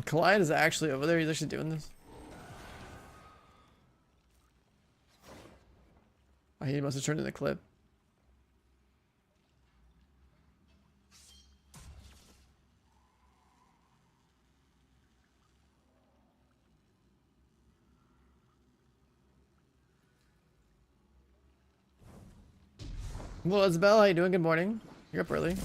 Clyde is actually over there. He's actually doing this. Oh, he must have turned in the clip. Well, Isabel, how you doing? Good morning. You're up early.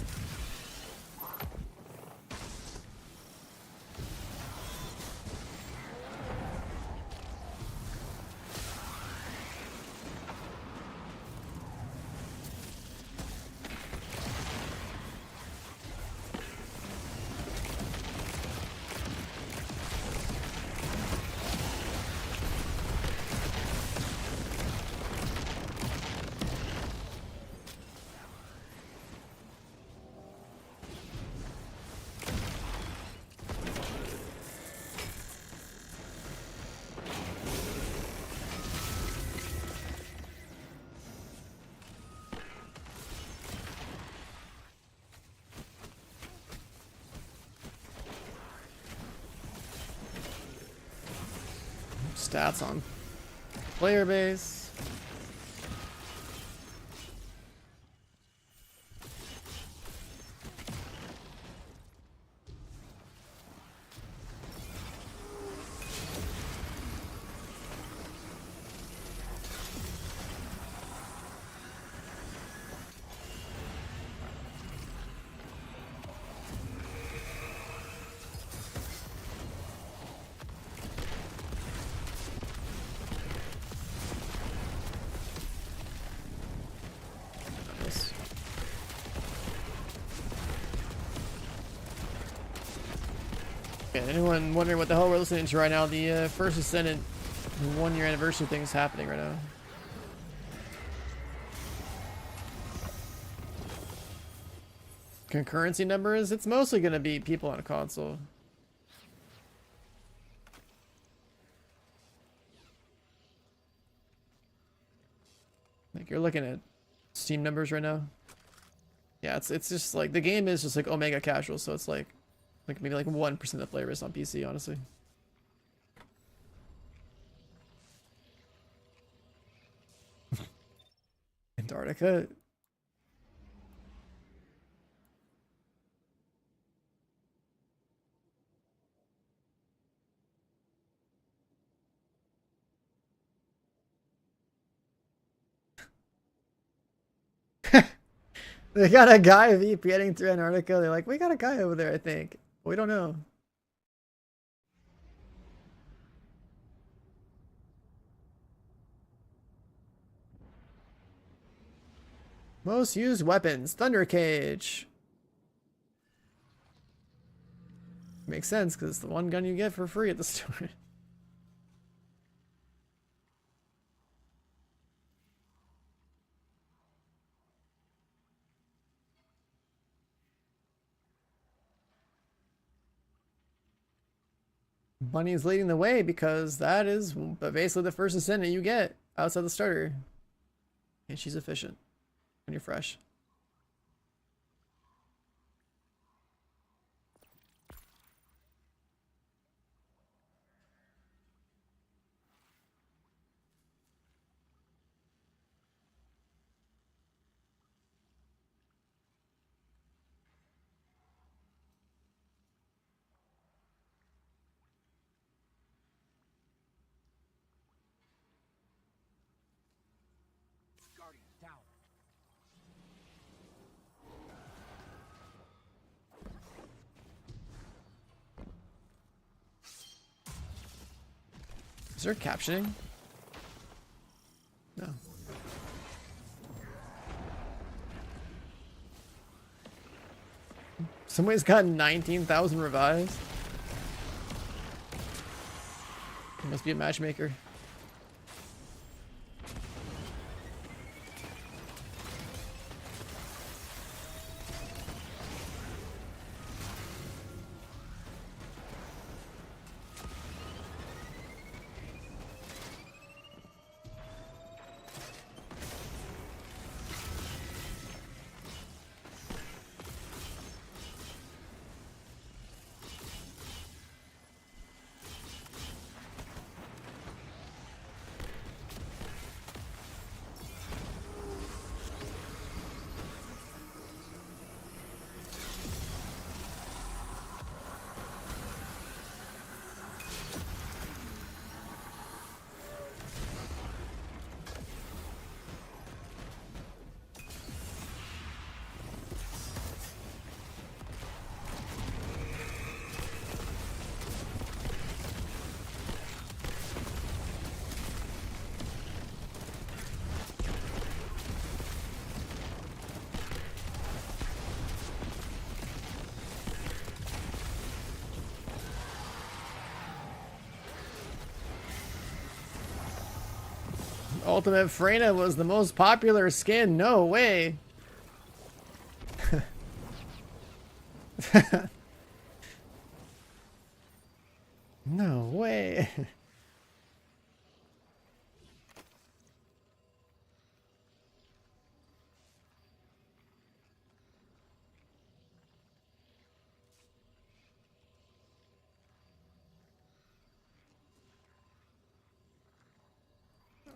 stats on player base. Okay, anyone wondering what the hell we're listening to right now? The First Ascendant 1-year anniversary thing's happening right now. Concurrency numbers? It's mostly going to be people on a console. Like, you're looking at Steam numbers right now. Yeah, it's just like, the game is just like Omega casual, so it's like maybe like 1% of the player base on PC, honestly. Antarctica. They got a guy VPNing through Antarctica. They're like, we got a guy over there, I think. We don't know. Most used weapons. Thunder Cage. Makes sense, because it's the one gun you get for free at the store. Bunny's leading the way because that is basically the first ascendant you get outside the starter. And she's efficient when you're fresh. Guardian down. Is there captioning? No. Somebody's got 19,000 revives. He must be a matchmaker. Ultimate Freyna was the most popular skin. No way. No way.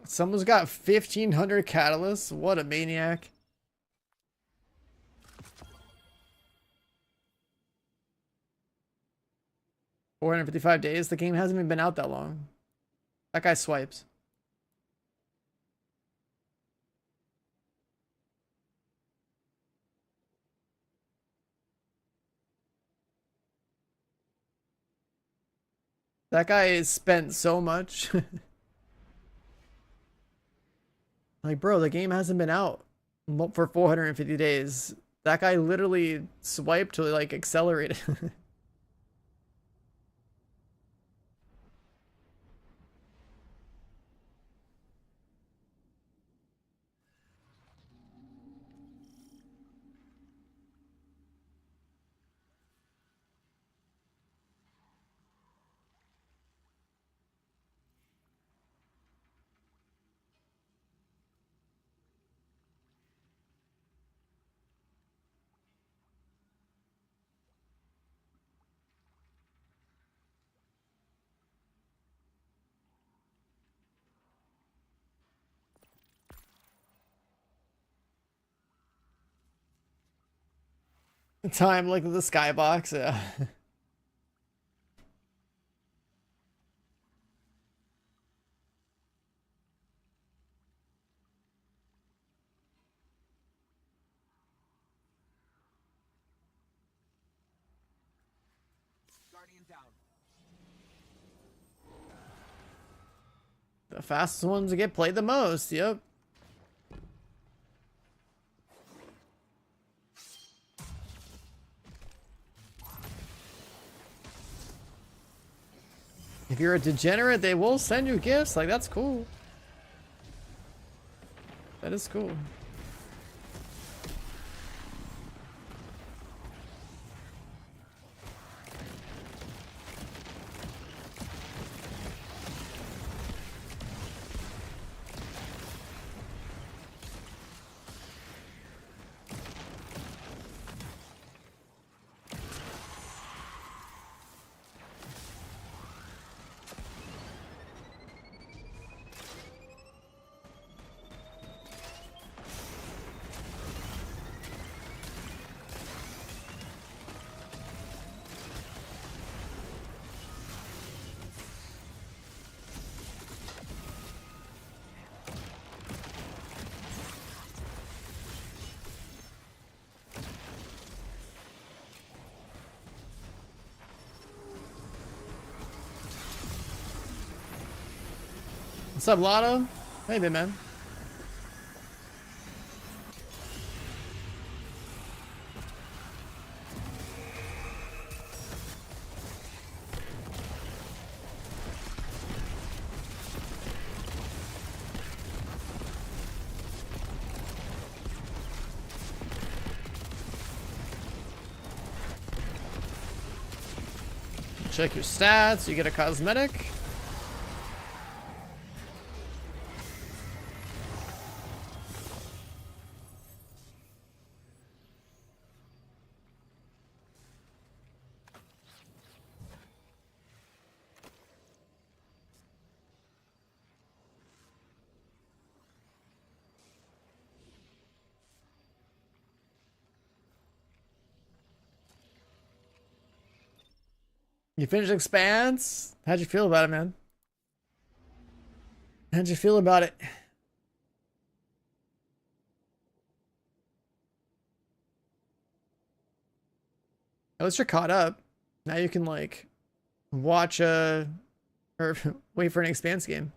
Someone's got 1,500 catalysts. What a maniac. $455 The game hasn't even been out that long. That guy swipes. That guy has spent so much. Like, bro, the game hasn't been out for 450 days. That guy literally swiped to like accelerate it. Time, look at the skybox. Yeah. Guardian down. The fastest ones to get played the most. Yep. If you're a degenerate, they will send you gifts. Like, that's cool. That is cool. What's up, Lotto? Hey, big man. Check your stats. You get a cosmetic. You finished Expanse? How'd you feel about it, man? How'd you feel about it? At least you're caught up. Now you can, like, watch or wait for an Expanse game.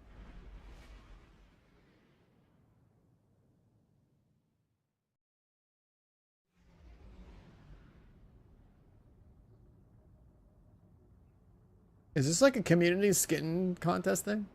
Is this like a community skin contest thing?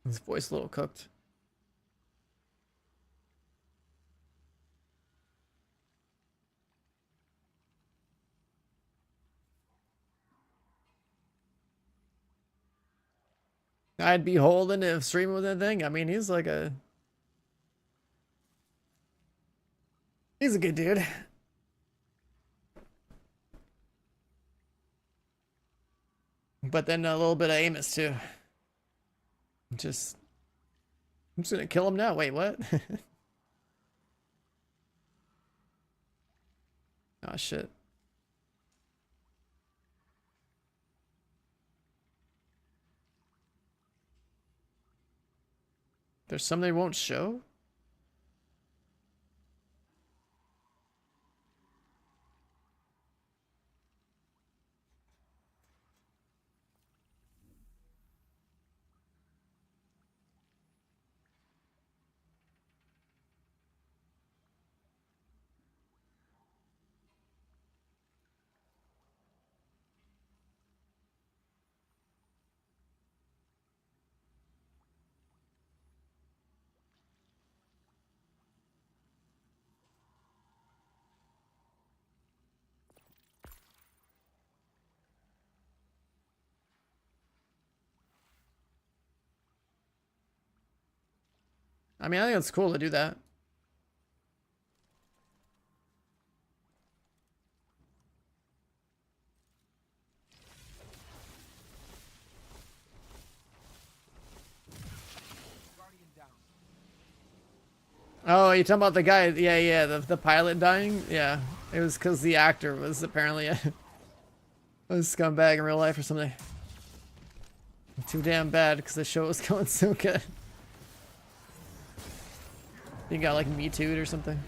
His voice a little cooked. I'd be holding if streaming with that thing. I mean, he's a good dude. But then a little bit of Amos too. I'm just gonna kill him now. Wait, what? Oh shit. There's some they won't show? I mean, I think it's cool to do that. Oh, you talking about the guy? Yeah, the pilot dying? Yeah, it was because the actor was apparently a scumbag in real life or something. Too damn bad because the show was going so good. You got like Me Too'd or something.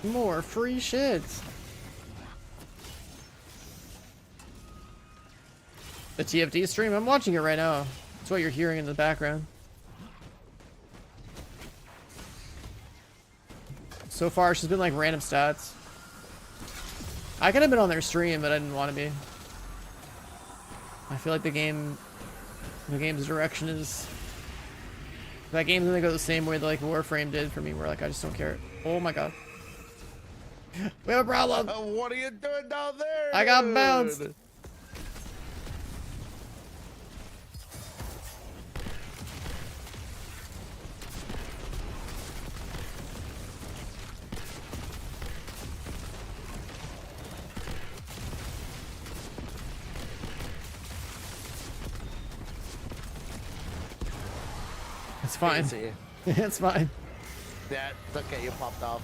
More free shit. The TFD stream? I'm watching it right now. That's what you're hearing in the background. So far, she's been like random stats. I could have been on their stream, but I didn't want to be. I feel like the game's direction is... That game's gonna go the same way that like Warframe did for me, where like I just don't care. Oh my god. We have a problem. What are you doing down there? I got bounced. It's fine. It's fine. Yeah, it's okay. You popped off.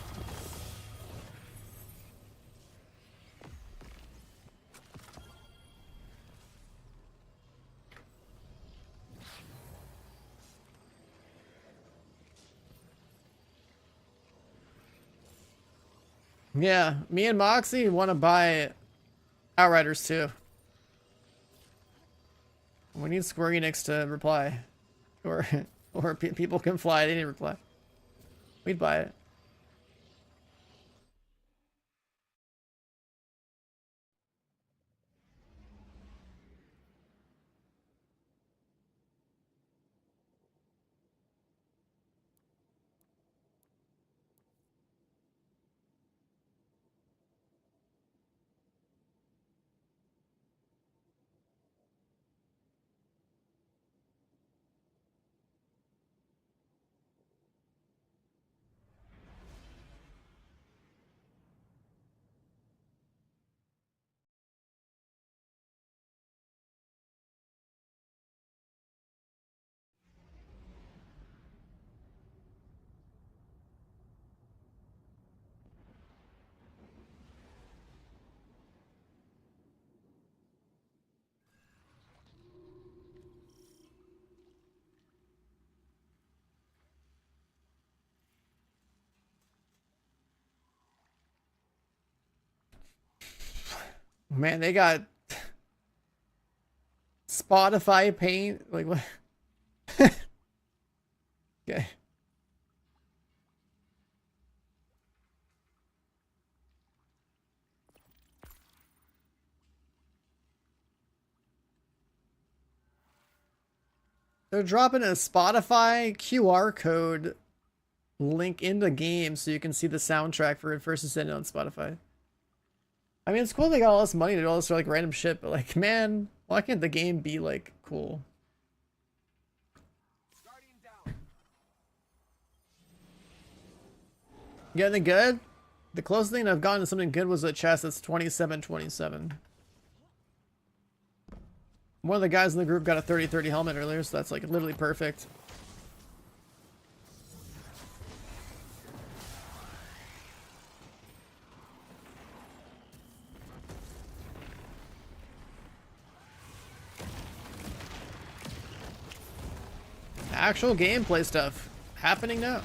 Yeah, me and Moxie want to buy Outriders too. We need Square Enix to reply, or people can fly. They didn't reply. We'd buy it. Man, they got Spotify paint. Like what? Okay. They're dropping a Spotify QR code link in the game so you can see the soundtrack for it versus send it on Spotify. I mean, it's cool they got all this money to do all this like random shit, but like, man, why can't the game be like cool? You got anything good? The closest thing I've gotten to something good was a chest that's 2727. One of the guys in the group got a 30-30 helmet earlier, so that's like literally perfect. Actual gameplay stuff happening now.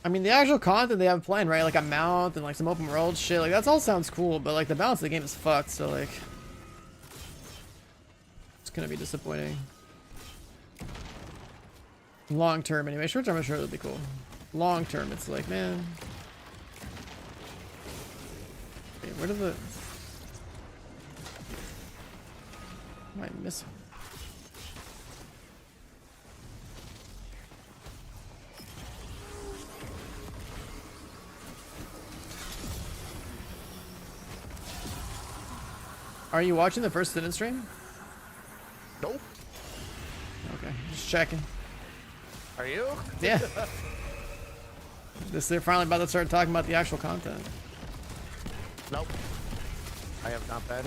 I mean, the actual content they have planned, right? Like a mount and like some open world shit, like that's all sounds cool, but like the balance of the game is fucked, so like it's gonna be disappointing. Long term anyway. Short term I'm sure it'll be cool. Long term it's like, man. Okay, where did the am I missing? Are you watching the first Sin stream? Nope. Okay, just checking. Are you? Yeah. They're finally about to start talking about the actual content. Nope. I have not been.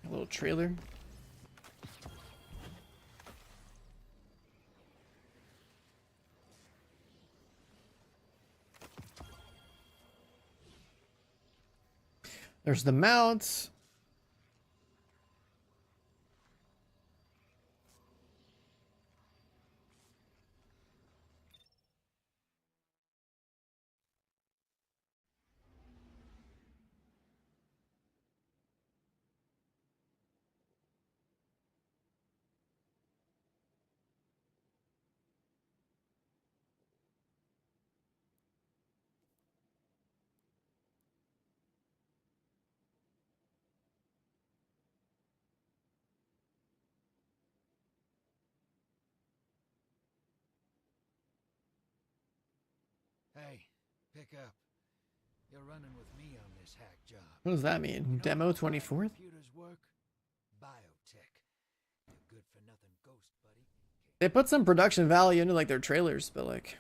A little trailer. There's the mounts. Hey, pick up. You're running with me on this hack job. What does that mean? Demo 24th? Computers work? Biotech. You're good for nothing ghost, buddy. They put some production value into like their trailers, but like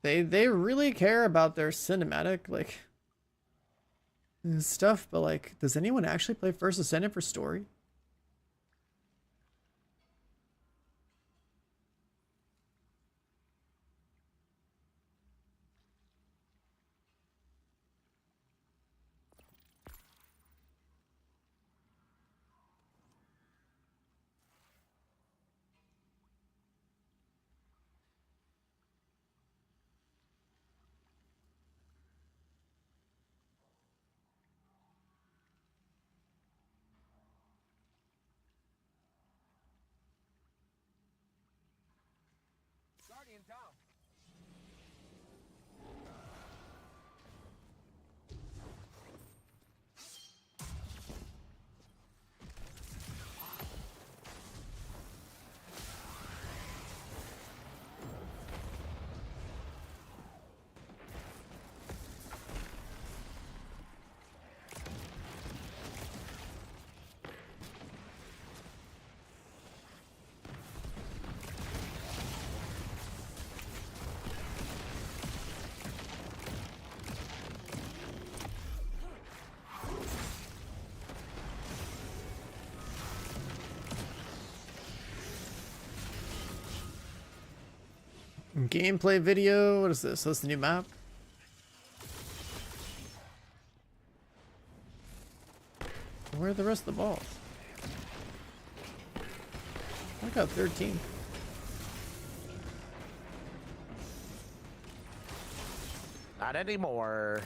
they really care about their cinematic like stuff, but like does anyone actually play First Ascendant for story? Gameplay video. What is this? That's the new map. Where are the rest of the balls? I got 13. Not anymore.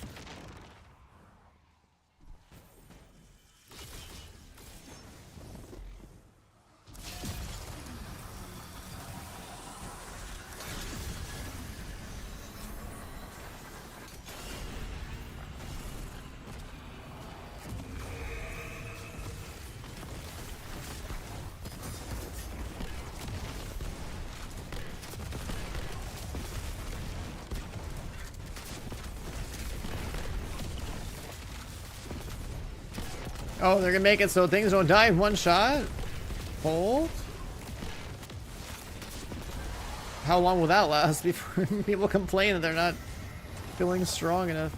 Oh, they're gonna make it so things don't die in one shot? Hold? How long will that last before people complain that they're not feeling strong enough?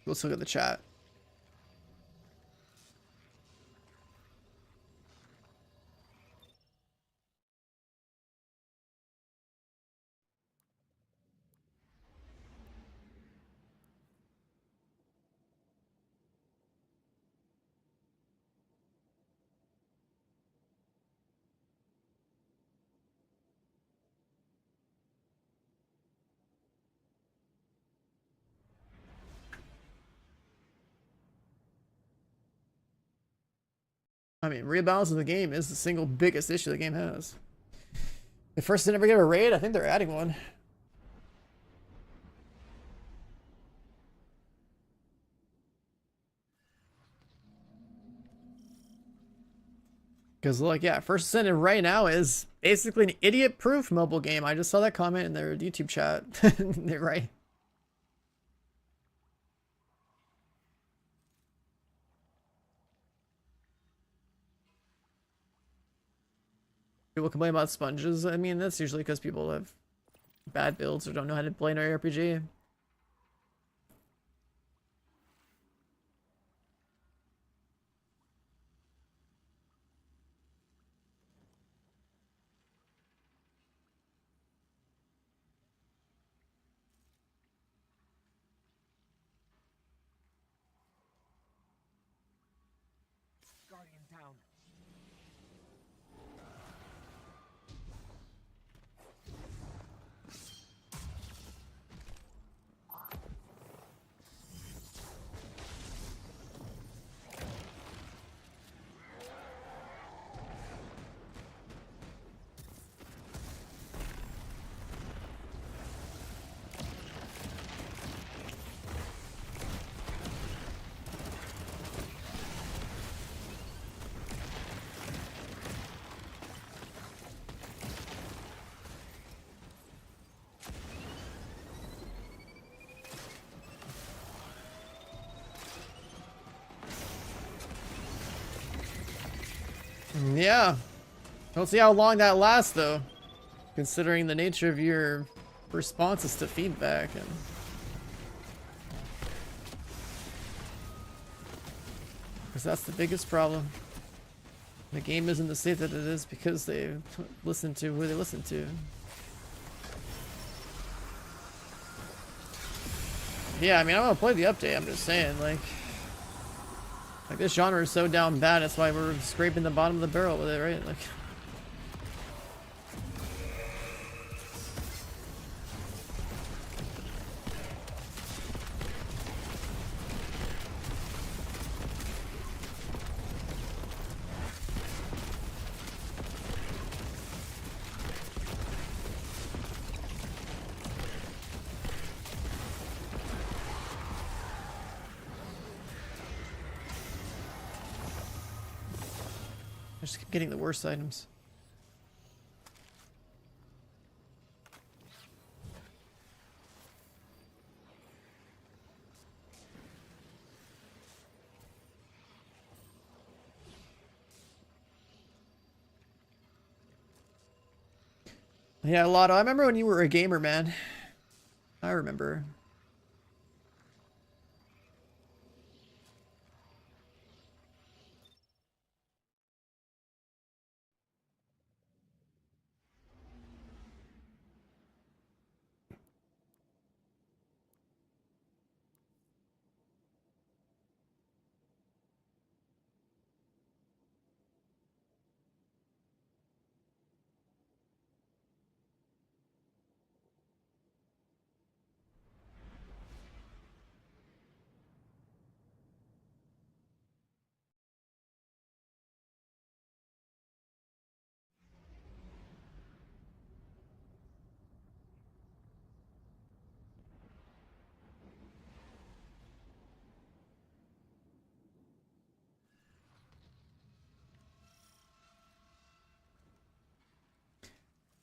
Let's look at the chat. I mean, rebalancing the game is the single biggest issue the game has. The first to never get a raid, I think they're adding one. Because, look, yeah, First Ascendant right now is basically an idiot-proof mobile game. I just saw that comment in their YouTube chat. They're right. People complain about sponges. I mean, that's usually because people have bad builds or don't know how to play an RPG. Guardian down. Yeah. Don't see how long that lasts, though. Considering the nature of your responses to feedback. And because that's the biggest problem. The game isn't the state that it is because they listen to who they listen to. Yeah, I mean, I'm gonna play the update. I'm just saying, like this genre is so down bad. That's why we're scraping the bottom of the barrel with it, right? Like. I just keep getting the worst items. Yeah, Lotto, I remember when you were a gamer, man. I remember.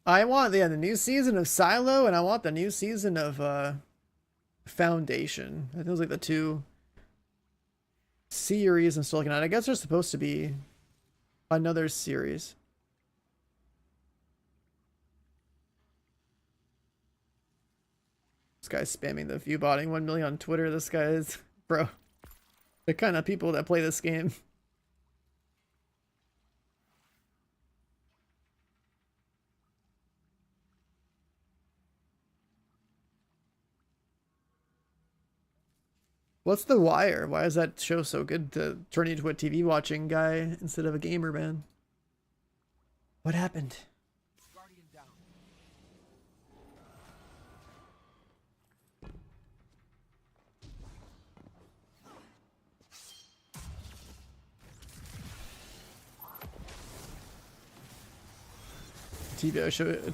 I want the new season of Silo, and I want the new season of Foundation. I think those like the two series I'm still looking at. I guess there's supposed to be another series. This guy's spamming the view botting 1 million on Twitter. This guy is, bro, the kind of people that play this game. What's The Wire? Why is that show so good to turn you into a TV watching guy instead of a gamer, man? What happened? Guardian down.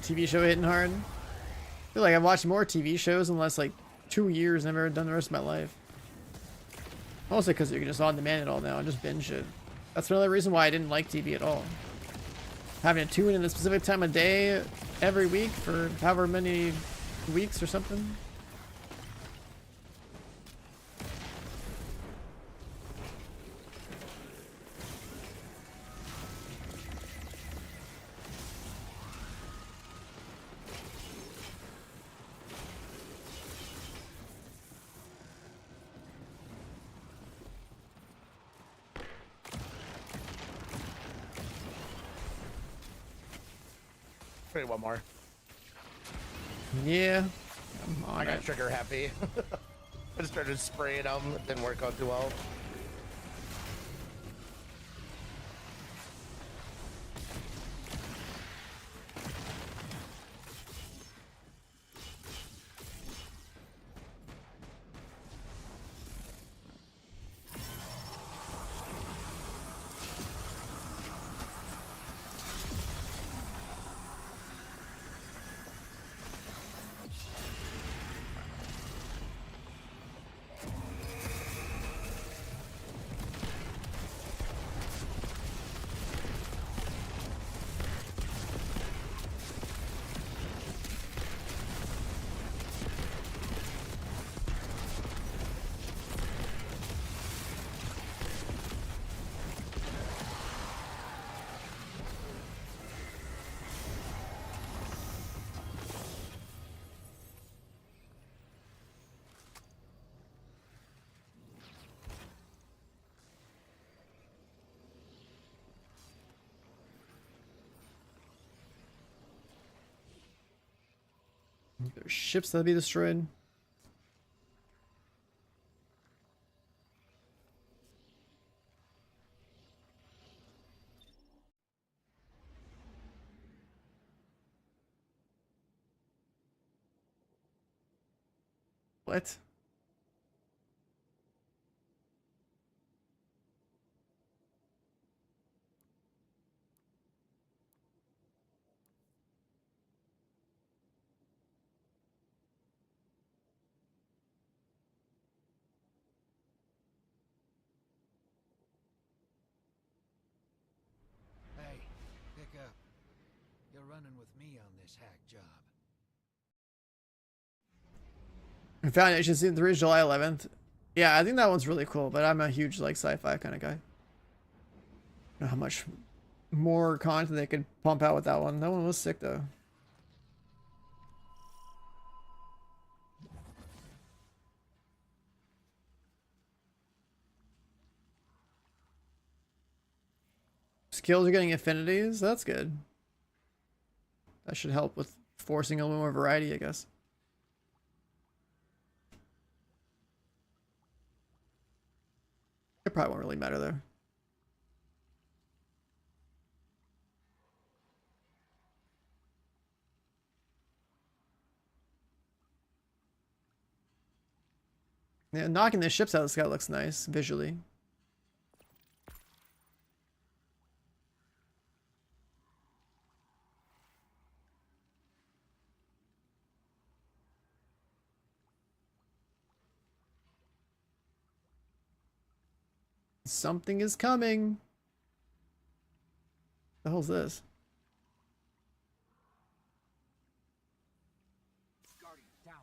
TV show hitting hard. I feel like I've watched more TV shows in the last like 2 years than I've ever done the rest of my life. Mostly because you can just on demand it all now and just binge it. That's another reason why I didn't like TV at all. Having to tune in a specific time of day every week for however many weeks or something. Maybe one more. Yeah. I'm I on got it. trigger happy. I just started spraying them. It didn't work out too well. There's ships that'll be destroyed. What? Hey, pick up. You're running with me on this hack job. Foundation Season 3 is July 11th. Yeah, I think that one's really cool, but I'm a huge like sci-fi kind of guy. I don't know how much more content they could pump out with that one. That one was sick though. skills are getting affinities. That's good. That should help with forcing a little more variety, I guess. It probably won't really matter though. Yeah, knocking the ships out of the sky looks nice visually. Something is coming. The hell's this? Guardian down.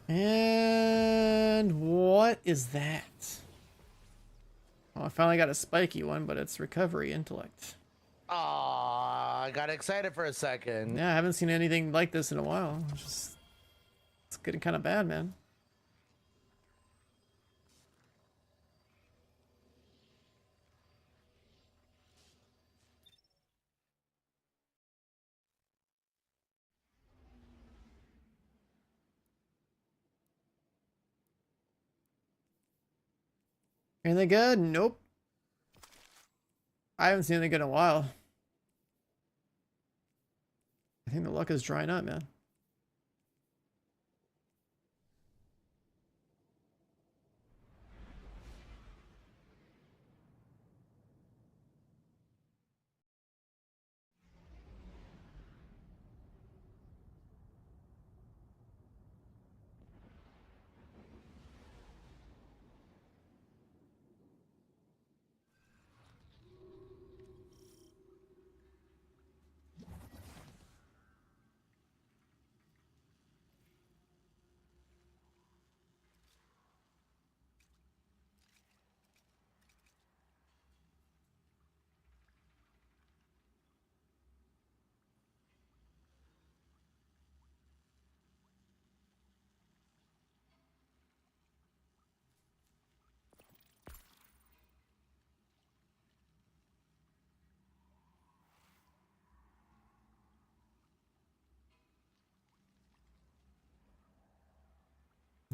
And what is that? Oh, I finally got a spiky one, but it's recovery intellect. Aw, I got excited for a second. Yeah, I haven't seen anything like this in a while. It's getting kind of bad, man. Anything good? Nope. I haven't seen anything good in a while. I think the luck is drying up, man.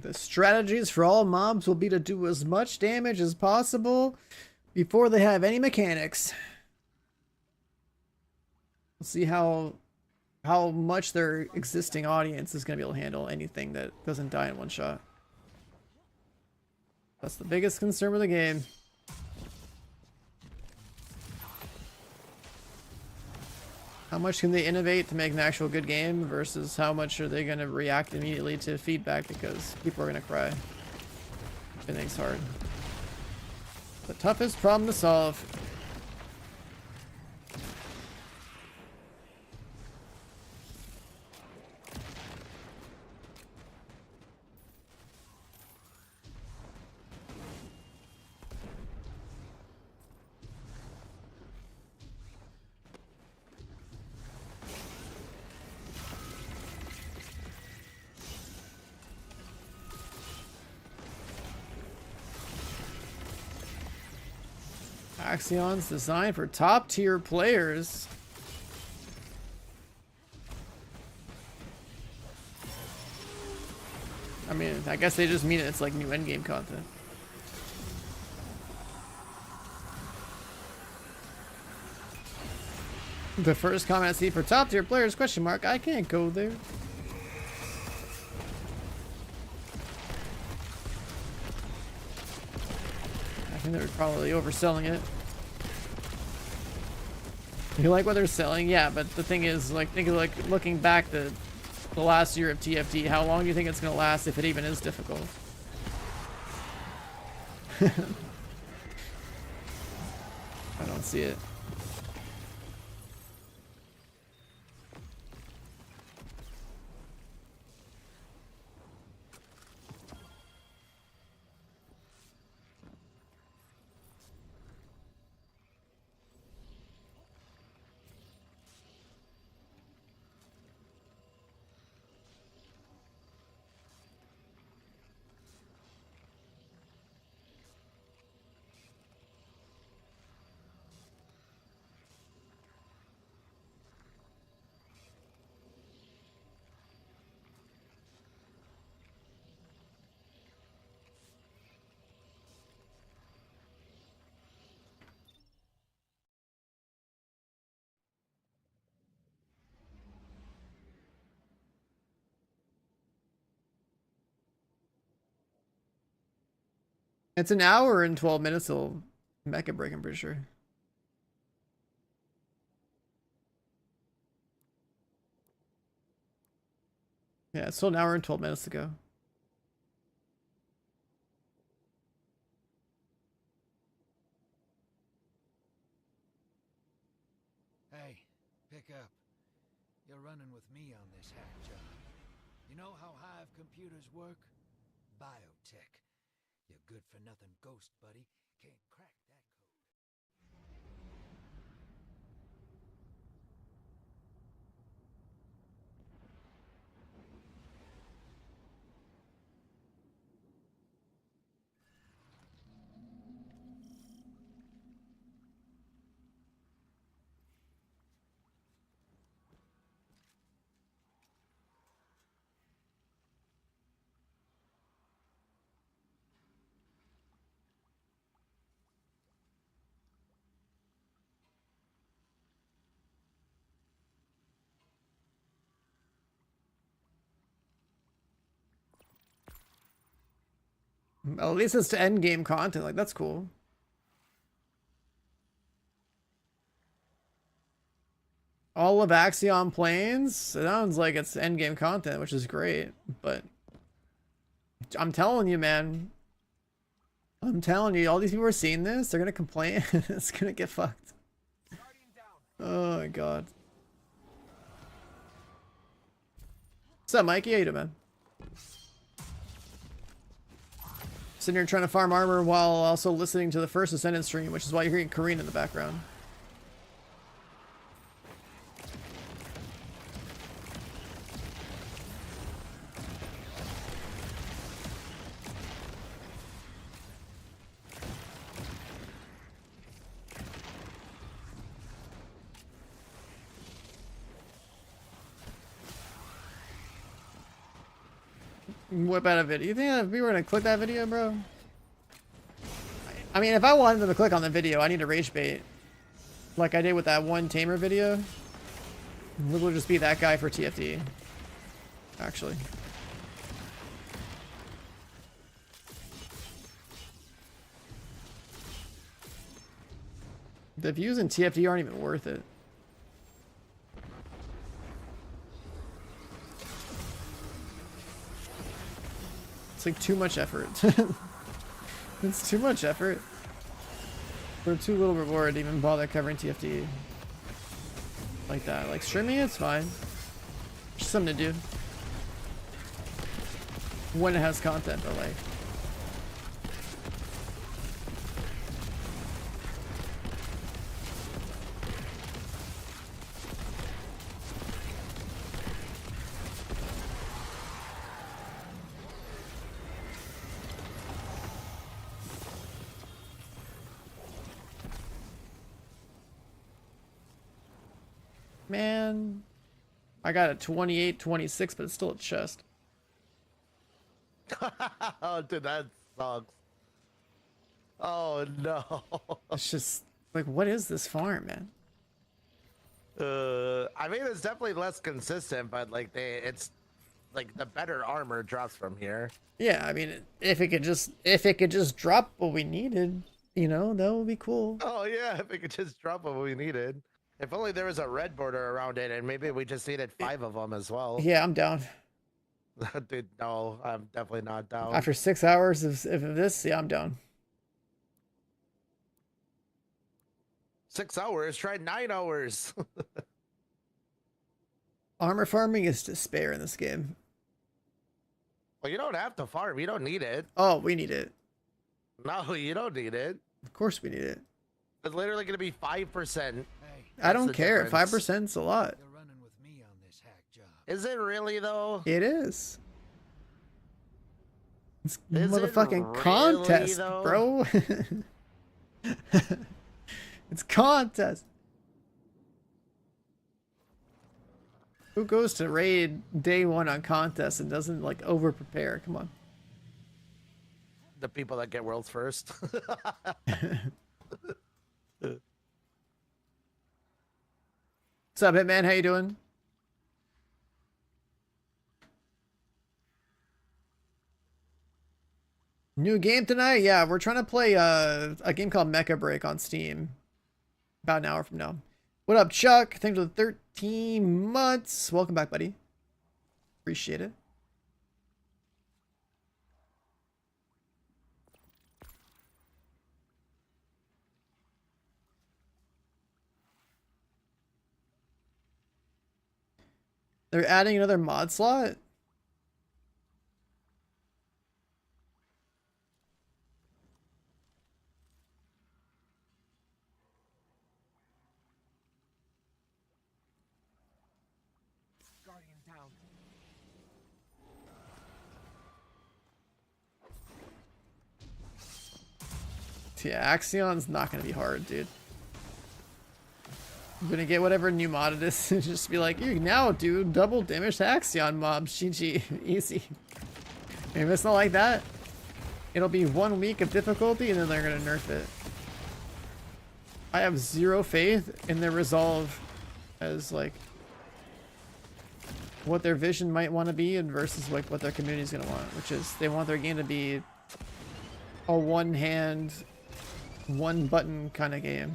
The strategies for all mobs will be to do as much damage as possible before they have any mechanics. We'll see how much their existing audience is going to be able to handle anything that doesn't die in one shot. That's the biggest concern with the game. How much can they innovate to make an actual good game versus how much are they going to react immediately to feedback because people are going to cry. I think it's hard. The toughest problem to solve. Axion's designed for top tier players. I mean, I guess they just mean it's like new endgame content. The first comment I see for top tier players, question mark, I can't go there. I think they're probably overselling it. You like what they're selling? Yeah, but the thing is, like, think of like looking back the last year of TFT, how long do you think it's gonna last if it even is difficult? I don't see it. It's an hour and 12 minutes till Mecha Break, I'm pretty sure. Yeah, it's still an hour and 12 minutes to go. Hey, pick up. You're running with me on this hack job. You know how Hive computers work? Biotech. You're good for nothing ghost, buddy. Can't crack that code. At least it's to end game content, like that's cool. All of Axion Planes sounds like it's end game content, which is great, but I'm telling you, man. I'm telling you, all these people are seeing this, they're gonna complain. It's gonna get fucked. Oh my god. What's up, Mikey? How you doing, man? Sitting here trying to farm armor while also listening to the first Ascendant stream, which is why you're hearing Kareen in the background. Whip out a video. You think that we were gonna click that video, bro? I mean, if I wanted them to click on the video, I need to rage bait. Like I did with that one Tamer video. We'll just be that guy for TFT. Actually. The views in TFT aren't even worth it. It's like too much effort. It's too much effort for too little reward to even bother covering TFT like that. Like streaming it's fine. Just something to do when it has content, but like Man, I got a 28, 26, but it's still a chest. Oh, dude, that sucks. Oh no. It's just like, what is this farm, man? I mean, it's definitely less consistent, but like it's like the better armor drops from here. Yeah, I mean, if it could just drop what we needed, you know, that would be cool. Oh yeah, if it could just drop what we needed. If only there was a red border around it, and maybe we just needed 5 of them as well. Yeah, I'm down. Dude, no, I'm definitely not down. After 6 hours of this, yeah, I'm down. 6 hours, try 9 hours. Armor farming is despair in this game. Well, you don't have to farm. You don't need it. Oh, we need it. No, you don't need it. Of course we need it. It's literally going to be 5%. Hey, I don't the care. difference. 5%'s a lot. you're running with me on this hack job. Is it really, though? It is. It's Is it motherfucking really, contest, though? bro. It's contest. Who goes to raid day 1 on contest and doesn't like over prepare? Come on. The people that get worlds first. What's up, Hitman? How you doing? New game tonight? Yeah, we're trying to play a game called Mecha Break on Steam. About an hour from now. What up, Chuck? Thanks for the 13 months. Welcome back, buddy. Appreciate it. They're adding another mod slot? Guardian down. Yeah, Axion's not gonna be hard, dude. I'm gonna get whatever new mod it is and just be like, you can now do double damage to Axion mobs. GG. Easy. Maybe it's not like that. It'll be 1 week of difficulty and then they're gonna nerf it. I have zero faith in their resolve as like what their vision might want to be and versus like what their community is gonna want, which is they want their game to be a one hand, one button kind of game.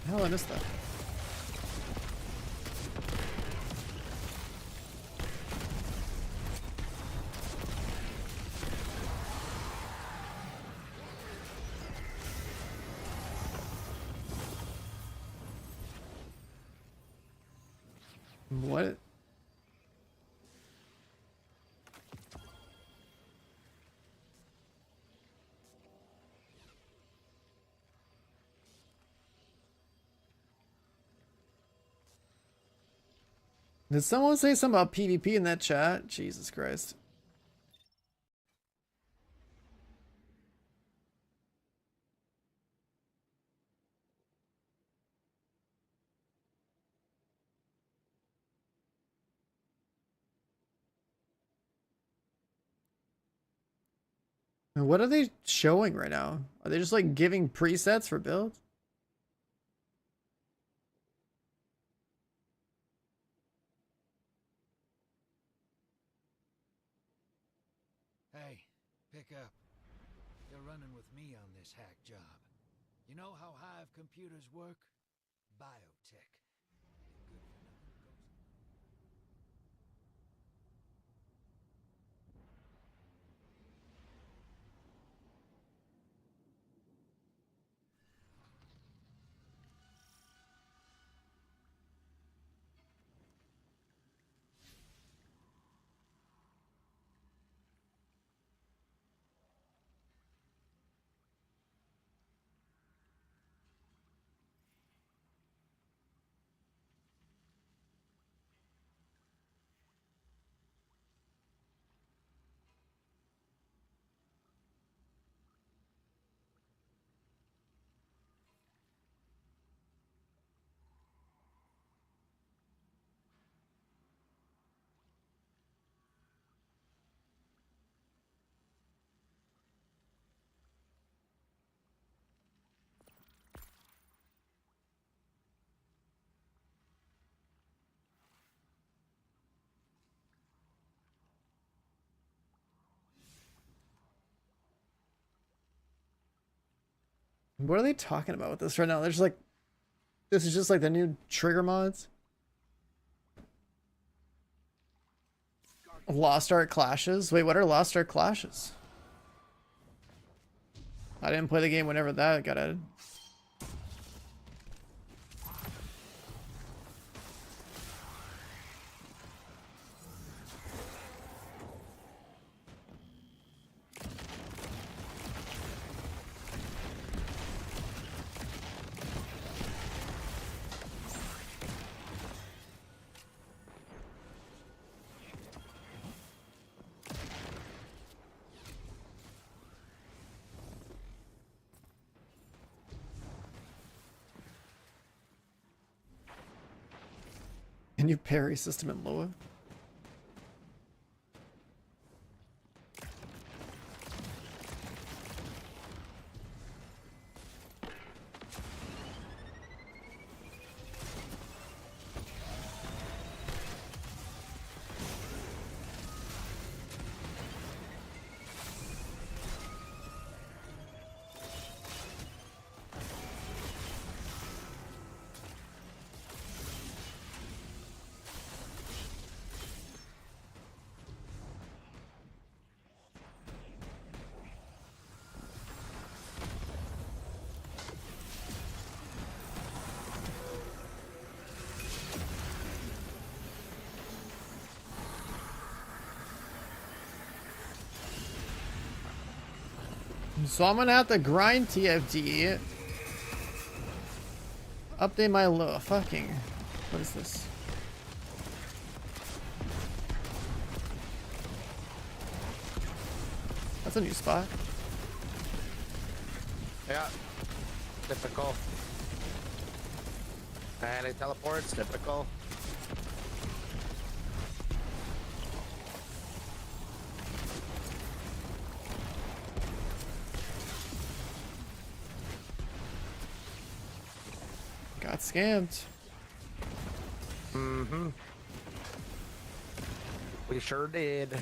Hell, I missed that. What? Did someone say something about PvP in that chat? Jesus Christ. What are they showing right now? Are they just like giving presets for builds? Hey, pick up. You're running with me on this hack job. You know how Hive computers work? Biotech. You're good for nothing ghost. What are they talking about with this right now? They're just like, this is just like the new trigger mods. Lost Ark clashes. Wait, what are Lost Ark clashes? I didn't play the game whenever that got added. Can you parry system in Loa? So I'm gonna have to grind TFD. Update my low fucking. What is this? That's a new spot. Yeah. Typical. And it teleports. Typical. Got scammed. Mm-hmm. We sure did.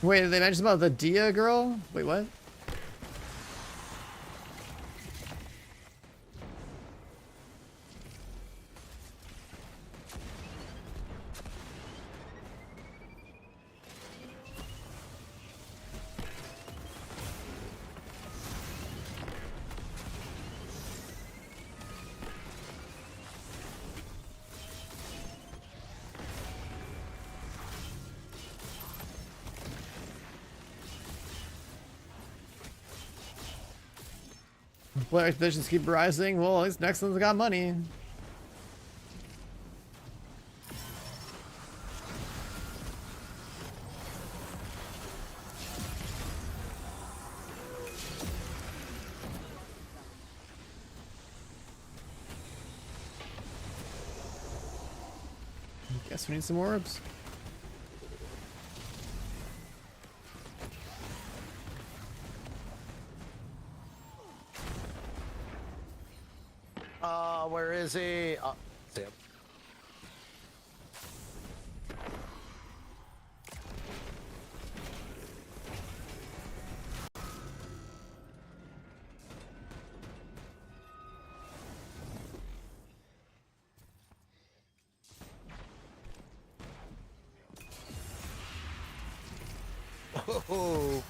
Wait, did they mention about the Dia girl? Wait, what? Player expectations keep rising. Well, at least next one's got money. Guess we need some orbs. Where is he? Oh, see him. Oh.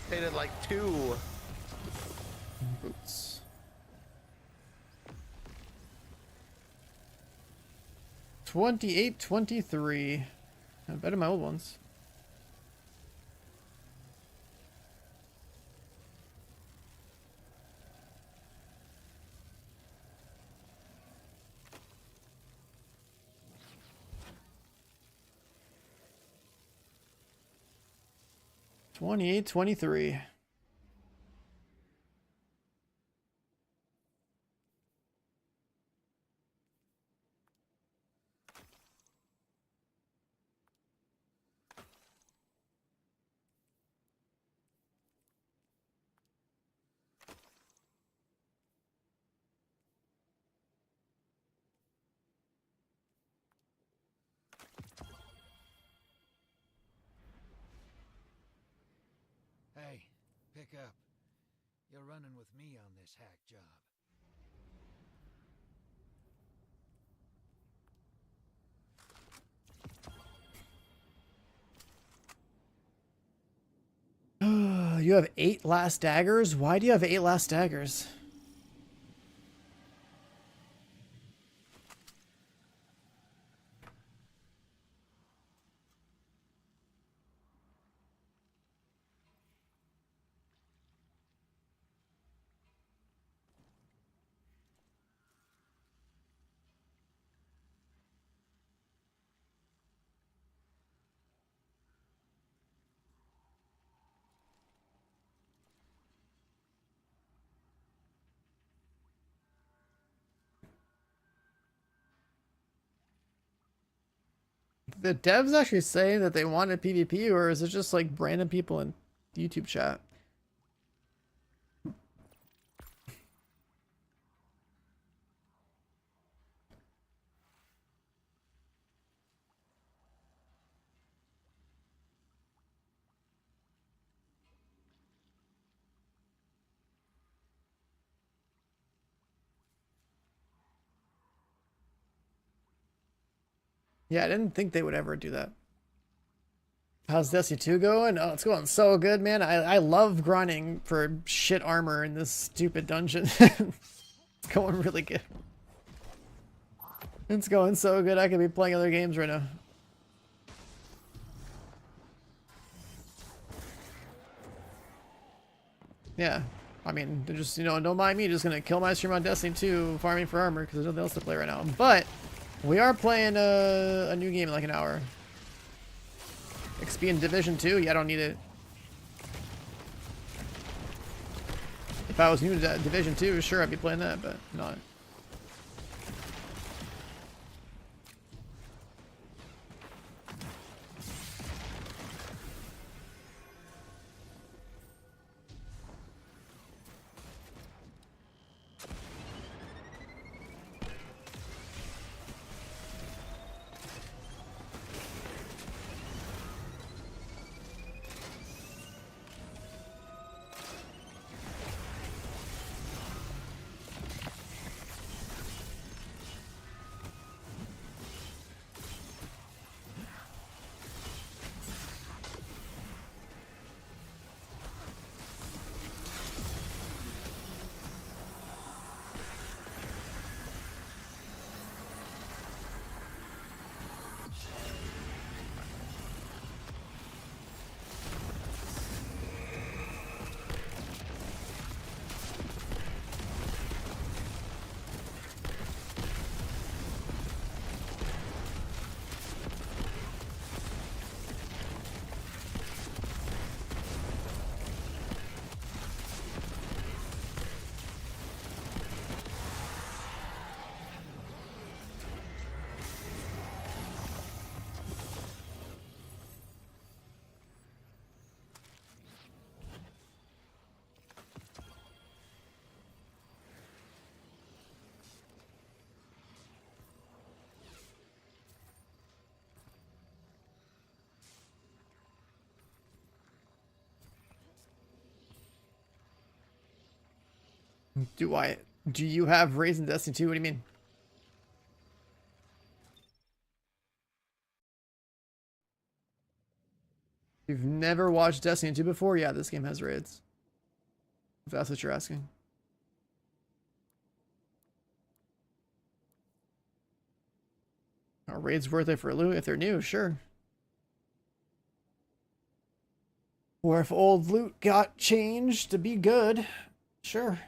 They did like 2. Boots. 28-23. Better than my old ones. Twenty-eight, 23. Hey, pick up. You're running with me on this hack job. You have 8 last daggers? Why do you have 8 last daggers? The devs actually say that they wanted PvP, or is it just like random people in YouTube chat? Yeah, I didn't think they would ever do that. How's Destiny 2 going? Oh, it's going so good, man. I love grinding for shit armor in this stupid dungeon. It's going really good. It's going so good. I could be playing other games right now. Yeah. I mean, they're just, you know, don't mind me. Just gonna kill my stream on Destiny 2 farming for armor because there's nothing else to play right now. But we are playing a new game in like an hour. XP in Division 2? Yeah, I don't need it. If I was new to Division 2, sure, I'd be playing that, but not. Do you have raids in Destiny 2? What do you mean? You've never watched Destiny 2 before? Yeah, this game has raids. If that's what you're asking. Are raids worth it for loot? If they're new, sure. Or if old loot got changed to be good, sure.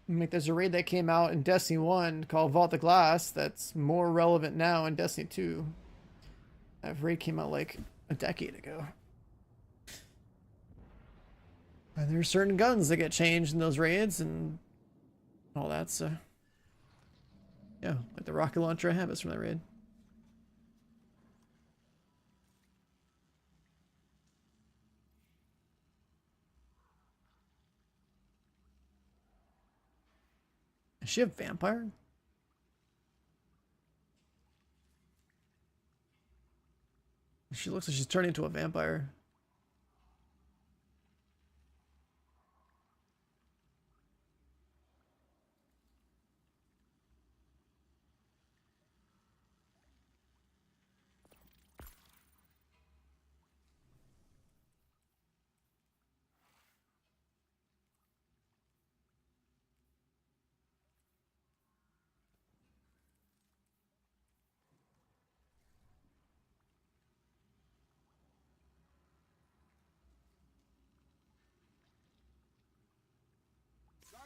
Like there's a raid that came out in Destiny 1 called Vault the Glass that's more relevant now in Destiny 2. That raid came out like a decade ago. And there's certain guns that get changed in those raids and all that, so yeah, like the rocket launcher I have is from that raid. Is she a vampire? She looks like she's turning into a vampire.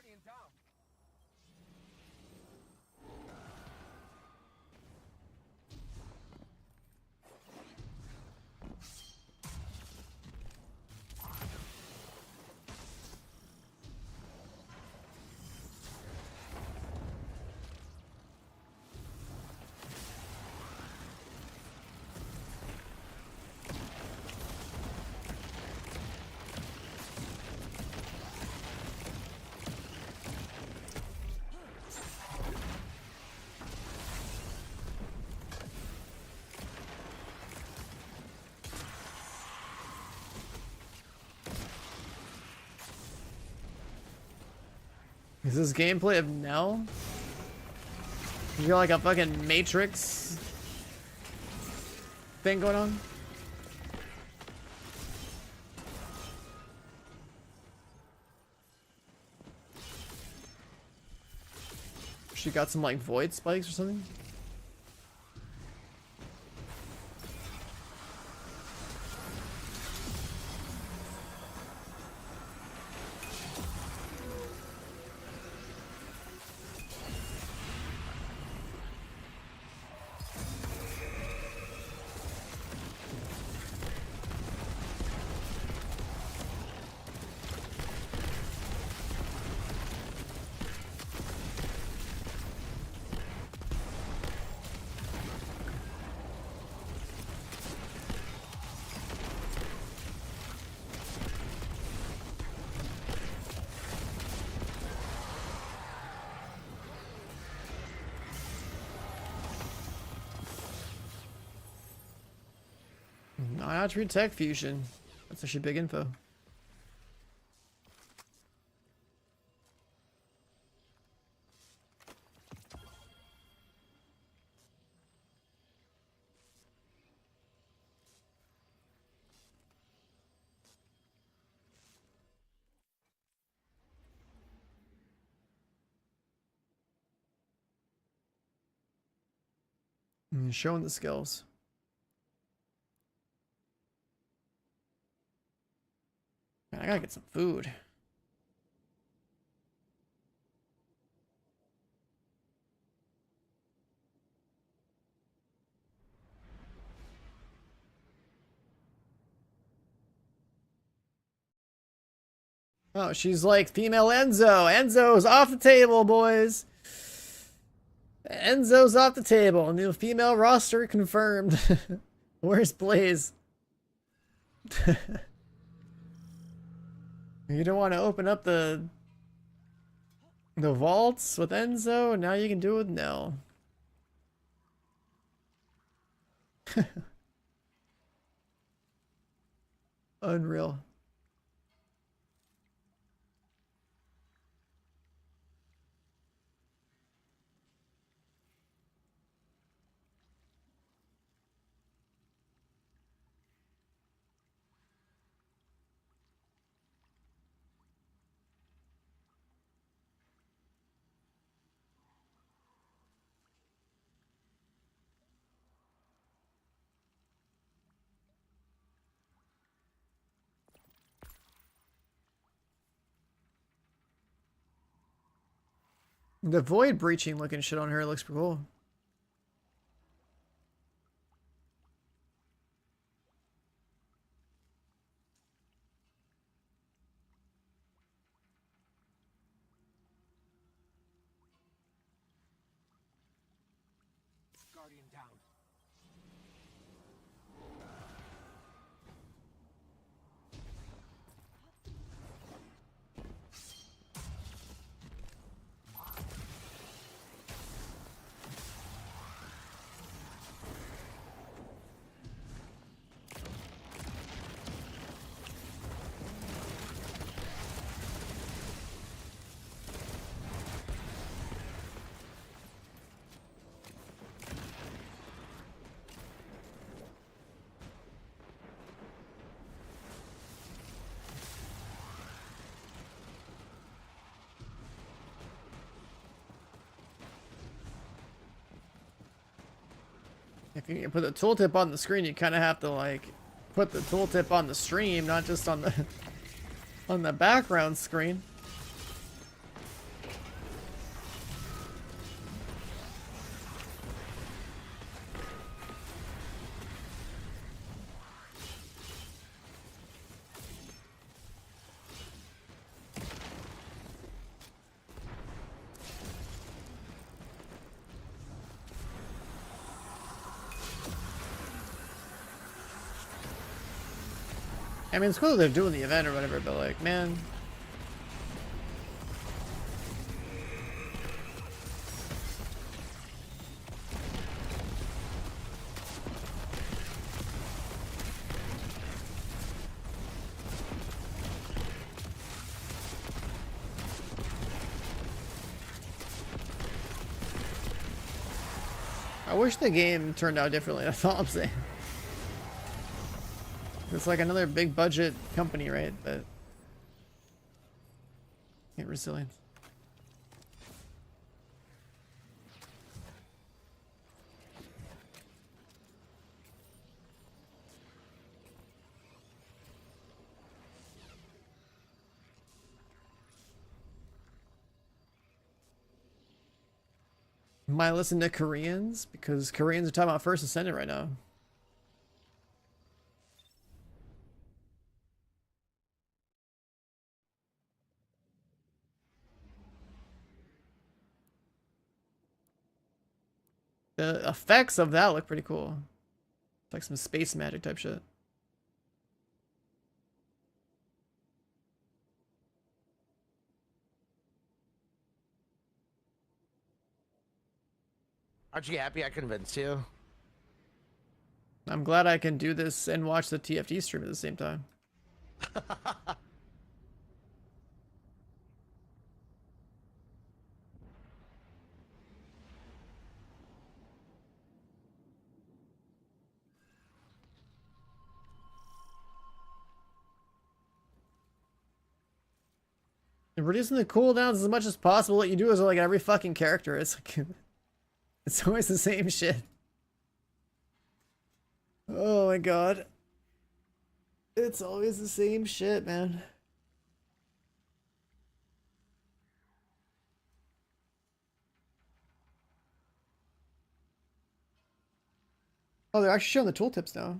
Guardian down. Is this gameplay of Nell? You got like a fucking Matrix thing going on? She got some like void spikes or something? Attribute tech fusion. That's actually big info. Showing the skills. Man, I gotta get some food. Oh, she's like female Enzo. Enzo's off the table, boys. Enzo's off the table. New female roster confirmed. Where's Blaze? You don't want to open up the vaults with Enzo? Now you can do it with Nell. Unreal. The void breaching looking shit on her looks pretty cool. Guardian down. If you put the tooltip on the screen, you kind of have to like put the tooltip on the stream, not just on the on the background screen. I mean, it's cool that they're doing the event or whatever, but like, man. I wish the game turned out differently, that's all I'm saying. It's like another big budget company, right? But ain't resilient. Might listen to Koreans because Koreans are talking about First Ascendant right now. The effects of that look pretty cool. It's like some space magic type shit. Aren't you happy I convinced you? I'm glad I can do this and watch the TFT stream at the same time. And reducing the cooldowns as much as possible. What you do is like every fucking character. It's like it's always the same shit. Oh my god. It's always the same shit, man. Oh, they're actually showing the tooltips now.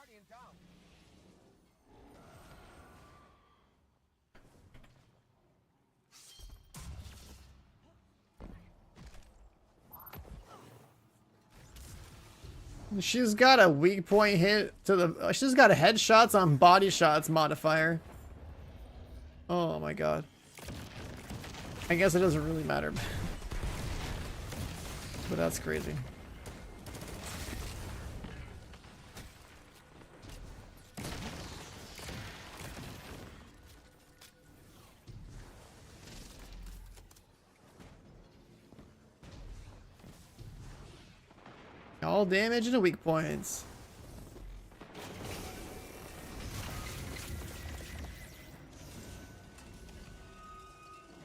Guardian down. She's got a weak point hit to the. She's got a headshots on body shots modifier. Oh my god. I guess it doesn't really matter. But that's crazy. All damage and weak points.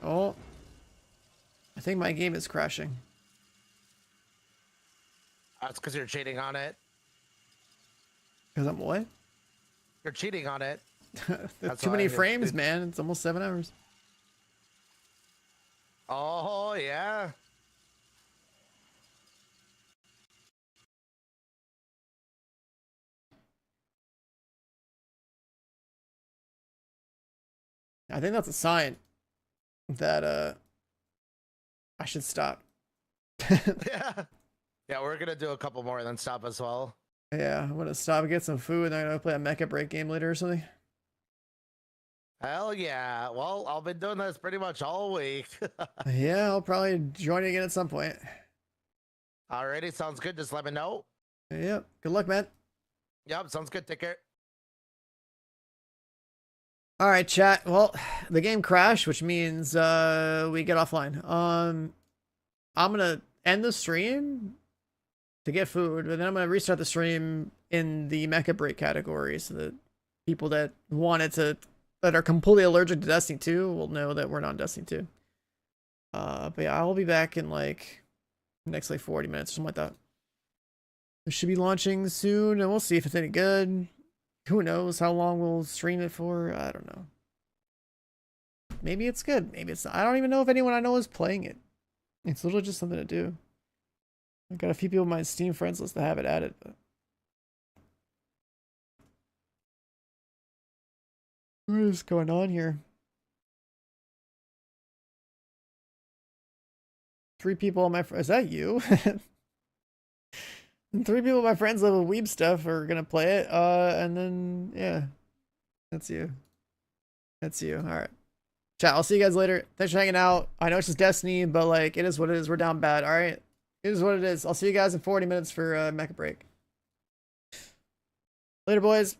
Oh. I think my game is crashing. That's because you're cheating on it. Because I'm what? You're cheating on it. That's too many frames, man. It's almost 7 hours. Oh, yeah. I think that's a sign that I should stop. Yeah. Yeah, we're going to do a couple more and then stop as well. Yeah, I'm gonna stop and get some food, and then I'm gonna play a Mecha Break game later or something. Hell yeah. Well, I've been doing this pretty much all week. Yeah, I'll probably join you again at some point. Alrighty, sounds good. Just let me know. Yep. Good luck, man. Yep, sounds good. Take care. All right, chat. Well, the game crashed, which means we get offline. I'm gonna end the stream to get food, but then I'm gonna restart the stream in the Mecha Break category, so that people that that are completely allergic to Destiny 2 will know that we're not in Destiny 2. But yeah, I'll be back in like next like 40 minutes, something like that. It should be launching soon, and we'll see if it's any good. Who knows how long we'll stream it for? I don't know. Maybe it's good. Maybe it's not. I don't even know if anyone I know is playing it. It's literally just something to do. I've got a few people on my Steam friends list that have it added, but what is going on here? 3 people on my is that you? And 3 people my friends live with Weeb stuff are gonna play it. And then yeah, that's you. That's you. All right, chat. I'll see you guys later. Thanks for hanging out. I know it's just Destiny, but like it is what it is. We're down bad. All right, it is what it is. I'll see you guys in 40 minutes for Mecha Break. Later, boys.